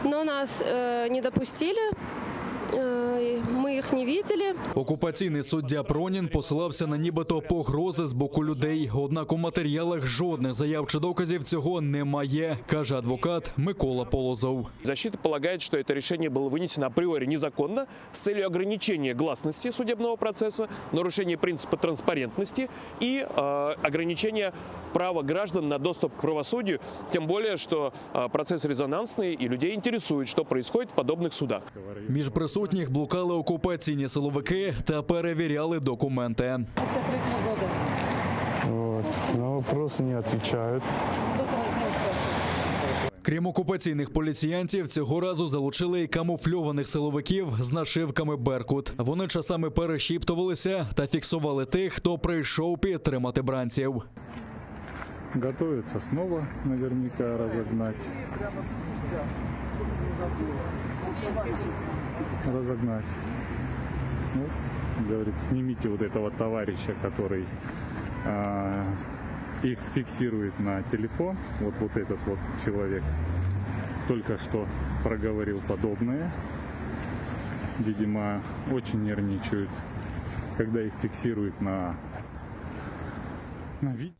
но нас не допустили. Ми їх не бачили. Окупаційний суддя Пронін посилався на нібито погрози з боку людей. Однак у матеріалах жодних заяв чи доказів цього немає, каже адвокат Микола Полозов. Защита полагает, что это решение было вынесено априори незаконно с целью ограничения гласности судебного процесса, нарушения принципа транспарентности и ограничения права граждан на доступ к правосудию, тем более, что процесс резонансный и людей интересует, что происходит в подобных судах. Між присутніми Присутніх блукали окупаційні силовики та перевіряли документи. На вопросы не отвечают. Крім окупаційних поліціянтів, цього разу залучили й камуфльованих силовиків з нашивками «Беркут». Вони часами перешіптувалися та фіксували тих, хто прийшов підтримати бранців. Готовятся снова наверняка разогнать. Ну, говорит, снимите вот этого товарища, который их фиксирует на телефон. Вот этот вот человек только что проговорил подобное. Видимо, очень нервничают, когда их фиксируют на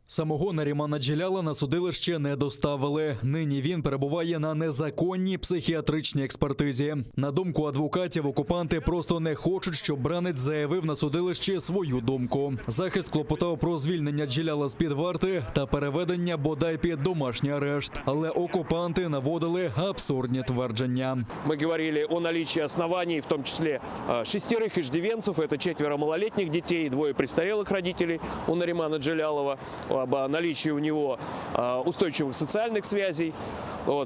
Самого Нарімана Джеляла на судилище не доставили. Нині він перебуває на незаконній психіатричній експертизі. На думку адвокатів, окупанти просто не хочуть, щоб бранець заявив на судилищі свою думку. Захист клопотав про звільнення Джеляла з-під варти та переведення бодай під домашній арешт. Але окупанти наводили абсурдні твердження. Мы говорили о наличии оснований, в том числе 6 иждивенцев, это 4 малолетних детей и 2 престарелых родителей у Наримана Джелялова, об наличии у него устойчивых социальных связей.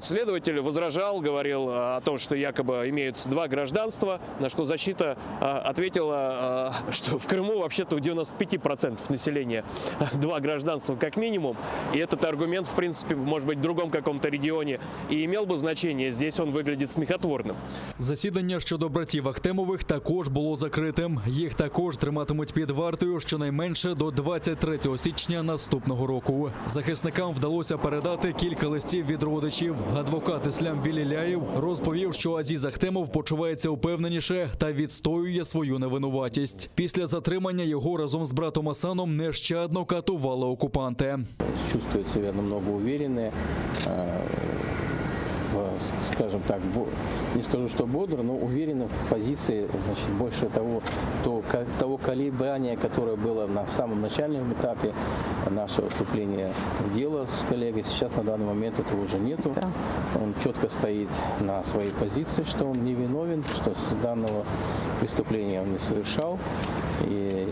Следователь возражал, говорил о том, что якобы имеются 2 гражданства, на что защита ответила, что в Крыму вообще-то у 95% населения 2 гражданства как минимум. И этот аргумент, в принципе, может быть, в другом каком-то регионе и имел бы значение. Здесь он выглядит смехотворным. Засідання щодо братів Ахтемових також було закритим. Їх також триматимуть під вартою щонайменше до 23 січня наступного року. Захисникам вдалося передати кілька листів від родичів. Адвокат Іслам Віліляєв розповів, що Азіз Ахтемов почувається упевненіше та відстоює свою невинуватість. Після затримання його разом з братом Асаном нещадно катували окупанти. Чувствует себя намного увереннее, скажем так, не скажу, что бодро, но уверенно в позиции, значит, больше того колебания, которое было на самом начальном этапе нашего вступления в дело с коллегой. Сейчас на данный момент этого уже нету. Да. Он четко стоит на своей позиции, что он не виновен, что данного преступления он не совершал. И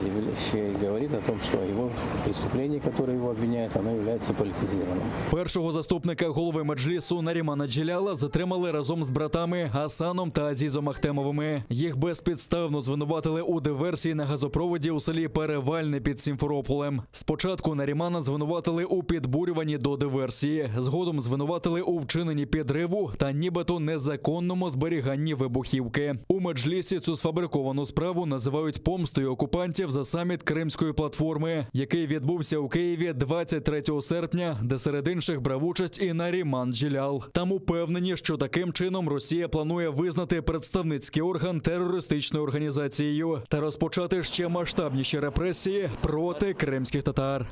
говорит о том, что его преступление, которое его обвиняют, оно является политизированным. Першого заступника голови Меджлісу Нарімана Джеляла затримали разом з братами Асаном та Азізом Ахтемовими. Їх безпідставно звинуватили у диверсії на газопроводі у селі Перевальне під Сімферополем. Спочатку Нарімана звинуватили у підбурюванні до диверсії, згодом звинуватили у вчиненні підриву та нібито незаконному зберіганні вибухівки. У Меджлісі цю сфабриковану справу називають помстою окупантів за саміт Кримської платформи, який відбувся у Києві 23 серпня, де серед інших брав участь і Наріман Джелял. Там упевнені, що таким чином Росія планує визнати представницький орган терористичною організацією та розпочати ще масштабніші репресії проти кримських татар.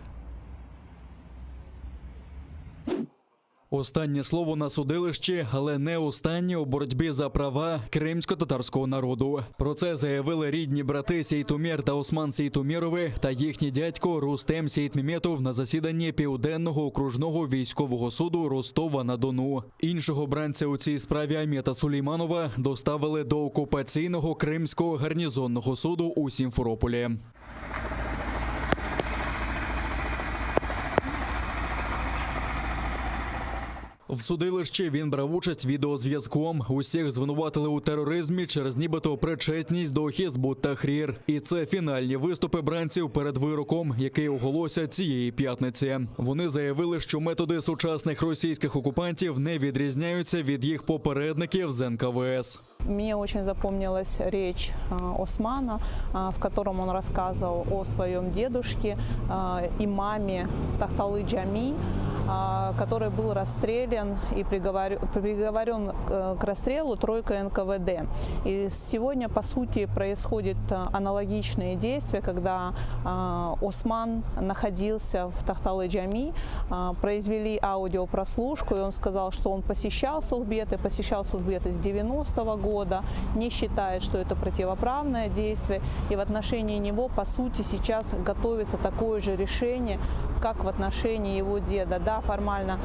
Останнє слово на судилищі, але не останнє у боротьбі за права кримсько-татарського народу. Про це заявили рідні брати Сейтумер та Осман Сейтумєрови та їхній дядько Рустем Сейтмеметов на засіданні Південного окружного військового суду Ростова-на-Дону. Іншого бранця у цій справі Амета Сулейманова доставили до окупаційного Кримського гарнізонного суду у Сімферополі. В судилищі він брав участь відеозв'язком. Усіх звинуватили у тероризмі через нібито причетність до Хізбут Тахрір. І це фінальні виступи бранців перед вироком, який оголосять цієї п'ятниці. Вони заявили, що методи сучасних російських окупантів не відрізняються від їх попередників з НКВС. Мне очень запомнилась речь Османа, в котором он рассказывал о своем дедушке, имаме Тахталы Джами, который был расстрелян и приговорен к расстрелу тройкой НКВД. И сегодня, по сути, происходит аналогичные действия, когда Осман находился в Тахталы Джами, произвели аудиопрослушку, и он сказал, что он посещал Сухбеты с 90-го года, не считает, что это противоправное действие, и в отношении него, по сути, сейчас готовится такое же решение, как в отношении его деда. Да, Да, формально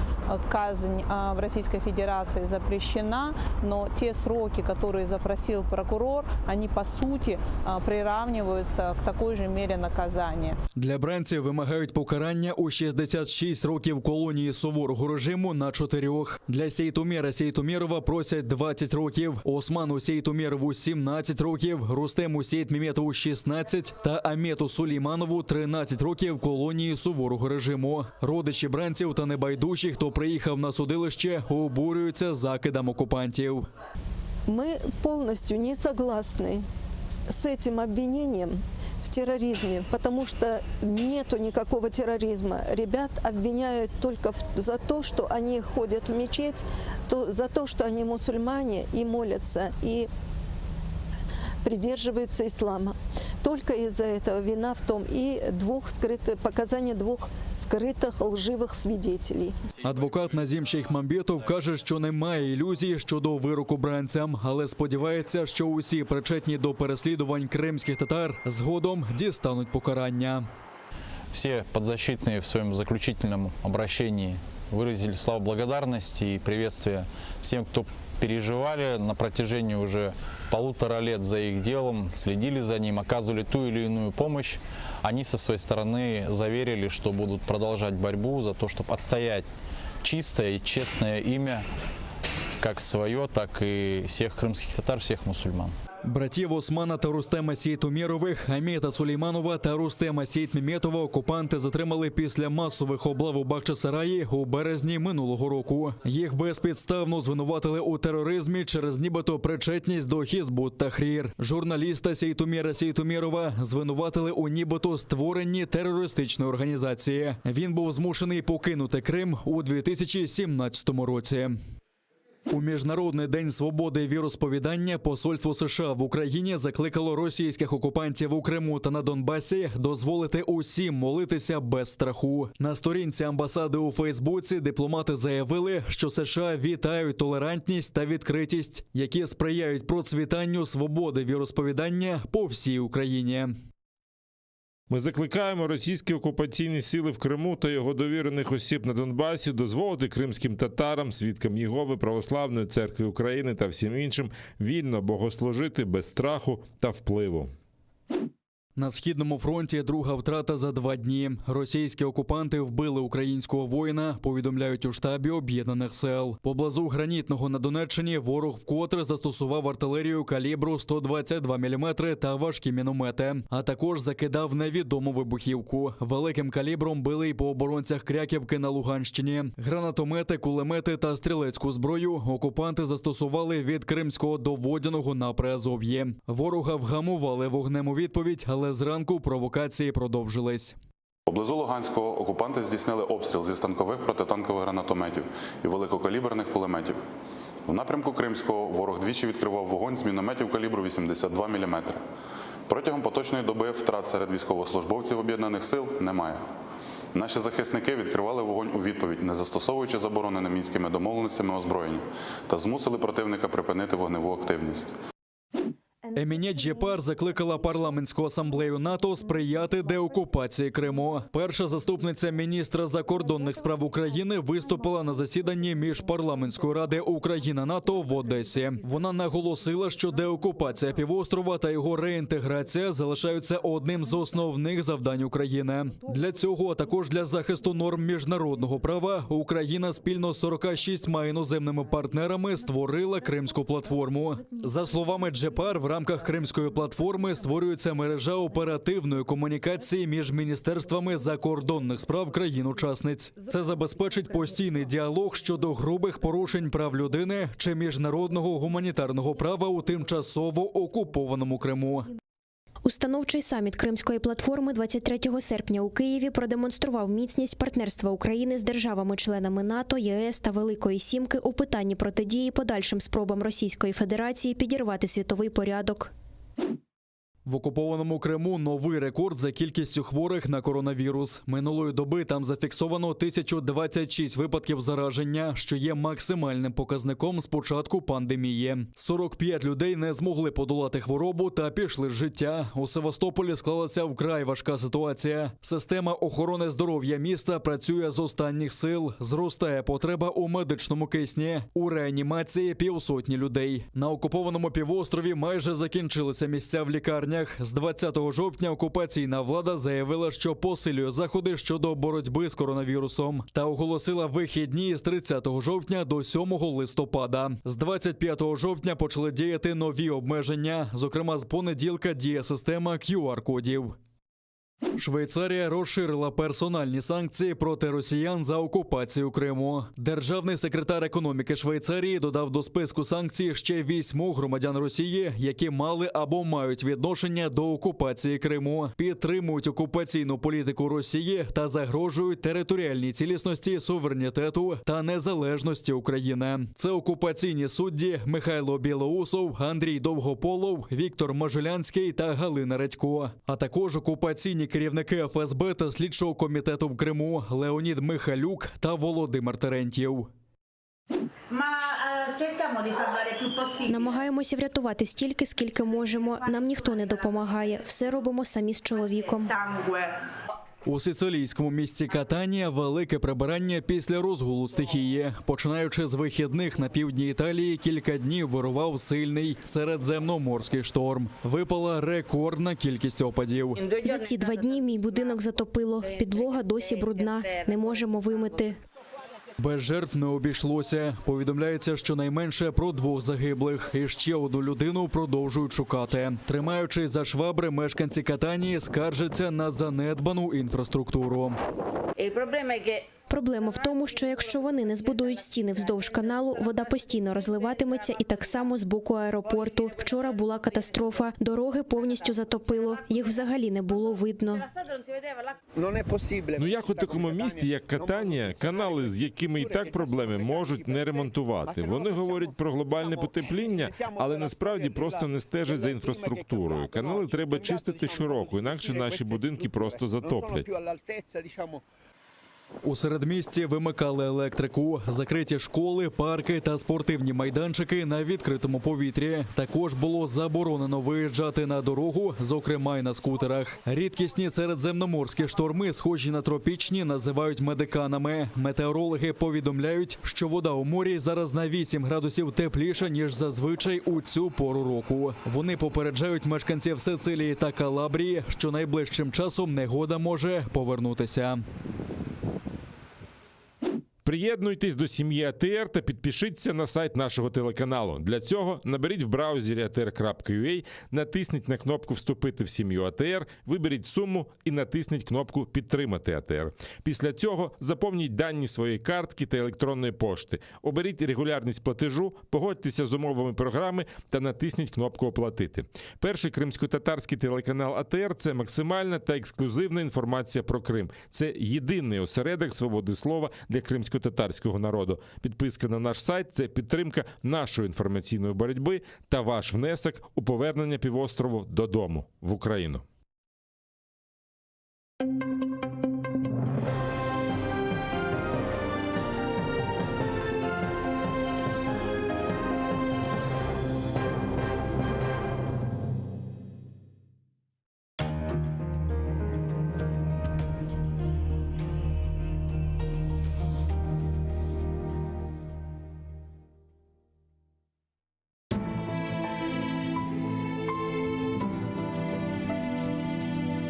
казнь в Российской Федерации запрещена, но те сроки, которые запросил прокурор, они по сути приравниваются к такой же мере наказания. Для бранців вимагають покарання у 66 років колонії суворого режиму на 4. Для Сейтумера Сейтумерова просять 20 років, Осману Сейтумерову 17 років, Рустему Сейтмеметову 16 та Амету Сулейманову 13 років колонії суворого режиму. Родичі бранців та небайдужі, хто приїхав на судилище, обурюються закидам окупантів. Мы полностью не согласны с этим обвинением в терроризме, потому что нету никакого терроризма. Ребят обвиняют только за то, что они ходят в мечеть, за то, что они мусульмане и молятся, и придерживаются ислама. Только из-за этого вина в том и показания двух скрытых лживых свидетелей. Адвокат Назім Шейхмамбетов каже, що немає ілюзій щодо вироку бранцям, але сподівається, що усі причетні до переслідувань кримських татар згодом дістануть покарання. Все подзащитные в своем заключительном обращении выразили слова благодарности и приветствия всем, кто переживали на протяжении уже 1,5 лет за их делом, следили за ним, оказывали ту или иную помощь. Они со своей стороны заверили, что будут продолжать борьбу за то, чтобы отстоять чистое и честное имя, как свое, так и всех крымских татар, всех мусульман. Братів Османа та Рустема Сейтумерових, Амета Сулейманова та Рустема Сейтмеметова окупанти затримали після масових облав у Бахчисараї у березні минулого року. Їх безпідставно звинуватили у тероризмі через нібито причетність до Хізбут-Тахрір. Журналіста Сейтумера Сейтумерова звинуватили у нібито створенні терористичної організації. Він був змушений покинути Крим у 2017 році. У Міжнародний день свободи віросповідання посольство США в Україні закликало російських окупантів у Криму та на Донбасі дозволити усім молитися без страху. На сторінці амбасади у Фейсбуці дипломати заявили, що США вітають толерантність та відкритість, які сприяють процвітанню свободи віросповідання по всій Україні. Ми закликаємо російські окупаційні сили в Криму та його довірених осіб на Донбасі дозволити кримським татарам, свідкам Єгови, Православної церкви України та всім іншим вільно богослужити без страху та впливу. На Східному фронті друга втрата за 2 дні. Російські окупанти вбили українського воїна, повідомляють у штабі Об'єднаних сил. Поблизу Гранітного на Донеччині ворог вкотре застосував артилерію калібру 122 мм та важкі міномети, а також закидав невідому вибухівку. Великим калібром били й по оборонцях Кряківки на Луганщині. Гранатомети, кулемети та стрілецьку зброю окупанти застосували від Кримського до Водяного на Приазов'ї. Ворога вгамували вогнем у відповідь, але зранку провокації продовжились. Поблизу Луганського окупанти здійснили обстріл зі станкових протитанкових гранатометів і великокаліберних кулеметів. У напрямку Кримського ворог двічі відкривав вогонь з мінометів калібру 82 мм. Протягом поточної доби втрат серед військовослужбовців Об'єднаних сил немає. Наші захисники відкривали вогонь у відповідь, не застосовуючи заборонене мінськими домовленостями озброєння, та змусили противника припинити вогневу активність. Еміне Джепар закликала парламентську асамблею НАТО сприяти деокупації Криму. Перша заступниця міністра закордонних справ України виступила на засіданні Міжпарламентської ради Україна-НАТО в Одесі. Вона наголосила, що деокупація півострова та його реінтеграція залишаються одним з основних завдань України. Для цього, а також для захисту норм міжнародного права, Україна спільно з 46 іноземними партнерами створила Кримську платформу. За словами Джепар, в рамках Кримської платформи створюється мережа оперативної комунікації між міністерствами закордонних справ країн-учасниць. Це забезпечить постійний діалог щодо грубих порушень прав людини чи міжнародного гуманітарного права у тимчасово окупованому Криму. Установчий саміт Кримської платформи 23 серпня у Києві продемонстрував міцність партнерства України з державами-членами НАТО, ЄС та Великої Сімки у питанні протидії подальшим спробам Російської Федерації підірвати світовий порядок. В окупованому Криму новий рекорд за кількістю хворих на коронавірус. Минулої доби там зафіксовано 1026 випадків зараження, що є максимальним показником з початку пандемії. 45 людей не змогли подолати хворобу та пішли з життя. У Севастополі склалася вкрай важка ситуація. Система охорони здоров'я міста працює з останніх сил. Зростає потреба у медичному кисні. У реанімації півсотні людей. На окупованому півострові майже закінчилися місця в лікарні. З 20 жовтня окупаційна влада заявила, що посилює заходи щодо боротьби з коронавірусом та оголосила вихідні з 30 жовтня до 7 листопада. З 25 жовтня почали діяти нові обмеження, зокрема з понеділка діє система QR-кодів. Швейцарія розширила персональні санкції проти росіян за окупацію Криму. Державний секретар економіки Швейцарії додав до списку санкцій ще 8 громадян Росії, які мали або мають відношення до окупації Криму, підтримують окупаційну політику Росії та загрожують територіальній цілісності, суверенітету та незалежності України. Це окупаційні судді Михайло Білоусов, Андрій Довгополов, Віктор Можелянський та Галина Редько, а також окупаційні керівники ФСБ та Слідчого комітету в Криму Леонід Михалюк та Володимир Терентьєв. Намагаємося врятувати стільки, скільки можемо. Нам ніхто не допомагає. Все робимо самі з чоловіком. У сицилійському місті Катанія велике прибирання після розгулу стихії. Починаючи з вихідних на півдні Італії, кілька днів вирував сильний середземноморський шторм. Випала рекордна кількість опадів. За ці 2 дні мій будинок затопило. Підлога досі брудна. Не можемо вимити. Без жертв не обійшлося. Повідомляється, що найменше про 2 загиблих. І ще 1 людину продовжують шукати. Тримаючись за швабри, мешканці Катанії скаржаться на занедбану інфраструктуру. Проблема в тому, що якщо вони не збудують стіни вздовж каналу, вода постійно розливатиметься і так само з боку аеропорту. Вчора була катастрофа. Дороги повністю затопило. Їх взагалі не було видно. Ну як у такому місті, як Катанія, канали, з якими і так проблеми, можуть не ремонтувати. Вони говорять про глобальне потепління, але насправді просто не стежать за інфраструктурою. Канали треба чистити щороку, інакше наші будинки просто затоплять. У середмісті вимикали електрику, закриті школи, парки та спортивні майданчики на відкритому повітрі. Також було заборонено виїжджати на дорогу, зокрема й на скутерах. Рідкісні середземноморські шторми, схожі на тропічні, називають медиканами. Метеорологи повідомляють, що вода у морі зараз на 8 градусів тепліша, ніж зазвичай у цю пору року. Вони попереджають мешканців Сицилії та Калабрії, що найближчим часом негода може повернутися. Приєднуйтесь до сім'ї АТР та підпишіться на сайт нашого телеканалу. Для цього наберіть в браузері atr.ua, натисніть на кнопку «Вступити в сім'ю АТР», виберіть суму і натисніть кнопку «Підтримати АТР». Після цього заповніть дані своєї картки та електронної пошти. Оберіть регулярність платежу, погодьтеся з умовами програми та натисніть кнопку «Оплатити». Перший кримсько-татарський телеканал АТР – це максимальна та ексклюзивна інформація про Крим. Це єдиний осередок свободи слова для кримсько-татарського народу. Підписка на наш сайт – це підтримка нашої інформаційної боротьби та ваш внесок у повернення півострову додому, в Україну.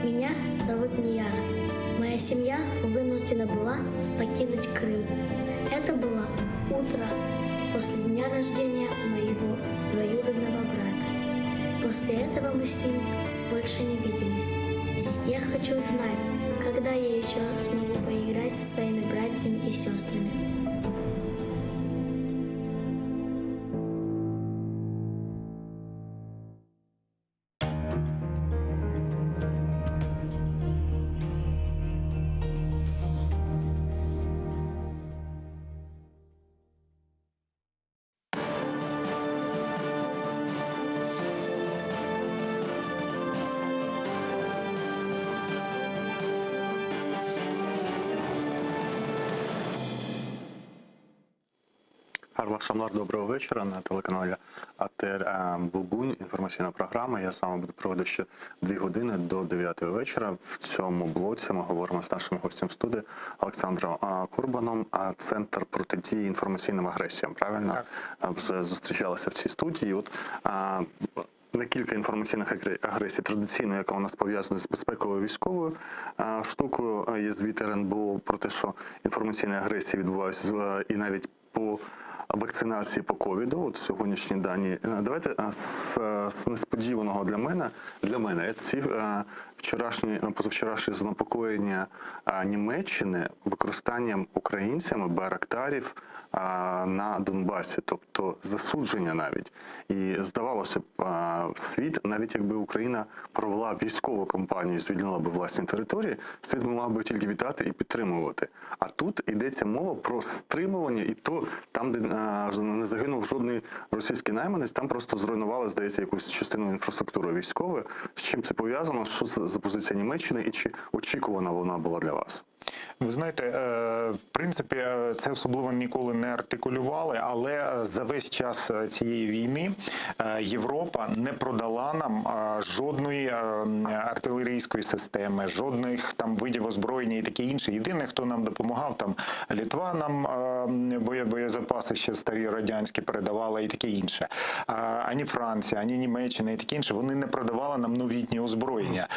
Меня зовут Нияра. Моя семья вынуждена была покинуть Крым. Это было утро после дня рождения моего двоюродного брата. После этого мы с ним больше не виделись. Я хочу знать, когда я еще смогу поиграть со своими братьями и сестрами. Гарного Шамлар, доброго вечора. На телеканалі АТР Булгунь. Інформаційна програма. Я з вами буду проводити ще 2 години до 9 вечора. В цьому блоці ми говоримо з нашим гостем студії Олександром Курбаном, Центр протидії інформаційним агресіям. Правильно? Так. Вже зустрічалися в цій студії. От на кілька інформаційних агресій традиційно, яка у нас пов'язана з безпековою військовою штукою. Є звіт РНБО про те, що інформаційні агресії відбуваються і навіть по вакцинації по ковіду, от сьогоднішні дані. Давайте з несподіваного для мене ці позавчорашні занепокоєння Німеччини використанням українцями байрактарів на Донбасі, тобто засудження навіть. І здавалося б, світ, навіть якби Україна провела військову кампанію, звільнила би власні території, світ мав би тільки вітати і підтримувати. А тут йдеться мова про стримування, і то там, де не загинув жодний російський найманець, там просто зруйнували, здається, якусь частину інфраструктури військової. З чим це пов'язано? Що це за позиція Німеччини і чи очікувана вона була для вас? Ви знаєте, в принципі, це особливо ніколи не артикулювали, але за весь час цієї війни Європа не продала нам жодної артилерійської системи, жодних там видів озброєння і таке інше. Єдине, хто нам допомагав, там Литва нам боєзапаси ще старі радянські передавала і таке інше. Ані Франція, ані Німеччина і таке інше, вони не продавали нам новітні озброєння.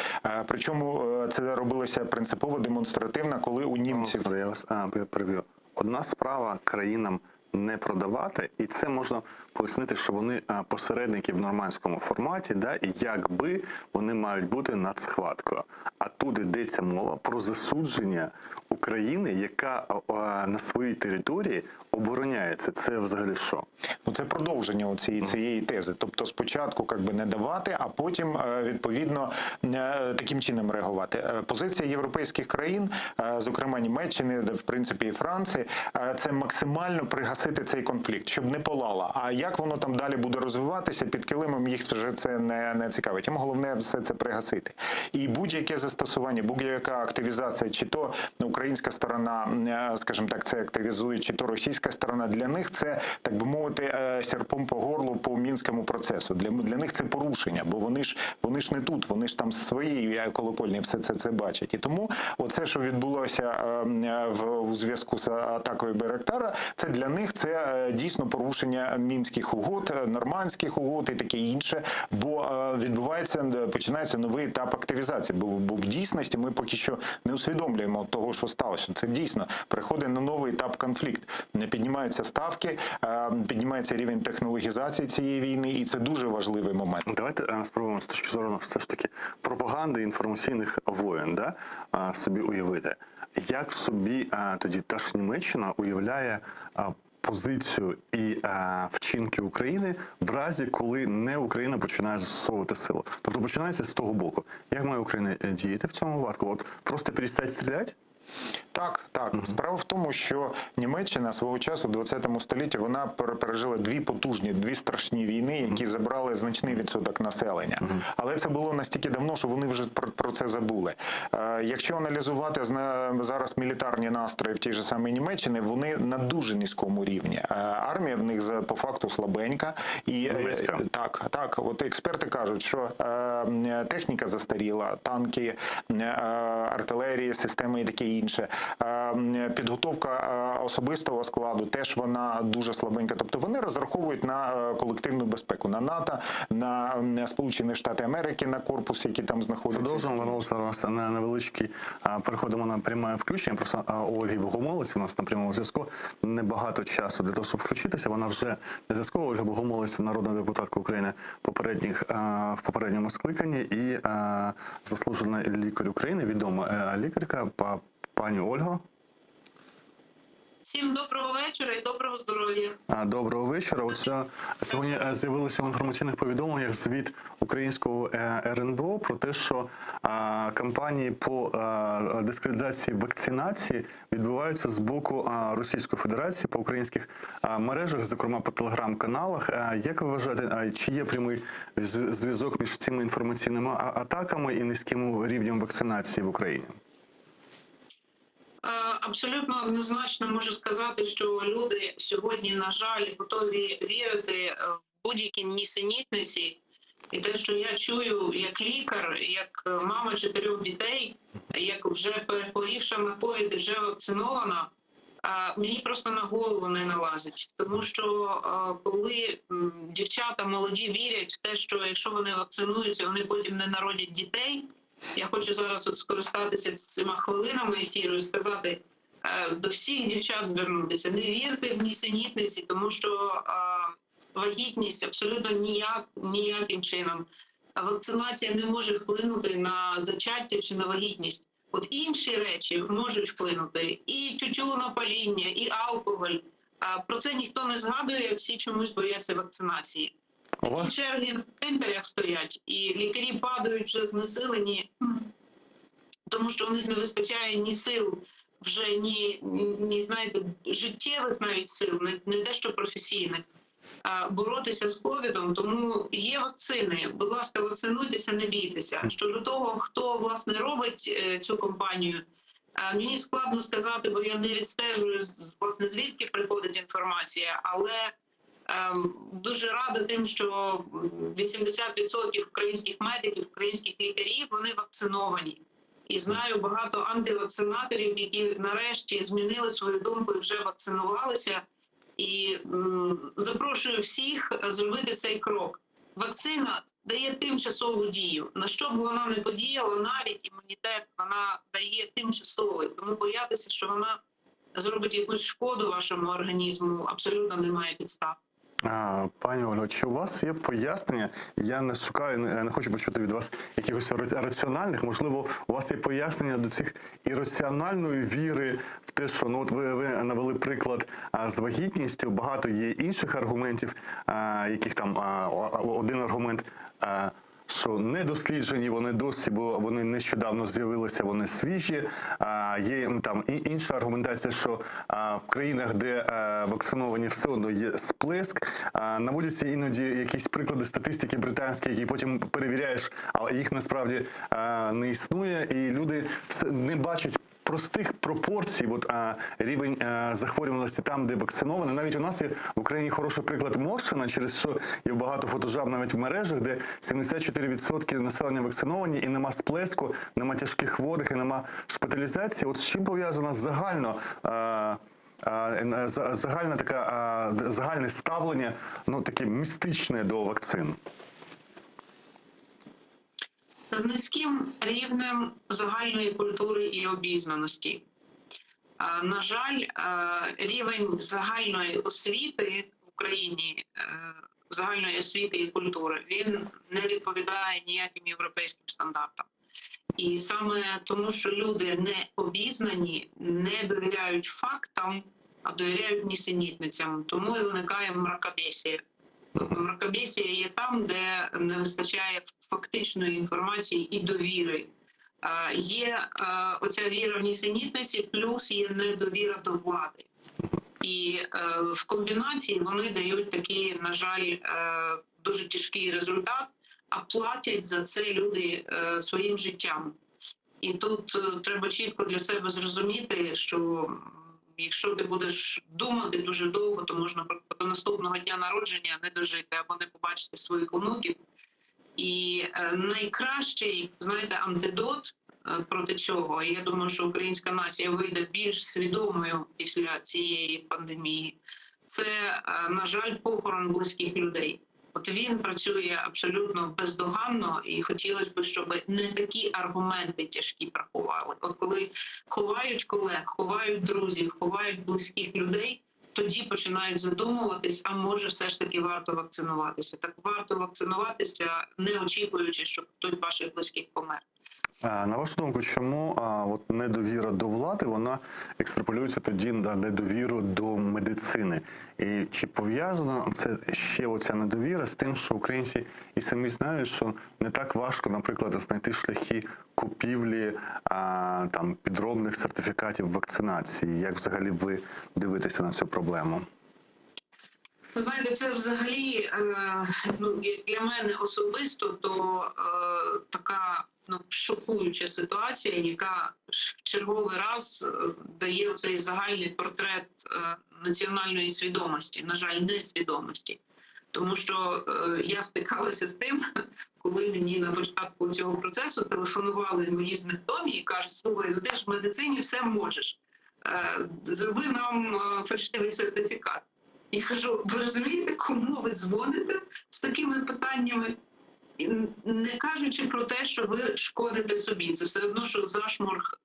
Причому це робилося принципово, демонстративно, коли у німців... Я вас переб'ю. Одна справа країнам не продавати, і це можна пояснити, що вони посередники в нормандському форматі, да, і якби вони мають бути над схваткою. А тут йдеться мова про засудження України, яка на своїй території обороняється. Це взагалі що? Ну, це продовження цієї тези. Тобто спочатку не давати, а потім, відповідно, таким чином реагувати. Позиція європейських країн, зокрема Німеччини, в принципі і Франції, це максимально пригасити цей конфлікт, щоб не палало. А як воно там далі буде розвиватися, під килимом їх вже це не цікавить. Їм головне все це пригасити. І будь-яке застосування, будь-яка активізація, чи то українська сторона, скажімо так, це активізує, чи то російська сторона, для них це, так би мовити, серпом по горлу по мінському процесу. Для них це порушення, бо вони ж не тут, вони ж там з своєї колокольні все це бачать. І тому оце, що відбулося у зв'язку з атакою Байрактара, це для них це дійсно порушення мінських угод, нормандських угод і таке інше, бо починається новий етап активізації, бо в дійсності ми поки що не усвідомлюємо того, що сталося. Це дійсно переходить на новий етап конфлікту. Піднімаються ставки, піднімається рівень технологізації цієї війни, і це дуже важливий момент. Давайте спробуємо з точки зору все ж таки пропаганди інформаційних воєн, да, собі уявити. Як собі тоді та ж Німеччина уявляє позицію і вчинки України в разі, коли не Україна починає застосовувати силу? Тобто починається з того боку. Як має Україна діяти в цьому випадку? От просто перестати стріляти? Так. Справа в тому, що Німеччина свого часу в 20 столітті вона пережила дві страшні війни, які забрали значний відсоток населення. Але це було настільки давно, що вони вже про це забули. Якщо аналізувати зараз мілітарні настрої в тій же самій Німеччині, вони на дуже низькому рівні. Армія в них по факту слабенька. І так. От експерти кажуть, що техніка застаріла, танки, артилерія, системи і таке інше. Підготовка особистого складу теж вона дуже слабенька. Тобто вони розраховують на колективну безпеку, на НАТО, на Сполучені Штати Америки, на корпус, який там знаходиться. Продовжуємо на невеличкий. Переходимо на пряме включення. Просто Ольги Богомолець у нас на прямому зв'язку. Небагато часу для того, щоб включитися. Вона вже на зв'язку. Ольга Богомолець, народна депутатка України в попередньому скликанні і заслужена лікар України, відома лікарка. Пані Ольго. Всім доброго вечора і доброго здоров'я. Доброго вечора. Сьогодні з'явилося в інформаційних повідомленнях звіт українського РНБО про те, що кампанії по дискредитації вакцинації відбуваються з боку Російської Федерації по українських мережах, зокрема по телеграм-каналах. Як ви вважаєте, чи є прямий зв'язок між цими інформаційними атаками і низьким рівнем вакцинації в Україні? абсолютно однозначно можу сказати, що люди сьогодні, на жаль, готові вірити в будь-які нісенітниці. І те, що я чую як лікар, як мама 4 дітей, як вже перехворівша на ковід і вже вакцинована, мені просто на голову не налазить. Тому що коли дівчата молоді вірять в те, що якщо вони вакцинуються, вони потім не народять дітей, я хочу зараз скористатися цими хвилинами ефіру і сказати до всіх дівчат звернутися. Не вірте в нісенітниці, тому що вагітність абсолютно ніяким чином. Вакцинація не може вплинути на зачаття чи на вагітність. От інші речі можуть вплинути. І тютюнопаління, і алкоголь. Про це ніхто не згадує, всі чомусь бояться вакцинації. Такі черги на центрах стоять, і лікарі падають вже знесилені, тому що у них не вистачає ні сил, вже ні знаєте, життєвих навіть сил, не те що професійних, боротися з ковідом. Тому є вакцини. Будь ласка, вакцинуйтеся, не бійтеся. Щодо того, хто, власне, робить цю кампанію, мені складно сказати, бо я не відстежую, власне, звідки приходить інформація, але дуже рада тим, що 80% українських медиків, українських лікарів, вони вакциновані. І знаю багато антивакцинаторів, які нарешті змінили свою думку і вже вакцинувалися. І запрошую всіх зробити цей крок. Вакцина дає тимчасову дію. На що б вона не подіяла, навіть імунітет вона дає тимчасовий. Тому боятися, що вона зробить якусь шкоду вашому організму, абсолютно немає підстав. Пані Ольго, чи у вас є пояснення? Я не шукаю, не хочу почути від вас якихось раціональних. Можливо, у вас є пояснення до цих ірраціональної віри в те, що от ви навели приклад з вагітністю. Багато є інших аргументів, яких там один аргумент, що не досліджені вони досі, бо вони нещодавно з'явилися, вони свіжі. Є там і інша аргументація, що в країнах, де вакциновані, все одно є сплеск. Наводяться іноді якісь приклади статистики британські, які потім перевіряєш, а їх насправді не існує, і люди не бачать простих пропорцій, рівень захворюваності там, де вакциновані. Навіть у нас є в Україні хороший приклад Моршина, через що є багато фотожаб навіть в мережах, де 74% населення вакциновані, і нема сплеску, нема тяжких хворих, і нема шпиталізації. От з чим пов'язано загальне ставлення, таке містичне до вакцин? З низьким рівнем загальної культури і обізнаності. На жаль, рівень загальної освіти в Україні, загальної освіти і культури, він не відповідає ніяким європейським стандартам. І саме тому, що люди не обізнані, не довіряють фактам, а довіряють нісенітницям. Тому і виникає мракобесія. Мракобесія є там, де не вистачає фактичної інформації і довіри. Є оця віра в нісенітниці, плюс є недовіра до влади. І в комбінації вони дають такий, на жаль, дуже тяжкий результат, а платять за це люди своїм життям. І тут треба чітко для себе зрозуміти, що якщо ти будеш думати дуже довго, то можна до наступного дня народження не дожити або не побачити своїх онуків. І найкращий, знаєте, антидот проти цього, я думаю, що українська нація вийде більш свідомою після цієї пандемії, це, на жаль, похорон близьких людей. От він працює абсолютно бездоганно, і хотілося б, щоб не такі аргументи тяжкі прахували. От коли ховають колег, ховають друзів, ховають близьких людей, тоді починають задумуватись, а може все ж таки варто вакцинуватися. Так варто вакцинуватися, не очікуючи, що хтось з ваших близьких помер. На вашу думку, чому недовіра до влади, вона екстраполюється тоді на недовіру до медицини? І чи пов'язано це ще оця недовіра з тим, що українці і самі знають, що не так важко, наприклад, знайти шляхи купівлі підробних сертифікатів вакцинації? Як взагалі ви дивитеся на цю проблему? Знаєте, це взагалі для мене особисто то така шокуюча ситуація, яка в черговий раз дає цей загальний портрет національної свідомості, на жаль, несвідомості. Тому що я стикалася з тим, коли мені на початку цього процесу телефонували мої знайомі і кажуть: слухай, ну ти ж в медицині все можеш, зроби нам фальшивий сертифікат. І кажу: ви розумієте, кому ви дзвоните з такими питаннями? Не кажучи про те, що ви шкодите собі. Це все одно, що зашморг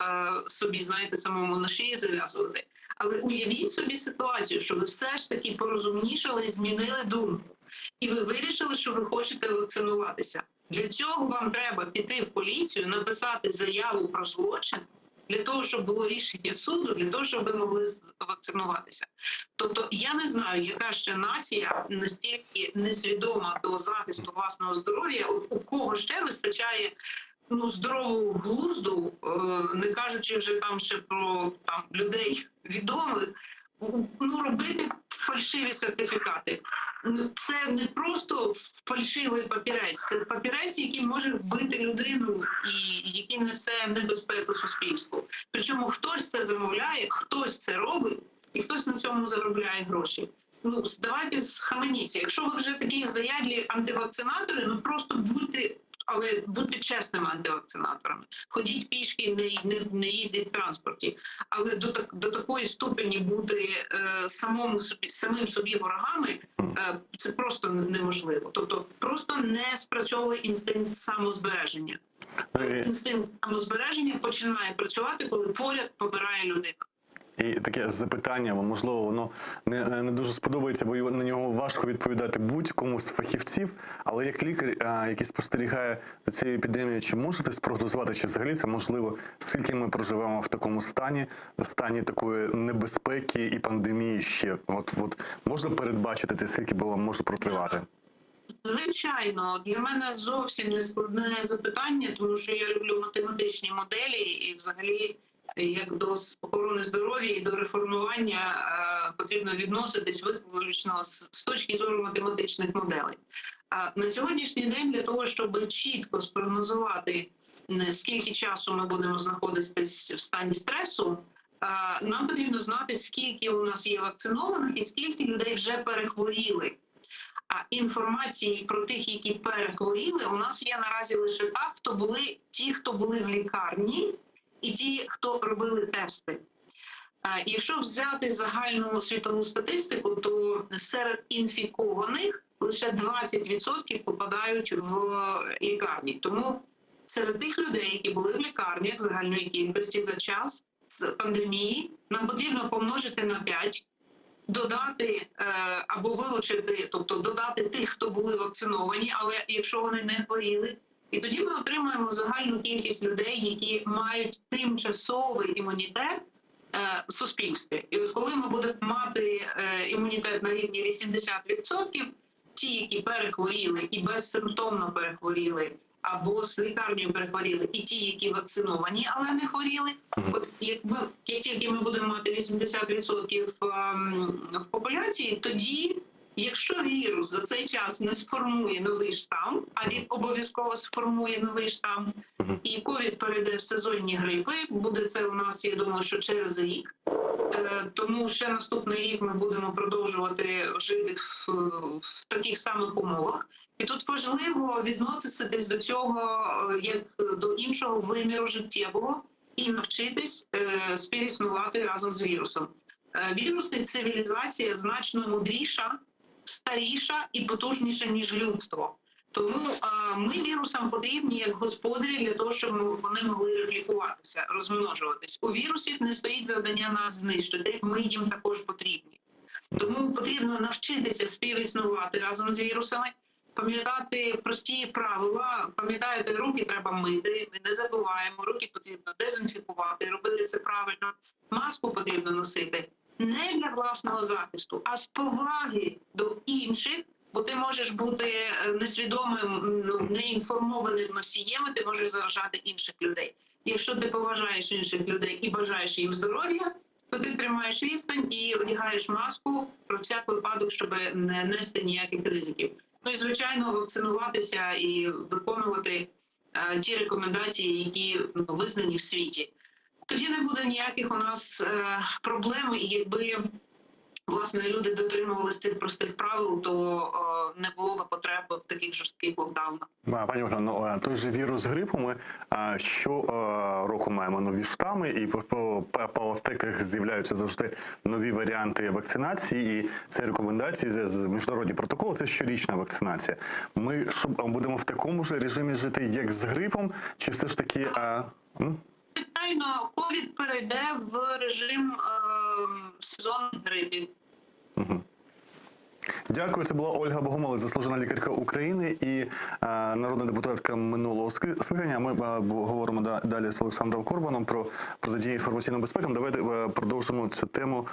собі, знаєте, самому на шиї зав'язувати. Але уявіть собі ситуацію, що ви все ж таки порозумнішали і змінили думку. І ви вирішили, що ви хочете вакцинуватися. Для цього вам треба піти в поліцію, написати заяву про злочин, для того, щоб було рішення суду, для того, щоб ви могли вакцинуватися. Тобто я не знаю, яка ще нація настільки несвідома до захисту власного здоров'я, у кого ще вистачає здорового глузду, не кажучи вже ще про людей відомих, робити фальшиві сертифікати. Це не просто фальшивий папірець, це папірець, який може вбити людину і який несе небезпеку суспільству. Причому хтось це замовляє, хтось це робить, і хтось на цьому заробляє гроші. Давайте схаменіться. Якщо ви вже такі заядлі антивакцинатори, просто будьте чесними антивакцинаторами. Ходіть пішки, не їздіть в транспорті. Але до такої ступені бути самим собі ворогами, це просто неможливо. Тобто просто не спрацьовує інстинкт самозбереження. Інстинкт самозбереження починає працювати, коли поряд помирає людина. І таке запитання, можливо, воно не дуже сподобається, бо на нього важко відповідати будь-кому з фахівців. Але як лікар, який спостерігає за цією епідемією, чи можете спрогнозувати, чи взагалі це можливо, скільки ми проживемо в такому стані такої небезпеки і пандемії ще? От можна передбачити це, скільки може протривати? Звичайно, для мене зовсім не складне запитання, тому що я люблю математичні моделі і взагалі як до охорони здоров'я і до реформування потрібно відноситись виключно з точки зору математичних моделей. На сьогоднішній день для того, щоб чітко спрогнозувати, скільки часу ми будемо знаходитись в стані стресу, нам потрібно знати, скільки у нас є вакцинованих і скільки людей вже перехворіли. А інформації про тих, які перехворіли, у нас є наразі лише ті, хто були в лікарні, і ті, хто робили тести. Якщо взяти загальну світову статистику, то серед інфікованих лише 20% попадають в лікарні. Тому серед тих людей, які були в лікарнях загальної кількості за час пандемії, нам потрібно помножити на 5, додати або вилучити, тобто додати тих, хто були вакциновані, але якщо вони не хворіли. І тоді ми отримуємо загальну кількість людей, які мають тимчасовий імунітет в суспільстві. І от коли ми будемо мати імунітет на рівні 80%, ті, які перехворіли і безсимптомно перехворіли, або з лікарнею перехворіли, і ті, які вакциновані, але не хворіли, от як тільки ми будемо мати 80% в популяції, тоді, якщо вірус за цей час не сформує новий штам, а він обов'язково сформує новий штам, і ковід перейде в сезонні грипи, буде це у нас, я думаю, що через рік. Тому ще наступний рік ми будемо продовжувати жити в таких самих умовах. І тут важливо відноситись до цього як до іншого виміру життєвого і навчитись співіснувати разом з вірусом. Вірусна цивілізація значно мудріша, старіша і потужніша, ніж людство. Тому ми вірусам потрібні як господарі для того, щоб вони могли реплікуватися, розмножуватись. У вірусів не стоїть завдання нас знищити, ми їм також потрібні. Тому потрібно навчитися співіснувати разом з вірусами, пам'ятати прості правила. Пам'ятаєте, руки треба мити, ми не забуваємо, руки потрібно дезінфікувати, робити це правильно, маску потрібно носити. Не для власного захисту, а з поваги до інших, бо ти можеш бути несвідомим, неінформованим носієм, і ти можеш заражати інших людей. Якщо ти поважаєш інших людей і бажаєш їм здоров'я, то ти тримаєш відстань і одягаєш маску про всяк випадок, щоб не нести ніяких ризиків. Ну і, звичайно, вакцинуватися і виконувати ті рекомендації, які визнані в світі. Тоді не буде ніяких у нас проблем, і якби власне люди дотримувалися цих простих правил, то не було б потреби в таких жорстких локдаунах. Пані Ольга, ну той же вірус грипу, ми щороку маємо нові штами, і по аптеках з'являються завжди нові варіанти вакцинації, і це рекомендації, міжнародні протоколи, це щорічна вакцинація. Ми що, будемо в такому ж режимі жити, як з грипом, чи все ж таки... Звичайно, ковід перейде в режим сезонних грипів. Дякую. Це була Ольга Богомолець, заслужена лікарка України і народна депутатка минулого скликання. Ми говоримо далі з Олександром Корбаном про протидію інформаційним безпекам. Давайте продовжимо цю тему,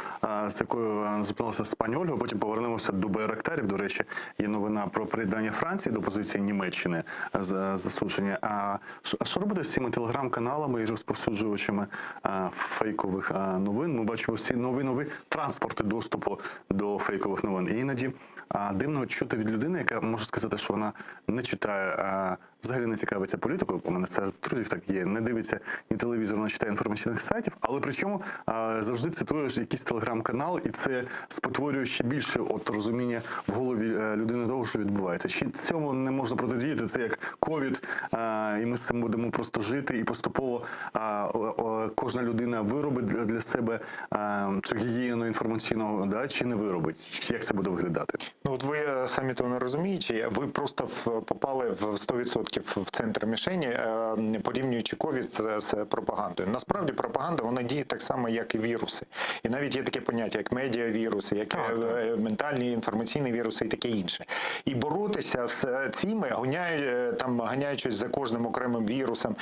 з якою зупинилася з пані Ольгою. Потім повернемося до Байрактарів. До речі, є новина про приєднання Франції до позиції Німеччини з засудження. А що робити з цими телеграм-каналами і розповсюджувачами фейкових новин? Ми бачимо всі нові транспорти доступу до фейкових новин. І іноді дивно чути від людини, яка може сказати, що вона не читає, взагалі не цікавиться політикою, у мене серед друзів так є, не дивиться ні телевізор, не читає інформаційних сайтів, але причому завжди цитуєш якийсь телеграм-канал, і це спотворює ще більше розуміння в голові людини того, що відбувається. Чи цьому не можна протидіяти? Це як ковід, і ми з цим будемо просто жити, і поступово кожна людина виробить для себе цю гігієну інформаційного, чи не виробить? Як це буде виглядати? Ну от ви самі того не розумієте, ви просто попали в 100% в центр мішені, порівнюючи ковід з пропагандою. Насправді пропаганда, вона діє так само, як і віруси. І навіть є таке поняття, як медіавіруси, як ментальні інформаційні віруси і таке інше. І боротися з цими, ганяючись за кожним окремим вірусом,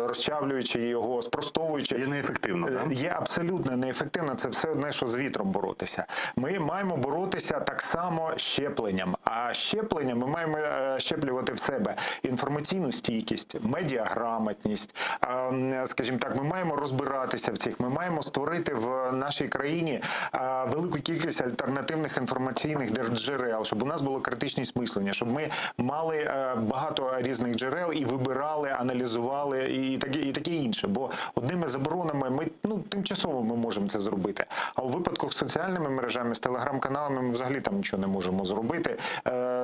розчавлюючи його, спростовуючи. Є неефективно, так? Є абсолютно неефективно. Це все одне, що з вітром боротися. Ми маємо боротися так само щепленням. А щеплення ми маємо щеплювати в себе інформаційну стійкість, медіаграмотність. Скажімо так, ми маємо розбиратися в цих. Ми маємо створити в нашій країні велику кількість альтернативних інформаційних джерел, щоб у нас було критичність мислення, щоб ми мали багато різних джерел і вибирали, аналізували і таке інше. Бо одними заборонами ми тимчасово ми можемо це зробити. А у випадку з соціальними мережами, з телеграм-каналами ми взагалі там нічого не можемо зробити.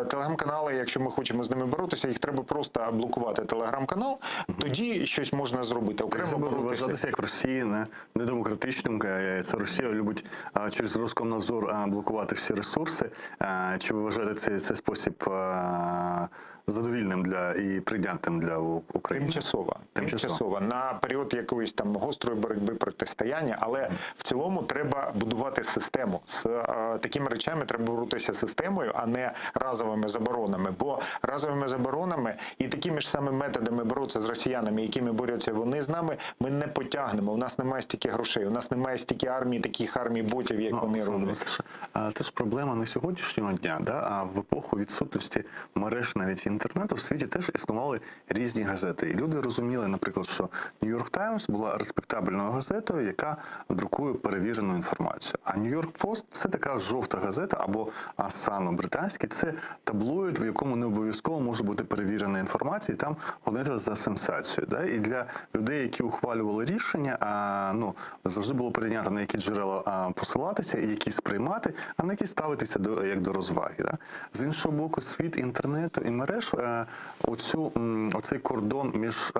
Телеграм-канали, якщо ми хочемо з ними боротися, їх треба просто блокувати телеграм-канал, тоді щось можна зробити. Окремо вважатися як Росії недемократичним. Це Росія любить через Роскомнадзор блокувати всі ресурси. Чи ви вважаєте цей спосіб задовільним і прийнятним для України? Тимчасово. На період якоїсь там гострої боротьби, протистояння, але в цілому треба будувати систему. З такими речами треба боротися системою, а не разовими заборонами. Бо разовими заборонами і такими ж самими методами боротися з росіянами, якими борються вони з нами, ми не потягнемо. У нас немає стільки грошей, у нас немає стільки армій, таких армій ботів, як вони роблять. Це ж проблема не сьогоднішнього дня, а в епоху відсутності мереж навіть інтернету в світі теж існували різні газети. І люди розуміли, наприклад, що Нью-Йорк Таймс була респектабельною газетою, яка друкує перевірену інформацію. А Нью-Йорк Пост – це така жовта газета, або Сан британський, це таблоїд, в якому не обов'язково може бути перевірена інформація, і там гонити за сенсацію. І для людей, які ухвалювали рішення, завжди було прийнято, на які джерела посилатися, і які сприймати, а на які ставитися як до розваги. З іншого боку, світ інтернету і мереж оцей кордон між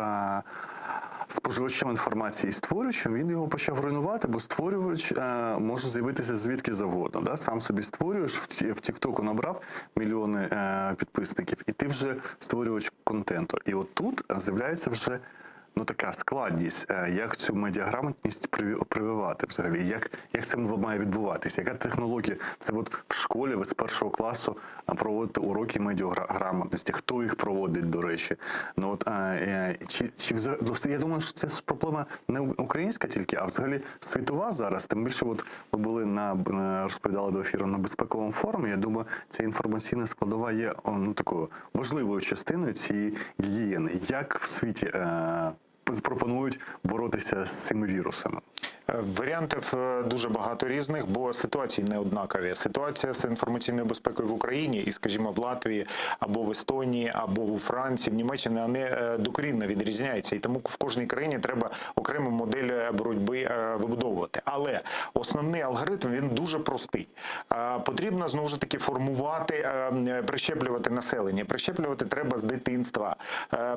споживачем інформації і створювачем, він його почав руйнувати, бо створювач може з'явитися звідки завгодно. Сам собі створюєш, в Тік-Току набрав мільйони підписників, і ти вже створювач контенту. І от тут з'являється вже така складність, як цю медіаграмотність прививати взагалі, як це має відбуватися, яка технологія. Це в школі ви з 1 класу проводите уроки медіаграмотності, хто їх проводить, до речі. Я думаю, що це ж проблема не українська тільки, а взагалі світова зараз. Тим більше ви були розповідали до ефіру на безпековому форумі. Я думаю, ця інформаційна складова є такою важливою частиною цієї гігієни. Як в світі запропонують боротися з цими вірусами? Варіантів дуже багато різних, бо ситуації не однакові. Ситуація з інформаційною безпекою в Україні і, скажімо, в Латвії, або в Естонії, або у Франції, в Німеччині, вони докорінно відрізняються. І тому в кожній країні треба окрему модель боротьби вибудовувати. Але основний алгоритм, він дуже простий. Потрібно, знову ж таки, формувати, прищеплювати населення. Прищеплювати треба з дитинства.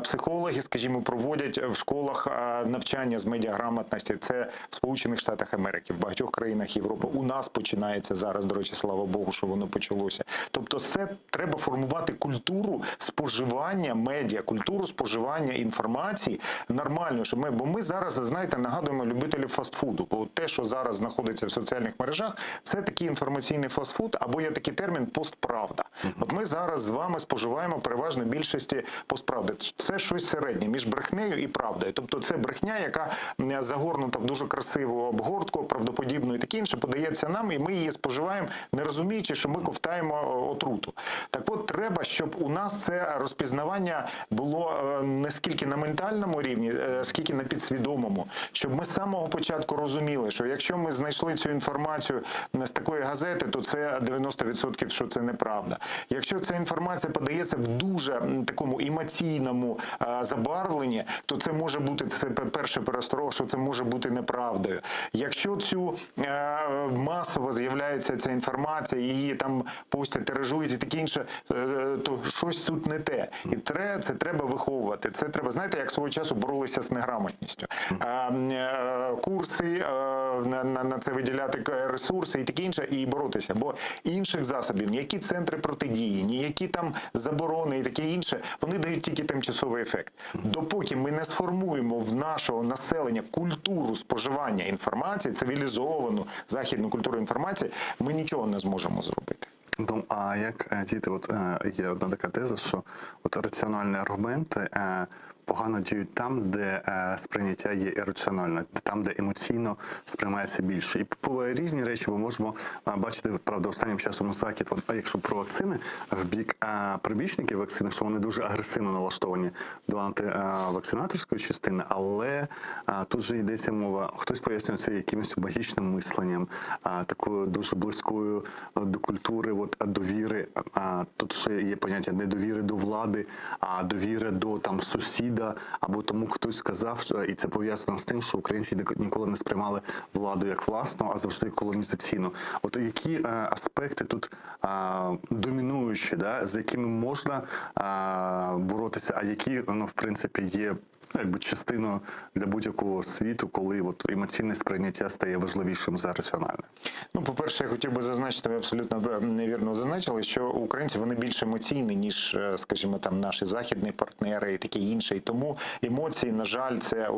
Психологи, скажімо, проводять в школах навчання з медіаграмотності. Це в Сполучених Штатах Америки, в багатьох країнах Європи. У нас починається зараз, до речі, слава Богу, що воно почалося. Тобто це треба формувати культуру споживання медіа, культуру споживання інформації нормально. Бо ми зараз, знаєте, нагадуємо любителів фастфуду. Бо те, що зараз знаходиться в соціальних мережах, це такий інформаційний фастфуд, або є такий термін постправда. От ми зараз з вами споживаємо переважно більшості постправди. Це щось середнє між брехнею і правдою. Тобто це брехня, яка загорнута в дуже красиву обгортку, правдоподібну і таке інше, подається нам, і ми її споживаємо, не розуміючи, що ми ковтаємо отруту. Так от, треба, щоб у нас це розпізнавання було не скільки на ментальному рівні, скільки на підсвідомому. Щоб ми з самого початку розуміли, що якщо ми знайшли цю інформацію з такої газети, то це 90% що це неправда. Якщо ця інформація подається в дуже такому емоційному забарвленні, то це може бути, це перше пересторога, що це може бути неправдою. Якщо масово з'являється ця інформація, її там постять, тиражують і таке інше, то щось тут не те. І це треба виховувати. Це треба, знаєте, як свого часу боролися з неграмотністю. Курси, на це виділяти ресурси і таке інше, і боротися. Бо інших засобів, ніякі центри протидії, ніякі там заборони і таке інше, вони дають тільки тимчасовий ефект. Допоки ми не сформуємо в нашого населення культуру споживання інформації, цивілізовану західну культуру інформації, ми нічого не зможемо зробити. Ну, а як діти, є одна така теза, що раціональні аргументи погано діють там, де сприйняття є ірраціональне, там, де емоційно сприймається більше. І по різні речі ми можемо бачити, правда, останнім часом закид, якщо про вакцини, в бік прибічників вакцини, що вони дуже агресивно налаштовані до антивакцинаторської частини, але тут же йдеться мова, хтось пояснює це якимось магічним мисленням, такою дуже близькою до культури, довіри. Тут ще є поняття недовіри до влади, а довіри до там сусіда, або тому хтось сказав, і це пов'язано з тим, що українці ніколи не сприймали владу як власну, а завжди колонізаційну. Які аспекти тут домінуючі, з якими можна боротися, а які, в принципі, є частиною для будь-якого світу, коли емоційне сприйняття стає важливішим за раціональне? По-перше, я хотів би зазначити, ви абсолютно невірно зазначили, що українці, вони більш емоційні, ніж, скажімо, там наші західні партнери і таке інше. І тому емоції, на жаль, це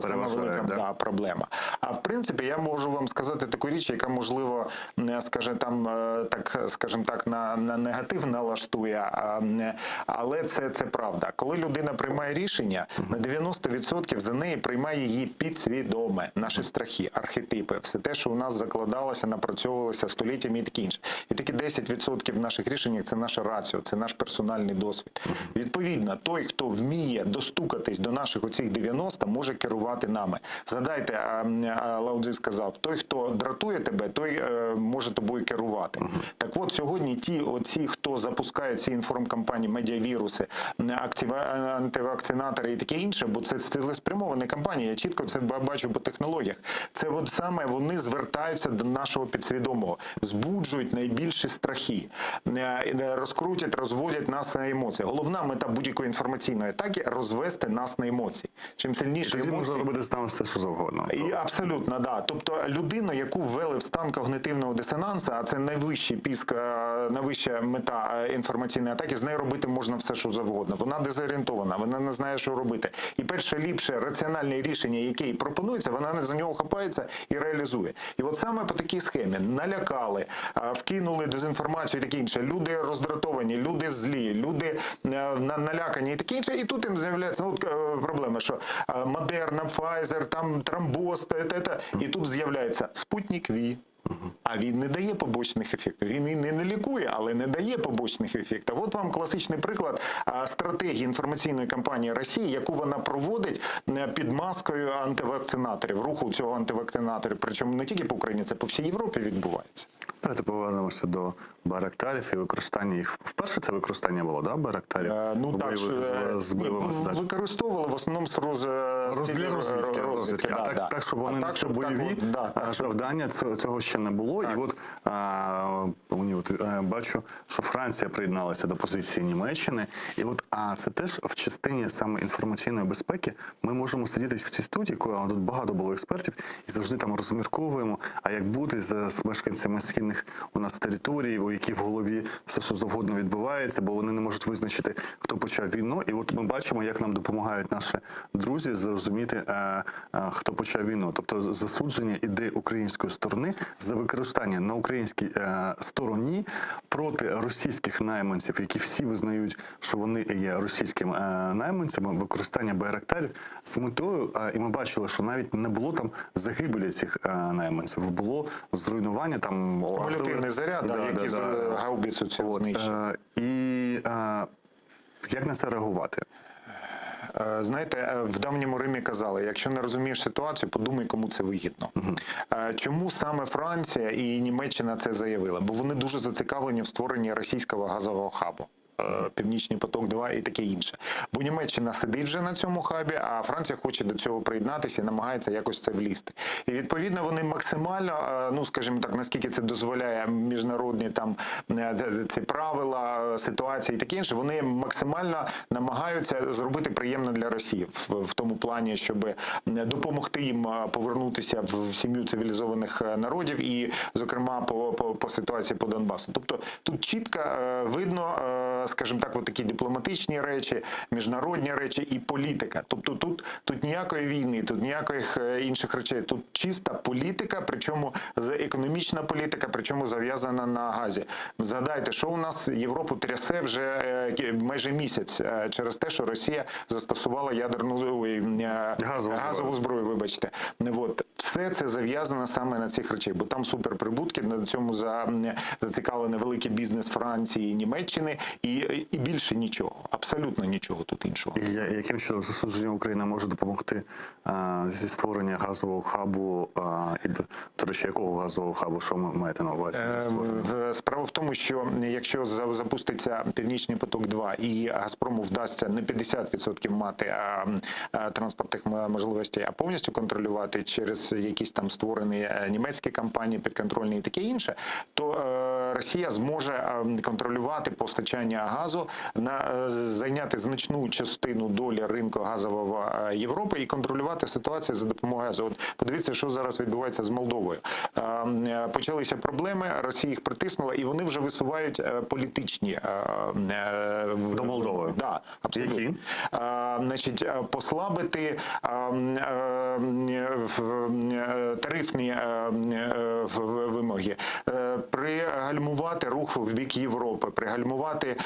сама велика проблема. А в принципі, я можу вам сказати таку річ, яка, можливо, скажімо так, на негатив налаштує, але це правда. Коли людина приймає рішення, на 90% за неї приймає її підсвідоме, наші страхи, архетипи, все те, що у нас закладалося, напрацьовувалося століттями і таке інше. І такі 10% наших рішень – це наша раціо, це наш персональний досвід. Відповідно, той, хто вміє достукатись до наших оцих 90, може керувати нами. Згадайте, Лао Цзи сказав, той, хто дратує тебе, той може тобою керувати. Так от, сьогодні ті, хто запускає ці інформкампанії, медіавіруси, антивакцинатори і таке інше, бо це цілеспрямовані кампанії, я чітко це бачу по технологіях. Це саме вони звертаються до нашого підсвідомого, збуджують найбільші страхи, розкрутять, розводять нас на емоції. Головна мета будь-якої інформаційної атаки – розвести нас на емоції. Чим сильніше емоції... можна робити з нами все, що завгодно. Абсолютно, да. Тобто людину, яку ввели в стан когнитивного дисонансу, а це найвища мета інформаційної атаки, з нею робити можна все, що завгодно. Вона дезорієнтована, вона не знає, що робити. І перше ліпше раціональне рішення, яке їй пропонується, вона за нього хапається і реалізує. І саме по такій схемі налякали, вкинули дезінформацію і таке інше. Люди роздратовані, люди злі, люди налякані і таке інше. І тут їм з'являється проблема, що Модерна, Pfizer, там тромбоз, і тут з'являється Спутник Ві. А він не дає побочних ефектів. Він і не лікує, але не дає побочних ефектів. От вам класичний приклад стратегії інформаційної кампанії Росії, яку вона проводить під маскою антивакцинаторів, руху цього антивакцинаторів. Причому не тільки по Україні, це по всій Європі відбувається. Давайте повернемося до байрактарів і використання їх. Вперше це використання було, да, байрактарів? Ну так, використовували в основному з розвідки. Так, щоб вони несли бойові завдання, цього ще не було. І от бачу, що Франція приєдналася до позиції Німеччини. І от це теж в частині саме інформаційної безпеки ми можемо сидіти в цій студії, коли тут багато було експертів, і завжди там розмірковуємо, а як бути з мешканцями східних у нас територій, у яких в голові все, що завгодно відбувається, бо вони не можуть визначити, хто почав війну. І от ми бачимо, як нам допомагають наші друзі зрозуміти, хто почав війну. Тобто засудження ідей української сторони за використання на українській стороні проти російських найманців, які всі визнають, що вони є російськими найманцями, використання байрактарів з метою, і ми бачили, що навіть не було там загибелі цих найманців, було зруйнування там кумулятивний заряд, які з гаубицю цього знищили. І як на це реагувати? Знаєте, в давньому Римі казали, якщо не розумієш ситуацію, подумай, кому це вигідно. Чому саме Франція і Німеччина це заявили? Бо вони дуже зацікавлені в створенні російського газового хабу. Північний поток-2 і таке інше. Бо Німеччина сидить вже на цьому хабі, а Франція хоче до цього приєднатися і намагається якось це влізти. І відповідно вони максимально, ну скажімо так, наскільки це дозволяє міжнародні там ці правила, ситуації і таке інше, вони максимально намагаються зробити приємно для Росії в тому плані, щоб допомогти їм повернутися в сім'ю цивілізованих народів і, зокрема, по ситуації по Донбасу. Тобто тут чітко видно, скажімо так, от такі дипломатичні речі, міжнародні речі і політика. Тобто тут ніякої війни, тут ніяких інших речей. Тут чиста політика, причому економічна політика, причому зав'язана на газі. Згадайте, що у нас Європу трясе вже майже місяць через те, що Росія застосувала газову зброю, вибачте. От. Все це зав'язано саме на цих речей, бо там суперприбутки, на цьому зацікавлений великий бізнес Франції і Німеччини, і більше нічого, абсолютно нічого тут іншого. І яким чином засудження України може допомогти зі створення газового хабу, і, до речі, якого газового хабу, що ви маєте на увазі? Справа в тому, що якщо запуститься Північний поток-2 і Газпрому вдасться не 50% мати транспортних можливостей, а повністю контролювати через якісь там створені німецькі компанії, підконтрольні і таке інше, то Росія зможе контролювати постачання газу, зайняти значну частину долі ринку газового Європи і контролювати ситуацію за допомогою газу. От подивіться, що зараз відбувається з Молдовою. Почалися проблеми, Росія їх притиснула, і вони вже висувають політичні до Молдови. Да, абсолютно. Які? Значить, послабити тарифні вимоги, пригальмувати рух в бік Європи, пригальмувати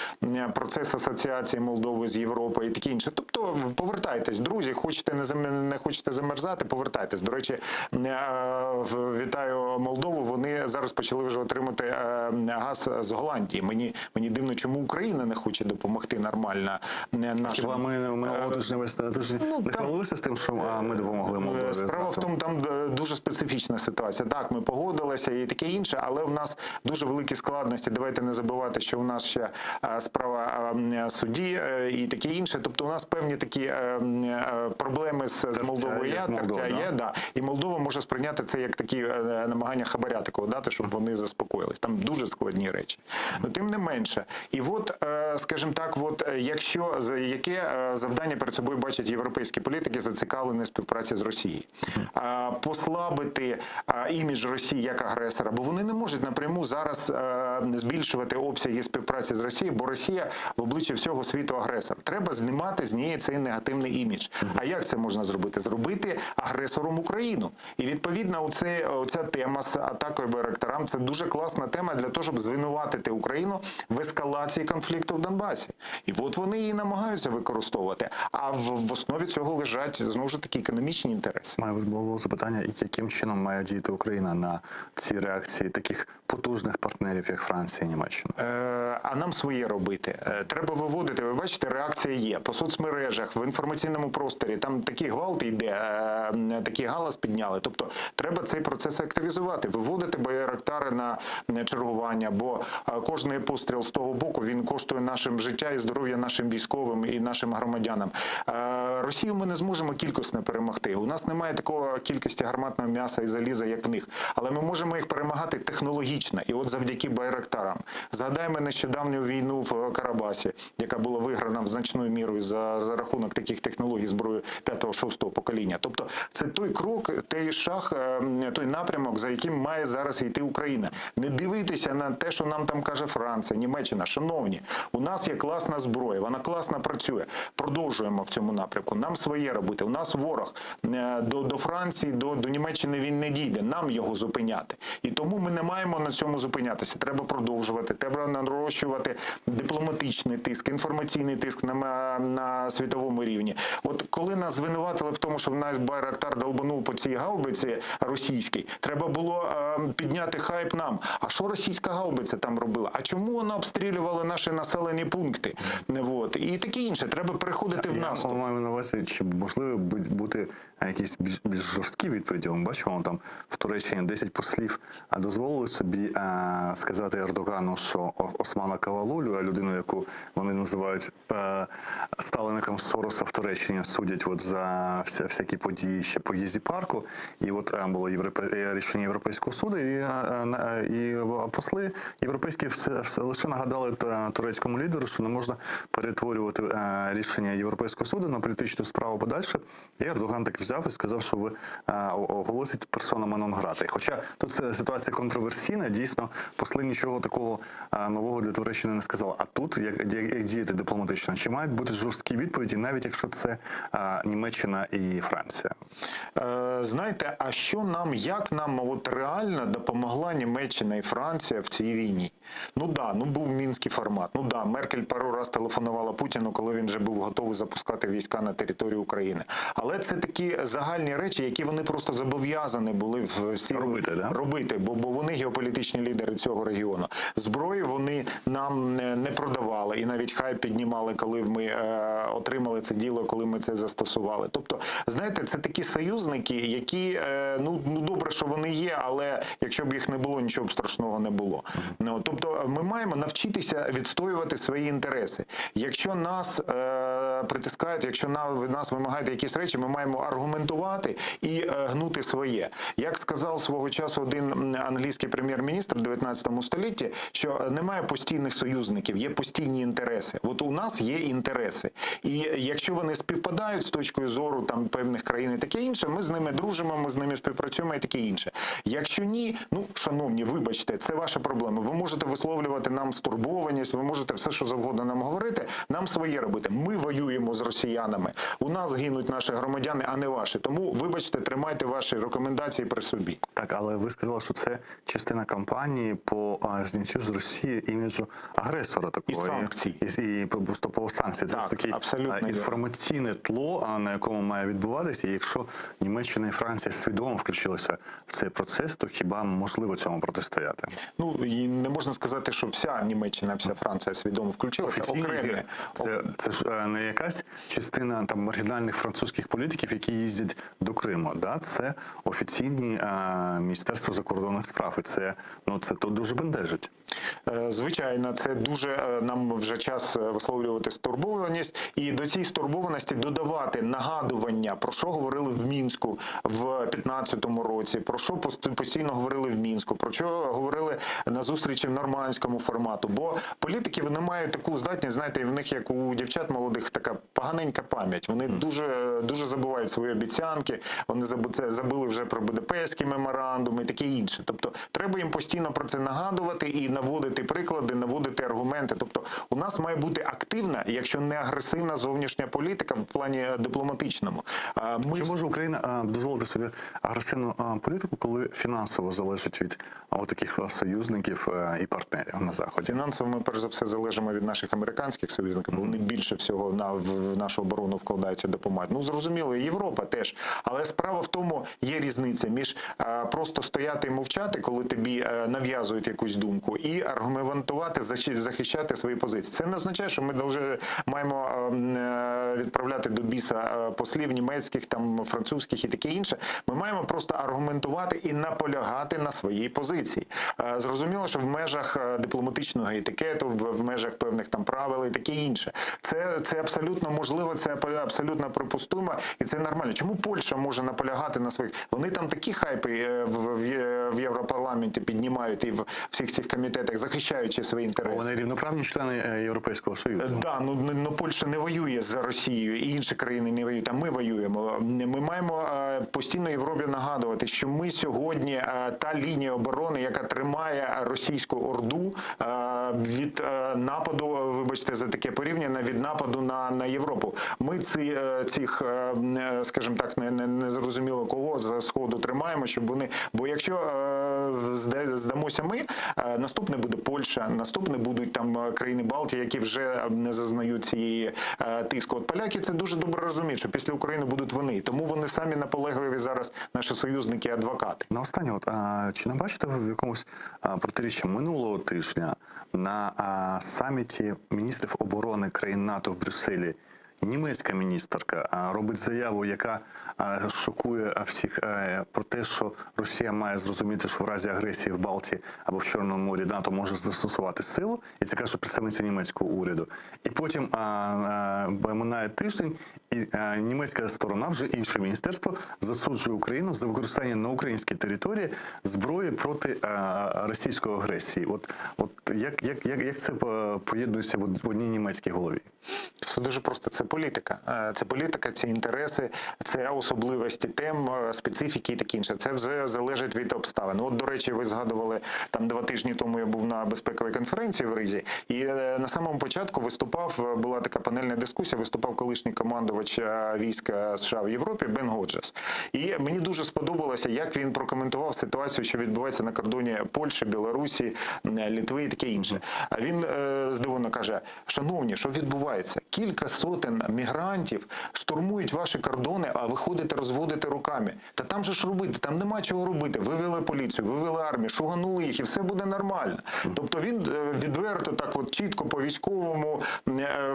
процес асоціації Молдови з Європою і таке інше. Тобто повертайтесь, друзі, не хочете замерзати, повертайтесь. До речі, вітаю Молдову, вони зараз почали вже отримати газ з Голландії. Мені дивно, чому Україна не хоче допомогти нормально нашим... Хіба ми не хвалилися з тим, що ми допомогли Молдові? Справа в тому, там дуже специфічна ситуація. Так, ми погодилися і таке інше, але в нас дуже великі складності. Давайте не забувати, що у нас ще справа судді і таке інше. Тобто у нас певні такі проблеми з Молдовою є, да. І Молдова може сприйняти це як такі намагання хабаря такого дати, щоб вони заспокоїлись. Там дуже складні речі. Но тим не менше. І от, скажімо так, яке завдання перед собою бачать європейські політики, зацікавлені співпраці з Росією? Послабити імідж Росії як агресора, бо вони не можуть напряму зараз збільшувати обсяги співпраці з Росією, бо Росія в обличчі всього світу агресор. Треба знімати з неї цей негативний імідж. А як це можна зробити? Зробити агресором Україну. І відповідно оця тема з атакою байрактарам – це дуже класна тема для того, щоб звинуватити Україну в ескалації конфлікту в Донбасі. І от вони її намагаються використовувати. А в основі цього лежать, знову ж таки, економічні інтереси. Має було запитання. питання, яким чином має діяти Україна на ці реакції таких потужних партнерів, як Франція і Німеччина? А нам своє робити. Треба виводити. Ви бачите, реакція є. По соцмережах, в інформаційному просторі, там такий гвалт йде, такий галас підняли. Тобто треба цей процес активізувати, виводити байрактари на чергування, бо кожний постріл з того боку, він коштує нашим життя і здоров'я нашим військовим і нашим громадянам. Росію ми не зможемо кількісно перемогти. У нас немає такої кількості гарматного м'яса і заліза, як в них. Але ми можемо їх перемагати технологічно. І от завдяки байрактарам. Згадаємо нещодавню війну в Карабасі, яка була виграна значною мірою за рахунок таких технологій зброї 5-6 покоління. Тобто це той крок, той шаг, той напрямок, за яким має зараз йти Україна. Не дивитися на те, що нам там каже Франція, Німеччина. Шановні, у нас є класна зброя, вона класно працює. Продовжуємо в цьому напрямку. Нам своє робити. У нас ворог до Франції, до Німеччини він не дійде. Нам його зупиняти. І тому ми не маємо на цьому зупинятися. Треба продовжувати, треба нарощувати дипломатичний тиск, інформаційний тиск на світовому рівні. От коли нас звинуватили в тому, що в нас байрактар долбанув по цій гаубиці російській, треба було підняти хайп нам. А що російська гаубиця там робила? А чому вона обстрілювала наші населені пункти? От. І таке інше. Треба переходити в наступ. Я маю на увазі, чи можливо бути якісь більш жорсткі відповіді? Ми бачимо, там в Туреччині 10 послів дозволили собі сказати Ердогану, що Османа Кавалолю, людину, яку вони називають ставленником Сороса в Туреччині, судять от за всякі події ще по Єзі парку. І от було рішення Європейського суду, і посли європейські лише нагадали турецькому лідеру, що не можна перетворювати рішення Європейського суду на політичну справу подальше. І Ердоган так взяв і сказав, що ви оголосите персона нон грата. Хоча тут ситуація контроверсійна, дійсно, посли нічого такого нового для Туреччини не сказали. А тут, як діяти дипломатично? Чи мають бути жорсткі відповіді, навіть якщо це Німеччина і Франція? Знаєте, а що нам, як нам от реально допомогла Німеччина і Франція в цій війні? Був мінський формат. Меркель пару раз телефонувала Путіну, коли він вже був готовий запускати війська на територію України. Але це такі загальні речі, які вони просто зобов'язані були робити, бо вони геополітичні лідери цього регіону. Зброї вони нам не продавали і навіть хайп піднімали, коли ми отримали це діло, коли ми це застосували. Тобто, знаєте, це такі союзники, які, добре, що вони є, але якщо б їх не було, нічого б страшного не було. Тобто, ми маємо навчитися відстоювати свої інтереси. Якщо нас притискають, якщо нас вимагають якісь речі, ми маємо аргументувати і гнути своє. Як сказав свого часу один англійський прем'єр-міністр в 19 столітті, що немає постійних союзників, є постійні інтереси. От у нас є інтереси. І якщо вони співпадають з точкою зору там певних країн і таке інше, ми з ними дружимо, ми з ними співпрацюємо і таке інше. Якщо ні, шановні, вибачте, це ваша проблема. Ви можете висловлювати нам стурбованість, ви можете все, що завгодно нам говорити, нам своє робити. Ми воюємо з росіянами. У нас гинуть наші громадяни, а не ваші. Тому, вибачте, тримайте ваші рекомендації при собі. Так, але ви сказали, що це частина кампанії по зняттю з Росії іміджу агресора такого. І санкцій. І поступово санкцій. Це таке інформаційне тло, на якому має відбуватися. І якщо Німеччина і Франція свідомо включилися в цей процес, то хіба можливо цьому протистояти? І не можна сказати, що вся Німеччина, вся Франція свідомо включилася. Окремі. Це ж не якась частина там маргінальних французьких політиків, які їздять до Криму. Да? Це офіційні Міністерство закордонних справ. І це то дуже бентежить. Звичайно, це дуже нам вже час висловлювати стурбованість і до цієї стурбованості додавати нагадування, про що говорили в Мінську в 2015 році, про що постійно говорили в Мінську, про що говорили на зустрічі в нормандському формату. Бо політики, вони мають таку здатність, знаєте, в них, як у дівчат молодих, така поганенька пам'ять. Вони дуже забувають свої обіцянки, вони забули вже про Будапештський меморандум і таке інше. Тобто треба їм постійно про це нагадувати і наводити приклади, наводити аргументи. Тобто у нас має бути активна, якщо не агресивна зовнішня політика в плані дипломатичному. Чи може Україна дозволити собі агресивну політику, коли фінансово залежить від таких союзників і партнерів на Заході? Фінансово ми, перш за все, залежимо від наших американських союзників, бо вони більше всього в нашу оборону вкладаються, допомагають. Ну, зрозуміло, і Європа теж. Але справа в тому, є різниця між просто стояти і мовчати, коли тобі нав'язують якусь думку, і аргументувати, захищати свої позиції. Це не означає, що ми маємо відправляти до біса послів німецьких, там, французьких і таке інше. Ми маємо просто аргументувати і наполягати на своїй позиції. Зрозуміло, що в межах дипломатичного етикету, в межах певних там правил і таке інше. Це абсолютно можливо, це абсолютно припустимо, і це нормально. Чому Польща може наполягати на своїх? Вони там такі хайпи в Європарламенті піднімають і в всіх цих комітетах, захищаючи свої інтереси. Вони рівноправні члени Європейського Союзу. Так, ну Польща не воює за Росією, і інші країни не воюють, а ми воюємо. Ми маємо постійно Європі нагадувати, що ми сьогодні та лінія оборони, яка тримає російську орду від нападу, вибачте за таке порівняння, від нападу на Європу. Ми цих, скажімо так, не зрозуміло кого з Сходу тримаємо, щоб вони... Бо якщо здамося ми, наступне буде Польща, наступне будуть там країни Балтії, які вже не зазнають цієї тиску. От поляки це дуже добре розуміють, що після України будуть вони. Тому вони самі наполегливі зараз, наші союзники, адвокати. На останнє, чи не бачите ви в якомусь протиріччі минулого тижня на саміті міністрів оборони країн НАТО в Брюсселі німецька міністерка робить заяву, яка шокує всіх про те, що Росія має зрозуміти, що в разі агресії в Балтії або в Чорному морі НАТО може застосувати силу, і це каже представниця німецького уряду. І потім минає тиждень, і німецька сторона, вже інше міністерство, засуджує Україну за використання на українській території зброї проти російської агресії. От як це поєднується в одній німецькій голові? Все дуже просто. Це політика. Це політика, це інтереси, це особливості тем, специфіки і таке інше. Це вже залежить від обставин. От, до речі, ви згадували, там 2 тижні тому я був на безпековій конференції в Ризі, і на самому початку була така панельна дискусія, виступав колишній командувач військ США в Європі Бен Годжес. І мені дуже сподобалося, як він прокоментував ситуацію, що відбувається на кордоні Польщі, Білорусі, Литви і таке інше. А він здивовано каже: шановні, що відбувається? Кілька сотень мігрантів штурмують ваші кордони, а ви ходите розводите руками. Та там же ж робити, там нема чого робити. Вивели поліцію, вивели армію, шуганули їх, і все буде нормально. Тобто він відверто, так от чітко по військовому,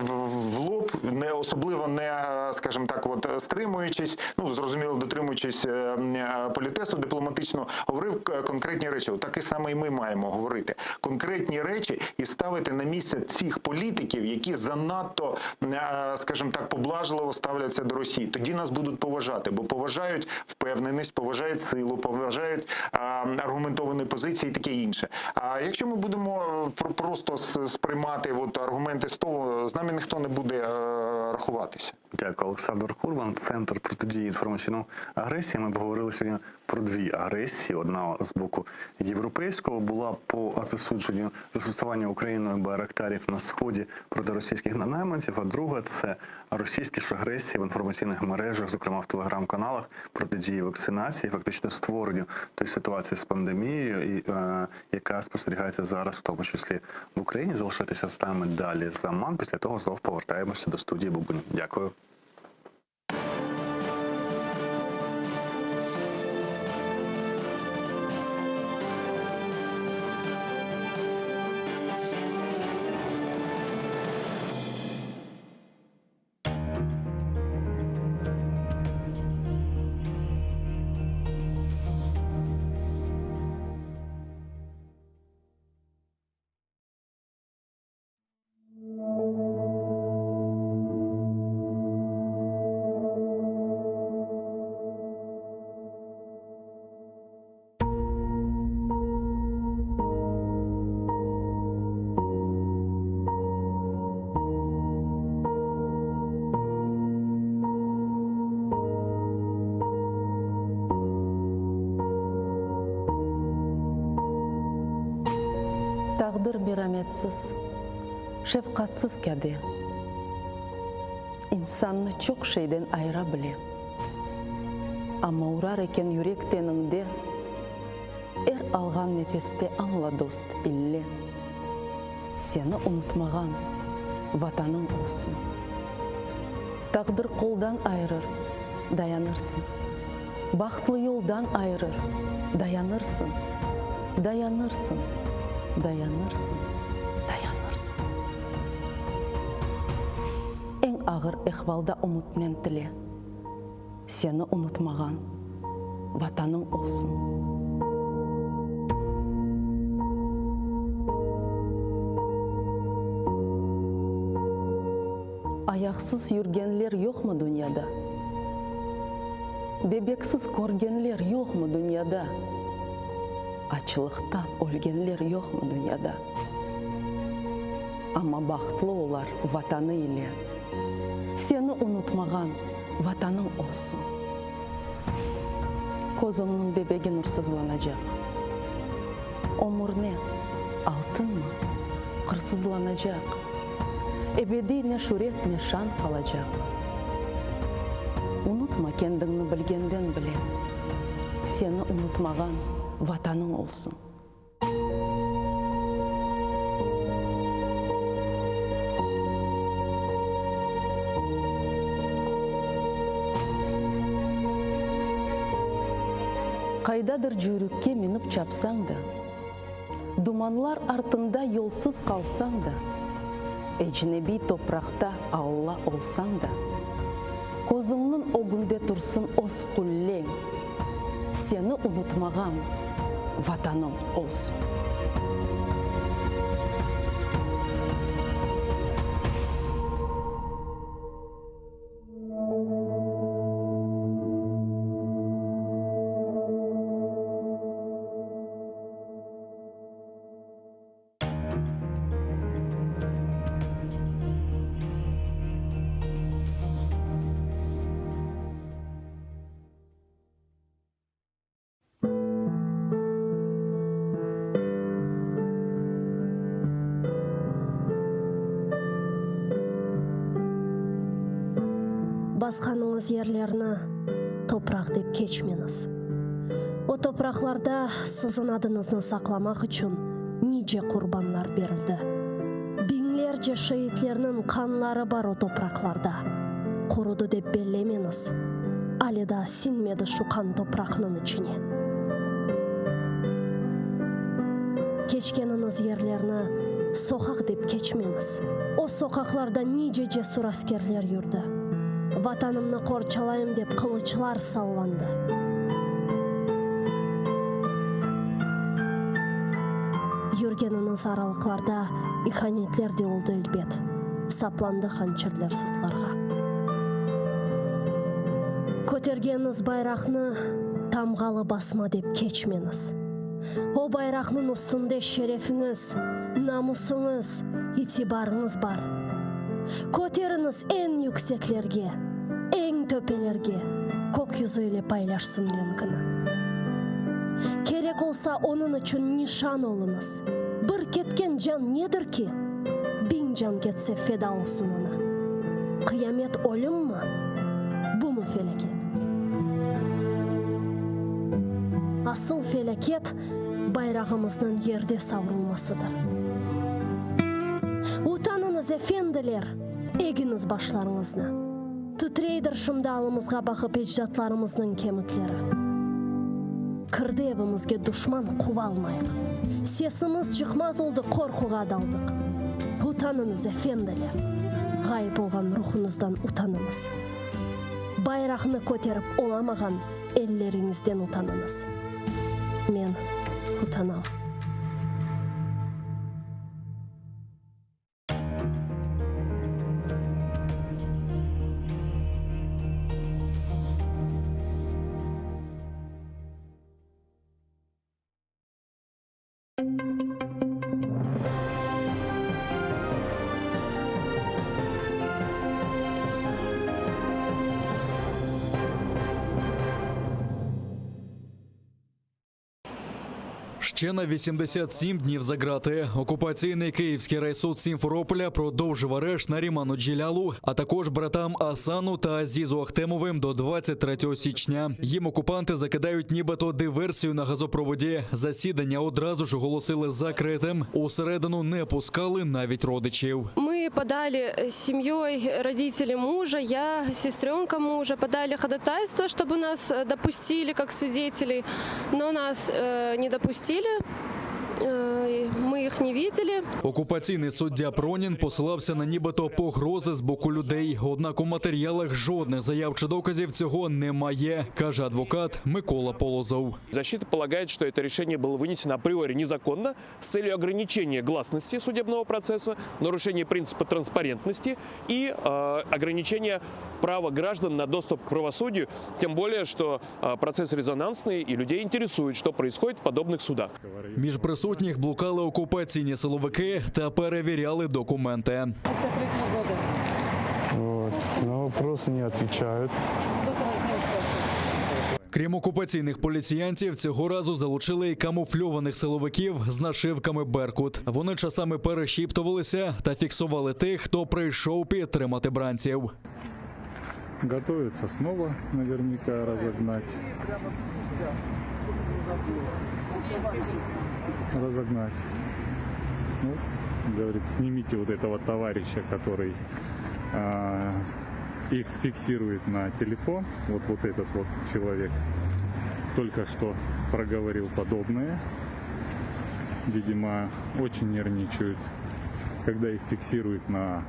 в лоб, особливо не, скажімо так, от стримуючись, ну, зрозуміло, дотримуючись політесу дипломатичного, говорив конкретні речі. Так і саме і ми маємо говорити. Конкретні речі і ставити на місце цих політиків, які занадто, скажімо так, поблажливо ставляться до Росії. Тоді нас будуть поважати, бо поважають впевненість, поважають силу, поважають аргументовані позиції і таке інше. А якщо ми будемо просто сприймати аргументи з того, з нами ніхто не буде рахуватися. Дякую. Олександр Курбан, Центр протидії інформаційної агресії. Ми поговорили сьогодні про 2 агресії. Одна з боку європейського була по засудженню застосування Україною байрактарів на Сході проти російських найманців, а друга – це російські ж агресії в інформаційних мережах, зокрема в телеграм-каналах, протидії вакцинації, фактично створенню тої ситуації з пандемією, яка спостерігається зараз, в тому числі в Україні. Залишайтеся з нами далі за МАН. Після того знов повертаємося до студії Бубнів. Дякую. şefkatsiz kedi. İnsanı çok şeyden ayıra bile. Ama uğrar eken yürek teninde, algan nefeste anla dost ille. Seni unutmagan vatanın olsun. Taqdir koldan ayırır, dayanırsın. Baxtlı yoldan ayırır, dayanırsın. Dayanırsın, dayanırsın, dayanırsın. En ağır ehvalda umutmen tile. Seni unutmagan vatanın olsun. Ayaksız yürgenler yok mu dünyada? Bebeksiz görgenler yok mu dünyada? Açlıktan ölgenler yok mu dünyada? Ama baxtlı olar vatanı ile. Seni unutmagan vatanın olsun. Kozumnun bebeği nursuzlanacak. Omur ne? Altın mı? Kırsızlanacak. Ebedi ne şöhret ne şan kalacak. Unutma kendini bilgenden bile. Seni unutmagan vatanın olsun. Kaydadır jürükке minip çapsan da, dumanlar артында yolsuz kalsan da, ecnebi toprakta Allah olsan da, kozunun o günde tursun os kullen, seni unutmagan vatanın olsun. Басқаныңыз ерлерні топырақ деп кечмеңіз. О топырақларда сіздің адыңызды сақламақ үшін неше құрбанлар берілді. Бинлерce шейітлерінің қанлары бар о топырақларда. Құруды деп беллемеңіз. Алі да синмеді шу қан топырақның ішіне. Кечкеніңіз ерлерні соқақ деп кечмеңіз. О соқақларда неше жесур аскерлер жүрді. Ватанымны қорчалайым деп қылычлар салланды. Жүргеніңіз аралықларда иханетлер де олды үлбет. Сапланды ханчерлер сыртларға. Көтергеніңіз байрақны тамғалы басма деп кечменіз. О байрақның үстінде шерефіңіз, намысыңыз, итибарыңыз бар. Көтеріңіз ең yüksеклерге, ең төпелерге, көк yüzüyle paylaşsın ренкіні. Керек olsa onun için nişan olunuz. Bir ketken can nedir ki? 1000 can ketse feda olsun ona. Kıyamet ölüm mü? Bu mu felaket? Asıl felaket bayrağımızın yerde savrulmasıdır. Utanınız efendiler, eginiz başlarınızla. Titreydir şımdalımızga bakıp ecdatlarımızın kemikleri. Kırdı evimizge düşman kuvalmayık. Sesimiz çıkmaz oldu, korkuğa daldık. Utanınız efendiler. Gayip olgan ruhunuzdan utanınız. Bayrağını көтеріп olamağan ellerinizden utanınız. Men utanam. Ще на 87 днів за ґрати. Окупаційний Київський райсуд Сімферополя продовжив арешт Наріману Джелялу, а також братам Асану та Азізу Ахтемовим до 23 січня. Їм окупанти закидають нібито диверсію на газопроводі. Засідання одразу ж оголосили закритим. Усередину не пускали навіть родичів. Мы подали с семьей, родители мужа, я, сестренка мужа, подали ходатайство, чтобы нас допустили как свидетелей, но нас не допустили. Ми їх не бачили. Окупаційний суддя Пронін посилався на нібито погрози з боку людей. Однак у матеріалах жодних заяв чи доказів цього немає, каже адвокат Микола Полозов. Защита полагает, что это решение было вынесено априори незаконно с целью ограничения гласности судебного процесса, нарушения принципа транспарентности и ограничения права граждан на доступ к правосудию, тем более, что процесс резонансный и людей интересует, что происходит в подобных судах. Між присутніх блукали окупаційні силовики та перевіряли документи. На вопросы не отвечают. Крім окупаційних поліціянтів, цього разу залучили й камуфльованих силовиків з нашивками «Беркут». Вони часами перешіптувалися та фіксували тих, хто прийшов підтримати бранців. Готовится снова наверняка разогнать. Ну, говорит, снимите вот этого товарища, который их фиксирует на телефон. Вот этот вот человек только что проговорил подобное. Видимо, очень нервничают, когда их фиксируют на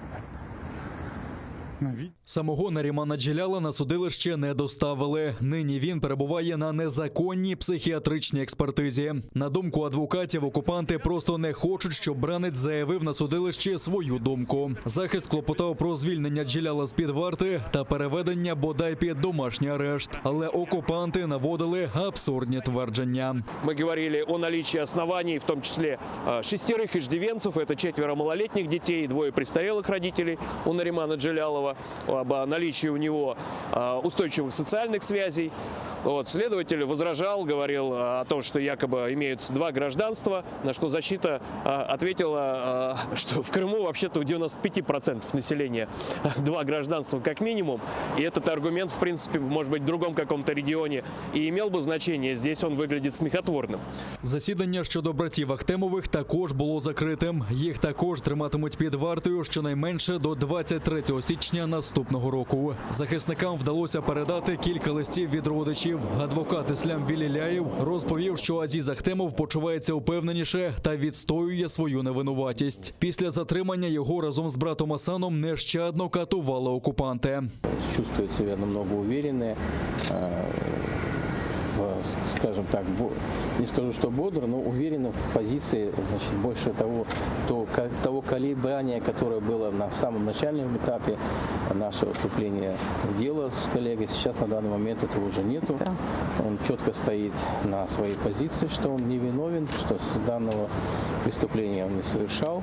відео. Самого Нарімана Джеляла на судилище не доставили. Нині він перебуває на незаконній психіатричній експертизі. На думку адвокатів, окупанти просто не хочуть, щоб бранець заявив на судилищі свою думку. Захист клопотав про звільнення Джеляла з-під варти та переведення бодай під домашній арешт. Але окупанти наводили абсурдні твердження. Мы говорили о наличии оснований, в том числе 6 иждивенцев, это 4 малолетних детей и 2 престарелых родителей у Наримана Джелялова, об наличии у него устойчивых социальных связей. Следователь возражал, говорил о том, что якобы имеются 2 гражданства, на что защита ответила, что в Крыму вообще-то у 95% населения 2 гражданства как минимум. И этот аргумент, в принципе, может быть, в другом каком-то регионе и имел бы значение. Здесь он выглядит смехотворным. Засідання щодо братів Ахтемових також було закритим. Їх також триматимуть під вартою щонайменше до 23 січня наступного року. Захисникам вдалося передати кілька листів від родичів. Адвокат Іслям Віліляєв розповів, що Азіз Ахтемов почувається упевненіше та відстоює свою невинуватість. Після затримання його разом з братом Асаном нещадно катували окупанти. Чувствует себя намного увереннее, скажем так, не скажу, что бодро, но уверенно в позиции, значит, больше того колебания, которое было на самом начальном этапе нашего вступления в дело с коллегой. Сейчас на данный момент этого уже нету. Да. Он четко стоит на своей позиции, что он не виновен, что данного преступления он не совершал.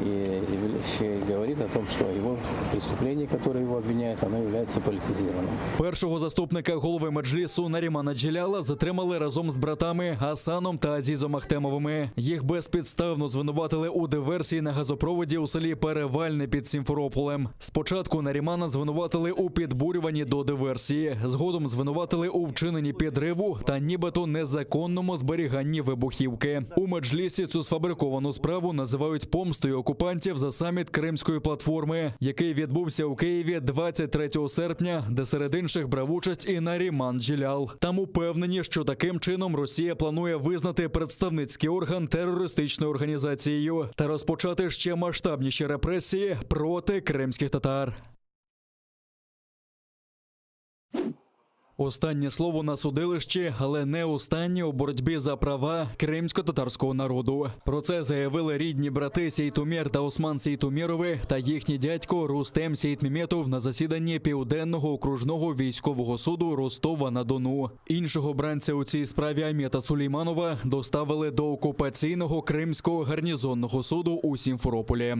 И говорит о том, что его преступление, которое его обвиняют, оно является политизированным. Першого заступника голови Меджлісу Нарімана Джеляла затримали разом з братами Асаном та Азізом Ахтемовими. Їх безпідставно звинуватили у диверсії на газопроводі у селі Перевальне під Сімферополем. Спочатку Нарімана звинуватили у підбурюванні до диверсії, згодом звинуватили у вчиненні підриву та нібито незаконному зберіганні вибухівки. У Меджлісі цю сфабриковану справу називають помстою окупантів за саміт Кримської платформи, який відбувся у Києві 23 серпня, де серед інших брав участь і Наріман Джелял. Там упевнені, що таким чином Росія планує визнати представницький орган терористичною організацією та розпочати ще масштабніші репресії проти кримських татар. Останнє слово на судилищі, але не останнє у боротьбі за права кримсько-татарського народу. Про це заявили рідні брати Сейтумір та Осман Сейтумірови та їхній дядько Рустем Сейтмеметов на засіданні Південного окружного військового суду Ростова-на-Дону. Іншого бранця у цій справі Амета Сулейманова доставили до окупаційного Кримського гарнізонного суду у Сімферополі.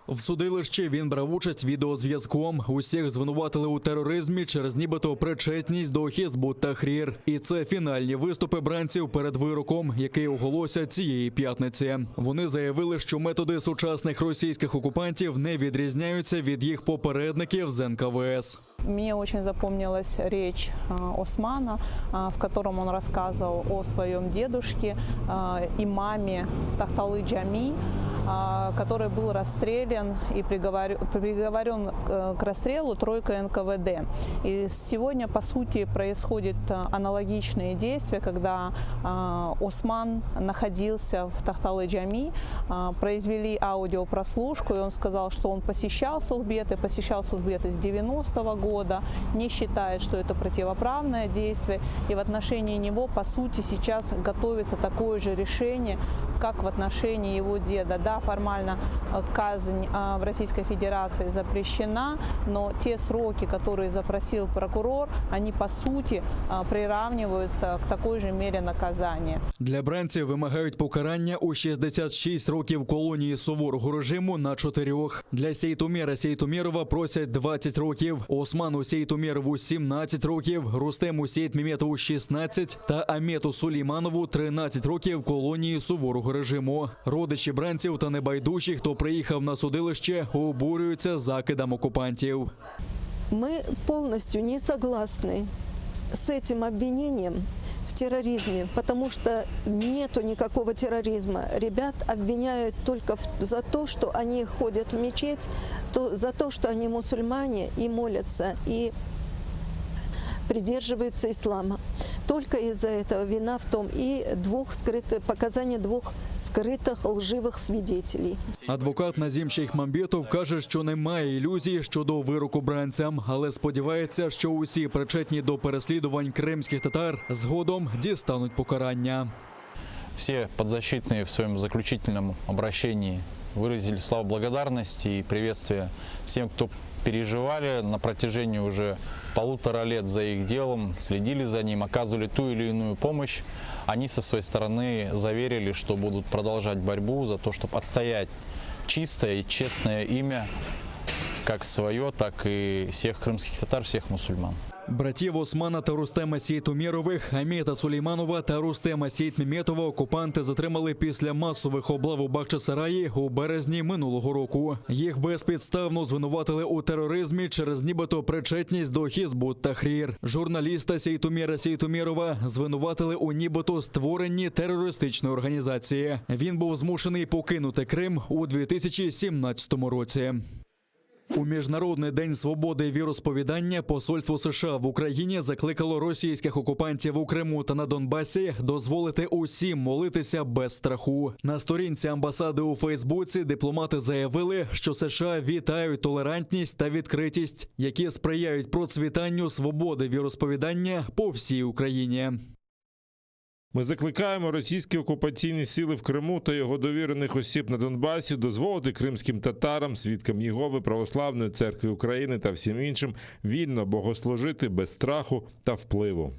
В судилищі він брав участь відеозв'язком. Усіх звинуватили у тероризмі через нібито причетність до Хізбут Тахрір. І це фінальні виступи бранців перед вироком, який оголосять цієї п'ятниці. Вони заявили, що методи сучасних російських окупантів не відрізняються від їх попередників з НКВС. Мне очень запомнилась речь Османа, в котором он рассказывал о своем дедушке, имаме Тахталы Джами, который был расстрелян и приговорен к расстрелу тройкой НКВД. И сегодня, по сути, происходят аналогичные действия, когда Осман находился в Тахталы Джами, произвели аудиопрослушку, и он сказал, что он посещал Сухбеты с 90-го года, не считает, что это противоправное действие, и в отношении него, по сути, сейчас готовится такое же решение, как в отношении его деда. Да, формально казнь в Российской Федерации запрещена, но те сроки, которые запросил прокурор, они по сути приравниваются к такой же мере наказания. Для бранців вимагають покарання у 66 років колонії суворого режиму на 4. Для Сейтумера Сейтумерова просять 20 років, Осману Сейтумерову 17 років, Рустему Сейтмеметову 16 та Амету Сулейманову 13 років колонії суворого режиму. Родичі бранців та небайдужі, хто приїхав на судилище, обурюються закидам окупантів. Мы полностью не согласны с этим обвинением в терроризме, потому что нету никакого терроризма. Ребят обвиняют только за то, что они ходят в мечеть, за то, что они мусульмане и молятся, и придерживаются ислама. Только из-за этого вина в том и показания двух скрытых лживых свидетелей. Адвокат Назім Шейхмамбетов каже, що немає ілюзій щодо вироку бранцям, але сподівається, що усі причетні до переслідувань кримських татар згодом дістануть покарання. Все подзащитные в своем заключительном обращении выразили славу благодарности и приветствие всем, кто переживали на протяжении уже 1,5 лет за их делом, следили за ним, оказывали ту или иную помощь. Они со своей стороны заверили, что будут продолжать борьбу за то, чтобы отстоять чистое и честное имя, как свое, так и всех крымских татар, всех мусульман. Братів Османа та Рустема Сейтумерових, Амета Сулейманова та Рустема Сейтмеметова окупанти затримали після масових облав у Бахчисараї у березні минулого року. Їх безпідставно звинуватили у тероризмі через нібито причетність до Хізбут Тахрір. Журналіста Сейтумера Сейтумерова звинуватили у нібито створенні терористичної організації. Він був змушений покинути Крим у 2017 році. У Міжнародний день свободи віросповідання посольство США в Україні закликало російських окупантів у Криму та на Донбасі дозволити усім молитися без страху. На сторінці амбасади у Фейсбуці дипломати заявили, що США вітають толерантність та відкритість, які сприяють процвітанню свободи віросповідання по всій Україні. Ми закликаємо російські окупаційні сили в Криму та його довірених осіб на Донбасі дозволити кримським татарам, свідкам Єгови, Православної церкви України та всім іншим вільно богослужити без страху та впливу.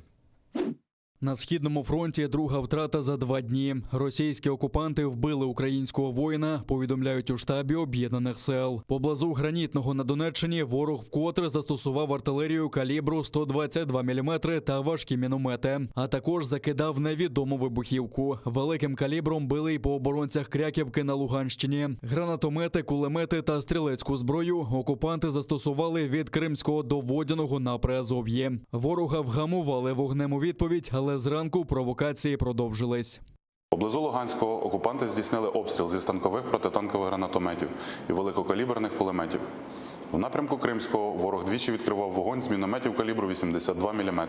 На Східному фронті друга втрата за 2 дні. Російські окупанти вбили українського воїна, повідомляють у штабі Об'єднаних сил. Поблизу Гранітного на Донеччині ворог вкотре застосував артилерію калібру 122 мм та важкі міномети, а також закидав невідому вибухівку. Великим калібром били й по оборонцях Кряківки на Луганщині. Гранатомети, кулемети та стрілецьку зброю окупанти застосували від Кримського до Водяного на Приазов'ї. Ворога вгамували вогнем у відповідь, але зранку провокації продовжились. Поблизу Луганського окупанти здійснили обстріл зі станкових протитанкових гранатометів і великокаліберних кулеметів. У напрямку Кримського ворог двічі відкривав вогонь з мінометів калібру 82 мм.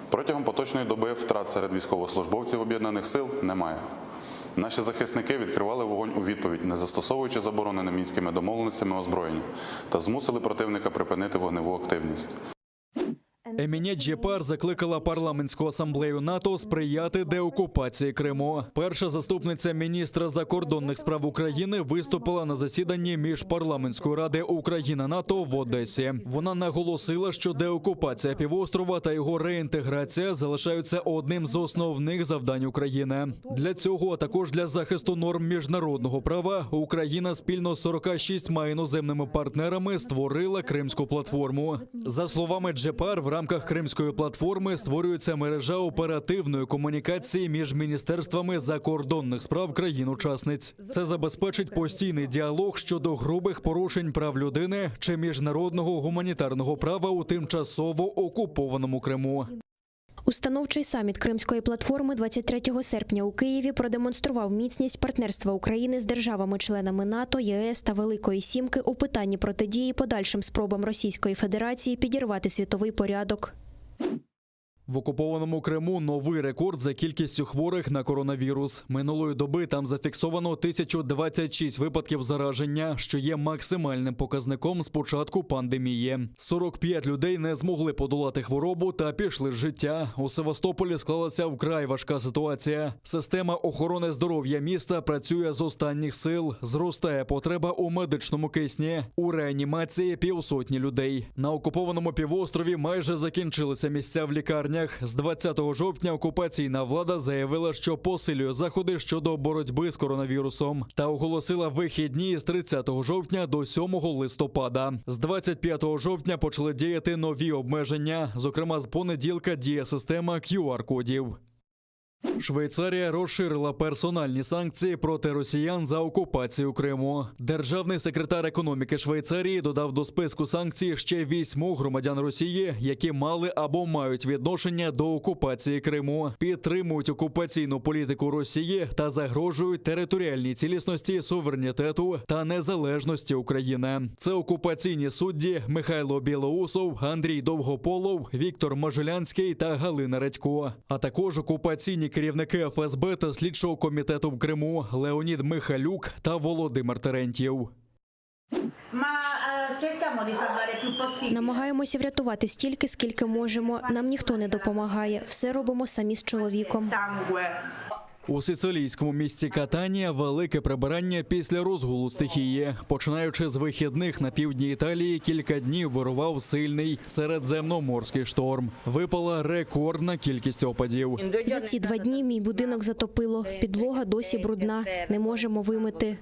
Протягом поточної доби втрат серед військовослужбовців Об'єднаних сил немає. Наші захисники відкривали вогонь у відповідь, не застосовуючи заборонене мінськими домовленостями озброєння, та змусили противника припинити вогневу активність. Еміне Джепар закликала парламентську асамблею НАТО сприяти деокупації Криму. Перша заступниця міністра закордонних справ України виступила на засіданні міжпарламентської ради Україна-НАТО в Одесі. Вона наголосила, що деокупація півострова та його реінтеграція залишаються одним з основних завдань України. Для цього, а також для захисту норм міжнародного права, Україна спільно з 46 іноземними партнерами створила Кримську платформу. За словами Джепар, в рамках Кримської платформи створюється мережа оперативної комунікації між міністерствами закордонних справ країн-учасниць. Це забезпечить постійний діалог щодо грубих порушень прав людини чи міжнародного гуманітарного права у тимчасово окупованому Криму. Установчий саміт Кримської платформи 23 серпня у Києві продемонстрував міцність партнерства України з державами-членами НАТО, ЄС та Великої Сімки у питанні протидії подальшим спробам Російської Федерації підірвати світовий порядок. В окупованому Криму новий рекорд за кількістю хворих на коронавірус. Минулої доби там зафіксовано 1026 випадків зараження, що є максимальним показником з початку пандемії. 45 людей не змогли подолати хворобу та пішли з життя. У Севастополі склалася вкрай важка ситуація. Система охорони здоров'я міста працює з останніх сил. Зростає потреба у медичному кисні. У реанімації півсотні людей. На окупованому півострові майже закінчилися місця в лікарнях. З 20 жовтня окупаційна влада заявила, що посилює заходи щодо боротьби з коронавірусом та оголосила вихідні з 30 жовтня до 7 листопада. З 25 жовтня почали діяти нові обмеження, зокрема з понеділка діє система QR-кодів. Швейцарія розширила персональні санкції проти росіян за окупацію Криму. Державний секретар економіки Швейцарії додав до списку санкцій ще 8 громадян Росії, які мали або мають відношення до окупації Криму, підтримують окупаційну політику Росії та загрожують територіальній цілісності, суверенітету та незалежності України. Це окупаційні судді Михайло Білоусов, Андрій Довгополов, Віктор Можелянський та Галина Редько, а також окупаційні керівники ФСБ та Слідчого комітету в Криму Леонід Михалюк та Володимир Терентьєв. Намагаємося врятувати стільки, скільки можемо. Нам ніхто не допомагає. Все робимо самі з чоловіком. У сицилійському місті Катанія велике прибирання після розгулу стихії. Починаючи з вихідних на півдні Італії, кілька днів вирував сильний середземноморський шторм. Випала рекордна кількість опадів. За ці 2 дні мій будинок затопило. Підлога досі брудна. Не можемо вимити.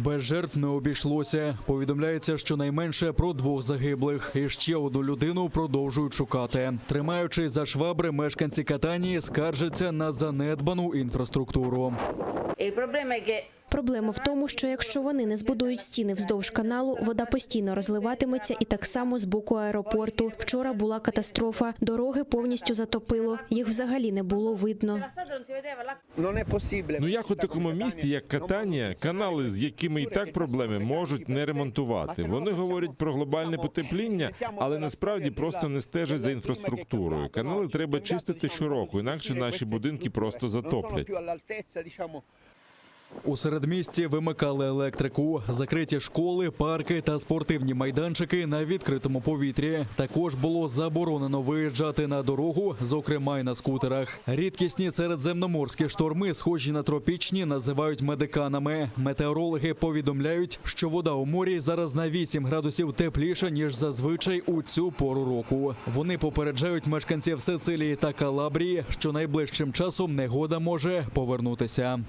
Без жертв не обійшлося. Повідомляється, що найменше про 2 загиблих. І ще 1 людину продовжують шукати. Тримаючись за швабри, мешканці Катанії скаржаться на занедбану інфраструктуру. Проблема в тому, що якщо вони не збудують стіни вздовж каналу, вода постійно розливатиметься і так само з боку аеропорту. Вчора була катастрофа. Дороги повністю затопило. Їх взагалі не було видно. Ну як у такому місті, як Катанія, канали, з якими і так проблеми, можуть не ремонтувати. Вони говорять про глобальне потепління, але насправді просто не стежать за інфраструктурою. Канали треба чистити щороку, інакше наші будинки просто затоплять. У середмісті вимикали електрику, закриті школи, парки та спортивні майданчики на відкритому повітрі. Також було заборонено виїжджати на дорогу, зокрема й на скутерах. Рідкісні середземноморські шторми, схожі на тропічні, називають медиканами. Метеорологи повідомляють, що вода у морі зараз на 8 градусів тепліша, ніж зазвичай у цю пору року. Вони попереджають мешканців Сицилії та Калабрії, що найближчим часом негода може повернутися.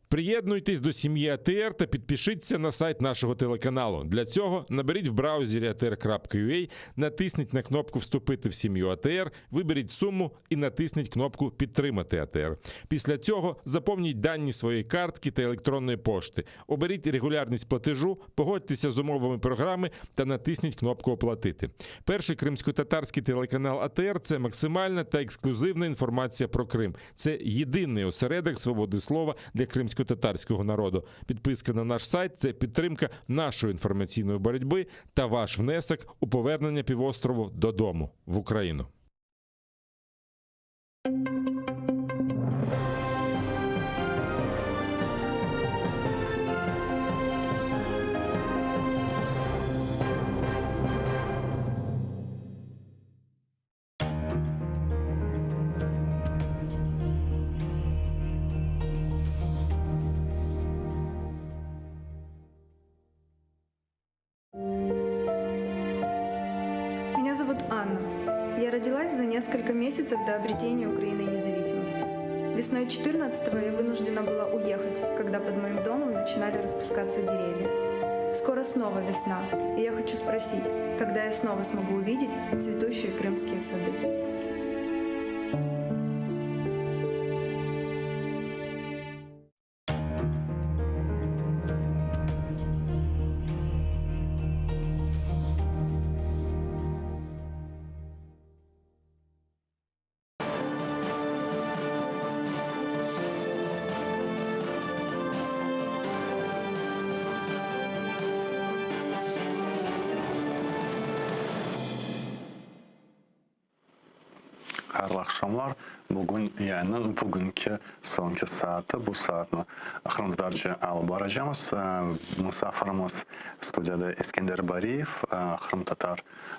Приєднуйтесь до сім'ї АТР та підпишіться на сайт нашого телеканалу. Для цього наберіть в браузері atr.ua, натисніть на кнопку «Вступити в сім'ю АТР», виберіть суму і натисніть кнопку «Підтримати АТР». Після цього заповніть дані своєї картки та електронної пошти. Оберіть регулярність платежу, погодьтеся з умовами програми та натисніть кнопку «Оплатити». Перший кримсько-татарський телеканал АТР – це максимальна та ексклюзивна інформація про Крим. Це єдиний осередок свободи слова для кримсько-татарського народу. Підписка на наш сайт – це підтримка нашої інформаційної боротьби та ваш внесок у повернення півострову додому, в Україну. Анна. Я родилась за несколько месяцев до обретения Украиной независимости. Весной 14-го я вынуждена была уехать, когда под моим домом начинали распускаться деревья. Скоро снова весна, и я хочу спросить, когда я снова смогу увидеть цветущие крымские сады. Hayırlı akşamlar. Bugün yayının bugünkü sonki saati, bu saatini Kırım'da alıp baracağız. Misafirimiz studiyada İskender Bariyev, Kırım Tatar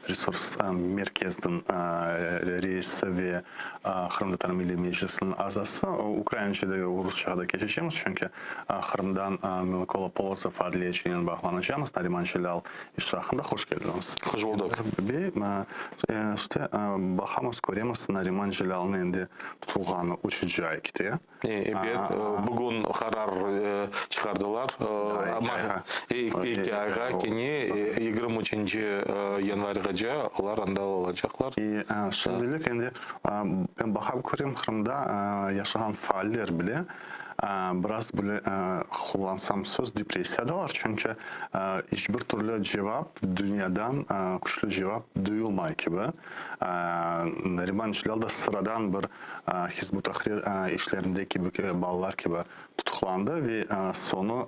Resurs Merkez'in reisi ve Kırım Tatar Milli Meclisi'nin azası. Ukraynaca'da, Rusça'da geçeceğiz çünkü Kırım'dan Mikola Polozov adliyeciyle bağlanacağız. Nariman Jilal işrahında hoş geldiniz. Hoş bulduk. İşte bakamız, göremiz Nariman Jilal'ın endi tutulğanı 3. ay gitti. Bugün karar çıkardılar. İki ayga keni 23. yanvargaca onlar anda olacaklar. Şimdilik endi ben bakıp görüyorum Kırım'da yaşayan faaller bile biraz böyle kullansam söz depresiyadalar çünkü hiçbir türlü cevap dünyadan güçlü cevap duyulmay gibi. Nariman Jilal'da sıradan bir Hizb-ut Tahrir işlerindeki bağlar gibi tutuklandı ve sonu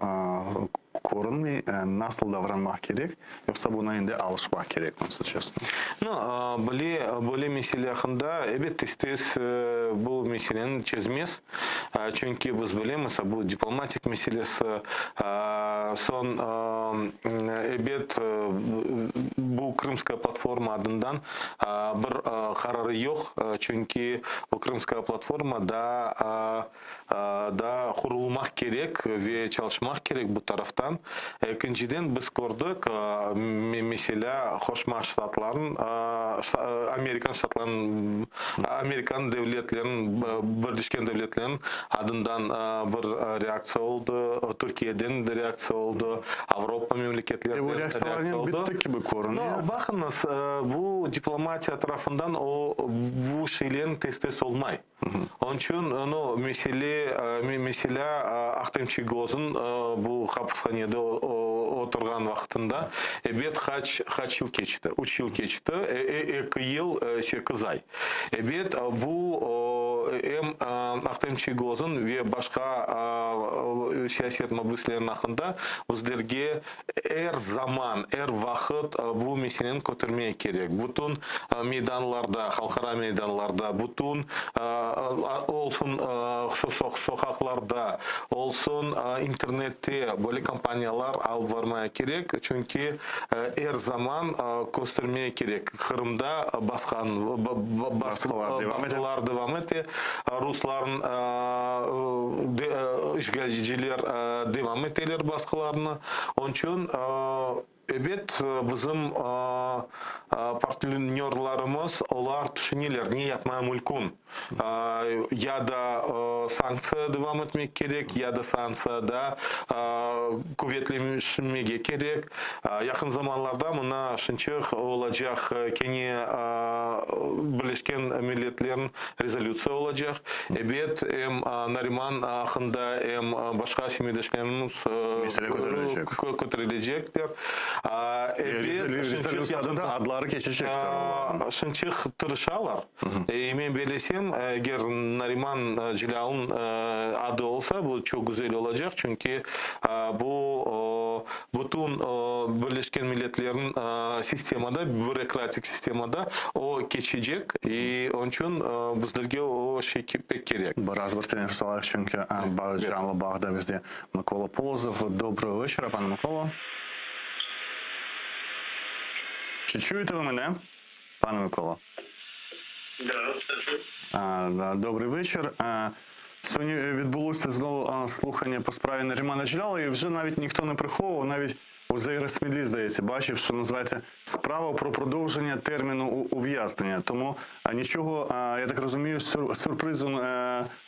korunmay nasıl davranmak gerek yoksa buna indi alışmak gerek nasıl çözüm? Böyle mesele hakkında evet tez bu meselenin çözmez. Çünkü biz bilemiz bu diplomatik meselesi son evet bu Kırımskaya platforma adından bir kararı yok. Çünkü bu Kırımskaya platforma da kurulmak gerek ve çalışmak gerek bu taraftan. İkinciden biz gördük mesela Koşma Ştatların, Amerikan devletlerinin, Birleşken Devletlerinin adından bir reaksiya oldu. Türkiye'den de reaksiya oldu. Avrupa memleketlerinden Bu reaksiyalar oldu. bitti gibi görünüyor. Bakınız bu diplomatiya tarafından bu şeylerin testis olmay. Onun için mesela Ahtem Çigoz'un bu hapishanede oturgan vaxtında evet kaç yıl geçti? 3 yıl geçti. 2 yıl 8 ay. Evet bu Ahtem Çigoz'un ve başka siyaset mabuslarının hakkında bizlerge her zaman, her vakit bu meselenin götürmeye gerek. Bütün meydanlarda, halkara meydanlarda, bütün olsun sokaklarda, olsun internette böyle kampanyalar alıp varmaya gerek. Çünkü her zaman göstermeye gerek. Kırım'da baskılar devam etti. Rusların işgalciler devam ettiler baskılarını. Onun için evet bizim partnerlarımız onlar düşünürler ne yapmaya mümkün. Ya da sanksiya devam etmek gerek ya da sansiyada kuvvetlenmeye gerek. Yakın zamanlarda buna şınçık olacak keni Birleşken Milletler'in rezolüsiya olacak. Evet hem Nariman hakkında hem başka simedeşlerimiz götürülecekler. Rezolüsiyada da adları geçecekler. Şınçık tırışalar. Ben belesem eğer Nariman Jilal'ın adı olsa bu çok güzel olacak çünkü bu bütün Birleşken Milletler'in sistemada, bürokratik sistemada o geçecek. Onun için bizlerge o şey pek gerek. Biraz bir teneffüs alarak çünkü canlı bağda bizde Mikola Polozov. Доброго вечора, пане Миколо. Чи чуєте ви мене, пане Микола? Добрий вечір. Сьогодні відбулося знову слухання по справі Нарімана Джелялова, і вже навіть ніхто не приховував, навіть у Зейросмідлі, здається, бачив, що називається справа про продовження терміну ув'язнення. Тому нічого, я так розумію, сюрпризу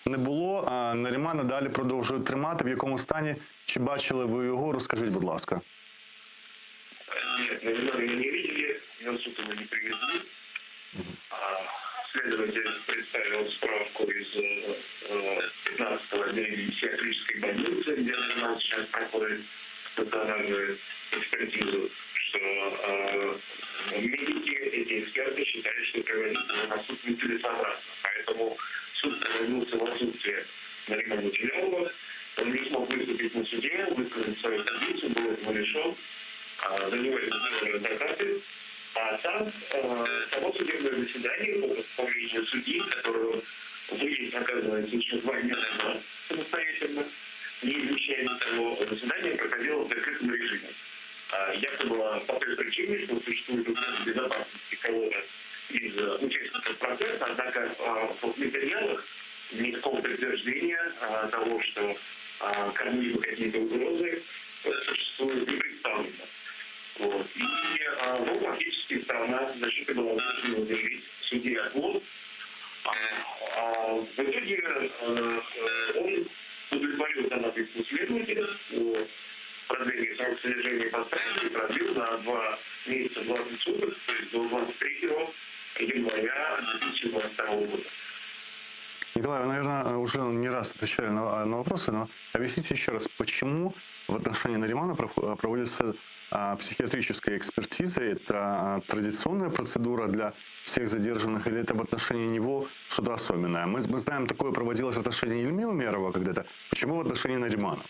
не було. Нарімана далі продовжують тримати. В якому стані? Чи бачили ви його? Розкажіть, будь ласка. Нет, Наримана мы не видели, на суд его не привезли. Следователь представил справку из 15-го отделения психиатрической больницы, где Нариман сейчас проходит стационарную экспертизу, что медики, эти эксперты считают, что проводить его на суд нецелесообразно. Поэтому суд проводился в отсутствие Наримана Джилялова. Он не смог выступить на суде, высказать свою позицию, был этому лишен. За него это сделали адвокаты. А само судебное заседание, по мнению судьи, которого выявить, оказывается, еще 2 дня назад самостоятельно, не изучая того, заседание проходило в закрытом режиме. Якобы по той причине, что существует угроза безопасности кого-то из участников процесса, однако в материалах никакого подтверждения того, что кому-либо какие-то угрозы существуют, не представлено. Вот. И фактически сторона защиты была вынуждена заявить в суде отвод. В итоге он удовлетворил донатовскую следователя о продлении срока содержания под стражей и продлил на 2 месяца 20 суток, то есть до 23 января 2022 года. Николай, вы, наверное, уже не раз отвечали на вопросы, но объясните еще раз, почему в отношении Наримана проводится психиатрическая экспертиза? Это традиционная процедура для всех задержанных или это в отношении него что-то особенное? Мы знаем, такое проводилось в отношении Ильмы Умерова когда-то. Почему в отношении Наримана?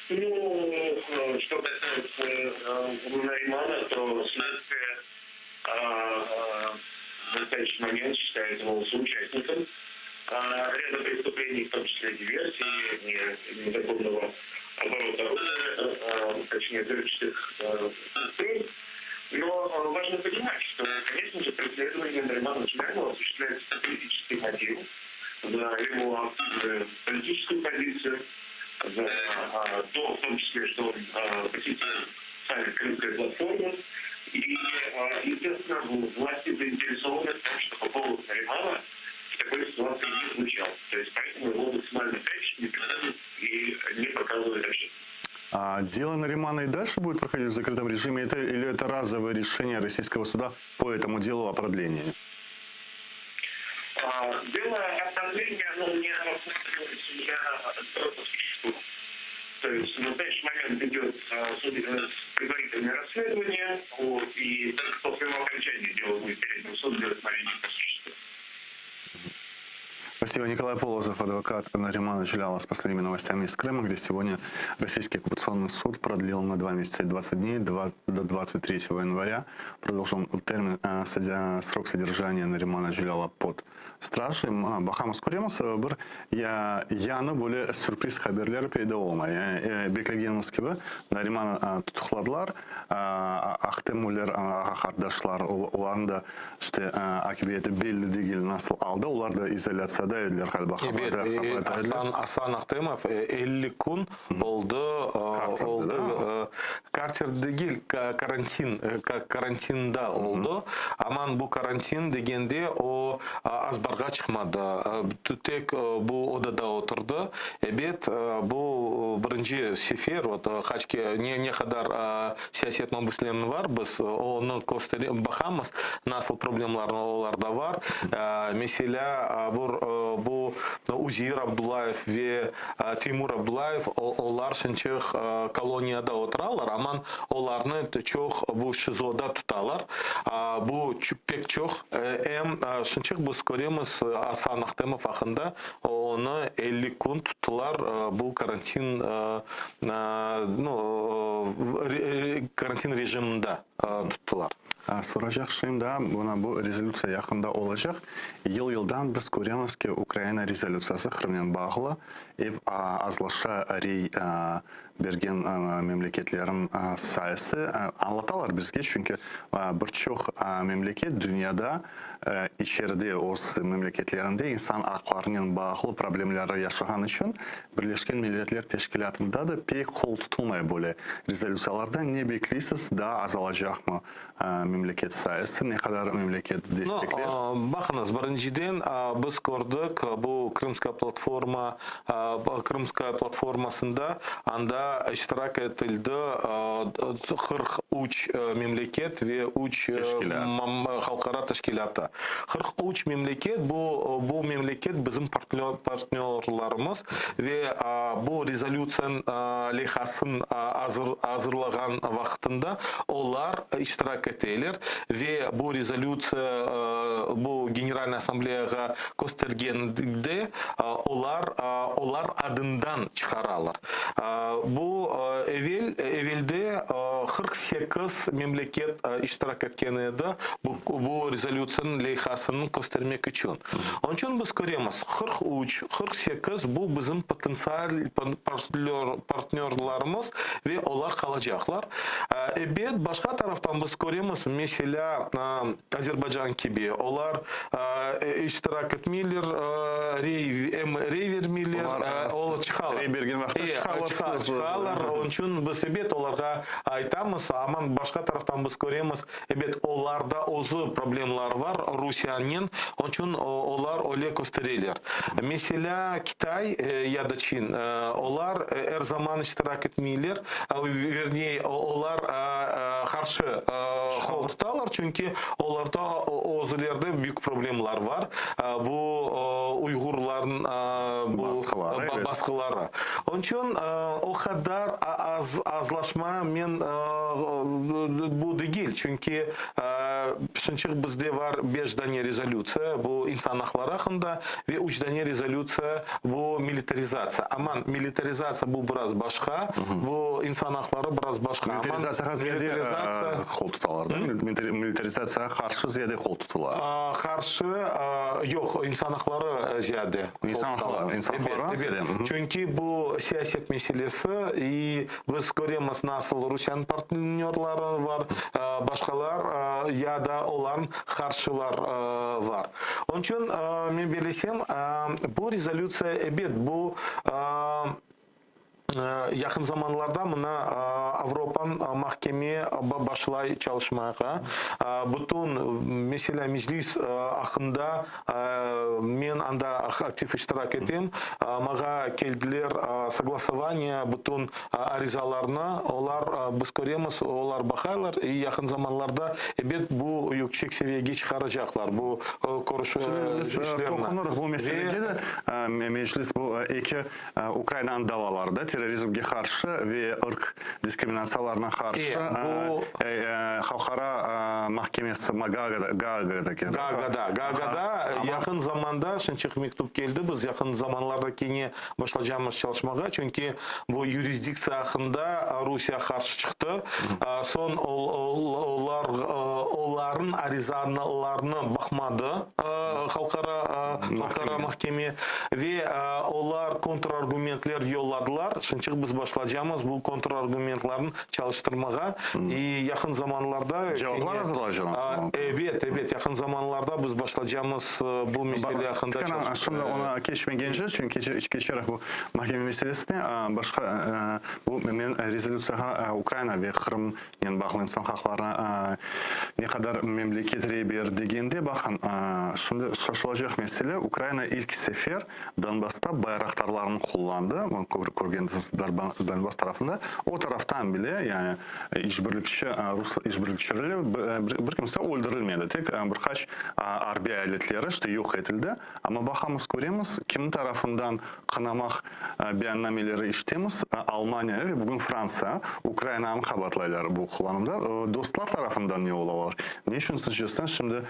Ну, что касается Наримана, то следствие в настоящий момент считает его соучастником ряда преступлений, в том числе диверсии, незаконного оборота оружия, точнее, взрывчатых средств. Но важно понимать, что, конечно же, преследование Наримана Джилялова осуществляется по политическим мотивам, за его активную политическую позицию, за то, в том числе, что он посетил саммит Крымской платформы. И, естественно, власти заинтересованы в том, что по поводу Наримана в такой ситуации не звучал. То есть поэтому его максимально прячут, не приходят и не показывают общественности. А дело Наримана и дальше будет проходить в закрытом режиме? Или это разовое решение российского суда по этому делу о продлении? Дело о продлении, оно не рассматривается судья просто существует. То есть в настоящий момент идет предварительное расследование, и только после его окончания дело будет передано в суд для рассмотрения по существу. Спасибо. Николай Полозов, адвокат Наримана Джилялова, с последними новостями из Крыма, где сегодня российский оккупационный суд продлил на 2 месяца и 20 дней до 23 января. Продолжен срок содержания Наримана Джилялова под стражей. Бахамыз көреміз. Бір яны бөлі сюрприз хаберлер пейда олмай. Беклегеніміз кебі Нариманы тұтықладылар. Ақтемулер ағақардашлар оларында акибеті белі дегел насыл алды. Оларды изоляцияда еділер қалба қабады. Асан Ақтемов 50 күн олды. Картер дегел карантинда олды. Аман бұл карантин дегенде о азбарға шықмады. Тек бұл одада отырды. Бет бұл бірінші сефер, қачке не қадар саясет мабуслерін бар, біз оны бақамыз, насыл проблемаларын оларда бар. Mesela bu Uzir Abdullayev ve Timur Abdullayev onlar şınçıq koloniyada oturarlar, ama onlarını çok bu şizoda tutarlar. Bu pek çok şınçıq bu göremiz Асан Ақтемов hakkında onu 50 gün tuttular bu karantin karantin rejiminde tuttular. Soracak şeyim de bu rezolüsiya yakında olacak. Yıl-yıldan biz görüyoruz ki Ukrayna rezolüsiyası Kırım'dan bağlı. Azlaşa rey bergen memleketlerin sayısı anlatalar bizge. Çünkü birçok memleket dünyada içeride o memleketlerinde insan haklarının bağlı problemleri yaşayan için Birleşmiş Milletler Teşkilatı'nda da pek kol tutulmaya böyle rezolüsiyalarda ne bekliyorsunuz? Daha azalacak mı memleket sayısı? Ne kadar memleket destekler? Bakınız, birinciden biz gördük bu Kırımska platformasında anda iştirak edildi 43 memleket ve 3 halkara teşkilatı. 43 memleket bu memleket bizim partnerlarımız ve bu rezolüsiyanın lehasını hazırlayan vaktinde onlar iştirak ettiler ve bu rezolüsiya bu General Asambleya'ya göstergende onlar adından çıkararlar. Bu evvelde 48 memleket iştirak etkeniydi bu rezolüsiyanın lehasını göstermek için. Onun için biz görüyoruz 43, 48 bu bizim potansiyel partnerlarımız ve onlar kalacaklar. Başka taraftan biz görüyoruz mesela Azerbaycan gibi onlar iştirak etmiyorlar, rey vermiyorlar, onlar çıkarlar. Onun için biz onlara aytamiz, ama başka taraftan biz görüyoruz onlarda o'zi problemler var Rusiyanın, onun için onlar öyle gösterirler. Mesela Kitay ya da Çin, onlar her zaman iştirak etmiyorlar, verniye onlar karşı kol tutarlar çünkü onlarda özlerde büyük problemler var. Bu Uygurların baskıları. Onun için o kadar azlaşma bu değil. Çünkü bizde var 5 tane rezolüsiya bu insan hakları hakkında ve 3 tane rezolüsiya bu militarizasyon. Ama militarizasyon bu biraz başka. Bu insan hakları biraz başka. Militarizasyaya ziyade kol tutarlar. Militarizasyaya karşı ziyade kol tutarlar. Karşı yok, insan hakları ziyade. İnsan hakları ziyade. Çünkü bu siyaset meselesi biz görüyoruz nasıl Rusya'nın partnerleri var, başkalar ya da olan karşılar var. Onun için ben bilesem bu rezolüsiya bu yakın zamanlarda Avrupa'nın mahkemeye başlay çalışmaya. Bütün mesela meclis hakkında ben anda aktif iştirak ettim. Mağa geldiler согласование bütün arizalarına. Onlar biz görüyoruz, onlar bakarlar. Yakın zamanlarda bu yüksek seviyeye çıkaracaklar. Bu görüşlerine. Bu meselede de meclis bu iki Ukrayna'nın davalarda terörizmge karşı ve ırk diskriminasyonlarına karşı halkara mahkemesi Gaga'da yakın zamanda şınçık mektup geldi. Biz yakın zamanlarda yine başlayacağımız çalışmaya. Çünkü bu jurisdiksiya hakkında Rusya karşı çıktı. Son onların arizalarına bakmadı halkara mahkeme ve onlar kontrargumentler yolladılar. Şınçık biz başlayacağımız bu kontrargumentlerini çalıştırmaya. Yakın zamanlarda cevaplar hazırlayacağız. Evet, yakın zamanlarda biz başlayacağımız bu mesele hakkında çalışmaya. Şimdi ona geçmeyeceğiz çünkü geçerek bu mahkeme meselesine başka bu rezolüsiya Ukrayna ve Kırım'ın bağlı insan haklarına ne kadar memleket reyber degende bakın şimdi şaşılacak mesele Ukrayna ilk sefer Donbas'ta bayraktarlarını kullandı. Görgendiniz Donbas tarafında. O taraftan bile yani Rus işbirlikçileri bir kimse öldürülmedi. Tek birkaç harbi aletleri işte yok edildi. Ama bakamız görüyoruz kim tarafından kınamak beyannameleri iştemiz Almanya ve bugün Fransa Ukrayna'nın kabatlayları bu kullanımda. Dostlar tarafından ne olalar? Ne için sizce şimdi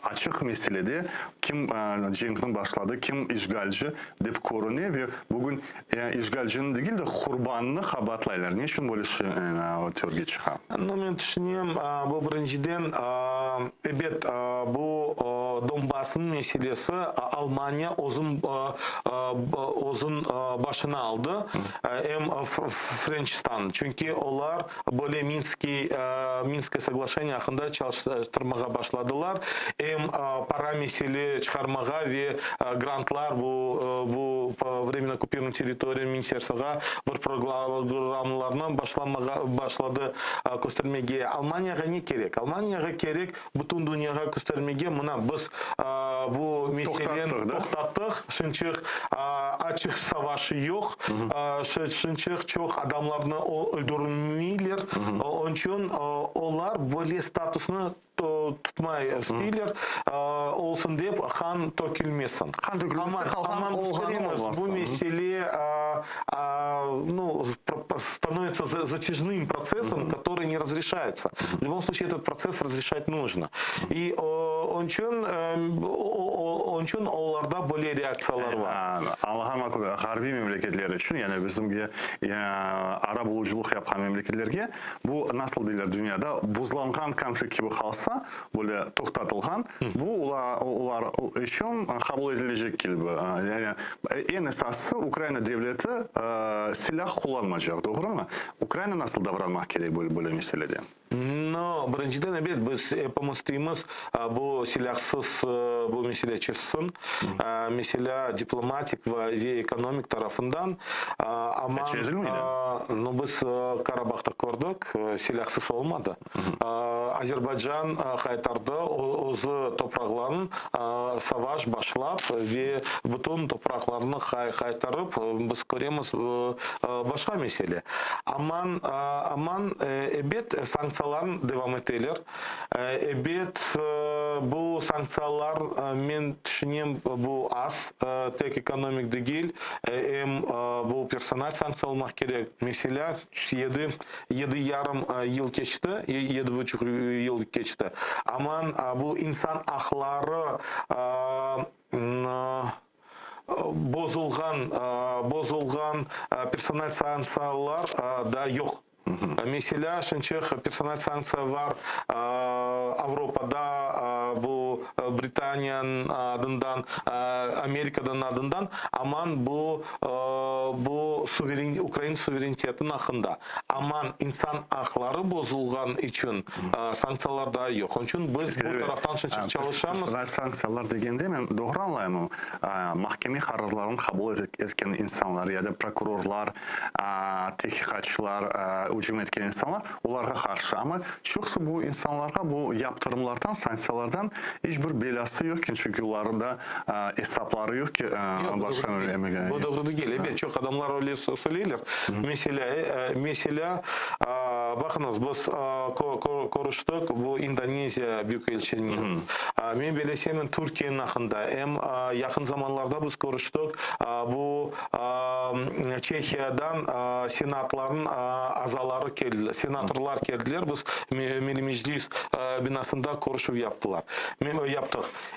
açık meselede kim kim cenkini başladı, kim işgalci deyip korunuyor ve bugün işgalcinin değil de kurbanını kabatlaylar. Ne için böyle şey o teoriye çıkar? Ben düşünüyorum bu birinciden evet bu Donbass'ın meselesi Almanya uzun başına aldı. Hem Fransızstan. Çünkü onlar böyle Minsk soglashение hakkında çalıştırmaya başladılar. Hem para mesele çıkarmaya ve grantlar bu временно оккупированный территория Министерствоға bir programlarından başladı göstermeye. Almanya'ya ne gerek? Almanya'ya gerek bütün dünyaya göstermeye. Mına biz bu meseleni toxtattık. Çünkü açık savaşı yok. Çünkü çok adamlarını öldürmüyorlar. Onun için onlar böyle statusunu tutmayı istiyorlar. Olsun deyip kan tökülmesin. Kan dökülmesi Ama bu mesele становится затяжным процессом, который не разрешается. В любом случае этот процесс разрешать нужно. И onun için onlarda böyle reaksiyalar var. Allah'a makul harbi memleketler için yani bizim ara buluculuk yapan memleketlerge bu nasıl deyirler dünyada buzlangan konflikt gibi kalsa böyle toxtatılgan bu ular için kabul edilecek gibi. Yani en esası Ukrayna devleti silah kullanmayacak, doğru mu? Ukrayna nasıl davranmak gerek böyle meselede? No, birinciden evet biz yapamaztığımız bu silahsız bu mesele çıksın. Mesela diplomatik ve ekonomik tarafından ama biz Karabağ'da gördük silahsız olmadı. Azerbaycan kaytardı o toprakların savaş başlap ve bütün topraklarını kaytarıp biz görüyoruz başka mesele. Aman evet sanksiyalar devam edilir. Evet bu sanksiyalar ben düşünüyorum bu az tek ekonomik değil hem bu personel sanksiya olmak gerek. Mesela 7,5 yıl geçti, 7,5 yıl geçti. Ama bu insan hakları bozulgan personel sanksiyalar da yok. Mesela çünkü personel sanksiya var Avrupa'da bu Britanya'nın adından Amerika'nın adından aman bu Ukrayna suverenitetin hakkında aman insan hakları bozulgan için sanksiyalar da yok. Onun için biz bu taraftan çalışamız. Personel sanksiyalar degende ben doğru anlayamam. Mahkeme kararlarını kabul etken insanlar ya da prokurorlar, tehkikatçılar, hücum etken insanlar onlara karşı ama çoksa bu insanlara bu yaptırımlardan, sanksiyalardan hiçbir belası yok ki çünkü onların da hesapları yok ki başka bu doğru değil. Evet çok adamlar öyle söylüyorlar. Mesela bakınız biz konuştuk bu Endonezya büyükelçiliğini. Ben bilesem Türkiye'nin hakkında hem yakın zamanlarda biz konuştuk bu Çekya'dan senatların azaları geldiler, senatörler geldiler. Biz Milli Meclis binasında konuşup yaptık.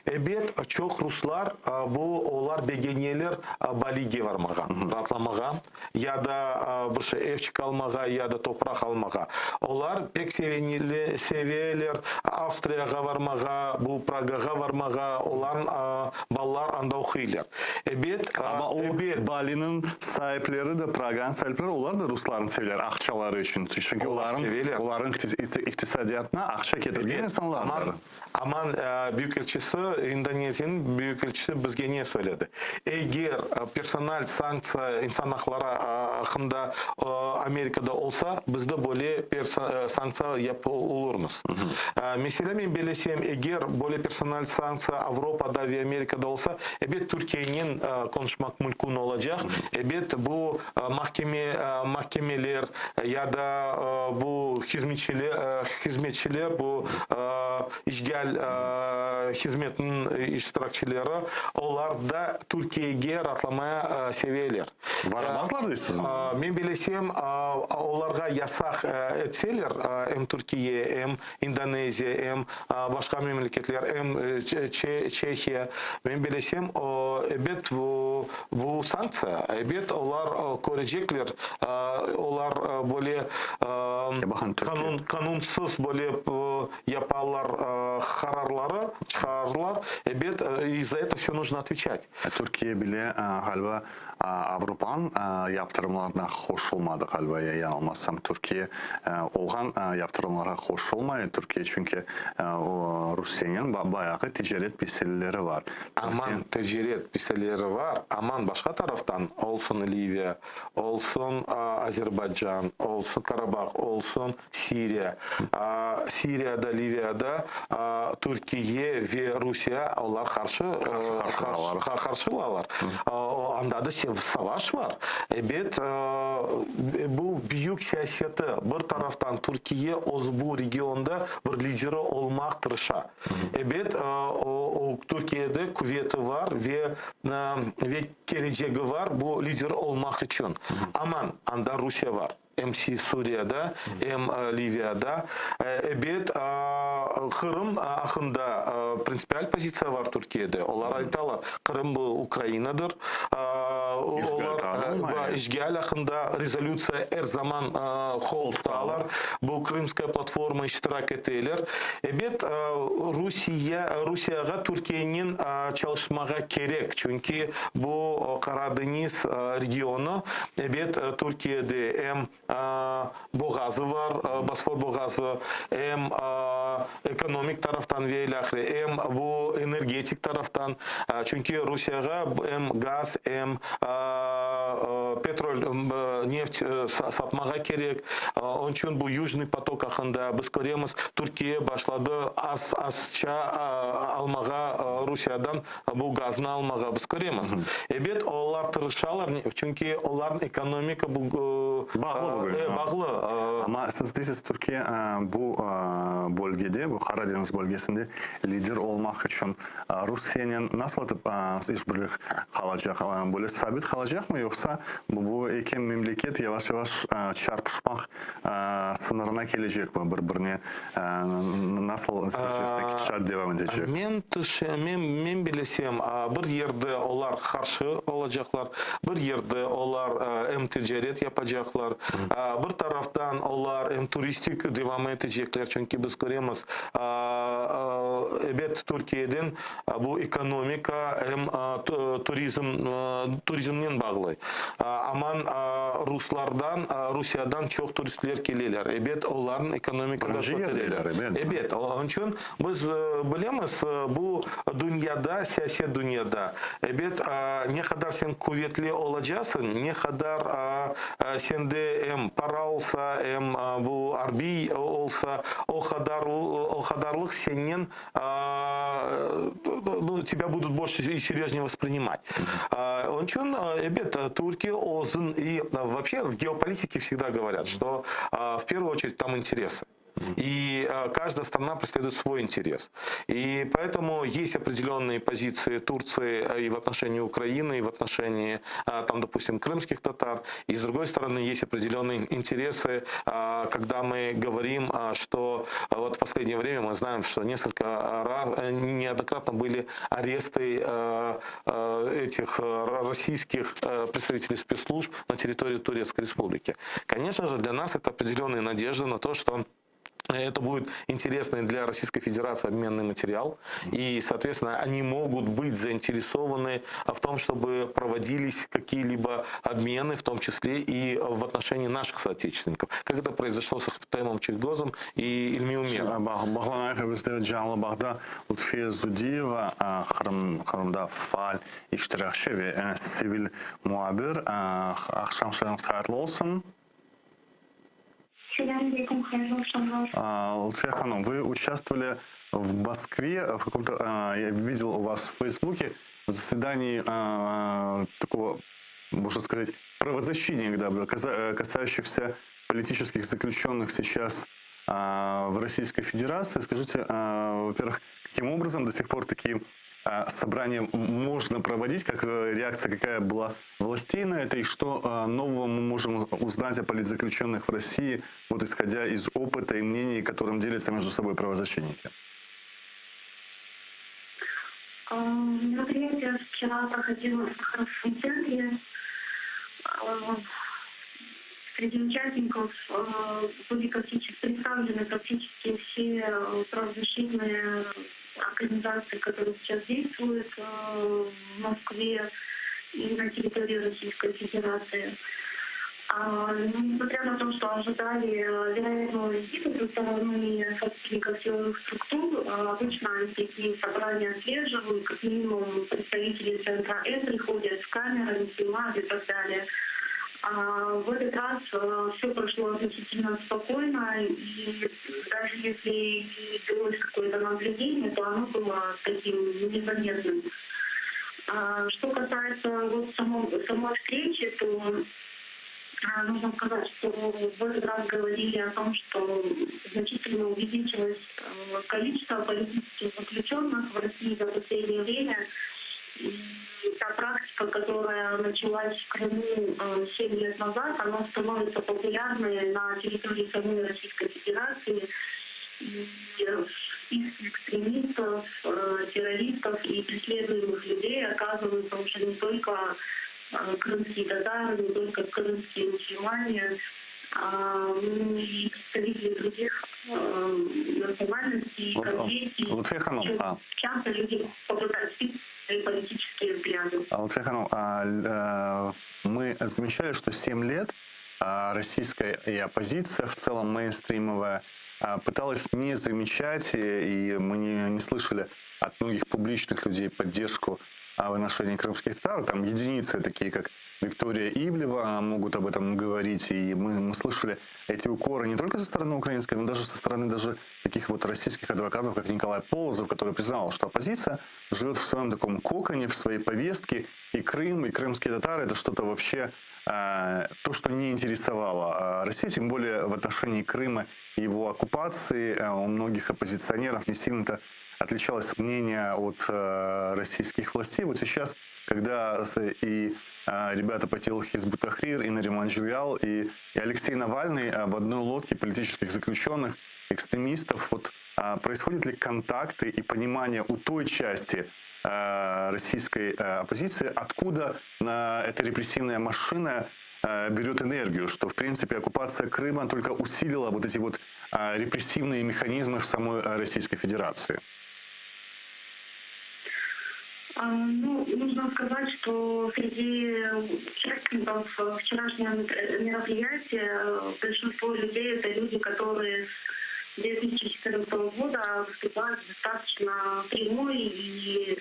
Evet çok Ruslar bu onlar beğeniler Bali'ye varmağa, rahatlamağa ya da bir şey ev çıkalmağa ya da toprak almağa. Onlar pek seviyorlar Avusturya'ya varmağa, bu Praga'ya varmağa, olan ballar anda okuyorlar. Evet ama o Bali'nin sahipleri de Praga'nın sahipleri onlar da Rusların seviyorlar akçaları için. Çünkü onların iktisadiyatına akça getirgen insanlar. Aman büyükelçisi Endonezya'nın büyükelçisi bizge ne söyledi? Eğer personel sanksiya insan hakları hakkında Amerika'da olsa bizde böyle sanksiya yapılırmız. Mesela ben bilesem eğer böyle personel sanksiya Avrupa'da ve Amerika'da olsa evet Türkiye'nin konuşmak mümkün olacak. Evet Эбет бу mahkemeler ya da bu hizmetçiler bu işgal hizmetinin iştirakçıları onlar da Türkiye'ye ratlamaya seviyorlar. Varamazlar değilsiniz. Ben bilesem onlarga yasak etseler hem Türkiye hem Endonezya hem başka memleketler hem Çekya ben bilesem evet bu sanksiya evet onlar görecekler onlar böyle kanunsuz böyle yaparlar kararları çıkarırlar evet и за это все нужно отвечать. Türkiye bile galiba Avrupa'nın yaptırımlarına hoş olmadı galiba yanılmazsam. Türkiye olgan yaptırımlara hoş olmuyor Türkiye çünkü Rusya'nın bayağı ticaret meseleleri var. Aman ticaret meseleleri var. Aman başka taraftan olsun Libya, olsun Azerbaycan, olsun Karabağ, olsun Suriye. Suriye'de, Libya'da Türkiye ve Rusya onlar karşılarlar. Anda da savaş var. Evet bu büyük siyaseti bir taraftan Türkiye bu regionda bir lideri olmak tırışa. Evet o Türkiye'de kuvveti var ve geleceği var bu lider olmak için. Aman anda Rusya var. Hem Suriye'de hem Libya'da. Evet Kırım hakkında prensipal pozisiya var Türkiye'de. Onlar aytalar Kırım bu Ukrayna'dır. Onlar işgal hakkında rezolüsiya her zaman kol tutarlar. Bu Kırımskaya platforma iştirak ederler. Evet Rusya'ya Türkiye'nin çalışmaya gerek. Çünkü bu Karadeniz regionu evet Türkiye'de hem boğazı var, Bosfor boğazı hem ekonomik taraftan ve ilahire hem bu energetik taraftan çünkü Rusya'ya hem gaz hem petrol, neft satmaya gerek. Onun için bu Южный поток hakkında biz görüyoruz. Türkiye başladı azça almaya Rusya'dan bu gazını almaya biz görüyoruz. Evet onlar tırışarlar çünkü onların ekonomik bu bağlı. Ama siz değilsiniz Türkiye bu bölgede, bu Karadeniz bölgesinde lider olmak için Rusya'nın nasıl işbirliği kalacak? Böyle sabit kalacak mı yoksa bu iki memleket yavaş yavaş çarpışmak sınırına gelecek mi? Birbirine nasıl stratejik devam edecek? Ben bilesem bir yerde onlar karşı olacaklar, bir yerde onlar hem ticaret yapacaklar, bir taraftan onlar hem turistik devam edecekler çünkü biz görüyoruz evet Türkiye'den bu ekonomika hem turizmden bağlı. Aman Rusya'dan çok turistler geliyorlar. Evet onların ekonomikada götürüyorlar. Evet onun için biz biliyoruz bu dünyada, siyasi dünyada evet ne kadar sen kuvvetli olacaksın, ne kadar sende hem para olsa hem bu harbi olsa o kadarlık senin тебя будут больше и серьезнее воспринимать. Он Турки, и вообще в геополитике всегда говорят, что в первую очередь там интересы. И каждая страна преследует свой интерес. И поэтому есть определенные позиции Турции и в отношении Украины, и в отношении, там, допустим, крымских татар. И с другой стороны, есть определенные интересы, когда мы говорим, что вот в последнее время мы знаем, что несколько раз, неоднократно были аресты этих российских представителей спецслужб на территории Турецкой Республики. Конечно же, для нас это определенная надежда на то, что это будет интересный для Российской Федерации обменный материал, и, соответственно, они могут быть заинтересованы в том, чтобы проводились какие-либо обмены, в том числе и в отношении наших соотечественников, как это произошло с Ахметом Чехгозом и Ильми Умером. Бағлан бізде жаңлы бағда Лутфия Зудиева Қырымда фаал иштиракчы ve сивил muhabir. Akşamlarınız hayırlı olsun. Лутфия Ханом, вы участвовали в Москве в каком-то, я видел у вас в Фейсбуке, в заседании такого, можно сказать, правозащитник, да, касающихся политических заключенных сейчас в Российской Федерации. Скажите, во-первых, каким образом до сих пор такие собрания можно проводить, как реакция какая была властей на это, и что нового мы можем узнать о политзаключенных в России, вот исходя из опыта и мнений, которым делятся между собой правозащитники? Мероприятие вчера проходило в Сахаровском центре. Среди участников были представлены практически все правозащитные организации, которые сейчас действуют в Москве и на территории Российской Федерации. Несмотря на то, что ожидали вероятного визита со стороны сотрудников силовых структур, обычно такие собрания отслеживают, как минимум представители центра С приходят с камерами, снимают и так далее. В этот раз все прошло относительно спокойно, и даже если и велось какое-то наблюдение, то оно было таким незаметным. Что касается вот самой встречи, то нужно сказать, что в этот раз говорили о том, что значительно увеличилось количество политических заключенных в России за последнее время. И та практика, которая началась в Крыму 7 лет назад, она становится популярной на территории самой Российской Федерации. И списки экстремистов, террористов и преследуемых людей оказываются уже не только крымские татары, не только крымские мусульмане, и представители других национальностей, конфессий. Часто люди попадают в список свои политические взгляды. Лутфия Ханом, мы замечали, что 7 лет российская и оппозиция, в целом мейнстримовая, пыталась не замечать, и мы не слышали от многих публичных людей поддержку в отношении крымских татар. Там единицы, такие как Виктория Ивлева, могут об этом говорить. И мы слышали эти укоры не только со стороны украинской, но даже со стороны даже таких вот российских адвокатов, как Николай Полозов, который признал, что оппозиция живет в своем таком коконе, в своей повестке. И Крым, и крымские татары — это что-то вообще то, что не интересовало Россию, тем более в отношении Крыма и его оккупации у многих оппозиционеров не сильно-то отличалось мнение от российских властей. Вот сейчас, когда и ребята по телу Хизбут Тахрир, и Нариман Джильял, и Алексей Навальный в одной лодке политических заключенных, экстремистов, вот происходят ли контакты и понимание у той части российской оппозиции, откуда эта репрессивная машина берет энергию, что, в принципе, оккупация Крыма только усилила вот эти вот репрессивные механизмы в самой Российской Федерации? Нужно сказать, что среди участников вчерашнего мероприятия большинство людей — это люди, которые с 2014 года выступают достаточно прямой и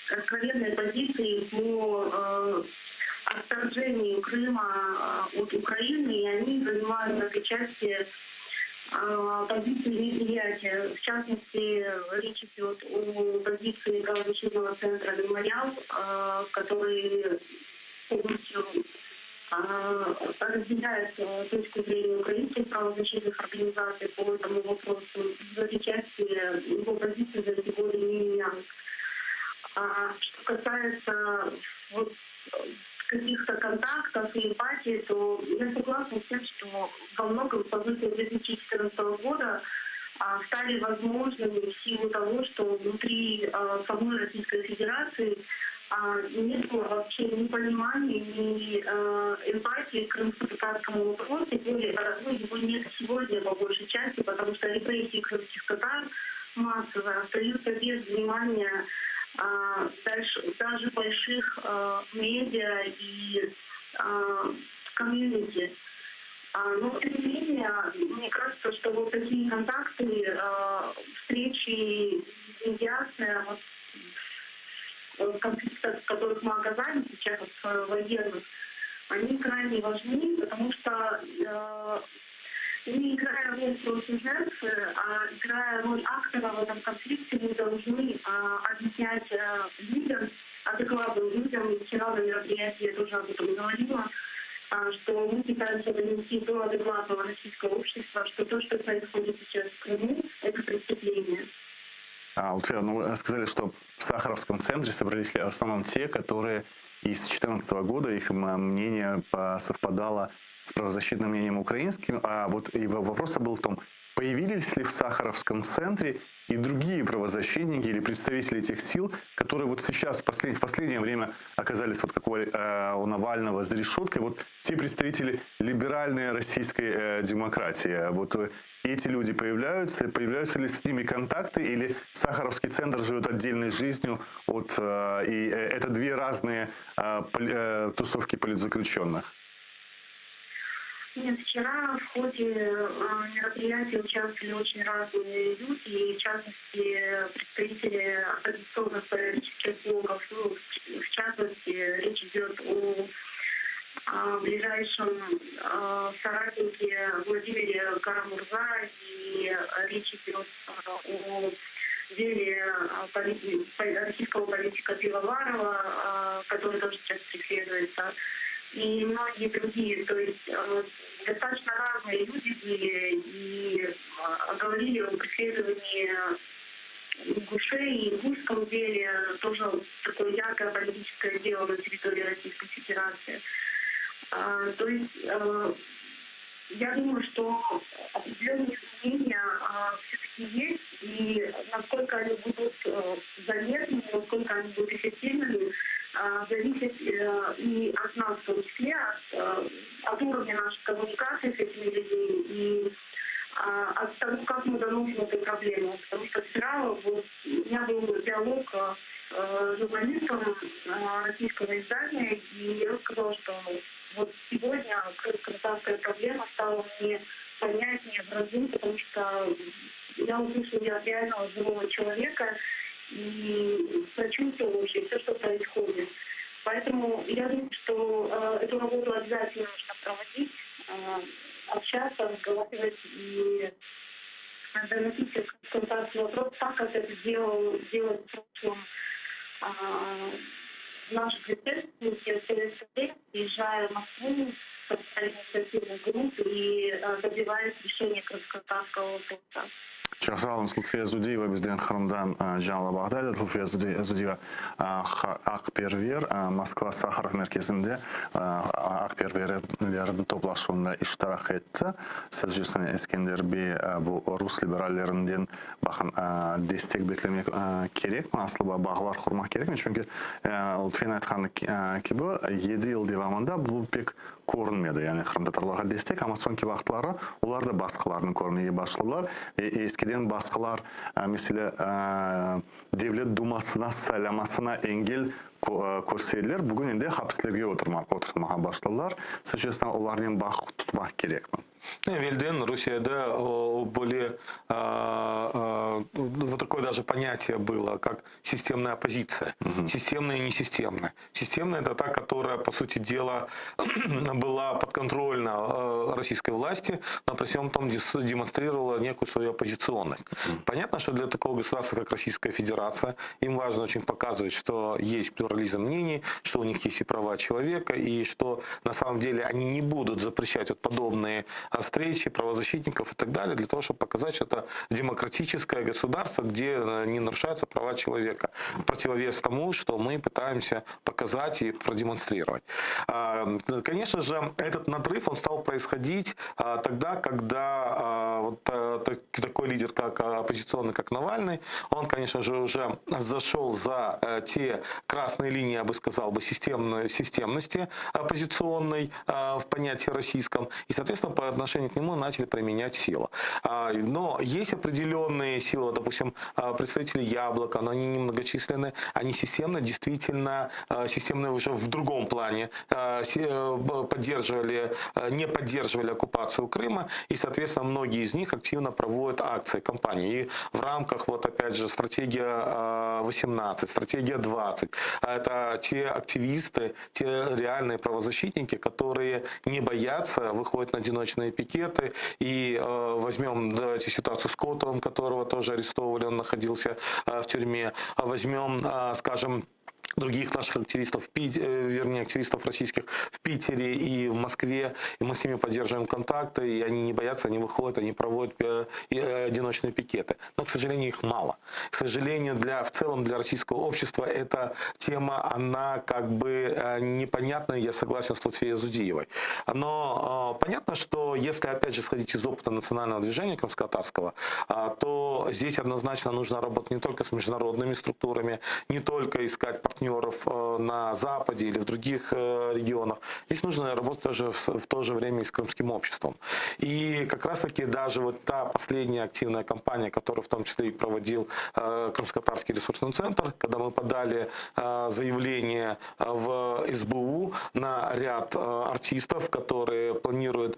откровенной позиции по отторжению Крыма от Украины, и они занимают в этой части позиции неприятия. В частности, речь идет о позиции правозащитного центра «Мемориал», который полностью разделяет точку зрения украинских правозащитных организаций по этому вопросу. В этой части его позиции за эти годы не менялась. Что касается каких-то контактов и эмпатии, то я согласна с тем, что во многом события 2014 года стали возможными в силу того, что внутри самой Российской Федерации не было вообще ни понимания, ни эмпатии к крымско-татарскому вопросу, тем более его нет сегодня по большей части, потому что репрессии крымских татар массово остаются без внимания даже больших медиа и комьюнити. Но тем не менее, мне кажется, что вот такие контакты, встречи, медиация, в конфликтах, в которых мы оказались сейчас, военных, они крайне важны, потому что не играя роль просто жертвы, а играя роль актора в этом конфликте, мы должны объяснять людям, от докладываю людям, вчера на мероприятии я тоже об этом говорила, что мы пытаемся донести до адекватного российского общества, что то, что происходит сейчас в Крыму, это преступление. Лутфия, ну вы сказали, что в Сахаровском центре собрались в основном те, которые из 2014 года, их мнение совпадало с правозащитным мнением украинским. А вот и вопрос был в том, появились ли в Сахаровском центре и другие правозащитники или представители тех сил, которые вот сейчас в последнее время оказались вот как у Навального за решеткой, вот те представители либеральной российской демократии. Вот эти люди появляются ли с ними контакты, или Сахаровский центр живет отдельной жизнью, и это две разные тусовки политзаключенных? Нет, вчера в ходе мероприятия участвовали очень разные люди, в частности, представители оппозиционных политических блогов. Ну, в частности, речь идет о ближайшем соратнике Владимире Карамурза, и речь идет о деле российского политика Пивоварова, который тоже сейчас преследуется, и многие другие. То есть достаточно разные люди были и говорили о преследовании ингушей, и ингушском деле, тоже такое яркое политическое дело на территории Российской Федерации. То есть я думаю, что определенные изменения все-таки есть, и насколько они будут заметны, насколько они будут эффективными, зависит и от нас, в том числе, от уровня нашей коммуникации с этими людьми и от того, как мы доносим эту проблему. Потому что вчера вот, у меня был диалог с журналистом российского издания, и он сказал, что вот сегодня крымско-татарская проблема стала мне понятнее в разы, потому что я услышала от реального живого человека и прочувствовала вообще все, что происходит. Поэтому я думаю, что эту работу обязательно нужно проводить, общаться, разговаривать и доносить консультацию вопрос, так как это делали в прошлом наши предшественники в Советском Союзе, приезжая в Москву, составляя инициативных групп и добиваясь решения крымско-татарского вопроса. Çok sağ olun. Lütfiye Zudiyeva bizden Kırım'dan canlı bağdaydı. Lütfiye Zudiyeva Akperver, Moskva Sakharov merkezinde Akperverlerin toplaşımında iştirak etti. Sırcısına Eskender Bey bu Rus liberallerinden bakın destek beklemek gerek mi? Aslında bağlar kurmak gerek mi? Çünkü Lütfiye'nin aytqаны gibi 7 yıl devamında bu pek көрінмеді, яғни қырымтатарларға дестек, ama соңғы вақытлары олар да басқаларының көрінуге başladılar. Eskiden басқалар mesela devlet dumasına saylamasına engel көрсетілер, бүгін енді хапсілерге отырмаға başladılar. Сычесіне олардың бақ тұтмақ керек mi? Вельден, Россияда были вот такое даже понятие было, как системная оппозиция. Системная и несистемная. Системная — это та, которая, по сути дела, была подконтрольна российской власти, но при всем том демонстрировала некую свою оппозиционность. Понятно, что для такого государства, как Российская Федерация, им важно очень показывать, что есть плюрализм мнений, что у них есть и права человека, и что на самом деле они не будут запрещать вот подобные встречи правозащитников и так далее, для того, чтобы показать, что это демократическое государство, где не нарушаются права человека. Противовес тому, что мы пытаемся показать и продемонстрировать. Конечно же, этот надрыв, он стал происходить тогда, когда вот такой лидер, как оппозиционный, как Навальный, он, конечно же, уже зашел за те красные линии, я бы сказал, системности оппозиционной в понятии российском, и, соответственно, по отношению к нему начали применять силу. Но есть определенные силы, допустим, представители Яблока, но они немногочисленны, они системно, действительно системно уже в другом плане не поддерживали оккупацию Крыма, и, соответственно, многие из них активно проводят акции, кампании. И в рамках, вот опять же, стратегия 18, стратегия 20, это те активисты, те реальные правозащитники, которые не боятся, выходят на одиночные пикеты. И возьмем, давайте, ситуацию с Котовым, которого тоже арестовывали, он находился в тюрьме. Возьмем, скажем, других наших активистов, вернее, активистов российских в Питере и в Москве. И мы с ними поддерживаем контакты, и они не боятся, они выходят, они проводят одиночные пикеты. Но, к сожалению, их мало. К сожалению, в целом для российского общества эта тема, она как бы непонятна, я согласен с Лутфией Зудиевой. Но понятно, что если, опять же, сходить из опыта национального движения крымско-татарского, то здесь однозначно нужно работать не только с международными структурами, не только искать партнеров на Западе или в других регионах. Здесь нужно работать тоже в то же время и с крымским обществом. И как раз-таки даже вот та последняя активная кампания, которую в том числе и проводил Крымско-Татарский ресурсный центр, когда мы подали заявление в СБУ на ряд артистов, которые планировали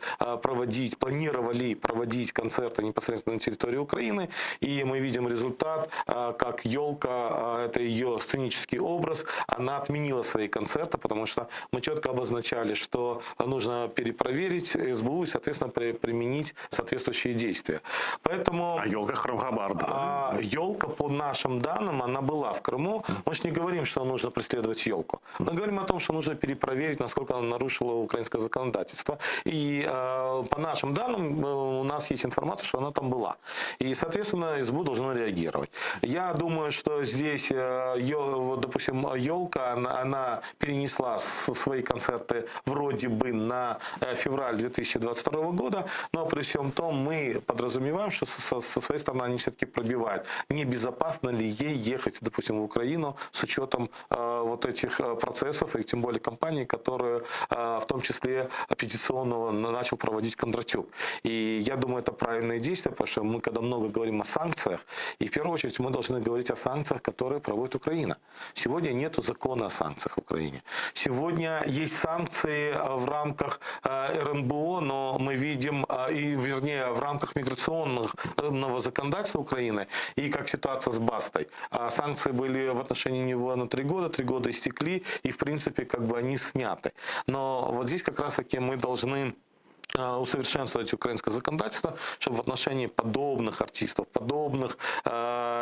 проводить концерты непосредственно на территории Украины. И мы видим результат, как «Елка», это ее сценический образ, она отменила свои концерты, потому что мы четко обозначали, что нужно перепроверить СБУ и, соответственно, применить соответствующие действия. Поэтому... А «Елка» Храбхабарда? «Елка», по нашим данным, она была в Крыму. Мы же не говорим, что нужно преследовать «Елку». Мы говорим о том, что нужно перепроверить, насколько она нарушила украинское законодательство. И по нашим данным у нас есть информация, что она там была. И, соответственно, СБУ должна реагировать. Я думаю, что здесь, допустим, «Елка», она перенесла свои концерты вроде бы на февраль 2022 года, но при всем том мы подразумеваем, что со своей стороны они все-таки пробивают. Небезопасно ли ей ехать, допустим, в Украину с учетом вот этих процессов и тем более кампании, которую в том числе петиционного начал проводить Кондратюк. И я думаю, это правильное действие, потому что мы, когда много говорим о санкциях, и в первую очередь мы должны говорить о санкциях, которые проводит Украина. Сегодня нет закона о санкциях в Украине. Сегодня есть санкции в рамках РНБО, но мы видим, вернее, в рамках миграционного законодательства Украины, и как ситуация с Бастой. Санкции были в отношении него на 3 года истекли, и в принципе как бы они сняты. Но вот здесь как раз-таки мы должны усовершенствовать украинское законодательство, чтобы в отношении подобных артистов, подобных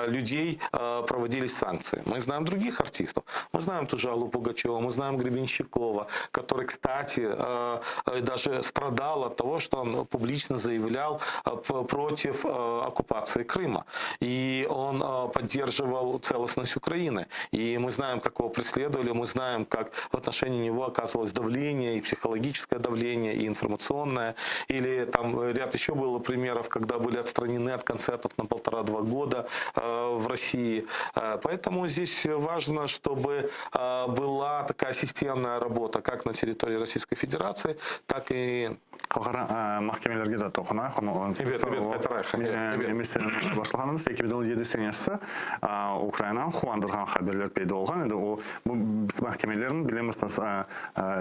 людей проводились санкции. Мы знаем других артистов. Мы знаем ту же Аллу Пугачеву, мы знаем Гребенщикова, который, кстати, даже страдал от того, что он публично заявлял против оккупации Крыма. И он поддерживал целостность Украины. И мы знаем, как его преследовали, мы знаем, как в отношении него оказывалось давление, и психологическое давление, и информационное. Или там ряд еще было примеров, когда были отстранены от концертов на 1,5-2 года в России. Поэтому здесь важно, чтобы была такая системная работа как на территории Российской Федерации, так и... Mahkemelerge de toxunaq. Emisiyanın başlığımız 2017 senesi Ukraynadan quvandırğan xəbərlər peyda olğan idi. O bu məhkəmələrin bilirsiniz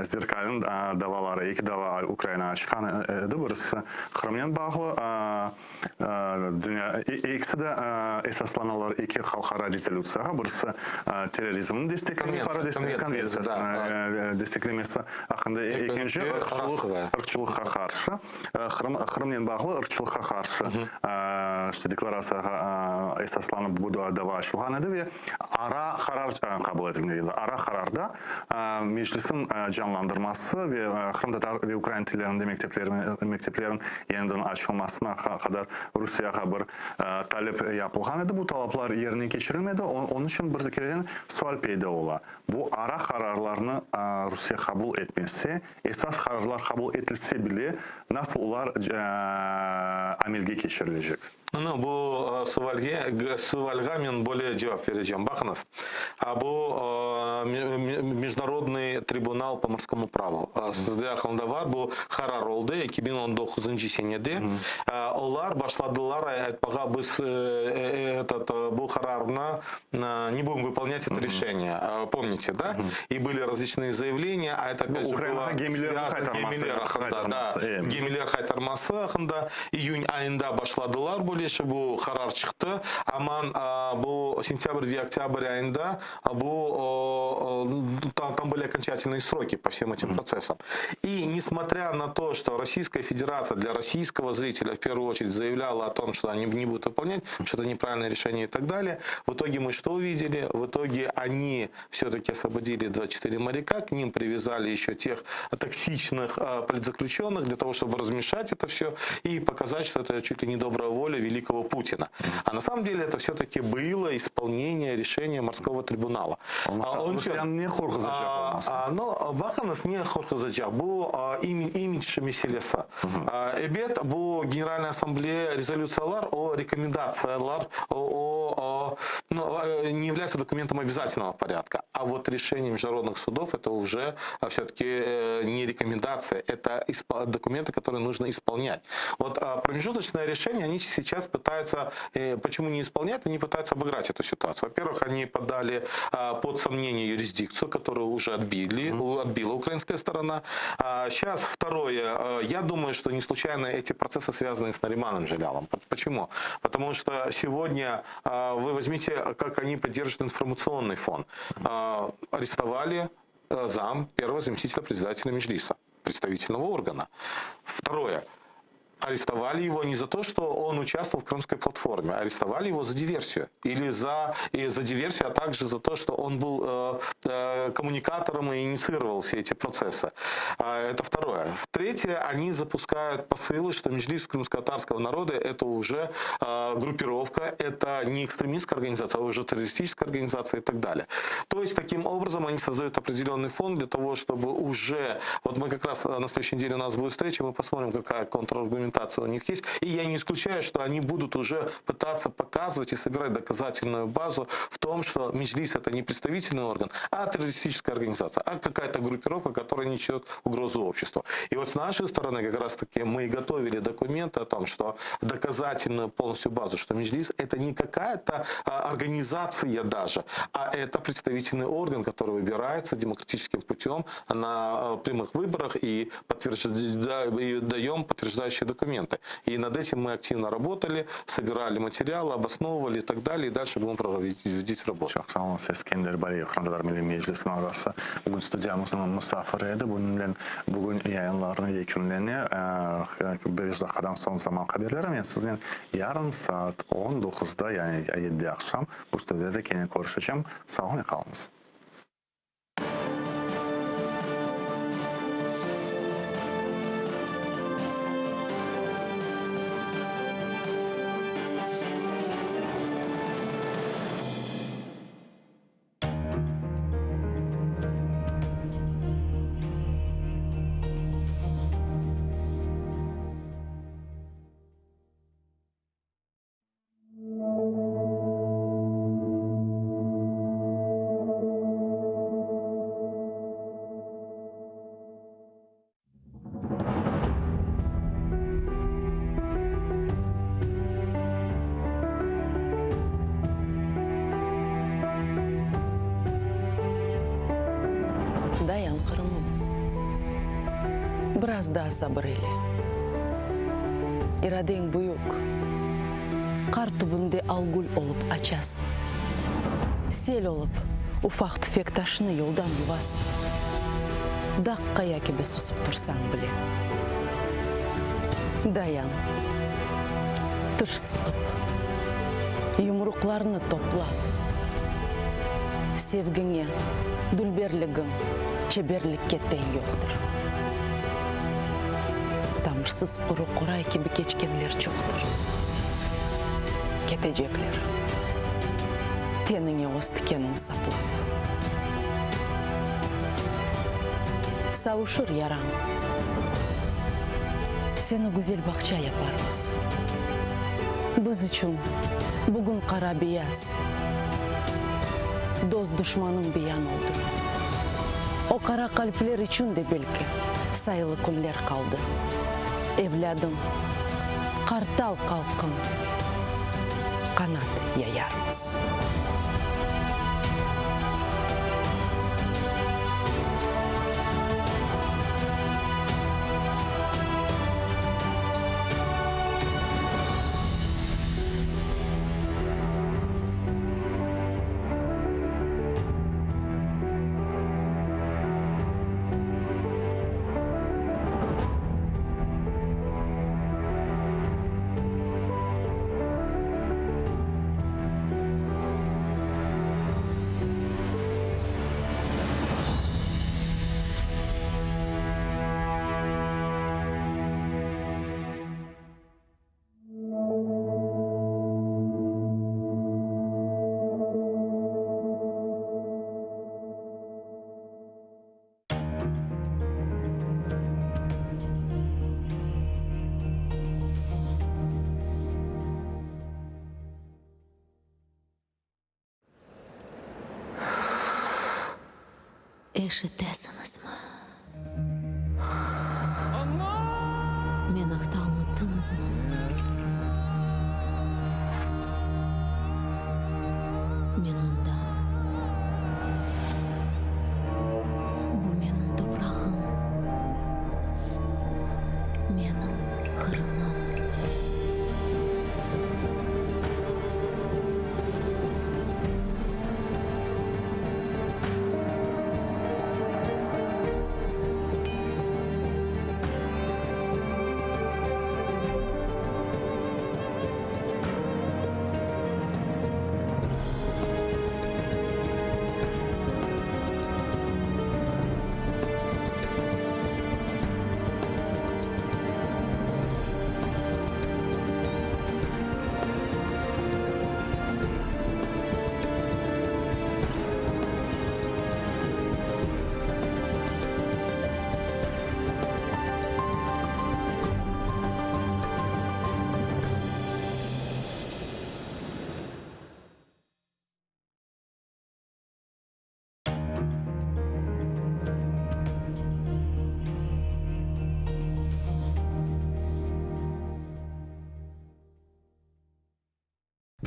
Zerkalın davaları, 2 dava Ukraynaya çıxan idi. Birisi Krımla bağlı, ikisi də əsaslanırlar 2 xalqara rezolyusiyaga. Birisi terrorizmin desteklemesi haqqında, ikinci ırkçılıqqa qarşı, Krımla bağlı ırkçılıqqa qarşı deklaratsiyaga əsaslanıb bu dava açılğan idi və ara qərar qəbul edilməli idi. Ara qərarda meclisin canlandırması və Krım tatar və Ukrayna dillərində məktəblərin yenidən açılmasına qədər Rusiyaga bir talep yapılğan idi. Bu talaplar yerinə keçirilmədi. Onun üçün bir kərədən sual peyda ola. Bu ara qərarlarını Rusiya qəbul etməsi, əsas qərarlar qəbul edilsə bile nasıl onlar amelge geçirilecek? Ну, bu suvalga men более cevap vereceğim. Bakınız, bu Международный трибунал по морскому праву. Sizde aklında var, bu karar oldu 2019 senede. Onlar başladılar etmeye biz bu kararına не будем выполнять это решение. Помните, да? И были различные заявления, а это опять же было Гемилер Хайтармасы hakkında июнь ayında başladılar bu bu karar çıktı. Aman bu sentyabr ve oktyabr ayında bu там были окончательные сроки по всем этим процессам. И несмотря на то, что Российская Федерация для российского зрителя в первую очередь заявляла о том, что они не будут выполнять, что это неправильное решение и так далее, в итоге мы что увидели? В итоге они все-таки освободили 24 моряка, к ним привязали еще тех токсичных политзаключенных для того, чтобы размешать это все и показать, что это чуть ли не добрая воля великого Путина. А на самом деле это все-таки было исполнение решения морского трибунала. Но Баханас не хорхозаджах, был имидж Меселеса. Эбет был Генеральная Ассамблея резолюциялар о рекомендациялар не является документом обязательного порядка. А вот решение международных судов это уже все-таки не рекомендация, это документы, которые нужно исполнять. Вот промежуточное решение они сейчас пытаются, почему не исполнять, они пытаются обыграть эту ситуацию. Во-первых, они подали под сомнение юрисдикцию, которую уже отбила украинская сторона. Сейчас второе, я думаю, что не случайно эти процессы связаны с Нариманом Джелялом. Почему? Потому что сегодня вы возьмите, как они поддерживают информационный фон. Арестовали первого заместителя председателя Меджлиса, представительного органа. Второе. Арестовали его не за то, что он участвовал в Крымской платформе, арестовали его за диверсию. Или за диверсию, а также за то, что он был коммуникатором и инициировал все эти процессы. Это второе. Третье, они запускают посылы, что Меджлис крымско-татарского народа это уже группировка, это не экстремистская организация, а уже террористическая организация и так далее. То есть, таким образом, они создают определенный фон для того, чтобы уже... Вот мы как раз на следующей неделе у нас будет встреча, мы посмотрим, какая контраргументация у них есть. И я не исключаю, что они будут уже пытаться показывать и собирать доказательную базу в том, что Меджлис это не представительный орган, а террористическая организация, а какая-то группировка, которая несет угрозу обществу. И вот с нашей стороны как раз-таки мы готовили документы о том, что доказательную полностью базу, что Меджлис это не какая-то организация даже, а это представительный орган, который выбирается демократическим путем на прямых выборах и даем подтверждающие документы. И над этим мы активно работали, собирали материалы, обосновывали и так далее. И дальше будем проводить работу. Çok sağ olun. Eskender Baliyev, Xanadar Milli Meclisi'nin ağası. Bugün stüdyamızın misafiri idi. Bugün yayınlarının yekünlerini bir dakikadan son zaman haberleri. Ben sizden yarın saat 19'da yani 7 akşam bu stüdyoda kendine görüşeceğim. Sağ olun, kalınız. Dayan Kırım'ım. Biraz daha sabır eyle. İraden büyük. Kar tübünde algul olup açasın. Sel olup ufak tüfek taşını yoldan yuvasın. Dakkaya gibi susup dursan bile. Dayan. Tış sıkıp. Yumruklarını topla. Sevgine, dülberligin, çeberlikке тең yoktur. Тамырсыз құры құрай gibi кечкенлер çoqtur. Ketecekler. Tenine oz tikenin saplap. Savuşur yaran. Seni güzel bakça yaparız. Biz için bugün kara beyaz. Dost düşmanın bir yan oldu. O kara kalpler için de belki sayılı günler kaldı. Evladım, kartal kalkın, kanat yayarız. Ишетесіңіз ма? Мен ақта ұмыттыңыз ма? Мен мұндамын. Бұл менің топырағым. Менің қырымым.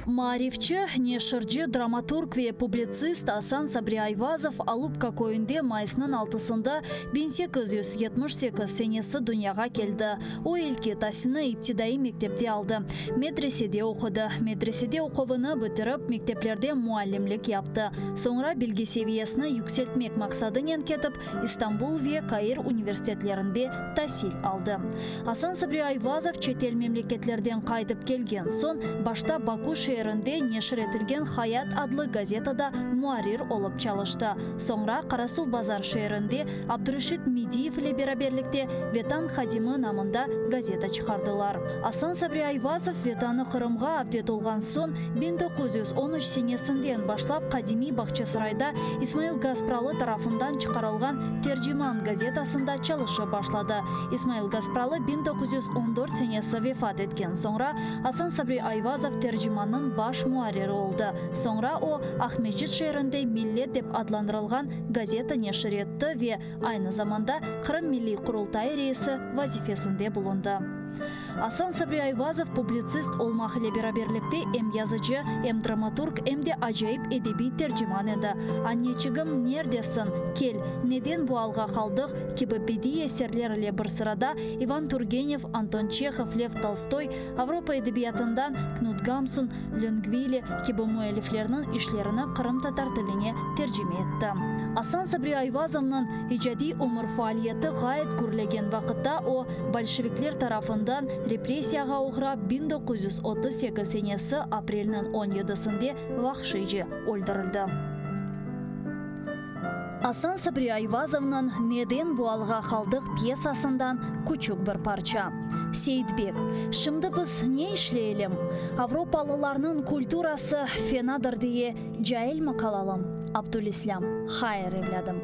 Маарифчы, нешырчы, драматург ве публицист Асан Сабри Айвазов Алупка көйінде майсының 6-сында 1878 сенесі дүнияға келді. О елке тасыны иптидаи мектепте алды. Медреседе оқыды. Медреседе оқуыны бітіріп, мектеплерде муалlimlik yaptı. Sonra bilgi seviyesini yükseltmek maqsadıyla ketip, İstanbul ve Kayır üniversitetlerinde tahsil aldı. Асан Сабри Айвазов çetel memleketlerden qaytып kelgen son, başta Baku şehrinde neşir etilgen Hayat adlı gazetada muarir olup çalıştı. Sonra Karasu Bazar şehrinde Abdurashid Медиев ile beraberlikte Vetan Hadimi namında gazeta çıkardılar. Асан Сабри Айвазов Vetanı Kırımға avdet olgan son 1913 senesinden başlap Kadimi Bahçesaray'da İsmail Gaspralı tarafından çıkarılgan Tercüman gazetasında çalışa başladı. İsmail Gaspralı 1914 senesi vefat etken sonra Асан Сабри Айвазов tercümanın baş muariri oldu. Sonra o Ahmetçit şehrinde Millet dep adlandırılgan gazeta neşir etti ve aynı zamanda Kırım Milli Kurultayı reisi vazifesinde bulundu. Асан Сабри Айвазов publitsist olmak ile beraberlikte hem yazıcı, hem dramaturg, hem de acayip edebi tercüman edi. Anneciğim neredesin? Kel, neden bu alga kaldık? Gibi bedi eserler ile bir sırada Ivan Turgenev, Anton Çekhov, Lev Tolstoy, Avrupa edebiyatından Knut Gamsun, Longvili gibi müelliflerinin işlerini Kırım Tatar tiline tercüme etti. Асан Сабри Айвазов'ның icadi umur faaliyeti gayet gürlegen vakitte o Bolşevikler tarafından represiyaga uğrab 1938 senesi aprelinin 17'sinde vahşice öldürüldü. Асан Сабри Айвазов'ның Neden bu alga kaldık piyesasından küçük bir parça. Seyitbek, şimdi biz ne işleyelim? Avrupalılarının kulturası fenadır diye cahil mi kalalım? Abdülislam, hayır evladım.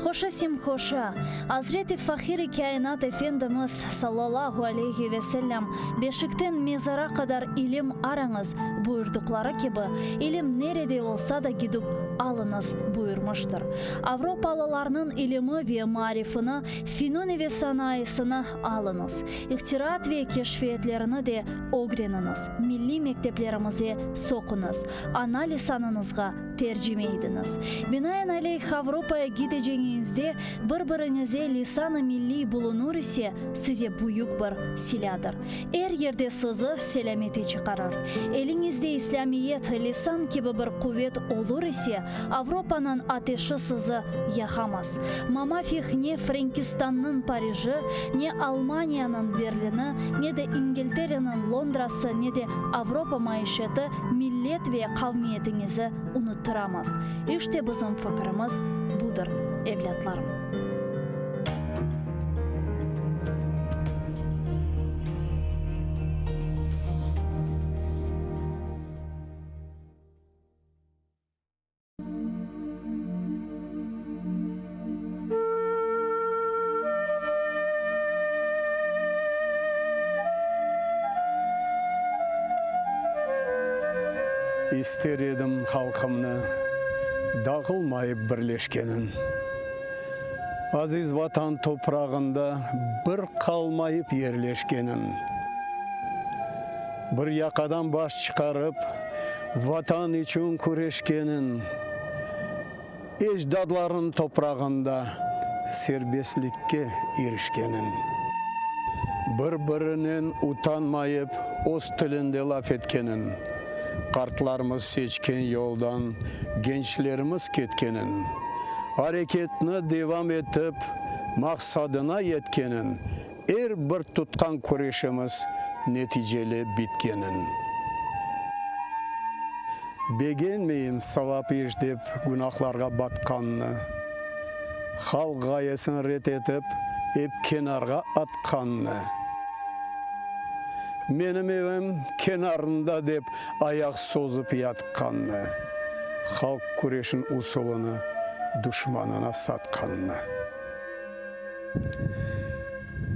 Hoşa sim hoşa. Hazreti Fahir-i Kainat Efendimiz sallallahu aleyhi ve sellem beşikten mezara kadar ilim aranız buyurdukları gibi ilim nerede olsa da gidip alınız buyurmuştur. Avrupalılarının ilimi ve marifini, fenoni ve sanayisini alınız. İhtirat ve keşfiyetlerini de öğreniniz. Milli mekteplerimize sokunuz. Ana lisanınızga tercüme ediniz. Binaenaleyh Avrupa'ya gideceğinizde bir-birinize lisan-ı milli bulunur ise size büyük bir siladır. Her yerde sizi selamete çıkarır. Elinizde İslamiyet, lisan gibi bir kuvvet olur ise Avrupa'nın ateşi sizi yakamaz. Mamafih ne Frankistan'ın Paris'i, ne Almanya'nın Berlin'i, ne de İngiltere'nin Londra'sı, ne de Avrupa maişeti millet ve kavmiyetinizi unutturamaz. İşte bizim fikrimiz budur evlatlarım. İster edim halkımны dağılmayıp birleşkenin. Aziz vatan toprağında bir kalmayıp yerleşkenin, bir yakadan baş çıkarıp vatan için kureşkenin, ecdadların toprağında serbestlikке erişkenin, bir-birinin utanmayıp öz tilinde laf etkenin, kartlarımız seçken yoldan gençlerimiz ketkenin, hareketini devam etip maksadına yetkenin, bir tutkan kuruşumuz neticeli bitkenin. Beğenmeyim savap işdep günahlarga batkanını, halk gayesini ret etip hep kenarga atkanını. Benim evim kenarında dep ayak sozup yatkanını, halk kureşin usulunu düşmanına satkanını.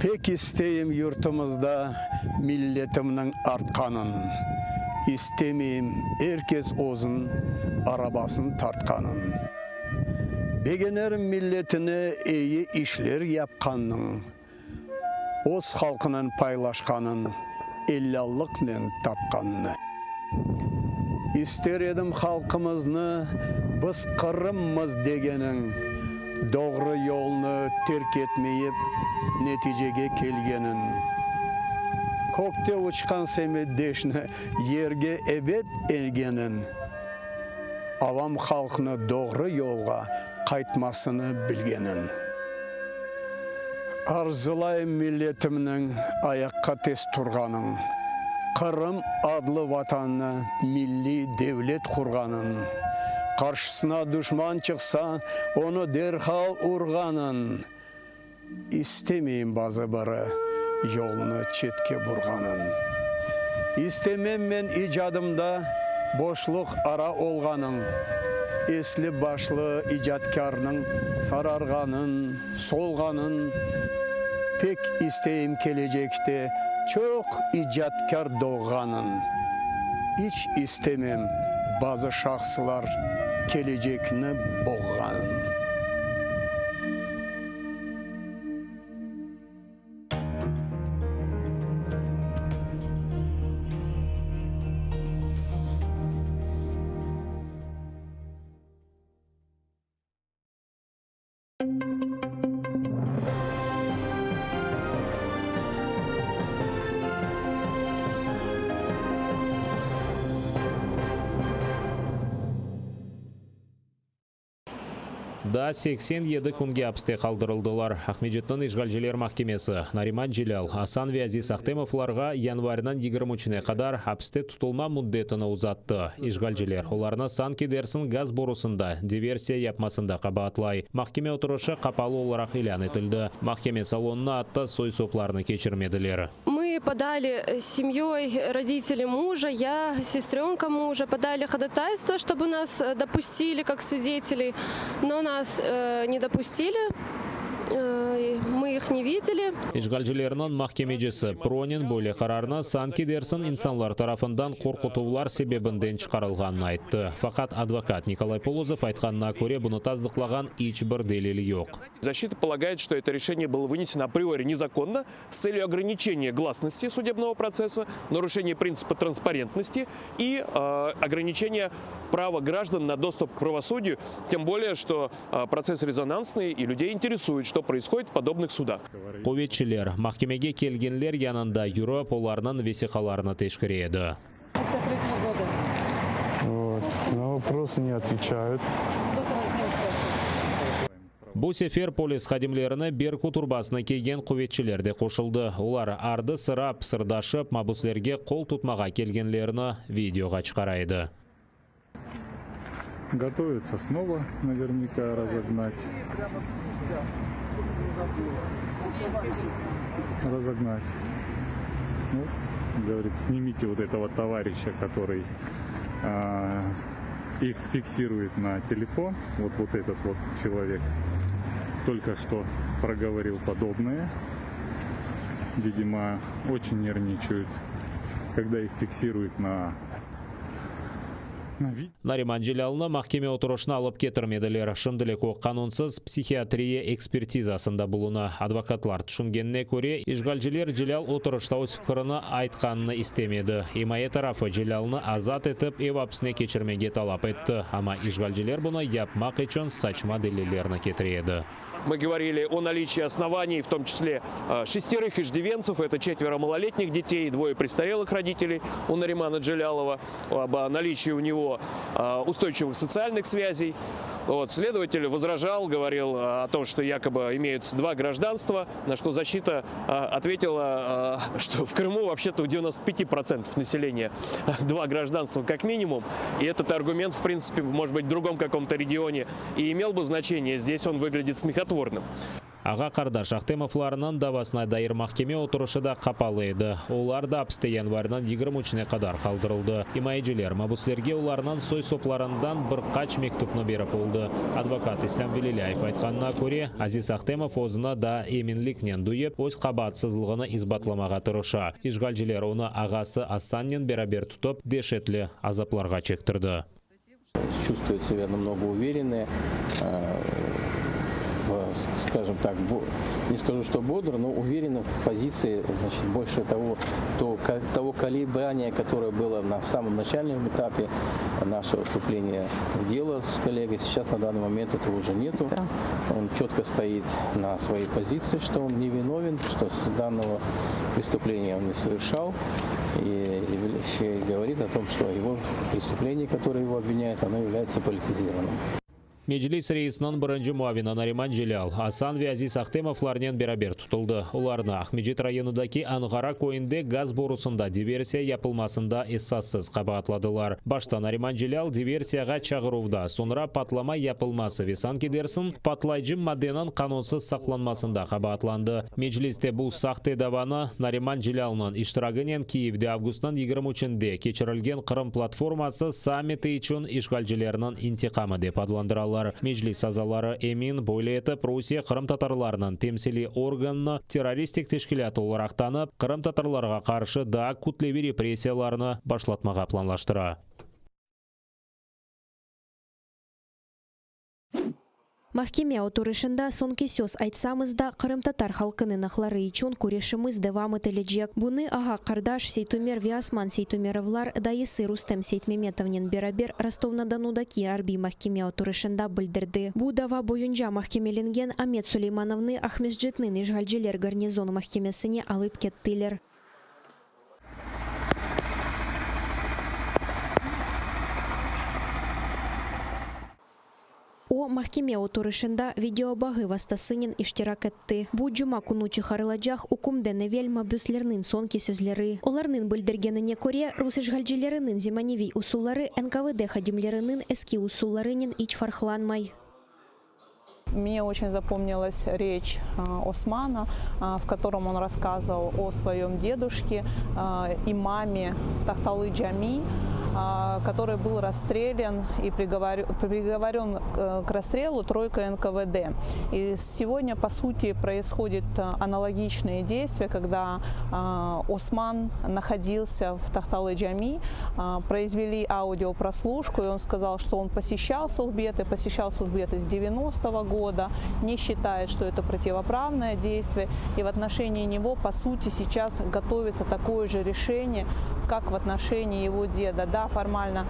Pek isteyim yurtumuzda milletimnin artkanın, istemeyim herkes ozun arabasını tartkanın. Begenerim milletine iyi işler yapkanın, oz halkının paylaşkanın, ellallıkla tapkanını. İster edim halkımızını biz kırımız degenin, doğru yolunu terk etmeyip neticege kelgenin. Kokte uçkan semi deşne yerge ebed ergenin. Avam halkını doğru yolga kaytmasını bilgenin. Arzulayım milletimnin ayakka tez turganın. Kırım adlı vatanını milli devlet kurganın. Karşısına düşman çıksa onu derhal urganın. İstemeyin bazı barı yolunu çetke burganın. İstemem men icadımda boşluk ara olganın. Esli başlı icatkarının sararganın, solganın. Pek isteyim gelecekte çok icatkar doğganın. Hiç istemem bazı şahsılar gelecekini boğganın. Да 87 күнге хабысты калдырылдылар. Ахмеджеттин Ишгалжилер махкемеси Нариман Джилял, Асан Вязис Ахтемовларга январынан 23-не кадар хабысты тутулма муддетini узатты. Ишгалжилер оларына Санки Дерсин газ борусында диверсия yapmasында кабатлай. Махкеме отурушу капалы olarak илян этилди. Махкеме салонуна атта сой сопларны кечирмедилер. Мы подали с семьей, родители мужа, я, сестренка мужа, подали ходатайство, чтобы нас допустили как свидетелей, но нас не допустили. Мы их не видели. Ишгалжилернин махкемежеси Пронин бөле карарына Санки Дерсин инсанлар тарафындан коркутуулар себебинден чыгарылганын айтты. Факат адвокат Николай Полозов айтканына көрө буну таздыклаган эч бир делили жок. Защита полагает, что это решение было вынесено априори незаконно с целью ограничения гласности судебного процесса, нарушения принципа транспарентности и ограничения права граждан на доступ к правосудию, тем более, что процесс резонансный и людей интересует, что происходит в подобных судах. Көветчилер махкемеге келгенлер янында жүрөп, оларнын весикаларына тешкиреді. На вопросы не отвечают. Бу сефер полис хадимлерine Берку турбасына келген көветчилер де кошулды. Олар арды сырап, сырдашып, мабуслерге кол тутмага келгенлерine видеога чыгарайды. Готовится снова наверняка разогнать. Ну, говорит, снимите вот этого товарища, который их фиксирует на телефон. Вот этот вот человек только что проговорил подобное. Видимо, очень нервничают, когда их фиксируют на Нариман Джилялны махкеме отырышына алып кетірмеділер. Шымдылеко канунсыз психиатрия экспертизасында болуна адвокатлар түшінгеніне көре, ишгалжілер Джилял отырышта өз пікіріні айтқанını істемеді. Имайы тарафы Джилялны азат етіп, евапсіне кечірмеге талап етті. Ама ишгалжілер бұны япмақ үшін сачма делилеріні кетіреді. Мы говорили о наличии оснований, в том числе 6 иждивенцев, это 4 малолетних детей, 2 престарелых родителей у Наримана Джилялова, об наличии у него устойчивых социальных связей. Следователь возражал, говорил о том, что якобы имеются 2 гражданства, на что защита ответила, что в Крыму вообще-то у 95% населения 2 гражданства как минимум. И этот аргумент, в принципе, может быть, в другом каком-то регионе и имел бы значение. Здесь он выглядит смехотворным. Аға Қардаш Ахтемовларының давасына дайыр махкеме отырышыда қапалы еді. Олар да апсты январынан 23-не қадар қалдырылды. Имайджілер мабуслерге оларынан сой сопларындан бір қач мектупны беріп oldu. Адвокат Ислам Велиляев айтқанына көре, Азиз Ахтемов өзіні да емінлікнен дуеп, өз қабатсызлығыны избатламаға тұрыша. Ишгалжілер оны ағасы Асаннен берабер тұтып, дешетлі азапларға чектірді. Чувствует себя намного увереннее, скажем так, не скажу, что бодро, но уверенно в позиции, значит, больше того колебания, которое было на самом начальном этапе нашего вступления в дело с коллегой. Сейчас на данный момент этого уже нету. Да. Он четко стоит на своей позиции, что он не виновен, что с данного преступления он не совершал. И говорит о том, что его преступление, которое его обвиняют, оно является политизированным. Меджлис рейсінің бірінші муавина Нариман Джилял, Асан ве Азиз Ахтемовларнен берабер тұтылды. Оларына Ахмеджет районындаки Анғара койынде газ борусында диверсия япылмасында эссассыз қабатладылар. Башта Нариман Джилял диверсияға чағырувда, сонра патлама япылмасы весан кедерсін, патлайжым мадденін канонсыз сақланмасында қабатланды. Меджлисте бұл сақты даваны Нариман Джилялның иштирагынен Киевде августан 23-нде кечірілген Қырым платформасы саммиті үшін ишгалжілерінің интиқамы деп адlandыралар. Меджлис азалары Эмин бойлы етіп, Русия Қырым татарларының темсили органына террористик тешкілят оларақ танып, Қырым татарларға қаршы да күтлеви репрессияларыны башлатмаға планлаштыра. Махкеме отырышында сонки сөз айтсамызда Қырым татар халқының нақлары üçün көрешіміз девамы теледжек. Бұны Аға Қардаш Сейтумер Виасман Сейтумеровлар дайысы Рустем Сейтмеметовнен берабер Ростов-на-Доныдаки арби махкеме отырышында білдірді. Бұ дава бойынша махкемеленген Амет Сулеймановны Ахмеджетнын ишгалжелер гарнизон махкемесіне алып кеттілер. О махкеме отырышында видеобағы вастасынен иштирак етті. Бұ жұма күні чығарылажақ укумдені вельма бюслернің сонки сөзлері. Оларның білдіргеніне көре, рус ишгалжелерінің зиманеви усулары НКВД хадимлерінің эски усуларының ич фархланмай. Мне очень запомнилась речь Османа, в котором он рассказывал о своем дедушке, имаме Тахталы Джами, который был расстрелян и приговорен к расстрелу тройкой НКВД. И сегодня, по сути, происходят аналогичные действия, когда Осман находился в Тахталы Джами, произвели аудиопрослушку, и он сказал, что он посещал Сухбеты с 90-го года, не считает, что это противоправное действие, и в отношении него, по сути, сейчас готовится такое же решение, как в отношении его деда. Да, формально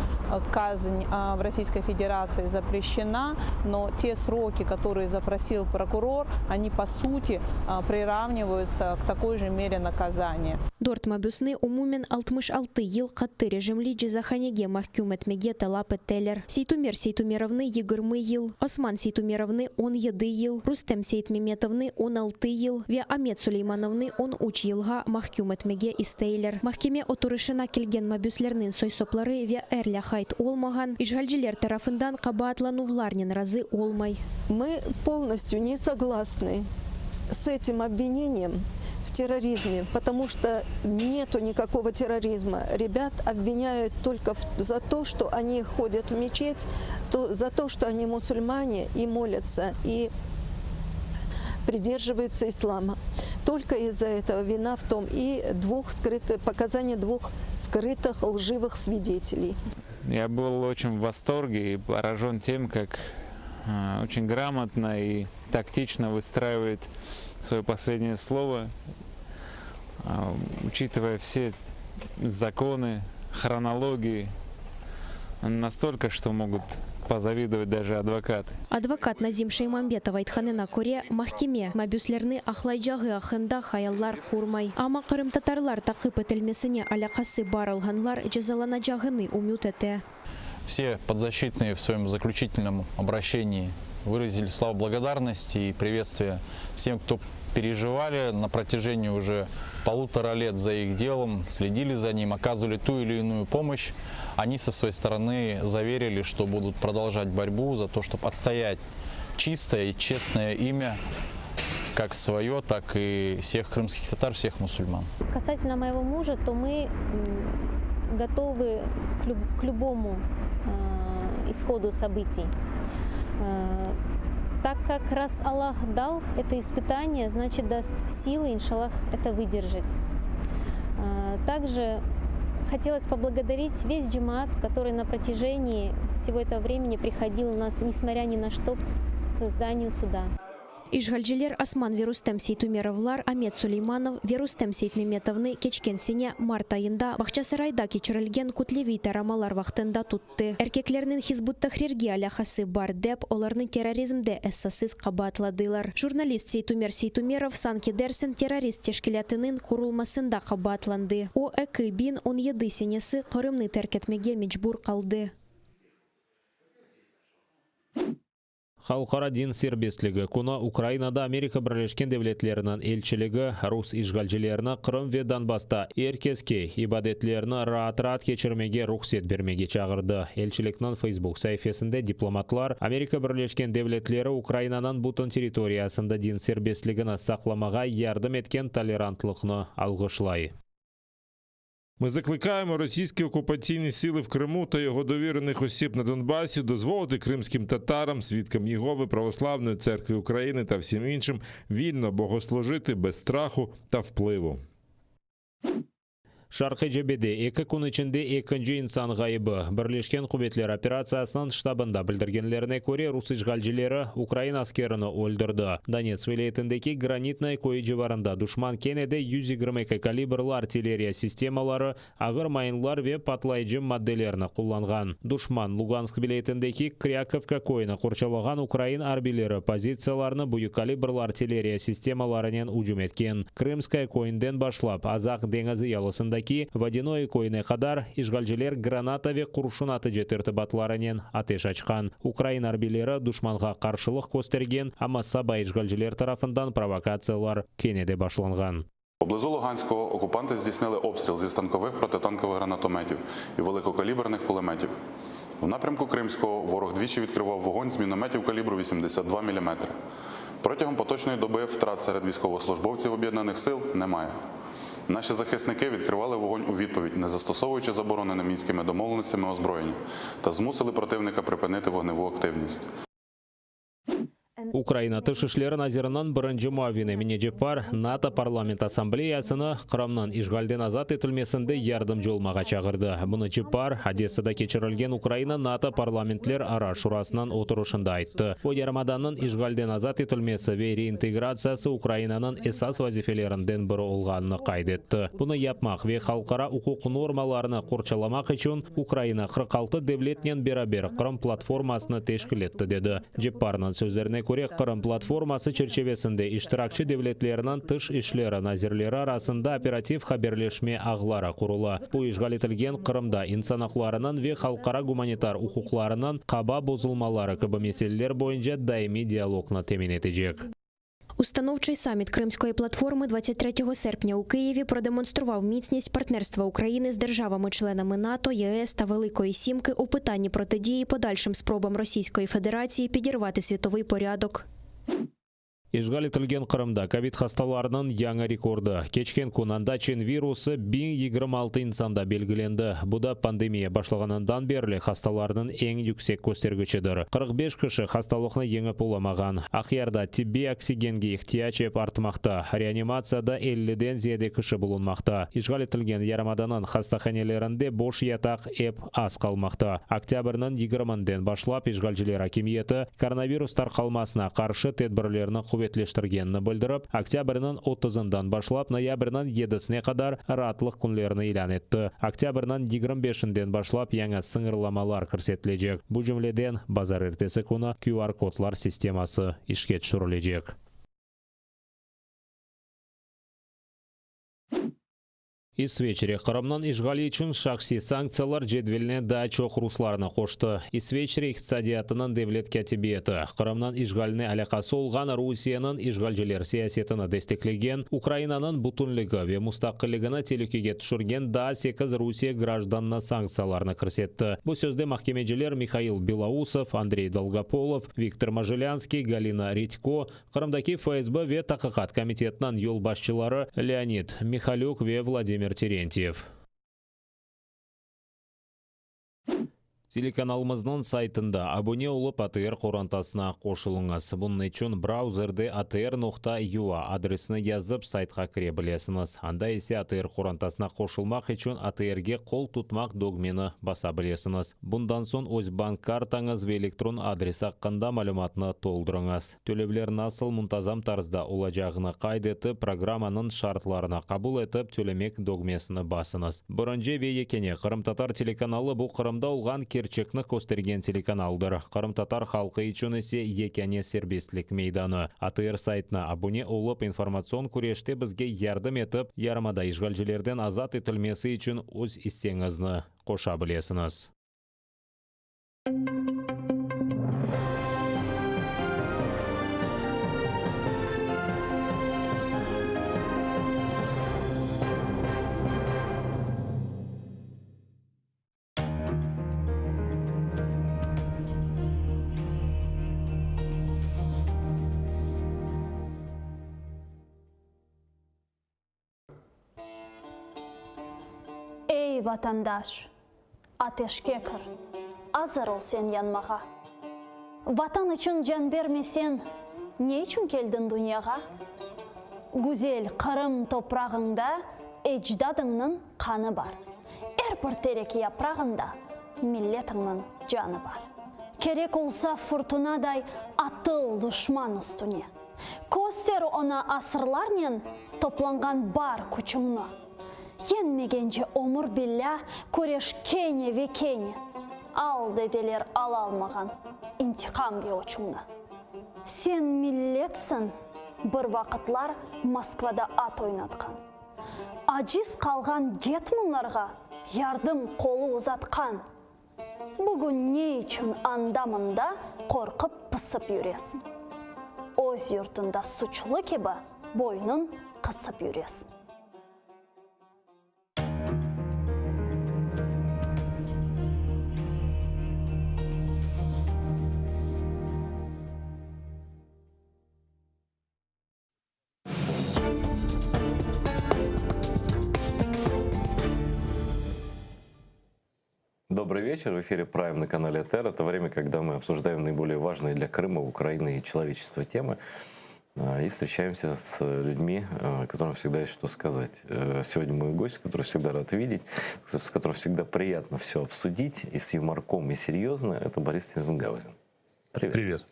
казнь в Российской Федерации запрещена, но те сроки, которые запросил прокурор, они по сути приравниваются к такой же мере наказания. Дортма бюсны умумен 66 ел қатты режимли джизаханеге махкюм этмеге талап еттелер. Сейтумер Сейтумеровны 20 ел, Осман Сейтумеровны 17 ел, Рустем Сейтмеметовны 16 ел, ве Амет Сулеймановны 13 елга махкюм этмеге истейлер. Махкеме отырышына келген мабюслернин сойсоплары ве эрля хайт олмаган, ишгалжилер тарафындан кабаатланувларнен разы олмай. Мы полностью не согласны с этим обвинением в терроризме, потому что нету никакого терроризма. Ребят обвиняют только за то, что они ходят в мечеть, за то, что они мусульмане и молятся, и придерживаются ислама. Только из-за этого вина в том и показания двух скрытых лживых свидетелей. Я был очень в восторге и поражен тем, как очень грамотно и тактично выстраивает свое последнее слово, учитывая все законы, хронологии, настолько, что могут позавидовать даже адвокаты. Адвокат Назим Шеймамбетов айтханына күрә, мәхкеме мәбүсләрне ахлайҗагы ахында хаяллар курмай. Ама кырым татарлар тақып этелмесенә алакасы бар алганлар җәзаланачагыны умют итә. Все подзащитные в своем заключительном обращении выразили слова благодарности и приветствия всем, кто переживали на протяжении уже 1,5 лет за их делом, следили за ним, оказывали ту или иную помощь. Они со своей стороны заверили, что будут продолжать борьбу за то, чтобы отстоять чистое и честное имя, как свое, так и всех крымских татар, всех мусульман. Касательно моего мужа, то мы готовы к любому исходу событий. Так как раз Аллах дал это испытание, значит даст силы, иншаллах, это выдержать. Также хотелось поблагодарить весь джамаат, который на протяжении всего этого времени приходил у нас, несмотря ни на что, к зданию суда. Ишгалжилер Осман Верустем Сейтумеровлар, Амет Сулейманов, Верустем Сейтмеметовны кечкенсене март айында Бакчасарайда кечерелген кутлеви тарамалар вақтында тутты. Эркеклернин Хизбут Тахрирге аляхасы бар деп, оларны терроризмде эссасыз кабатладылар. Журналист Сейтумер Сейтумеров санки дерсен террорист тешкилятынын курулмасында кабатланды. О эки бин 17 сенесі Кырымны теркетмеге мечбур калды. Халқара дин сербестлігі күні Украинада Америка Бірлескен Девлетлерінің елшілігі рус ишгалжилеріні Қырым ве Донбаста еркеске ибадетлеріні раат-раат кечірмеге рұқсет бермеге чағырды. Елшіліктің Facebook сайфесінде дипломатлар Америка Бірлескен Девлетлері Украинанын бұтын территориясында дин сербестлігіні сақламаға ярдым еткен толерантлықны алғышлай. Ми закликаємо російські окупаційні сили в Криму та його довірених осіб на Донбасі дозволити кримським татарам, свідкам Єгови, Православної церкви України та всім іншим вільно богослужити без страху та впливу. Шарқы жебеде 2 күн ішінде 2-ші инсан ғайыбы. Бірлескен Құбетлер операциясынан штабында білдіргенлеріне көре рус ишгалжилері Украина аскеріні өлдірді. Донецк вилаетіндегі гранитный көй жеварында душман кенеде 122 калибрлы артиллерия системалары, ағыр майынлар ве патлайжы модделеріні құлланған. Душман Луганск вилаетіндегі Кряковка көйіні құрчалаған Украин арбилері позицияларыны бұйы калибрлы артиллерия системаларынан ұжым еткен. Крымская көйінден башлап, Азақ деңізі ялысында водяной койне қадар ишгалжилер гранатаве куршунаты жетерті батларынен атеш ачқан. Украин арбилері душманға қаршылық көстерген, ама саба ишгалжилер тарафындан провокациялар кенеде башланған. Поблизу Луганського окупанти здійснили обстріл зі станкових протитанкових гранатометів і великокаліберних кулеметів. У напрямку Кримського ворог двічі відкривав вогонь з мінометів калібру 82 мм. Протягом поточної доби втрат серед військовослужбовців Об'єднаних сил немає. Наші захисники відкривали вогонь у відповідь, не застосовуючи заборонене мінськими домовленостями озброєння, та змусили противника припинити вогневу активність. Украина тышышлері назирынан бірінші муавины Минежепар НАТО парламент ассамблеясыны Қырамнан ишгалден азат етілмесінде ярдым жолмаға чағырды. Бұны Жепар Одессада кечірілген Украина НАТО парламентлер ара шурасынан отырышында айтты. О ярмаданын ишгалден азат етілмесі ве реинтеграциясы Украинанын эсас вазифелерінден бірі олғанны қайдетті. Бұны япмақ ве халқара құқық нормаларыны қорчаламақ үшін Украина 46 девлетнен берабер Қырым платформасыны тешкіл етті деді. Жепарның сөздеріне көре Қырым платформасы черчевесінде иштиракчы девлетлерінің тыш ишлері назирлері арасында оператив хаберлешме ағлары құрылы. Бұл ишгал етілген Қырымда инсан ақларының ве халқара гуманитар ұқуқларының қаба бозылмалары кібі меселелер бойынша даими диалогны темин етежек. Установчий саміт Кримської платформи 23 серпня у Києві продемонстрував міцність партнерства України з державами-членами НАТО, ЄС та Великої Сімки у питанні протидії подальшим спробам Російської Федерації підірвати світовий порядок. Ишгал етілген Қырымда ковид хасталарының яңа рекорды. Кечкен күнанда чен вирусы 1026 инсанда белгіленді. Бұда пандемия башлағанынан берлі хасталарының ең yüksek көстергішідір. 45 кіші хасталықны еңіп оламаған. Ақиярда тибби оксигенге ихтияч еп артмақта. Реанимацияда 50-ден зиеде кіші бұлынмақта. Ишгал етілген ярамаданын хастаханелерінде бош ятақ еп аз қалмақта. Октябрның 20-ден башлап ишгалжилер акимиеті коронавирус тарқалмасына қаршы тедбірлерінің құбетлештіргенні білдіріп, октябрның 30-дан башлап ноябрның 7-сіне қадар ратлық күнлеріні илан етті. Октябрның 25-ден башлап яңа сыңырламалар көрсетілежек. Бұл жүмледен базар ертесі күні QR-кодлар системасы ішке түсірілежек. Исвечере Қырымнан ишгали үшін шақси санкциялар жедвеліне да чоқ русларына қошты. Исвечере иқтисадиятының девлет кәтебиеті. Қырымнан ишгаліне алақасы олған Русияның ишгалжелер сиясетіні дестеклеген, Украинаның бұтынлығы ве мұстақылығына телекеге түшірген да 8 Русия гражданына санкцияларына кірсетті. Бұл сөзде махкемежелер Михаил Белоусов, Андрей Долгополов, Виктор Мажелянский, Галина Редько, Қырымдаки ФСБ ве Тақиқат комитетінің ел басшылары Леонид Михалюк ве Владимир Терентьев. Телеканалымыздың сайтында абоне олып АТР қорантасына қошылыңыз. Бұның үшін браузерде atr.ua адресіне язып сайтқа кіре білесіңіз. Анда есе АТР қорантасына қошылмақ үшін АТРге қол тұтмақ догмені баса білесіңіз. Бұндан соң өз банк картаңыз ве электрон адрес аққанда мәліматыны толдырыңыз. Төлевлер насыл мұнтазам тарзда олажағыны қайдеті программаның шартларына қабыл етіп төлемек догмесіні басыңыз. Бұрынже ве екене Қырым Татар телеканалы бұл Қырымда олған Керчекні көстерген телеканалдыр. Қырым татар халқы үшін есе екене сербестлік мейданы. АТР сайтына абоне олып информацион күреште бізге ярдым етіп, ярамада ишгалжелерден азат етілмесі үшін өз иссеңізні қоша білесіңіз. Ей ватандаш, атешке кір, азыр ол сен янмаға. Ватан үшін жан бермесен, не үшін келдің дүнияға? Гүзел Қырым топрағыңда эждадыңның қаны бар. Әрбір терек япрағында миллетіңнің жаны бар. Керек олса фортунадай атыл дұшман үстіне. Көстер ona асырларнен топланған бар күчіңні. Енмегенже омыр билля көреш кене ве кене. Ал деделер ала алмаған интиқам бе очыңны. Сен миллетсің, бір вақытлар Москвада ат ойнатқан. Ажиз қалған гетмынларға ярдым қолы ұзатқан. Бүгін не үшін андамында қорқып пысып жүресің. Өз юртында сұчлы кебі бойнын қысып жүресің. Добрый вечер. В эфире Прайм на канале АТР. Это время, когда мы обсуждаем наиболее важные для Крыма, Украины и человечества темы. И встречаемся с людьми, которым всегда есть что сказать. Сегодня мой гость, который всегда рад видеть, с которым всегда приятно все обсудить, и с юморком, и серьезно, это Борис Тинзенгаузен. Привет. Привет.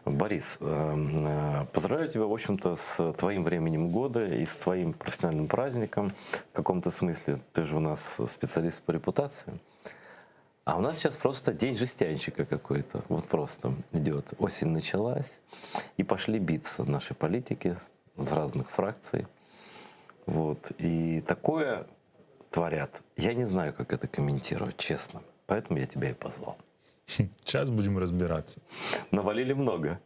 Борис, поздравляю тебя, в общем-то, с твоим временем года и с твоим профессиональным праздником. В каком-то смысле ты же у нас специалист по репутации. А у нас сейчас просто день жестянщика какой-то. Вот просто идет. Осень началась, и пошли биться наши политики с разных фракций. Вот. И такое творят. Я не знаю, как это комментировать, честно. Поэтому я тебя и позвал. Сейчас будем разбираться. Навалили много.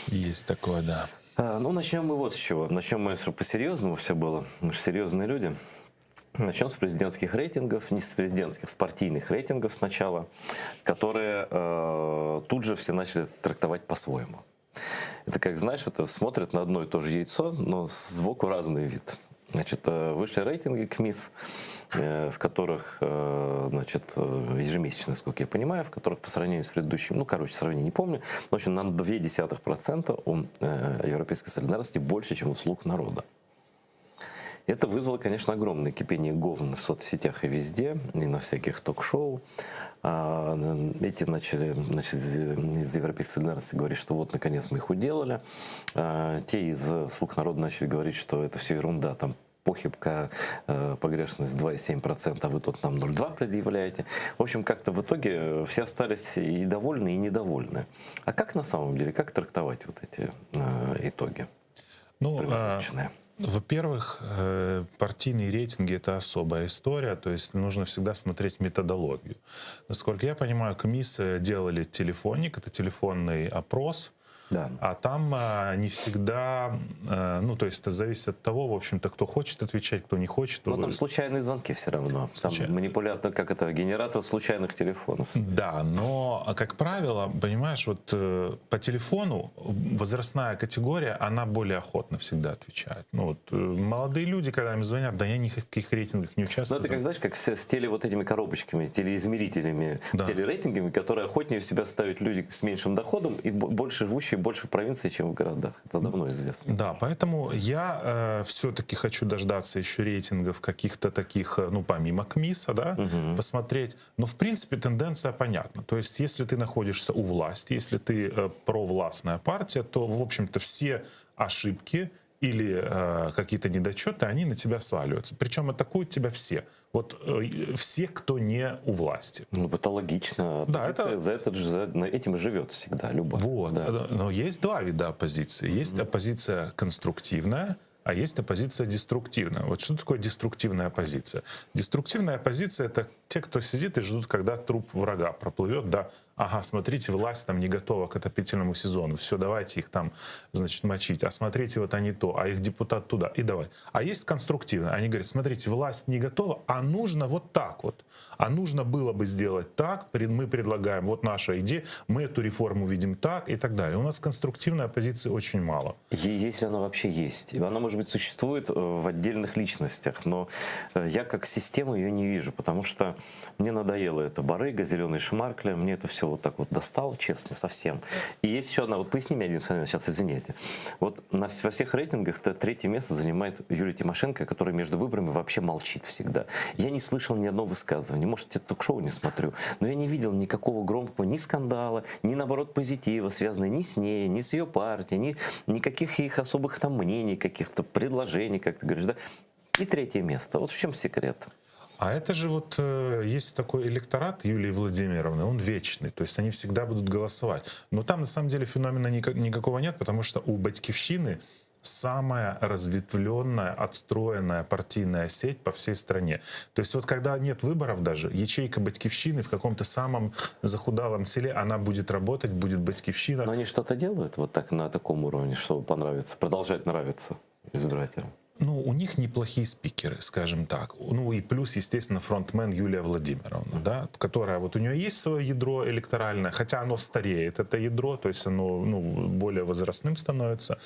Есть такое, да. Ну, начнем мы вот с чего. Начнем мы, чтобы по-серьезному все было. Мы же серьезные люди. Начнем с президентских рейтингов, не с президентских, с партийных рейтингов сначала, которые тут же все начали трактовать по-своему. Это как, знаешь, это смотрят на одно и то же яйцо, но сбоку разный вид. Значит, высшие рейтинги КМИС, в которых, значит, ежемесячно, насколько я понимаю, в которых по сравнению с предыдущим, ну, короче, сравнение не помню, в общем, на 0,2% у европейской солидарности больше, чем у «Слуг народа». Это вызвало, конечно, огромное кипение говна в соцсетях и везде, и на всяких ток-шоу. Эти начали, значит, из европейской солидарности говорить, что вот, наконец, мы их уделали. Те из «Слуг народа» начали говорить, что это все ерунда, там похибка, погрешность 2,7%, а вы тут нам 0,2 предъявляете. В общем, как-то в итоге все остались и довольны, и недовольны. А как на самом деле, как трактовать вот эти итоги? Ну, во-первых, партийные рейтинги — это особая история, то есть нужно всегда смотреть методологию. Насколько я понимаю, КМИС делали телефонник, это телефонный опрос, да. А там не всегда, ну, то есть это зависит от того, в общем-то, кто хочет отвечать, кто не хочет. Но там случайные звонки все равно. Там манипулятор, как это, генератор случайных телефонов. Да, но, как правило, понимаешь, вот по телефону возрастная категория, она более охотно всегда отвечает. Ну, вот молодые люди, когда им звонят, да я ни в каких рейтингах не участвую. Ну, это как, знаешь, как с теле вот этими коробочками, телеизмерителями, да. Телерейтингами, которые охотнее в себя ставят люди с меньшим доходом и больше живущие больше в провинции, чем в городах. Это давно известно. Да, поэтому я все-таки хочу дождаться еще рейтингов каких-то таких, ну, помимо КМИСа, да, посмотреть. Но, в принципе, тенденция понятна. То есть, если ты находишься у власти, если ты провластная партия, то, в общем-то, все ошибки или какие-то недочеты, они на тебя сваливаются. Причем атакуют тебя все. Вот все, кто не у власти. Ну, это логично. Да, это... этим живет всегда, любая. Вот. Да. Но есть два вида оппозиции. Есть оппозиция конструктивная, а есть оппозиция деструктивная. Вот что такое деструктивная оппозиция? Деструктивная оппозиция — это те, кто сидит и ждут, когда труп врага проплывет, да, ага, смотрите, власть там не готова к отопительному сезону, все, давайте их там, значит, мочить, а смотрите, вот они то, а их депутат туда, и давай. А есть конструктивно, они говорят, смотрите, власть не готова, а нужно вот так вот, а нужно было бы сделать так, мы предлагаем, вот наша идея, мы эту реформу видим так и так далее. У нас конструктивной оппозиции очень мало. Если она вообще есть, она, может быть, существует в отдельных личностях, но я как систему ее не вижу, потому что мне надоело это барыга, зеленый шмаркля, мне это все вот так вот достало, честно, совсем. И есть еще одна, вот поясни мне, Адим Санин, сейчас извините. Вот во всех рейтингах третье место занимает Юлия Тимошенко, которая между выборами вообще молчит всегда. Я не слышал ни одного высказывания, может, я ток-шоу не смотрю, но я не видел никакого громкого ни скандала, ни, наоборот, позитива, связанного ни с ней, ни с ее партией, никаких их особых там мнений, каких-то предложений, как ты говоришь, да. И третье место. Вот в чем секрет? А это же вот есть такой электорат Юлии Владимировны, он вечный, то есть они всегда будут голосовать. Но там на самом деле феномена никакого нет, потому что у «Батькивщины» самая разветвленная, отстроенная партийная сеть по всей стране. То есть вот когда нет выборов даже, ячейка «Батькивщины» в каком-то самом захудалом селе, она будет работать, будет «Батькивщина». Но они что-то делают вот так на таком уровне, чтобы понравиться, продолжать нравиться избирателям? Ну, у них неплохие спикеры, скажем так. Ну и плюс, естественно, фронтмен Юлия Владимировна, да, которая, вот у нее есть свое ядро электоральное, хотя оно стареет, это ядро, то есть оно, ну, более возрастным становится,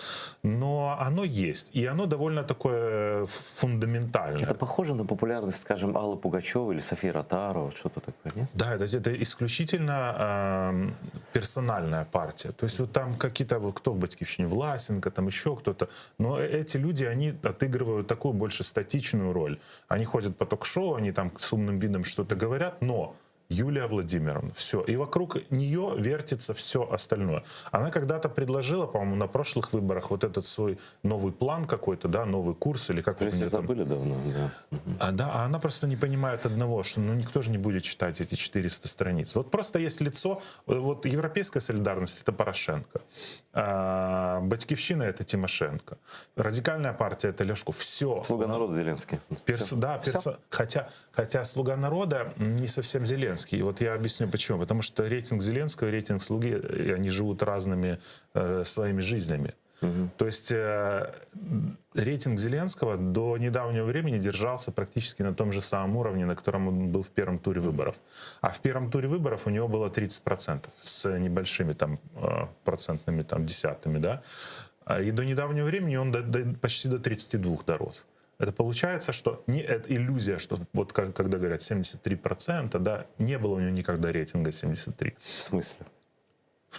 но оно есть, и оно довольно такое фундаментальное. Это похоже на популярность, скажем, Аллы Пугачевой или Софии Ротару, что-то такое, нет? Да, это исключительно персональная партия. То есть вот там какие-то, вот кто в «Батькивщине», Власенко, там еще кто-то, но эти люди, они отыгрывают такую больше статичную роль. Они ходят по ток-шоу, они там с умным видом что-то говорят, но Юлия Владимировна, все. И вокруг нее вертится все остальное. Она когда-то предложила, по-моему, на прошлых выборах вот этот свой новый план какой-то, да, новый курс или как-то. Все забыли давно, да. А она просто не понимает одного, что ну, никто же не будет читать эти 400 страниц. Вот просто есть лицо, вот европейская солидарность — это Порошенко, «Батькивщина» — это Тимошенко, радикальная партия — это Ляшков. Все. «Слуга народа» Зеленский. Хотя «Слуга народа» не совсем Зеленский. И вот я объясню почему. Потому что рейтинг Зеленского и рейтинг «Слуги», они живут разными своими жизнями. То есть рейтинг Зеленского до недавнего времени держался практически на том же самом уровне, на котором он был в первом туре выборов. А в первом туре выборов у него было 30% с небольшими там процентными там десятыми, да. И до недавнего времени он почти до 32 дорос. Это получается, что не это иллюзия, что вот когда говорят 73%, да, не было у него никогда рейтинга 73. В смысле?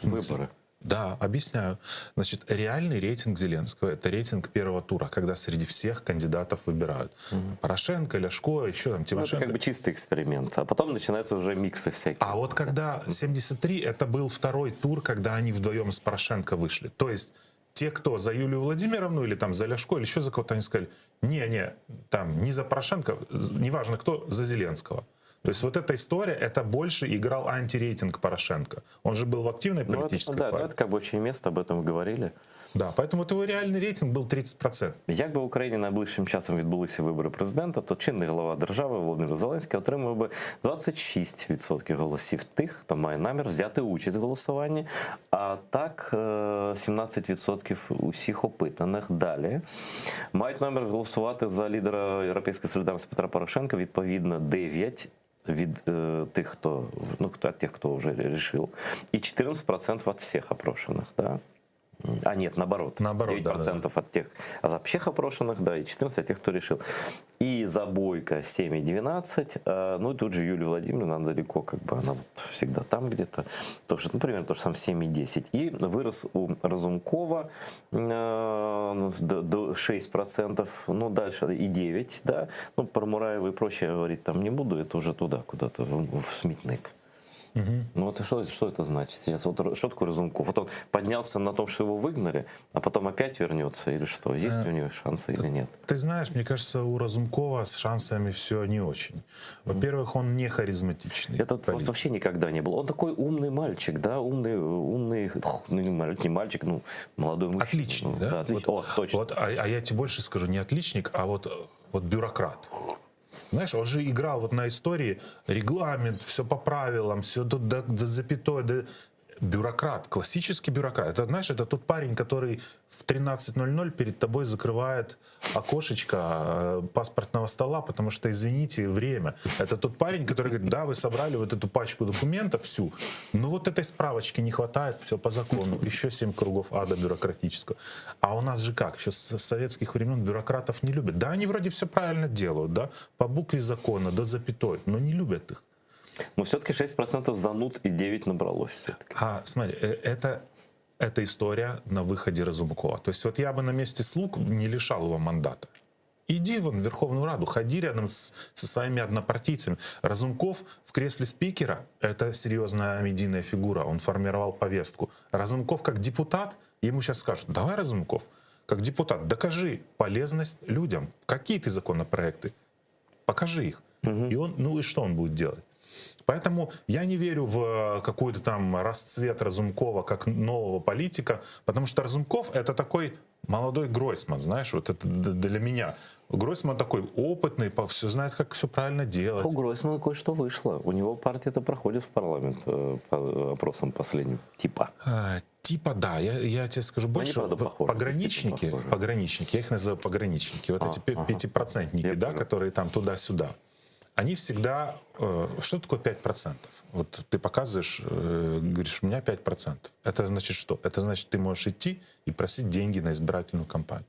Выборы. Да, объясняю. Значит, реальный рейтинг Зеленского — это рейтинг первого тура, когда среди всех кандидатов выбирают. Порошенко, Ляшко, еще там Тимошенко. Ну, это как бы чистый эксперимент. А потом начинаются уже миксы всякие. А вот когда 73, это был второй тур, когда они вдвоем с Порошенко вышли. То есть те, кто за Юлию Владимировну или там за Ляшко, или еще за кого-то, они сказали, не, там не за Порошенко, неважно кто, за Зеленского. То есть вот эта история, это больше играл антирейтинг Порошенко. Он же был в активной политической фазе. фазе. Это как бы очень место, об этом говорили. Да, поэтому от його реальний рейтинг був 30%. Якби в Україні найближчим часом відбулися вибори президента, то чинний голова держави Володимир Зеленський отримав би 26% голосів тих, хто має намір взяти участь в голосуванні, а так 17% усіх опитаних далі мають намір голосувати за лідера Європейської солідарності Петра Порошенка, відповідно 9% від тих, хто, от тех, кто уже решил, и 14% от всех опрошенных, да. А нет, наоборот. 9% от тех от всех опрошенных, да, и 14% от тех, кто решил. И за Бойко 7,12. Ну и тут же Юлия Владимировна, она далеко, как бы она вот всегда там где-то. Тоже, ну, примерно то же самое 7,10. И вырос у Разумкова до 6%, ну дальше и 9%, да. Ну, про Мураева и прочее говорить там не буду, это уже туда, куда-то в смітник. Ну вот что это значит? Сейчас вот что такое Разумков? Вот он поднялся на том, что его выгнали, а потом опять вернется или что? Есть ли у него шансы или нет? Ты знаешь, мне кажется, у Разумкова с шансами все не очень. Во-первых, он не харизматичный. Это вот вообще никогда не был. Он такой умный мальчик, да, умный, не мальчик, ну, молодой мужчина. Отличный, ну, да? Отличный. Вот, о, точно. Вот, а я тебе больше скажу, не отличник, а вот бюрократ. Знаешь, он же играл вот на истории, регламент, все по правилам, все до запятой, бюрократ, классический бюрократ. Это, знаешь, это тот парень, который в 13:00 перед тобой закрывает окошечко паспортного стола, потому что, извините, время. Это тот парень, который говорит, да, вы собрали вот эту пачку документов всю, но вот этой справочки не хватает, все по закону, еще 7 кругов ада бюрократического. А у нас же как, еще с советских времен бюрократов не любят. Да, они вроде все правильно делают, да, по букве закона, до запятой, но не любят их. Но все-таки 6% зануд и 9% набралось все-таки. А, смотри, это история на выходе Разумкова. То есть вот я бы на месте слуг не лишал его мандата. Иди вон в Верховную Раду, ходи рядом со своими однопартийцами. Разумков в кресле спикера — это серьезная медийная фигура, он формировал повестку. Разумков как депутат, ему сейчас скажут, давай, Разумков, как депутат, докажи полезность людям. Какие ты законопроекты? Покажи их. И он, ну и что он будет делать? Поэтому я не верю в какой-то там расцвет Разумкова как нового политика, потому что Разумков — это такой молодой Гройсман, знаешь, вот это для меня. Гройсман такой опытный, все знает, как все правильно делать. У Гройсмана кое-что вышло. У него партия-то проходит в парламент по опросам последним. Типа, да, я тебе скажу больше. Они, правда, Пограничники, я их называю пограничники. Вот эти 5%, да, которые там туда-сюда. Они всегда... Что такое 5%? Вот ты показываешь, говоришь, у меня 5%. Это значит что? Это значит, ты можешь идти и просить деньги на избирательную кампанию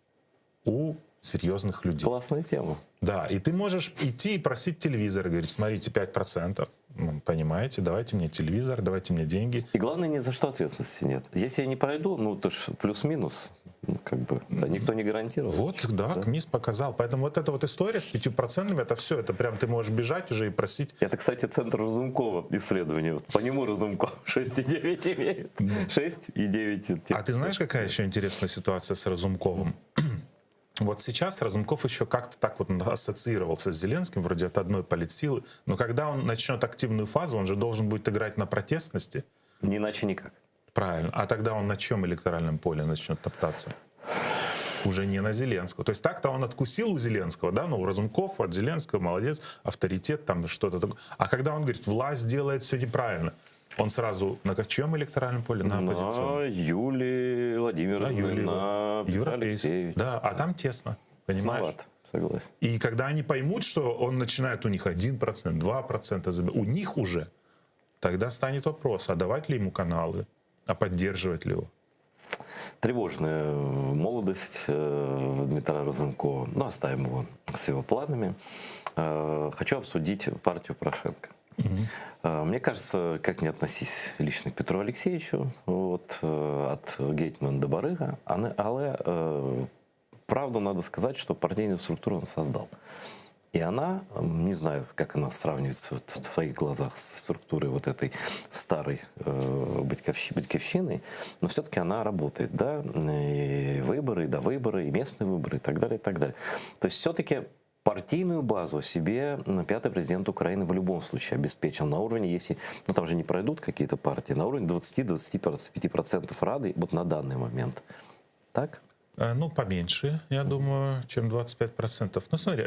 у серьезных людей. Классная тема. Да, и ты можешь идти и просить телевизор, и говорить, смотрите, 5%, ну, понимаете, давайте мне телевизор, давайте мне деньги. И главное, ни за что ответственности нет. Если я не пройду, ну, то ж плюс-минус, ну, как бы, да, никто не гарантировал. Вот, да, КМИС показал. Поэтому вот эта вот история с 5%, это все, это прям ты можешь бежать уже и просить. Это, кстати, центр Разумкова исследования. Вот по нему Разумков 6,9 имеет. 6,9. А ты знаешь, какая еще интересная ситуация с Разумковым? Вот сейчас Разумков еще как-то так вот ассоциировался с Зеленским, вроде от одной политсилы, но когда он начнет активную фазу, он же должен будет играть на протестности. Не иначе никак. Правильно. А тогда он на чем электоральном поле начнет топтаться? Уже не на Зеленского. То есть так-то он откусил у Зеленского, да, ну, Разумков от Зеленского, молодец, авторитет, там что-то такое. А когда он говорит, власть делает все неправильно, Он сразу на чьем электоральном поле? На оппозиционном. На Юлии Владимировне, на Петра Алексеевича. Да, а там тесно, понимаешь? Тесновато, согласен. И когда они поймут, что он начинает у них 1%, 2% забирать, у них уже, тогда станет вопрос, а давать ли ему каналы, а поддерживать ли его? Тревожная молодость Дмитра Разумкова. Ну, оставим его с его планами. Хочу обсудить партию Порошенко. Мне кажется, как ни относись лично к Петру Алексеевичу, вот, от Гетьмана до Барыга, але правду надо сказать, что партийную структуру он создал. И она, не знаю, как она сравнивается в твоих глазах с структурой вот этой старой батьковщины, но все-таки она работает, да, и выборы, и довыборы, и местные выборы, и так далее, и так далее. То есть все-таки партийную базу себе пятый президент Украины в любом случае обеспечил на уровне, если, ну там же не пройдут какие-то партии, на уровне 20-25% Рады вот на данный момент. Так? Ну, поменьше, я думаю, чем 25%. Ну, смотри,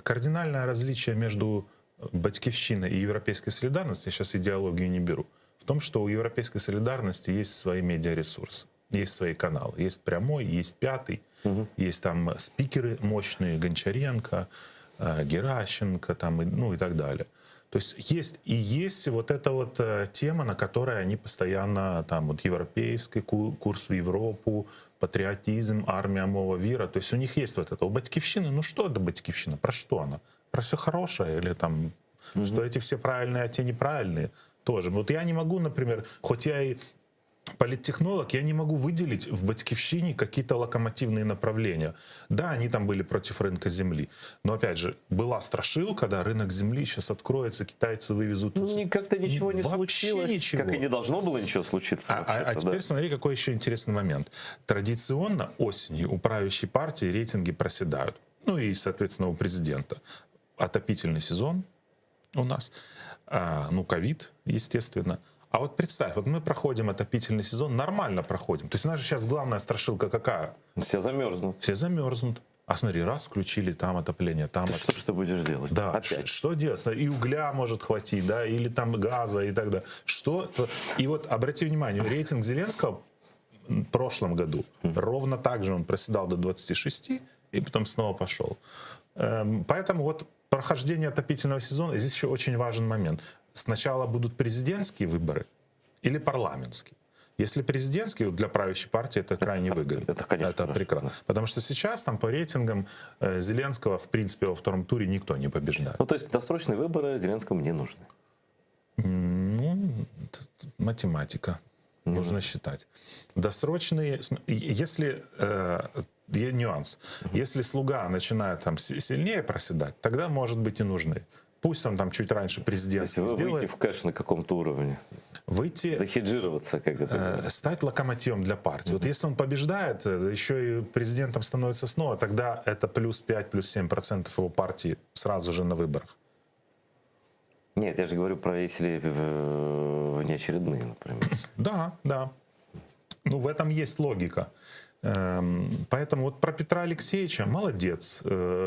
кардинальное различие между батьковщиной и европейской солидарностью, я сейчас идеологию не беру, в том, что у европейской солидарности есть свои медиаресурсы, есть свои каналы. Есть прямой, есть пятый, есть там спикеры мощные, Гончаренко, Геращенко, там, ну и так далее. То есть есть вот эта вот тема, на которой они постоянно, там, вот европейский курс в Европу, патриотизм, армия мова вера. То есть у них есть вот это. У батьковщины, ну что это батьковщина? Про что она? Про все хорошее? Или там, что эти все правильные, а те неправильные? Тоже. Вот я не могу, например, хоть я и политтехнолог, я не могу выделить в батьковщине какие-то локомотивные направления. Да, они там были против рынка земли. Но, опять же, была страшилка, да, рынок земли сейчас откроется, китайцы вывезут... Ну, как-то ничего не случилось, ничего. как и не должно было ничего случиться. А теперь смотри, какой еще интересный момент. Традиционно осенью у правящей партии рейтинги проседают. Ну и, соответственно, у президента. Отопительный сезон у нас. Ну, ковид, естественно. А вот представь, вот мы проходим отопительный сезон, нормально проходим. То есть у нас же сейчас главная страшилка какая? Все замерзнут. Все замерзнут. А смотри, раз включили там отопление, там... Что ж ты будешь делать? Да, опять? Что делать? И угля может хватить, да, или там газа и так далее. Что? И вот обрати внимание, рейтинг Зеленского в прошлом году ровно так же он проседал до 26, и потом снова пошел. Поэтому вот прохождение отопительного сезона, здесь еще очень важен момент. Сначала будут президентские выборы или парламентские. Если президентские, для правящей партии это крайне выгодно. Это, конечно, это прекрасно. Потому что сейчас там по рейтингам Зеленского, в принципе, во втором туре никто не побеждает. Ну, то есть досрочные выборы Зеленскому не нужны? Ну, математика. Нужно считать. Досрочные, если... нюанс. Если слуга начинает там сильнее проседать, тогда, может быть, и нужны. Пусть он там чуть раньше президентский сделает. Выйти в кэш на каком-то уровне. Выйти... Захеджироваться, как это. Стать локомотивом для партии. Вот если он побеждает, еще и президентом становится снова, тогда это плюс 5, плюс 7% его партии сразу же на выборах. Нет, я же говорю про если внеочередные, например. Да, да. Ну, в этом есть логика. Поэтому вот про Петра Алексеевича молодец,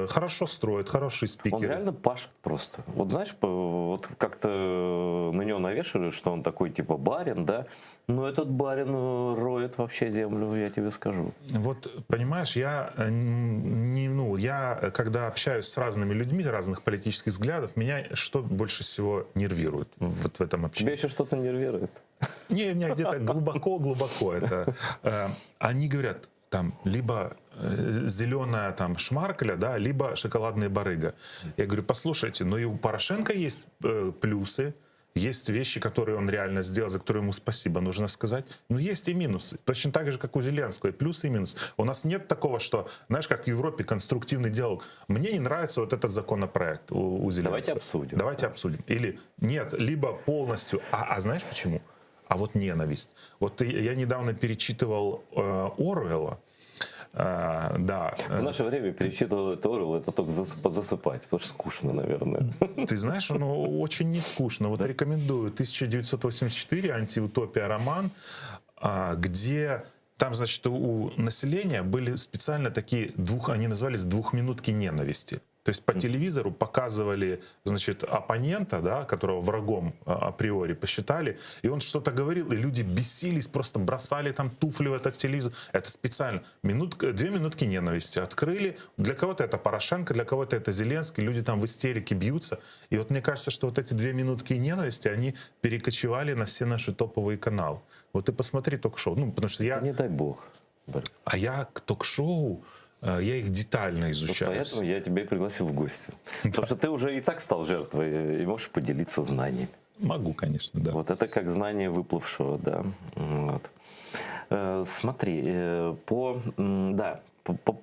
хорошо строит, хороший спикер. Он реально пашет просто. Вот знаешь, вот как-то на него навешали, что он такой типа барин, да? Но этот барин роет вообще землю, я тебе скажу. Вот, понимаешь, я когда общаюсь с разными людьми разных политических взглядов, меня что больше всего нервирует вот в этом общении? Тебя еще что-то нервирует? Не, у меня где-то глубоко это. Они говорят, там, либо зеленая там шмаркля, да, либо шоколадная барыга. Я говорю, послушайте, но и у Порошенко есть плюсы, есть вещи, которые он реально сделал, за которые ему спасибо, нужно сказать. Но есть и минусы. Точно так же, как у Зеленского, и плюсы, и минусы. У нас нет такого, что, знаешь, как в Европе конструктивный диалог. Мне не нравится вот этот законопроект у Зеленского. Давайте обсудим. Давайте обсудим. Или нет, либо полностью. А знаешь почему? А вот ненависть. Вот я недавно перечитывал Оруэлла. Да. В наше время перечитывать Оруэлла — это только засыпать, потому что скучно, наверное. Ты знаешь, оно очень не скучно. Вот рекомендую 1984, антиутопия роман, где там, значит, у населения были специально такие, они назывались двухминутки ненависти. То есть по телевизору показывали, значит, оппонента, да, которого врагом априори посчитали, и он что-то говорил, и люди бесились, просто бросали там туфли в этот телевизор. Это специально. 2 минутки ненависти открыли. Для кого-то это Порошенко, для кого-то это Зеленский. Люди там в истерике бьются. И вот мне кажется, что вот эти 2 минутки ненависти, они перекочевали на все наши топовые каналы. Вот ты посмотри ток-шоу. Ну, потому что я... Не дай бог, Борис. А я к ток-шоу, я их детально изучаю. Вот поэтому я тебя и пригласил в гости. Потому что ты уже и так стал жертвой и можешь поделиться знаниями. Могу, конечно, да. Вот это как знание выплывшего, да. Вот. Смотри, по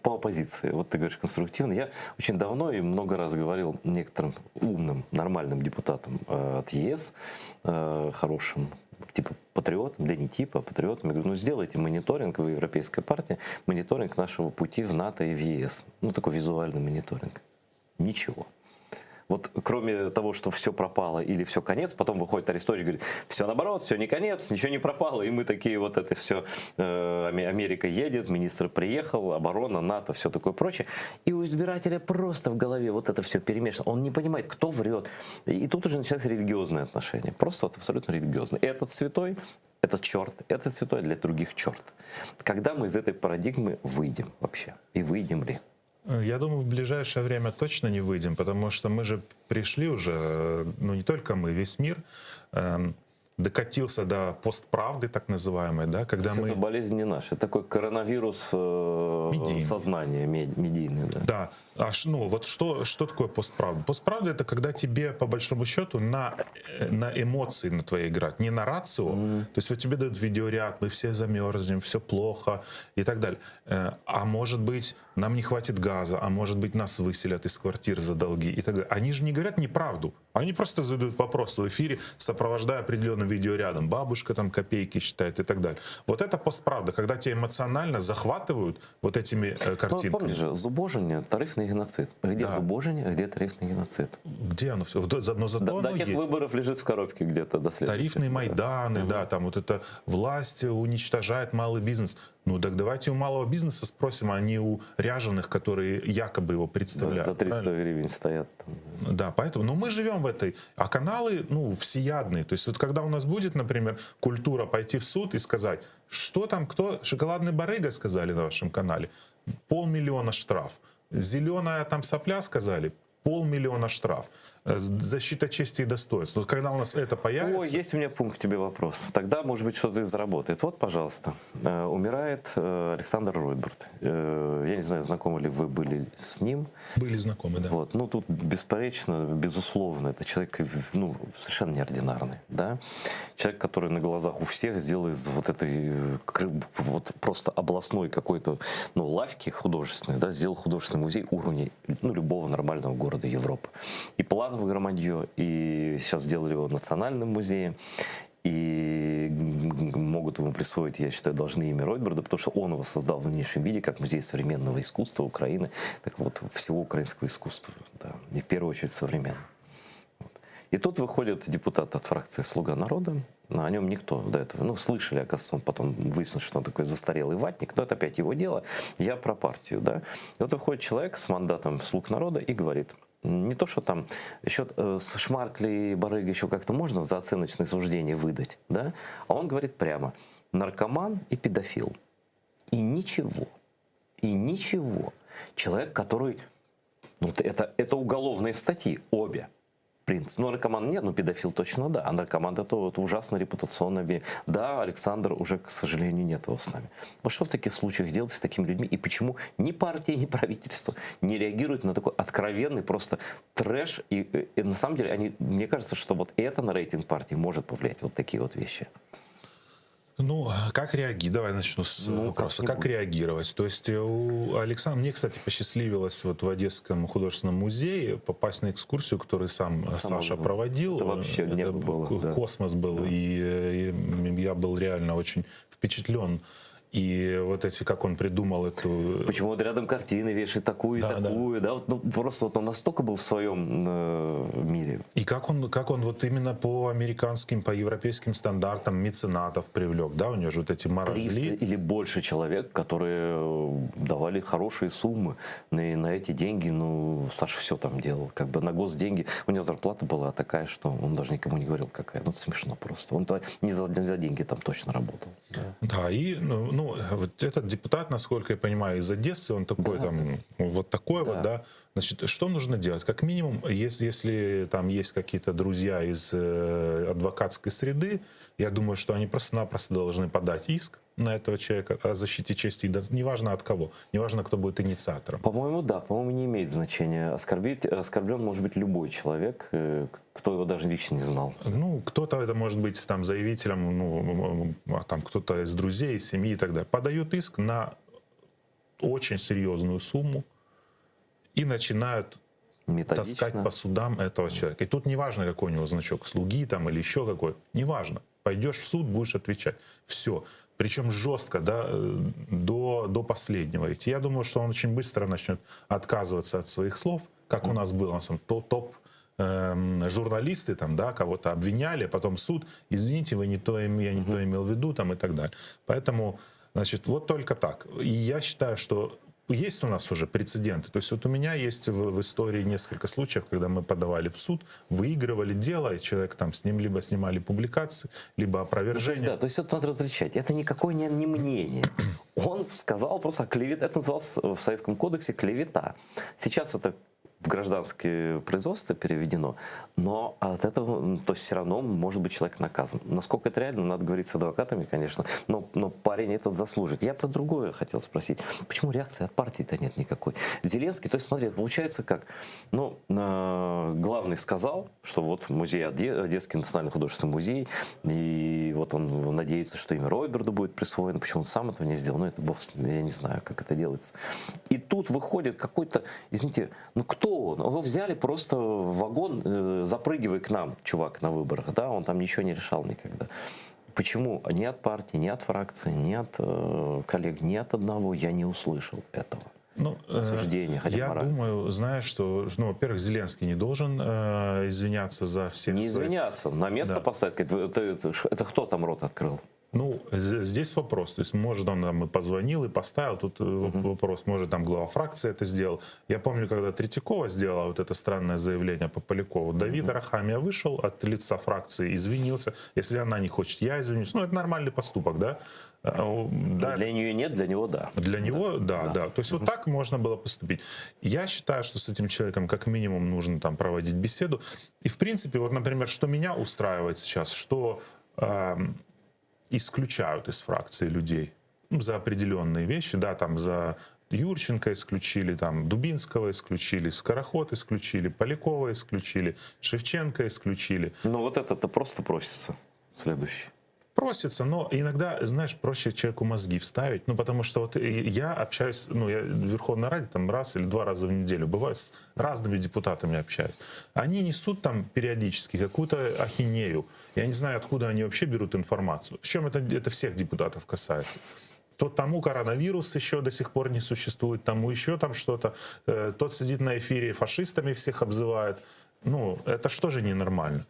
оппозиции, вот ты говоришь конструктивно. Я очень давно и много раз говорил некоторым умным, нормальным депутатам от ЕС, хорошим, типа патриотам, да не типа, патриотам. Я говорю, ну сделайте мониторинг, вы Европейская партия, мониторинг нашего пути в НАТО и в ЕС. Ну такой визуальный мониторинг. Ничего. Вот кроме того, что все пропало или все конец, потом выходит Арестович и говорит, все наоборот, все не конец, ничего не пропало. И мы такие вот это все, Америка едет, министр приехал, оборона, НАТО, все такое прочее. И у избирателя просто в голове вот это все перемешано. Он не понимает, кто врет. И тут уже начинается религиозное отношение. Просто вот абсолютно религиозное. Этот святой, этот черт, этот святой, для других черт. Когда мы из этой парадигмы выйдем вообще? И выйдем ли? Я думаю, в ближайшее время точно не выйдем, потому что мы же пришли уже, ну не только мы, весь мир докатился до постправды, так называемой, да, когда мы... Это болезнь не наша, это такой коронавирус сознания медийный. Да. Да, ну вот что такое постправда? Постправда — это когда тебе, по большому счету, на эмоции на твои играть, не на рацию, то есть вот тебе дают видеоряд, мы все замерзнем, все плохо и так далее. А может быть, нам не хватит газа, а может быть, нас выселят из квартир за долги и так далее. Они же не говорят неправду, они просто задают вопросы в эфире, сопровождая определенным видеорядом. Бабушка там копейки считает и так далее. Вот это постправда, когда тебя эмоционально захватывают вот этими картинками. Ну, помнишь же, зубожение, тарифный геноцид. Где зубожение, где тарифный геноцид? Где оно все? Но зато до оно тех есть. Выборов лежит в коробке где-то до следующего. Тарифные Майданы, да, там вот это власть уничтожает малый бизнес. Ну так давайте у малого бизнеса спросим, а не у ряженых, которые якобы его представляют. Да, за 300 гривен стоят. Да, поэтому, но мы живем в этой, а каналы, ну, всеядные. То есть вот когда у нас будет, например, культура пойти в суд и сказать, что там, кто, шоколадный барыга сказали на вашем канале, 500 000 штраф. Зеленая там сопля сказали, 500 000 штраф. Защита чести и достоинства. Вот когда у нас это появится... Ой, есть у меня пункт к тебе вопрос. Тогда, может быть, что-то заработает. Вот, пожалуйста. Умирает Александр Ройберт. Я не знаю, знакомы ли вы были с ним. Были знакомы, да. Вот. Ну, тут бесперечно, безусловно, это человек, ну, совершенно неординарный. Да? Человек, который на глазах у всех сделал из вот этой вот просто областной какой-то, ну, лавки художественной, да, сделал художественный музей уровня, ну, любого нормального города Европы. И плановое громадье, и сейчас сделали его национальным музеем, и могут ему присвоить, я считаю, должны имя Ройберда, потому что он его создал в нынешнем виде как музей современного искусства Украины, так вот, всего украинского искусства, да, и в первую очередь современного. Вот. И тут выходит депутат от фракции «Слуга народа», о нем никто до этого, ну, слышали, оказывается, он потом выяснил, что он такой застарелый ватник, но это опять его дело, я про партию, да. И вот выходит человек с мандатом «Слуг народа» и говорит, не то, что там еще Шмаркли, барыга еще как-то можно за оценочное суждение выдать, да? А он говорит прямо, наркоман и педофил. И ничего. Человек, который... Ну, это уголовные статьи, обе. Принцип. Ну, наркоман нет, но педофил точно да. А наркоман — это вот ужасно репутационно. Да, Александр уже, к сожалению, нет его с нами. Вот что в таких случаях делать с такими людьми? И почему ни партия, ни правительство не реагируют на такой откровенный просто трэш? И на самом деле, мне кажется, что вот это на рейтинг партии может повлиять. Вот такие вот вещи. Ну, как реагировать? Давай начну с вопроса. Как реагировать? То есть у Александра, мне, кстати, посчастливилось вот в Одесском художественном музее попасть на экскурсию, которую сам Саша проводил. Это вообще не было. Космос был, и я был реально очень впечатлен И вот эти, как он придумал эту... Почему вот рядом картины вешает такую и такую, да? Вот, ну, просто вот он настолько был в своем мире. И как он вот именно по американским, по европейским стандартам меценатов привлек, да? У него же вот эти 300 морозли. или больше человек, которые давали хорошие суммы на эти деньги. Ну, Саша все там делал, как бы на госденьги. У него зарплата была такая, что он даже никому не говорил, какая. Ну, это смешно просто. Он не за деньги там точно работал. Да, и ну, вот этот депутат, насколько я понимаю, из Одессы, он такой там, вот такой вот, да. Значит, что нужно делать? Как минимум, если там есть какие-то друзья из адвокатской среды, я думаю, что они просто-напросто должны подать иск на этого человека о защите чести, неважно от кого, неважно, кто будет инициатором. По-моему, да, по-моему, не имеет значения. Оскорблен может быть любой человек, кто его даже лично не знал. Ну, кто-то это может быть там заявителем, ну, там кто-то из друзей, из семьи и так далее. Подают иск на очень серьезную сумму и начинают таскать по судам этого человека. И тут неважно, какой у него значок слуги там или еще какой, неважно. Пойдешь в суд, будешь отвечать. Все. Причем жестко, да, до последнего идти. Я думаю, что он очень быстро начнет отказываться от своих слов, как у нас было. У нас там журналисты там, да, кого-то обвиняли, потом суд, извините, вы не то, я не то имел в виду, там и так далее. Поэтому, значит, вот только так. И я считаю, что есть у нас уже прецеденты. То есть вот у меня есть в истории несколько случаев, когда мы подавали в суд, выигрывали дело, и человек там с ним либо снимали публикации, либо опровержение. То есть это надо различать. Это никакое не мнение. Он сказал просто клевета. Это называлось в Советском кодексе клевета. Сейчас это в гражданское производство переведено, но от этого, то есть все равно может быть человек наказан. Насколько это реально, надо говорить с адвокатами, конечно, но парень этот заслужит. Я про другое хотел спросить. Почему реакции от партии-то нет никакой? Зеленский, то есть смотри, получается как? Ну, главный сказал, что вот музей Одесский национальный художественный музей, и вот он надеется, что имя Ройберду будет присвоено. Почему он сам этого не сделал? Ну, это бог, я не знаю, как это делается. И тут выходит какой-то, извините, ну кто он? Его взяли просто в вагон, запрыгивай к нам, чувак, на выборах, да, он там ничего не решал никогда. Почему ни от партии, ни от фракции, ни от коллег, ни от одного я не услышал этого? Ну, осуждения, хотя я морально. думаю, знаешь, что, ну, во-первых, Зеленский не должен извиняться за всех. Не извиняться, на место поставить, сказать, это кто там рот открыл? Ну, здесь вопрос. То есть, может, он нам и позвонил, и поставил. Тут вопрос, может, там глава фракции это сделал. Я помню, когда Третьякова сделала вот это странное заявление по Полякову. Давид Арахамия вышел от лица фракции, извинился. Если она не хочет, я извинюсь. Ну, это нормальный поступок, да? Да. Для нее нет, для него да. Для него да. То есть вот так можно было поступить. Я считаю, что с этим человеком как минимум нужно там проводить беседу. И в принципе, вот, например, что меня устраивает сейчас, что исключают из фракции людей за определенные вещи, да, там за Юрченко исключили, там Дубинского исключили, Скороход исключили, Полякова исключили, Шевченко исключили. Ну вот это просто просится. Следующий. Просится, но иногда, знаешь, проще человеку мозги вставить, ну, потому что вот я общаюсь, ну, я в Верховной Раде там раз или два раза в неделю, бывает, с разными депутатами общаюсь. Они несут там периодически какую-то ахинею. Я не знаю, откуда они вообще берут информацию. Причем это всех депутатов касается. То тому коронавирус еще до сих пор не существует, тому еще там что-то. Тот сидит на эфире, фашистами всех обзывает. Ну, это что же ненормально?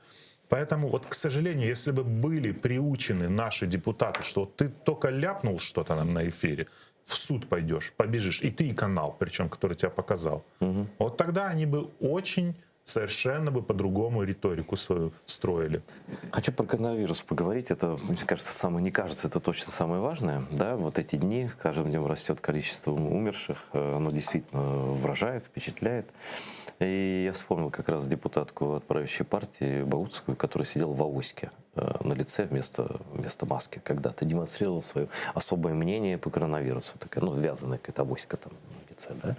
Поэтому, вот, к сожалению, если бы были приучены наши депутаты, что вот ты только ляпнул что-то нам на эфире, в суд пойдешь, побежишь, и ты, и канал, причем, который тебя показал, вот тогда они бы очень совершенно бы по-другому риторику свою строили. Хочу про коронавирус поговорить. Это, мне кажется, не кажется, это точно самое важное. Да? Вот эти дни, каждым днем растет количество умерших. Оно действительно вражает, впечатляет. И я вспомнил как раз депутатку от правящей партии Баутскую, которая сидела в авоське на лице вместо маски. Когда-то демонстрировала свое особое мнение по коронавирусу. Такая, ну, вязаная какая-то авоська там. Да?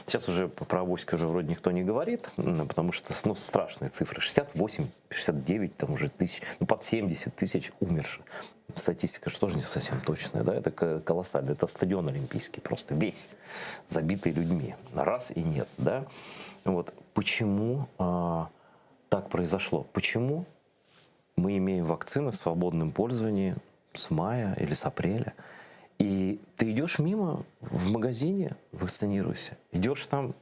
Сейчас уже про авоську уже вроде никто не говорит, потому что, ну, страшные цифры. 68, 69 там уже тысяч, ну, под 70 тысяч умерших. Статистика же тоже не совсем точная, да? Это колоссально. Это стадион олимпийский, просто весь забитый людьми. Раз и нет, да? Вот почему так произошло? Почему мы имеем вакцины в свободном пользовании с мая или с апреля? И ты идешь мимо в магазине, вакцинируйся. Идешь там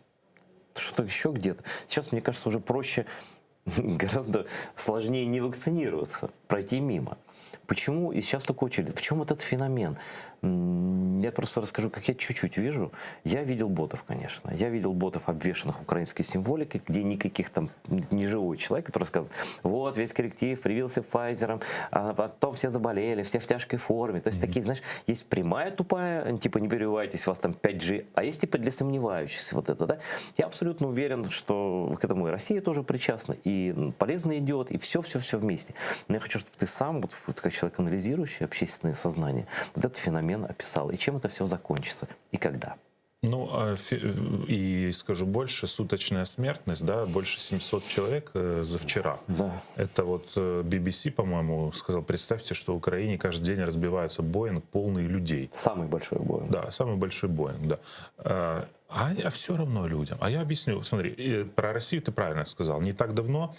что-то еще где-то. Сейчас, мне кажется, уже проще, гораздо сложнее не вакцинироваться, пройти мимо. Почему? И сейчас такой очередь. В чем этот феномен? Я просто расскажу, как я чуть-чуть вижу. Я видел ботов, конечно. Я видел ботов, обвешанных украинской символикой, где никаких там, не живой человек, который рассказывает, вот, весь коллектив привился Pfizer, а потом все заболели, все в тяжкой форме. То есть такие, знаешь, есть прямая тупая, типа, не перебивайтесь, у вас там 5G, а есть типа для сомневающихся вот это, да. Я абсолютно уверен, что к этому и Россия тоже причастна, и полезный идет, и все-все-все вместе. Но я хочу, чтобы ты сам, вот как человек, анализирующий общественное сознание, вот этот феномен описал, и чем это все закончится, и когда. Ну, и скажу больше, суточная смертность, да, больше 700 человек за вчера. Да. Это вот BBC, по-моему, сказал, представьте, что в Украине каждый день разбивается Боинг, полный людей. Самый большой Боинг. Да, самый большой Боинг, да. А все равно людям. А я объясню, смотри, про Россию ты правильно сказал. Не так давно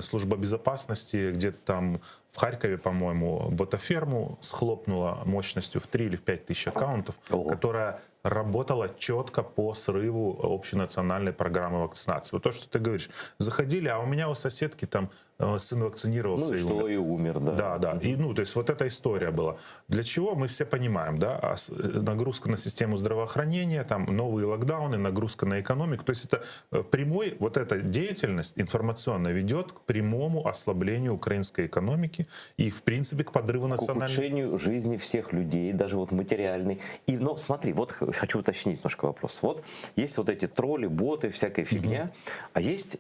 служба безопасности где-то там в Харькове, по-моему, ботаферму схлопнула мощностью в 3 или в 5 тысяч аккаунтов, которая работала четко по срыву общенациональной программы вакцинации. Вот то, что ты говоришь. Заходили, а у меня у соседки там сын вакцинировался. Ну и что, и умер, да. Да, да. И, ну, то есть вот эта история была. Для чего, мы все понимаем, да, нагрузка на систему здравоохранения, там новые локдауны, нагрузка на экономику. То есть это прямой, вот эта деятельность информационная ведет к прямому ослаблению украинской экономики и, в принципе, к подрыву национальной... К ухудшению жизни всех людей, даже вот материальной. И, но смотри, вот хочу уточнить немножко вопрос. Вот есть вот эти тролли, боты, всякая фигня, а есть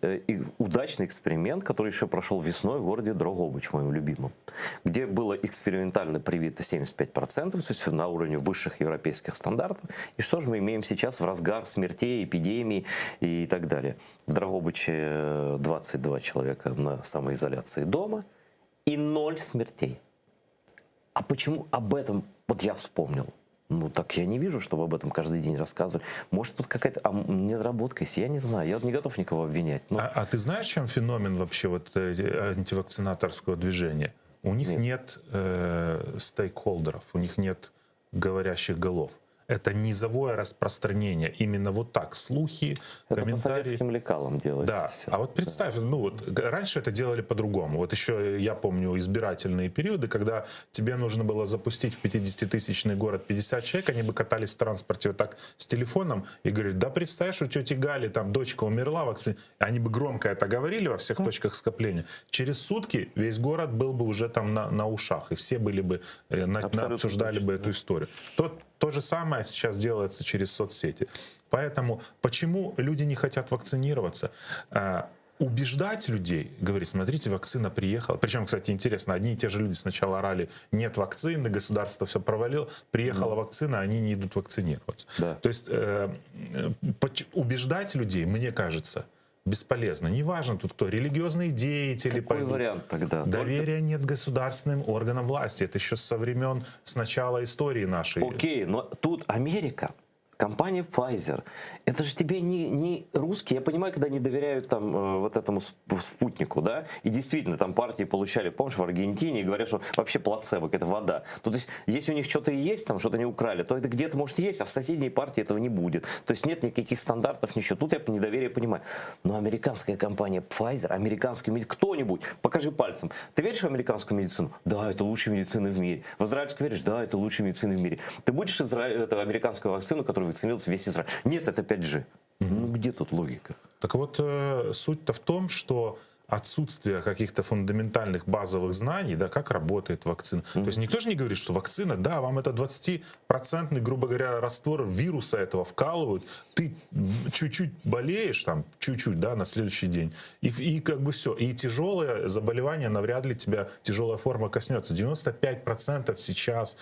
удачный эксперимент, который еще прошел весной в городе Дрогобыч, моим любимым, где было экспериментально привито 75%, то есть на уровне высших европейских стандартов. И что же мы имеем сейчас в разгар смертей, эпидемий и так далее? В Дрогобыче 22 человека на самоизоляции дома и 0 смертей. А почему об этом вот я вспомнил? Ну, так я не вижу, чтобы об этом каждый день рассказывали. Может, тут какая-то недоработка есть, я не знаю. Я не готов никого обвинять. Но... А ты знаешь, в чем феномен вообще вот антивакцинаторского движения? У них нет стейкхолдеров, у них нет говорящих голов. Это низовое распространение. Именно вот так. Слухи, это комментарии. Это по советским лекалам делается. Да. Все. А вот представь, ну вот раньше это делали по-другому. Вот еще я помню избирательные периоды, когда тебе нужно было запустить в 50-тысячный город 50 человек, они бы катались в транспорте вот так с телефоном и говорят, да представь, у тети Гали там дочка умерла, они бы громко это говорили во всех точках скопления. Через сутки весь город был бы уже там на ушах, и все были бы, обсуждали бы эту историю. То же самое сейчас делается через соцсети. Поэтому почему люди не хотят вакцинироваться? Убеждать людей, говорить, смотрите, вакцина приехала. Причем, кстати, интересно, одни и те же люди сначала орали, нет вакцины, государство все провалило, приехала вакцина, они не идут вакцинироваться. Да. То есть убеждать людей, мне кажется, бесполезно. Неважно тут кто, религиозные деятели. Какой вариант тогда? Доверия нет государственным органам власти. Это еще со времен, с начала истории нашей. Окей, но тут Америка, компания Pfizer, это же тебе не русские. Я понимаю, когда не доверяют там вот этому спутнику, да, и действительно там партии получали, помнишь, в Аргентине, и говорят, что вообще плацебо, это вода. То есть, если у них что-то и есть, там что-то не украли, то это где-то может есть, а в соседней партии этого не будет. То есть нет никаких стандартов, ничего. Тут я недоверие понимаю. Но американская компания Pfizer, американский медицина, кто-нибудь, покажи пальцем. Ты веришь в американскую медицину? Да, это лучшая медицина в мире. В израильскую веришь? Да, это лучшая медицина в мире. Ты будешь эту американскую вакцину, которую вакцинировался весь Израиль? Нет, это 5G. Ну где тут логика? Так вот, суть-то в том, что отсутствие каких-то фундаментальных базовых знаний, да, как работает вакцина. То есть никто же не говорит, что вакцина, да, вам это 20%, грубо говоря, раствор вируса этого вкалывают, ты чуть-чуть болеешь, там, чуть-чуть, да, на следующий день, и как бы все. И тяжелое заболевание, навряд ли тебя тяжелая форма коснется. 95% сейчас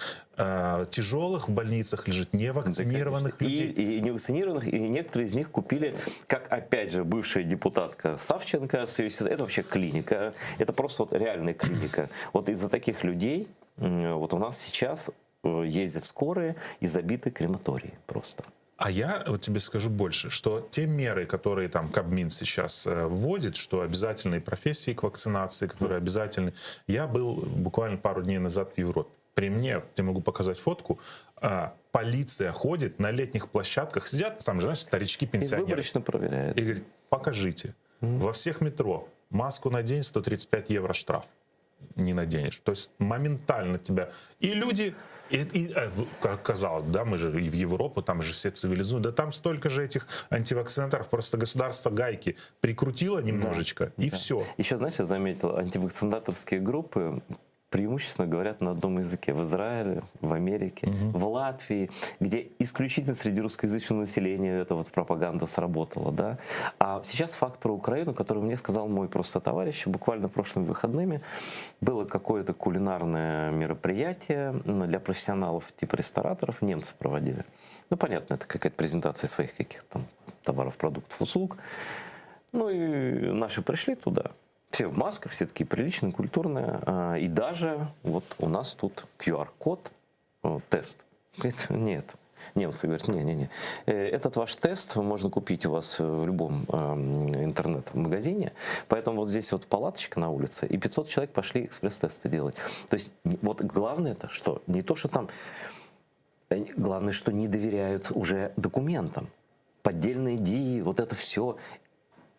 тяжелых в больницах лежит невакцинированных людей. И невакцинированных, и некоторые из них купили, как опять же бывшая депутатка Савченко, это вообще клиника, это просто вот реальная клиника. Вот из-за таких людей вот у нас сейчас ездят скорые и забиты крематории просто. А я вот тебе скажу больше, что те меры, которые там Кабмин сейчас вводит, что обязательные профессии к вакцинации, которые обязательны. Я был буквально пару дней назад в Европе. При мне, я могу показать фотку, полиция ходит на летних площадках, сидят там же, знаешь, старички-пенсионеры. И выборочно проверяет. И говорит, покажите. Во всех метро маску надень, 135 евро штраф. Не наденешь. То есть моментально тебя... И люди, как казалось, да, мы же и в Европу, там же все цивилизуют, да там столько же этих антивакцинаторов, просто государство гайки прикрутило немножечко, и все. Еще, знаешь, я заметил, антивакцинаторские группы преимущественно говорят на одном языке. В Израиле, в Америке, в Латвии, где исключительно среди русскоязычного населения эта вот пропаганда сработала. Да? А сейчас факт про Украину, который мне сказал мой просто товарищ, буквально прошлыми выходными было какое-то кулинарное мероприятие для профессионалов типа рестораторов, немцы проводили. Ну, понятно, это какая-то презентация своих каких-то там товаров, продуктов, услуг. Ну и наши пришли туда. Все в масках, все такие приличные, культурные. И даже вот у нас тут QR-код, тест. Говорит, нет. Немцы говорят, не-не-не. Этот ваш тест можно купить у вас в любом интернет-магазине. Поэтому вот здесь вот палаточка на улице, и 500 человек пошли экспресс-тесты делать. То есть вот главное это что? Не то, что там... Главное, что не доверяют уже документам. Поддельные ДИИ, вот это все...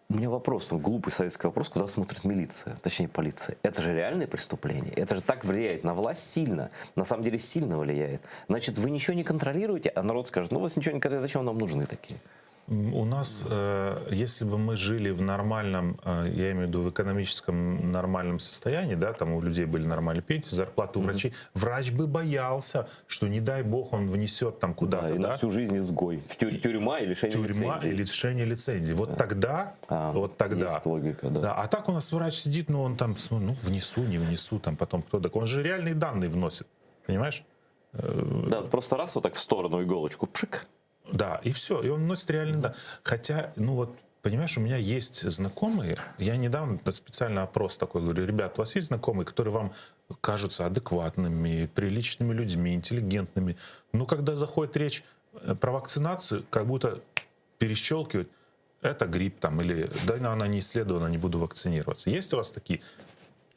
У меня вопрос, глупый советский вопрос, куда смотрит милиция, точнее полиция. Это же реальное преступление. Это же так влияет на власть сильно. На самом деле сильно влияет. Значит, вы ничего не контролируете, а народ скажет, ну вас ничего не контролируете, зачем нам нужны такие? У нас, если бы мы жили в нормальном, я имею в виду в экономическом нормальном состоянии, да, там у людей были нормальные пенсии, зарплаты у врачей, врач бы боялся, что не дай бог он внесет там куда-то. Да, и на всю жизнь изгой. Тюрьма и лишение лицензии. Тюрьма и лишение лицензии. Вот тогда, есть логика, да. Да. А так у нас врач сидит, ну он там, ну внесу, не внесу, там потом кто так. Он же реальные данные вносит, понимаешь? Да, просто раз вот так в сторону иголочку, пшик. Да, и все, и он носит реально, да. Хотя, ну вот, понимаешь, у меня есть знакомые, я недавно специально опрос такой говорю, ребят, у вас есть знакомые, которые вам кажутся адекватными, приличными людьми, интеллигентными, но когда заходит речь про вакцинацию, как будто перещелкивают, это грипп там, или да, она не исследована, не буду вакцинироваться. Есть у вас такие?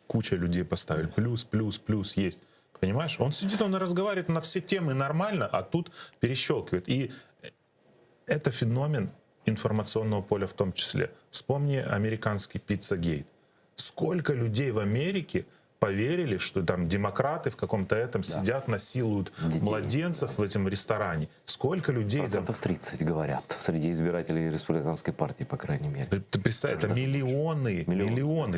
Куча людей поставили, плюс есть. Понимаешь, он сидит, он разговаривает на все темы нормально, а тут перещелкивает. И это феномен информационного поля в том числе. Вспомни американский Пиццагейт. Сколько людей в Америке поверили, что там демократы в каком-то этом сидят, насилуют младенцев в этом ресторане. Сколько людей... Процентов 30, говорят, среди избирателей республиканской партии, по крайней мере. Ты представь, это миллионы,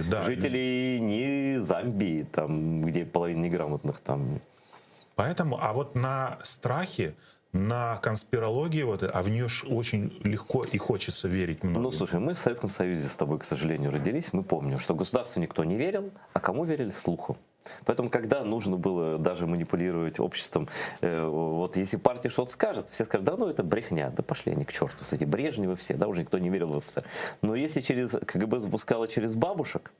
да. Жителей не Замбии, там, где половина неграмотных там. Поэтому, а вот на страхе, на конспирологии, вот, а в нее очень легко и хочется верить многим. Ну, слушай, мы в Советском Союзе с тобой, к сожалению, родились. Мы помним, что государству никто не верил, а кому верили? Слуху. Поэтому, когда нужно было даже манипулировать обществом, вот если партия что-то скажет, все скажут, да ну это брехня, да пошли они к черту, кстати, Брежневы все, да, уже никто не верил в СССР. Но если через КГБ запускало через бабушек,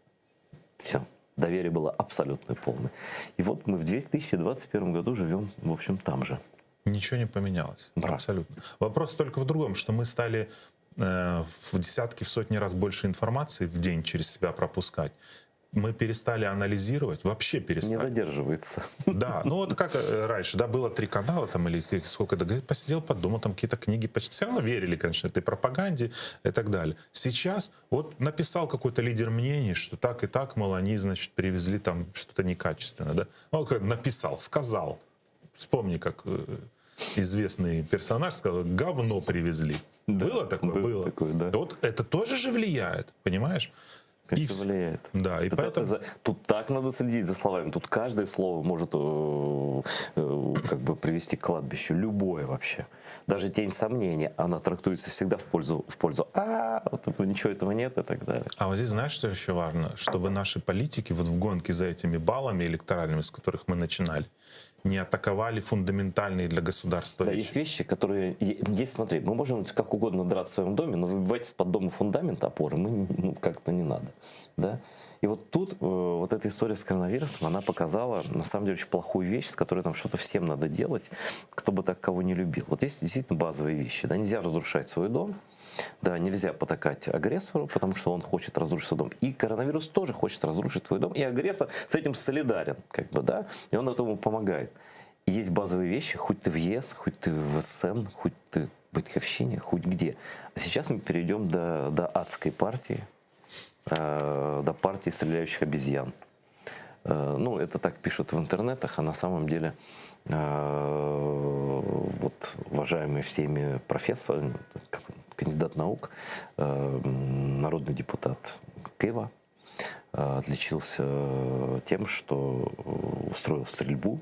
все, доверие было абсолютно полное. И вот мы в 2021 году живем, в общем, там же. Ничего не поменялось. Абсолютно. Вопрос только в другом, что мы стали в десятки, в сотни раз больше информации в день через себя пропускать. Мы перестали анализировать, вообще перестали. Не задерживается. Да, ну вот как раньше, да, было 3 канала там или сколько-то, посидел, подумал, там какие-то книги, почти все равно верили, конечно, этой пропаганде и так далее. Сейчас вот написал какой-то лидер мнений, что так и так, мол, они, значит, привезли там что-то некачественное, да. Ну, написал, сказал. Вспомни, как известный персонаж сказал, говно привезли. Да, было такое? Было. Такое, да. Вот это тоже же влияет, понимаешь? Конечно, влияет. Да, и поэтому... Тут так надо следить за словами. Тут каждое слово может как бы привести к кладбищу. Любое вообще. Даже тень сомнения, она трактуется всегда в пользу вот ничего этого нет и так далее. А вот здесь знаешь, что еще важно? Чтобы наши политики вот в гонке за этими баллами электоральными, с которых мы начинали, не атаковали фундаментальные для государства да, вещи. Есть вещи, которые... Есть, смотри, мы можем как угодно драться в своем доме, но выбивать из-под дома фундамент опоры мы как-то не надо. Да? И вот тут вот эта история с коронавирусом, она показала, на самом деле, очень плохую вещь, с которой нам что-то всем надо делать, кто бы так кого не любил. Вот есть действительно базовые вещи. Да? Нельзя разрушать свой дом. Да, нельзя потакать агрессору, потому что он хочет разрушить свой дом. И коронавирус тоже хочет разрушить твой дом. И агрессор с этим солидарен, как бы, да, и он этому помогает. И есть базовые вещи, хоть ты в ЕС, хоть ты в СН, хоть ты в Батьковщине, хоть где. А сейчас мы перейдем до адской партии, до партии стреляющих обезьян. Ну, это так пишут в интернетах, а на самом деле вот уважаемый всеми профессор, кандидат наук, народный депутат Киева, отличился тем, что устроил стрельбу,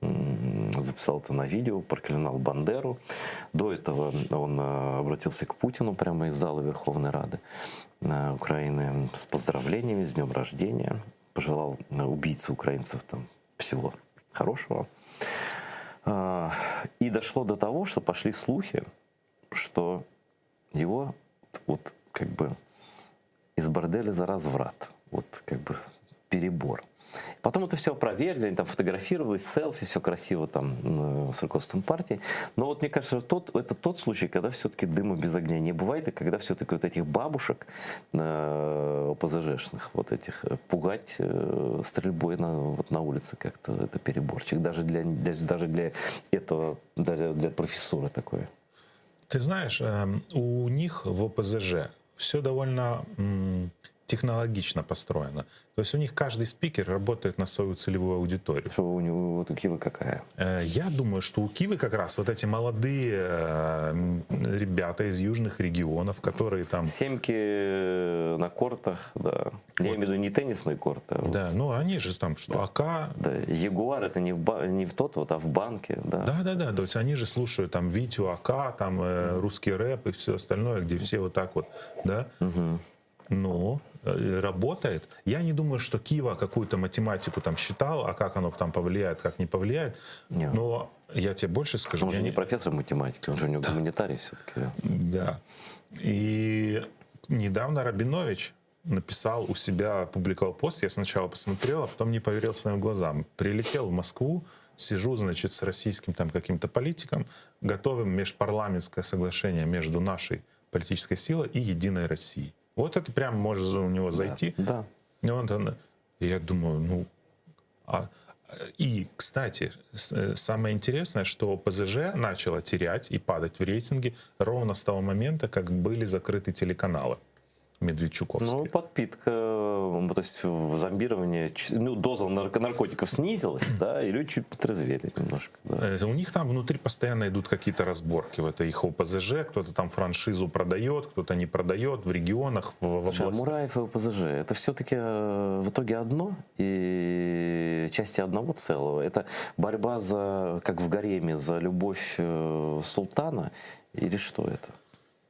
записал это на видео, проклинал Бандеру. До этого он обратился к Путину прямо из зала Верховной Рады Украины с поздравлениями, с днем рождения. Пожелал убийце украинцев там всего хорошего. И дошло до того, что пошли слухи, что его вот как бы из борделя за разврат. Вот как бы перебор. Потом это все проверили, они там фотографировались, селфи, все красиво там с руководством партии. Но вот мне кажется, это тот случай, когда все-таки дыма без огня не бывает, и когда все-таки вот этих бабушек ОПЗЖшных, вот этих, пугать стрельбой на улице как-то это переборчик. Даже для этого, для профессуры такое. Ты знаешь, у них в ОПЗЖ все довольно технологично построено. То есть у них каждый спикер работает на свою целевую аудиторию. Что у него вот у Кивы какая? Я думаю, что у Кивы как раз вот эти молодые ребята из южных регионов, которые там... Семки на кортах, да. Вот. Я имею в виду не теннисные корты. А да, вот. ну они же там что, АК... Да, Ягуар это не в тот вот, а в банке. Да. Да, то есть они же слушают там Витю, АК, там русский рэп и все остальное, где все вот так вот, да? Угу. Ну, работает. Я не думаю, что Кива какую-то математику там считал, а как оно там повлияет, как не повлияет. Нет. Но я тебе больше скажу. Он же не профессор математики, он же у него гуманитарий все-таки. Да. И недавно Рабинович написал у себя, опубликовал пост, я сначала посмотрел, а потом не поверил своим глазам. Прилетел в Москву, сижу, значит, с российским там каким-то политиком, готовим межпарламентское соглашение между нашей политической силой и Единой Россией. Вот это прям может у него зайти. Да. И я думаю, И, кстати, самое интересное, что ОПЗЖ начало терять и падать в рейтинге ровно с того момента, как были закрыты телеканалы медведчуковские. Ну, подпитка, то есть зомбирование, доза наркотиков снизилась, да, и люди чуть потрезвели немножко. Да. У них там внутри постоянно идут какие-то разборки. Это их ОПЗЖ, кто-то там франшизу продает, кто-то не продает в регионах, в областях. Мураев и ОПЗЖ, это все-таки в итоге одно и части одного целого. Это борьба за, как в гареме, за любовь султана или что это?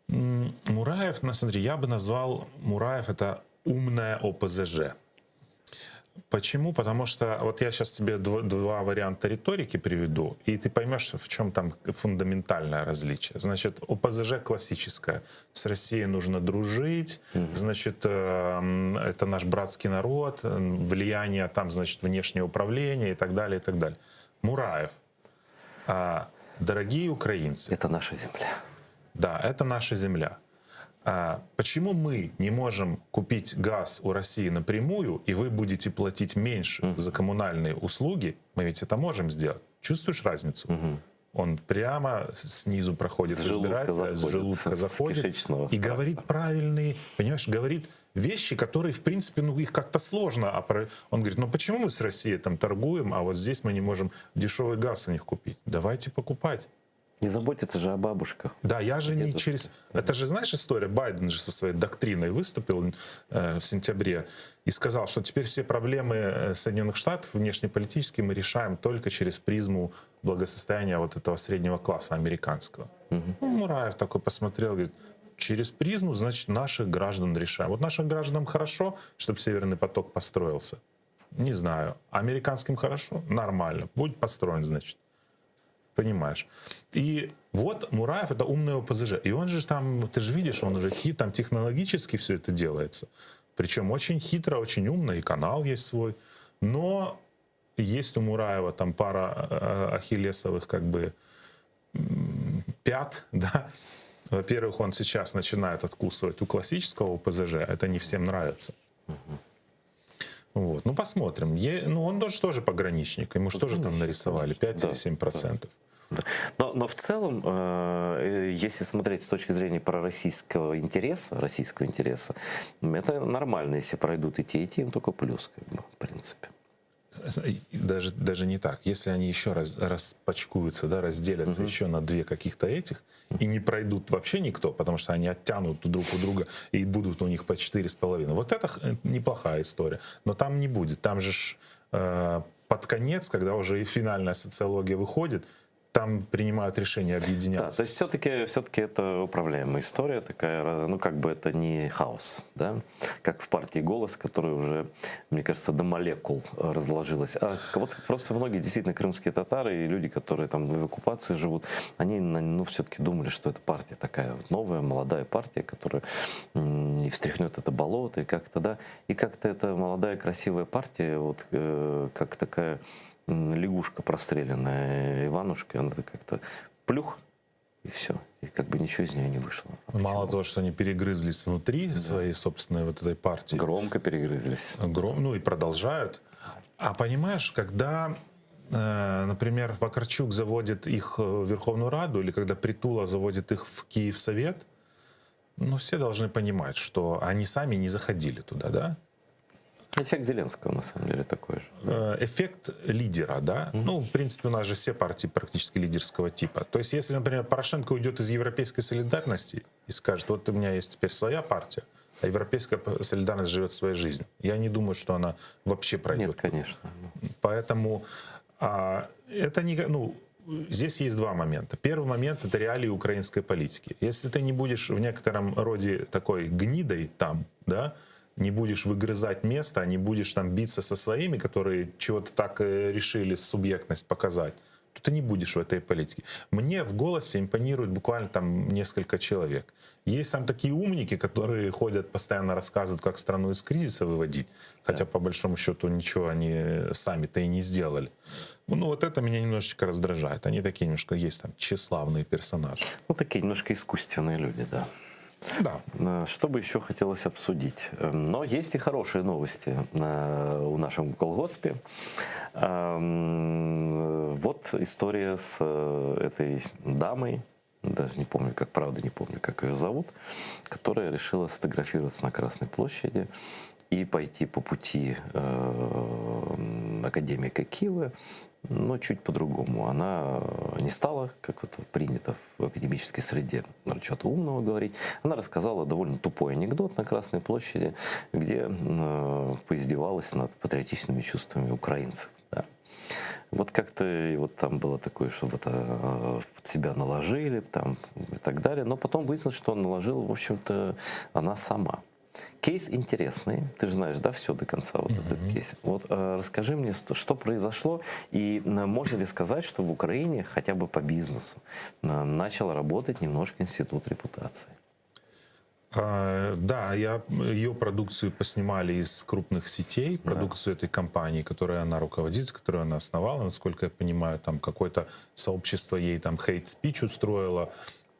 Мураев, смотри, я бы назвал Мураев это умная ОПЗЖ. Почему? Потому что вот я сейчас тебе два варианта риторики приведу, и ты поймешь, в чем там фундаментальное различие. Значит, ОПЗЖ классическая. С Россией нужно дружить, значит, это наш братский народ, влияние там, значит, внешнее управление и так далее, и так далее. Мураев. Дорогие украинцы. Это наша земля. Да, это наша земля. Почему мы не можем купить газ у России напрямую, и вы будете платить меньше за коммунальные услуги? Мы ведь это можем сделать. Чувствуешь разницу? Он прямо снизу проходит избирателя, с желудка заходит и говорит правильные, понимаешь, говорит вещи, которые, в принципе, их как-то сложно. Он говорит, почему мы с Россией там торгуем, а вот здесь мы не можем дешевый газ у них купить? Давайте покупать. Не заботиться же о бабушках. Да, я же не через... Это же, знаешь, история, Байден же со своей доктриной выступил в сентябре и сказал, что теперь все проблемы Соединенных Штатов внешнеполитические мы решаем только через призму благосостояния вот этого среднего класса американского. Мураев такой посмотрел, говорит, через призму, значит, наших граждан решаем. Вот нашим гражданам хорошо, чтобы Северный поток построился? Не знаю. Американским хорошо? Нормально. Будет построен, значит. Понимаешь. И вот Мураев — это умный ОПЗЖ. И он же там, ты же видишь, он уже там технологически все это делается. Причем очень хитро, очень умно, и канал есть свой. Но есть у Мураева там пара ахиллесовых как бы пят, да. Во-первых, он сейчас начинает откусывать у классического ОПЗЖ. Это не всем нравится. Вот. Ну, посмотрим. Ну, он тоже пограничник. Ему же тоже там нарисовали 5 Да, или 7%. Да. Но в целом, если смотреть с точки зрения пророссийского интереса, это нормально, если пройдут и те, им только плюс, как бы, в принципе. Даже не так. Если они еще распачкуются, да, разделятся еще на 2 каких-то этих и не пройдут вообще никто, потому что они оттянут друг у друга и будут у них по 4,5. Вот это неплохая история. Но там не будет. Там же под конец, когда уже и финальная социология выходит, там принимают решение объединяться. Да, то есть все-таки это управляемая история такая, ну как бы это не хаос, да, как в партии «Голос», которая уже, мне кажется, до молекул разложилась. А вот просто многие действительно крымские татары и люди, которые там в оккупации живут, они, ну, все-таки думали, что это партия такая вот новая, молодая партия, которая и встряхнет это болото, и как-то, да, и как-то эта молодая красивая партия, вот как такая лягушка простреленная, Иванушка, она как-то плюх, и все. И как бы ничего из нее не вышло. Мало того, что они перегрызлись внутри своей собственной вот этой партии. Громко перегрызлись. Ну и продолжают. А понимаешь, когда, например, Вакарчук заводит их в Верховную Раду, или когда Притула заводит их в Киевсовет, ну все должны понимать, что они сами не заходили туда, да? Эффект Зеленского, на самом деле, такой же. Эффект лидера, да? Ну, в принципе, у нас же все партии практически лидерского типа. То есть, если, например, Порошенко уйдет из европейской солидарности и скажет, вот у меня есть теперь своя партия, а европейская солидарность живет своей жизнью, я не думаю, что она вообще пройдет. Нет, конечно. Поэтому это не... Ну, здесь есть 2 момента. Первый момент — это реалии украинской политики. Если ты не будешь в некотором роде такой гнидой там, да, не будешь выгрызать место, не будешь там биться со своими, которые чего-то так решили субъектность показать, то ты не будешь в этой политике. Мне в «Голосе» импонирует буквально там несколько человек. Есть там такие умники, которые ходят, постоянно рассказывают, как страну из кризиса выводить, хотя по большому счету ничего они сами-то и не сделали. Ну вот это меня немножечко раздражает. Они такие немножко есть там тщеславные персонажи. Ну такие немножко искусственные люди, да. Да. Что бы еще хотелось обсудить? Но есть и хорошие новости у нашем колгоспе. Вот история с этой дамой, даже не помню, как ее зовут, которая решила сфотографироваться на Красной площади и пойти по пути академика Киева, но чуть по-другому. Она не стала, как вот принято в академической среде, что-то умного говорить. Она рассказала довольно тупой анекдот на Красной площади, где поиздевалась над патриотичными чувствами украинцев. Да. Вот как-то и вот там было такое, что вот под себя наложили там, и так далее. Но потом выяснилось, что наложила, в общем-то, она сама. Кейс интересный, ты же знаешь, да, все до конца, вот этот кейс. Вот расскажи мне, что произошло, и можно ли сказать, что в Украине хотя бы по бизнесу начал работать немножко институт репутации? Да, ее продукцию поснимали из крупных сетей, продукцию этой компании, которой она руководит, которую она основала, насколько я понимаю, там какое-то сообщество ей там хейт-спич устроило.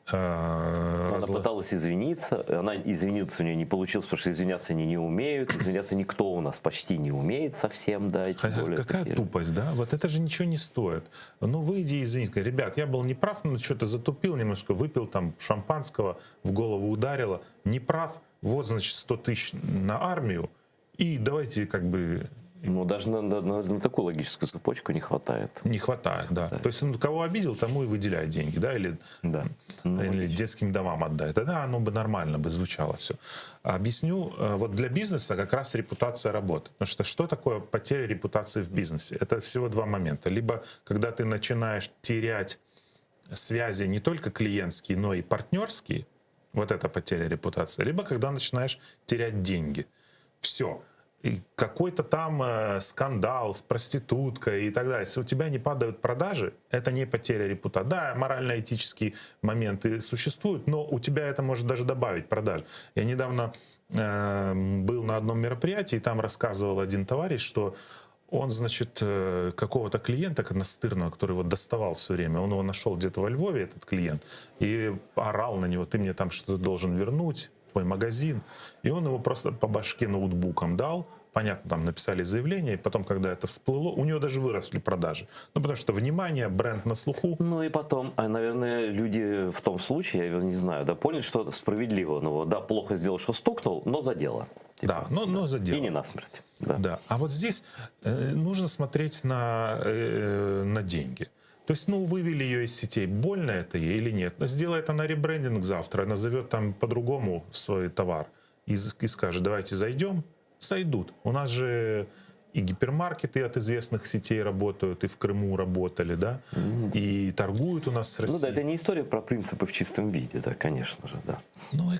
Она пыталась извиниться, она извиниться у нее не получилось, потому что извиняться они не умеют, извиняться никто у нас почти не умеет совсем, да. Какая тупость, да? Вот это же ничего не стоит. Ну, выйди и извинись, ребят, я был неправ, но что-то затупил немножко, выпил там шампанского, в голову ударило, неправ, вот, значит, 100 тысяч на армию, и давайте как бы... Ну, даже на такую логическую цепочку не хватает. Не хватает, да. То есть, кого обидел, тому и выделяй деньги, да, или детским домам отдай. Тогда оно бы нормально бы звучало все. Объясню, вот для бизнеса как раз репутация работает. Потому что такое потеря репутации в бизнесе? Это всего 2 момента. Либо когда ты начинаешь терять связи не только клиентские, но и партнерские, вот это потеря репутации. Либо когда начинаешь терять деньги. Все. И какой-то там скандал с проституткой и так далее. Если у тебя не падают продажи, это не потеря репутации. Да, морально-этические моменты существуют, но у тебя это может даже добавить продаж. Я недавно был на одном мероприятии, и там рассказывал один товарищ, что он, значит, какого-то клиента настырного, который его доставал все время, он его нашел где-то во Львове, этот клиент, и орал на него: ты мне там что-то должен вернуть, твой магазин. И он его просто по башке ноутбуком дал, понятно, там написали заявление, и потом, когда это всплыло, у нее даже выросли продажи. Ну, потому что внимание, бренд на слуху. Ну и потом, наверное, люди в том случае, я не знаю, да, поняли, что справедливо, ну, да, плохо сделал, что стукнул, но за дело. Типа, да, но за дело. И не насмерть. Да. Да. А вот здесь нужно смотреть на деньги. То есть, ну, вывели ее из сетей, больно это ей или нет? Сделает она ребрендинг завтра, назовет там по-другому свой товар и скажет, давайте зайдем, сойдут. У нас же и гипермаркеты от известных сетей работают, и в Крыму работали, да, и торгуют у нас с Россией. Ну да, это не история про принципы в чистом виде, да, конечно же, да. Ну,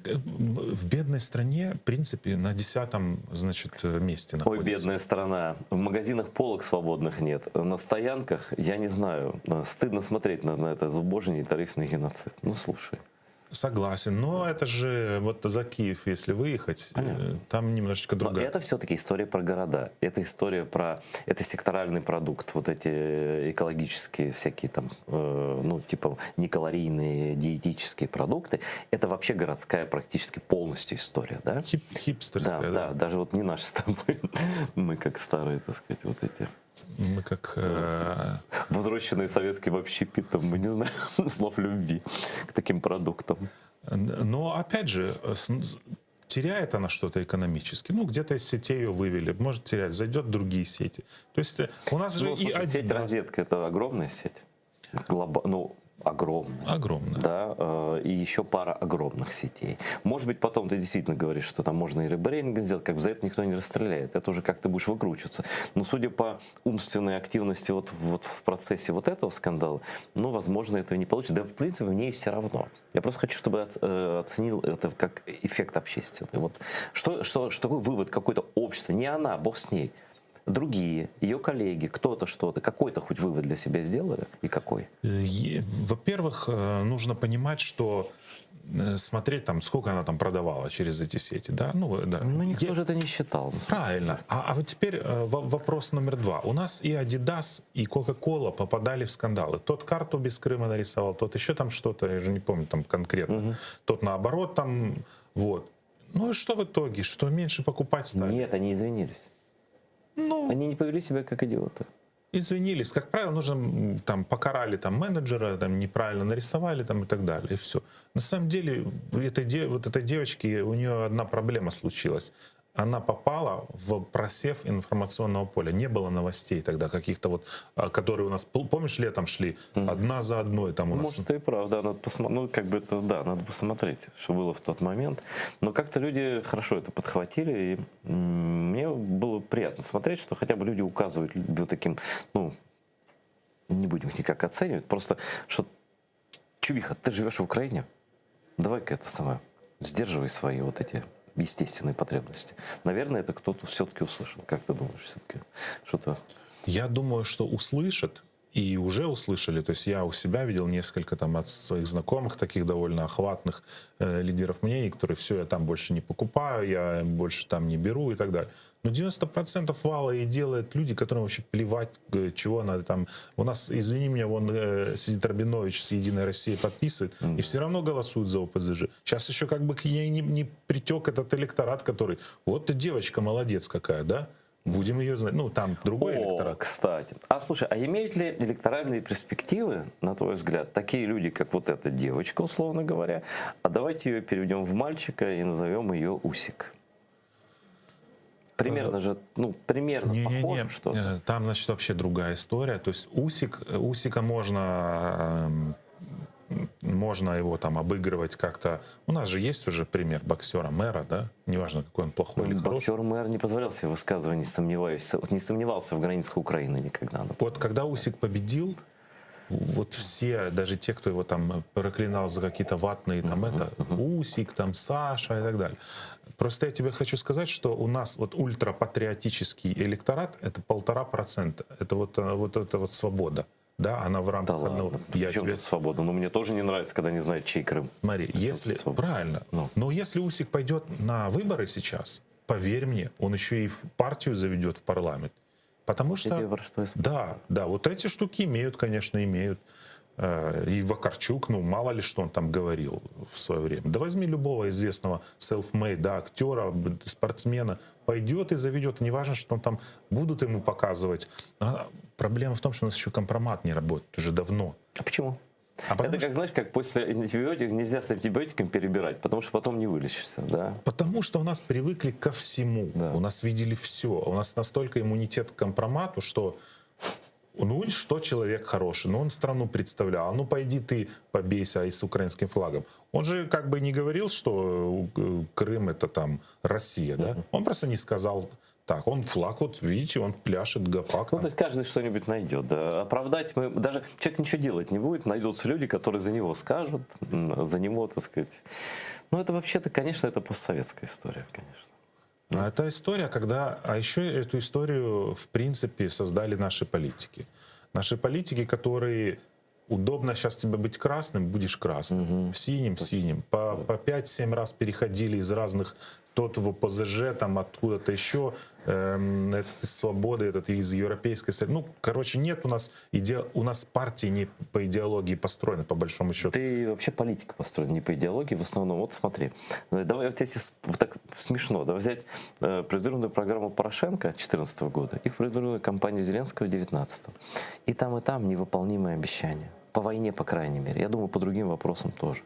в бедной стране, в принципе, на 10-м, значит, месте находится. Ой, бедная страна. В магазинах полок свободных нет. На стоянках, я не знаю, стыдно смотреть на это зубожение и тарифный геноцид. Ну, слушай. Согласен, но это же вот за Киев, если выехать, там немножечко другая. Но это все-таки история про города. Это история про... Это секторальный продукт. Вот эти экологические всякие там, ну, типа некалорийные диетические продукты. Это вообще городская практически полностью история, да? Хипстерская, да. Да, даже вот не наши с тобой. Мы как старые, так сказать, вот эти... Мы как... Возросшенные советским общепитом, мы не знаем слов любви к таким продуктам. Но, опять же, теряет она что-то экономически. Ну, где-то из сетей ее вывели, может терять, зайдет в другие сети. То есть у нас же слушай, и сеть розетка — это огромная сеть. Ну, огромная. Огромная. Да, и еще пара огромных сетей. Может быть, потом ты действительно говоришь, что там можно и ребрендинг сделать, как бы за это никто не расстреляет. Это уже как ты будешь выкручиваться. Но судя по умственной активности вот в процессе вот этого скандала, ну, возможно, этого не получится. Да, в принципе, мне и все равно. Я просто хочу, чтобы оценил это как эффект общественный. Вот что такой вывод какой-то общества, не она, бог с ней. Другие, ее коллеги, кто-то что-то, какой-то хоть вывод для себя сделали и какой? Во-первых, нужно понимать, что смотреть там, сколько она там продавала через эти сети, да? Ну, да. Ну никто же это не считал. Правильно. А вот теперь вопрос номер 2. У нас и Adidas, и Coca-Cola попадали в скандалы. Тот карту без Крыма нарисовал, тот еще там что-то, я уже не помню там конкретно. Тот наоборот там, вот. Ну и что в итоге? Что меньше покупать стали? Нет, они извинились. Ну, они не повели себя как идиоты. Извинились. Как правило, нужно там покарали там менеджера, там неправильно нарисовали там и так далее. И все. На самом деле, вот этой девочке, у нее одна проблема случилась. Она попала в просев информационного поля. Не было новостей тогда каких-то вот, которые у нас, помнишь, летом шли одна за одной там у нас. Может, и правда, надо посмотреть, ну, как бы это, да, надо посмотреть, что было в тот момент. Но как-то люди хорошо это подхватили, и мне было приятно смотреть, что хотя бы люди указывают вот таким, ну, не будем их никак оценивать, просто, что, чувиха, ты живешь в Украине, давай-ка это самое, сдерживай свои вот эти естественные потребности. Наверное, это кто-то все-таки услышал. Как ты думаешь, все-таки что-то? Я думаю, что услышат, и уже услышали. То есть я у себя видел несколько там от своих знакомых, таких довольно охватных лидеров мнений, которые все, я там больше не покупаю, я больше там не беру и так далее. Но 90% вала и делают люди, которым вообще плевать, чего надо там. У нас, извини меня, вон сидит Рабинович с «Единой Россией» подписывает, и все равно голосуют за ОПЗЖ. Сейчас еще как бы к ней не притек этот электорат, который, вот ты девочка молодец какая, да? Будем ее знать. Ну, там другой электорат. Кстати. А слушай, а имеют ли электоральные перспективы, на твой взгляд, такие люди, как вот эта девочка, условно говоря, а давайте ее переведем в мальчика и назовем ее Усик? Примерно же, ну, примерно похоже что-то. Там, значит, вообще другая история. То есть Усика можно его там обыгрывать как-то. У нас же есть уже пример боксера мэра, да? Неважно, какой он плохой или хороший. Боксер мэр не позволял себе высказывать, не сомневался в границах Украины никогда. Вот когда Усик победил, вот все, даже те, кто его там проклинал за какие-то ватные, там Усик, там Саша и так далее. Просто я тебе хочу сказать, что у нас вот ультрапатриотический электорат — это 1,5%. Это вот свобода. Да, она в рамках одного. Причем свобода? Но мне тоже не нравится, когда не знают, чей Крым. Смотри, если правильно, но если Усик пойдет на выборы сейчас, поверь мне, он еще и партию заведет в парламент. Потому что, да, вот эти штуки имеют, конечно, имеют. И Вакарчук, ну, мало ли что он там говорил в свое время. Да возьми любого известного self-made, да, актера, спортсмена, пойдет и заведет. Неважно, что он там будут ему показывать. А проблема в том, что у нас еще компромат не работает уже давно. А почему? Это как, знаешь, как после антибиотиков нельзя с антибиотиком перебирать, потому что потом не вылечишься, да? Потому что у нас привыкли ко всему. Да. У нас видели все. У нас настолько иммунитет к компромату, что ну, что человек хороший, ну, он страну представлял, ну, пойди ты побейся и с украинским флагом. Он же как бы не говорил, что Крым это там Россия, да? Он просто не сказал так, он флаг, вот видите, он пляшет, гопак. Ну, то есть каждый что-нибудь найдет, да. Оправдать мы, даже человек ничего делать не будет, найдутся люди, которые за него скажут, за него, так сказать. Ну, это вообще-то, конечно, это постсоветская история, конечно. А это история, когда... А еще эту историю, в принципе, создали наши политики. Наши политики, которые... Удобно сейчас тебе быть красным, будешь красным. Синим, синим. По 5-7 раз переходили из разных... Тот в ОПЗЖ, там откуда-то еще, это из Свободы, этот из Европейской Союза. Ну, короче, нет у нас у нас партии не по идеологии построены, по большому счету. Ты вообще политика построена не по идеологии, в основном. Вот смотри, давай вот если так смешно, да, взять предвыборную программу Порошенко 2014 года и предвыборную кампанию Зеленского 2019. И там невыполнимые обещания. По войне, по крайней мере. Я думаю, по другим вопросам тоже.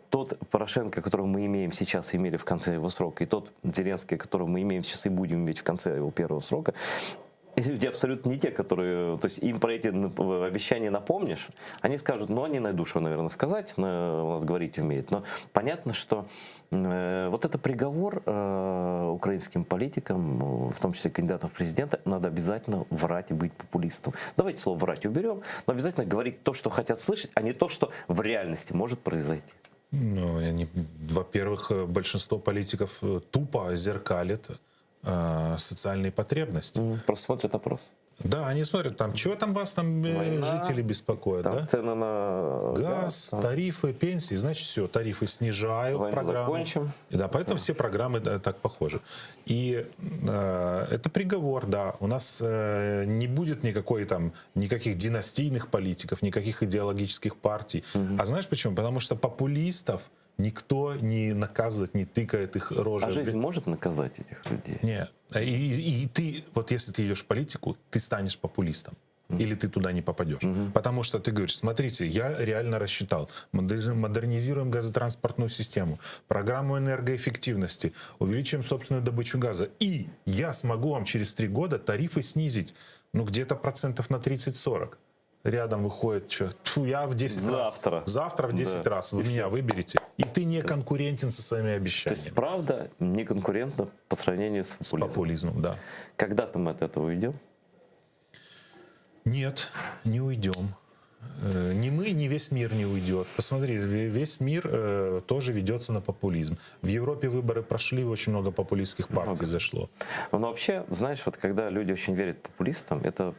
Тот Порошенко, которого мы имеем сейчас, имели в конце его срока, и тот Зеленский, которого мы имеем сейчас и будем иметь в конце его первого срока, люди абсолютно не те, которые... То есть им про эти обещания напомнишь, они скажут, ну, они найдут, что, наверное, сказать, у нас говорить умеют. Но понятно, что вот это приговор украинским политикам, в том числе кандидатам в президенты, надо обязательно врать и быть популистом. Давайте слово «врать» уберем, но обязательно говорить то, что хотят слышать, а не то, что в реальности может произойти. Ну, во-первых, большинство политиков тупо зеркалит социальные потребности. Просто смотрят опрос. Да, они смотрят, там, чего там вас там жители беспокоят, там, да? Цены на газ, тарифы, пенсии, значит, все, тарифы снижаю в программу. Закончим. Да, поэтому все программы так похожи. И это приговор, да. У нас не будет никаких династийных политиков, никаких идеологических партий. А знаешь почему? Потому что популистов никто не наказывает, не тыкает их рожей. А жизнь может наказать этих людей? Нет. И ты, вот если ты идешь в политику, ты станешь популистом. Или ты туда не попадешь. Потому что ты говоришь, смотрите, я реально рассчитал. Модернизируем газотранспортную систему, программу энергоэффективности, увеличиваем собственную добычу газа. И я смогу вам через 3 года тарифы снизить, ну, где-то процентов на 30-40. Рядом выходит, что я в 10 раз. Завтра в 10 раз вы меня выберете. И ты не конкурентен со своими обещаниями. То есть правда не конкурентна по сравнению с популизмом. С популизмом, да. Когда-то мы от этого уйдем? Нет, не уйдем. Ни мы, ни весь мир не уйдет. Посмотри, весь мир тоже ведется на популизм. В Европе выборы прошли, очень много популистских партий зашло. Но вообще, знаешь, вот когда люди очень верят популистам, это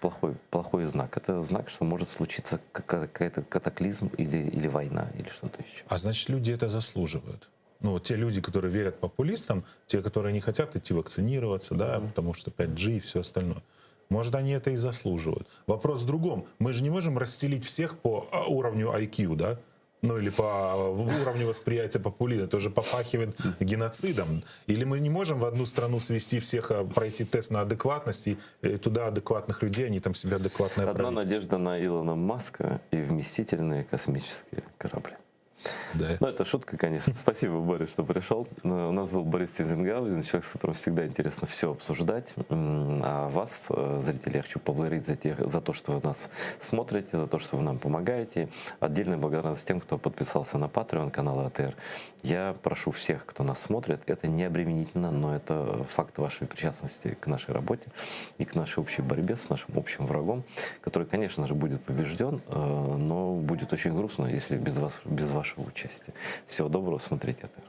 плохой знак. Это знак, что может случиться какой-то катаклизм или война, или что-то еще. А значит, люди это заслуживают. Ну, вот те люди, которые верят популистам, те, которые не хотят идти вакцинироваться, да, потому что 5G и все остальное. Может, они это и заслуживают. Вопрос в другом. Мы же не можем расселить всех по уровню IQ, да? Ну, или по уровню восприятия популизма. Это уже попахивает геноцидом. Или мы не можем в одну страну свести всех, пройти тест на адекватность, и туда адекватных людей, они там себя адекватно Одна правят. надежда на Илона Маска и вместительные космические корабли. Да. Ну, это шутка, конечно. Спасибо, Борис, что пришел. У нас был Борис Тизенгаузен, человек, с которым всегда интересно все обсуждать. А вас, зрители, я хочу поблагодарить за то, что вы нас смотрите, за то, что вы нам помогаете. Отдельная благодарность тем, кто подписался на Patreon канала АТР. Я прошу всех, кто нас смотрит, это не обременительно, но это факт вашей причастности к нашей работе и к нашей общей борьбе с нашим общим врагом, который, конечно же, будет побежден, но будет очень грустно, если без вашего участия. Всего доброго, смотрите АТР.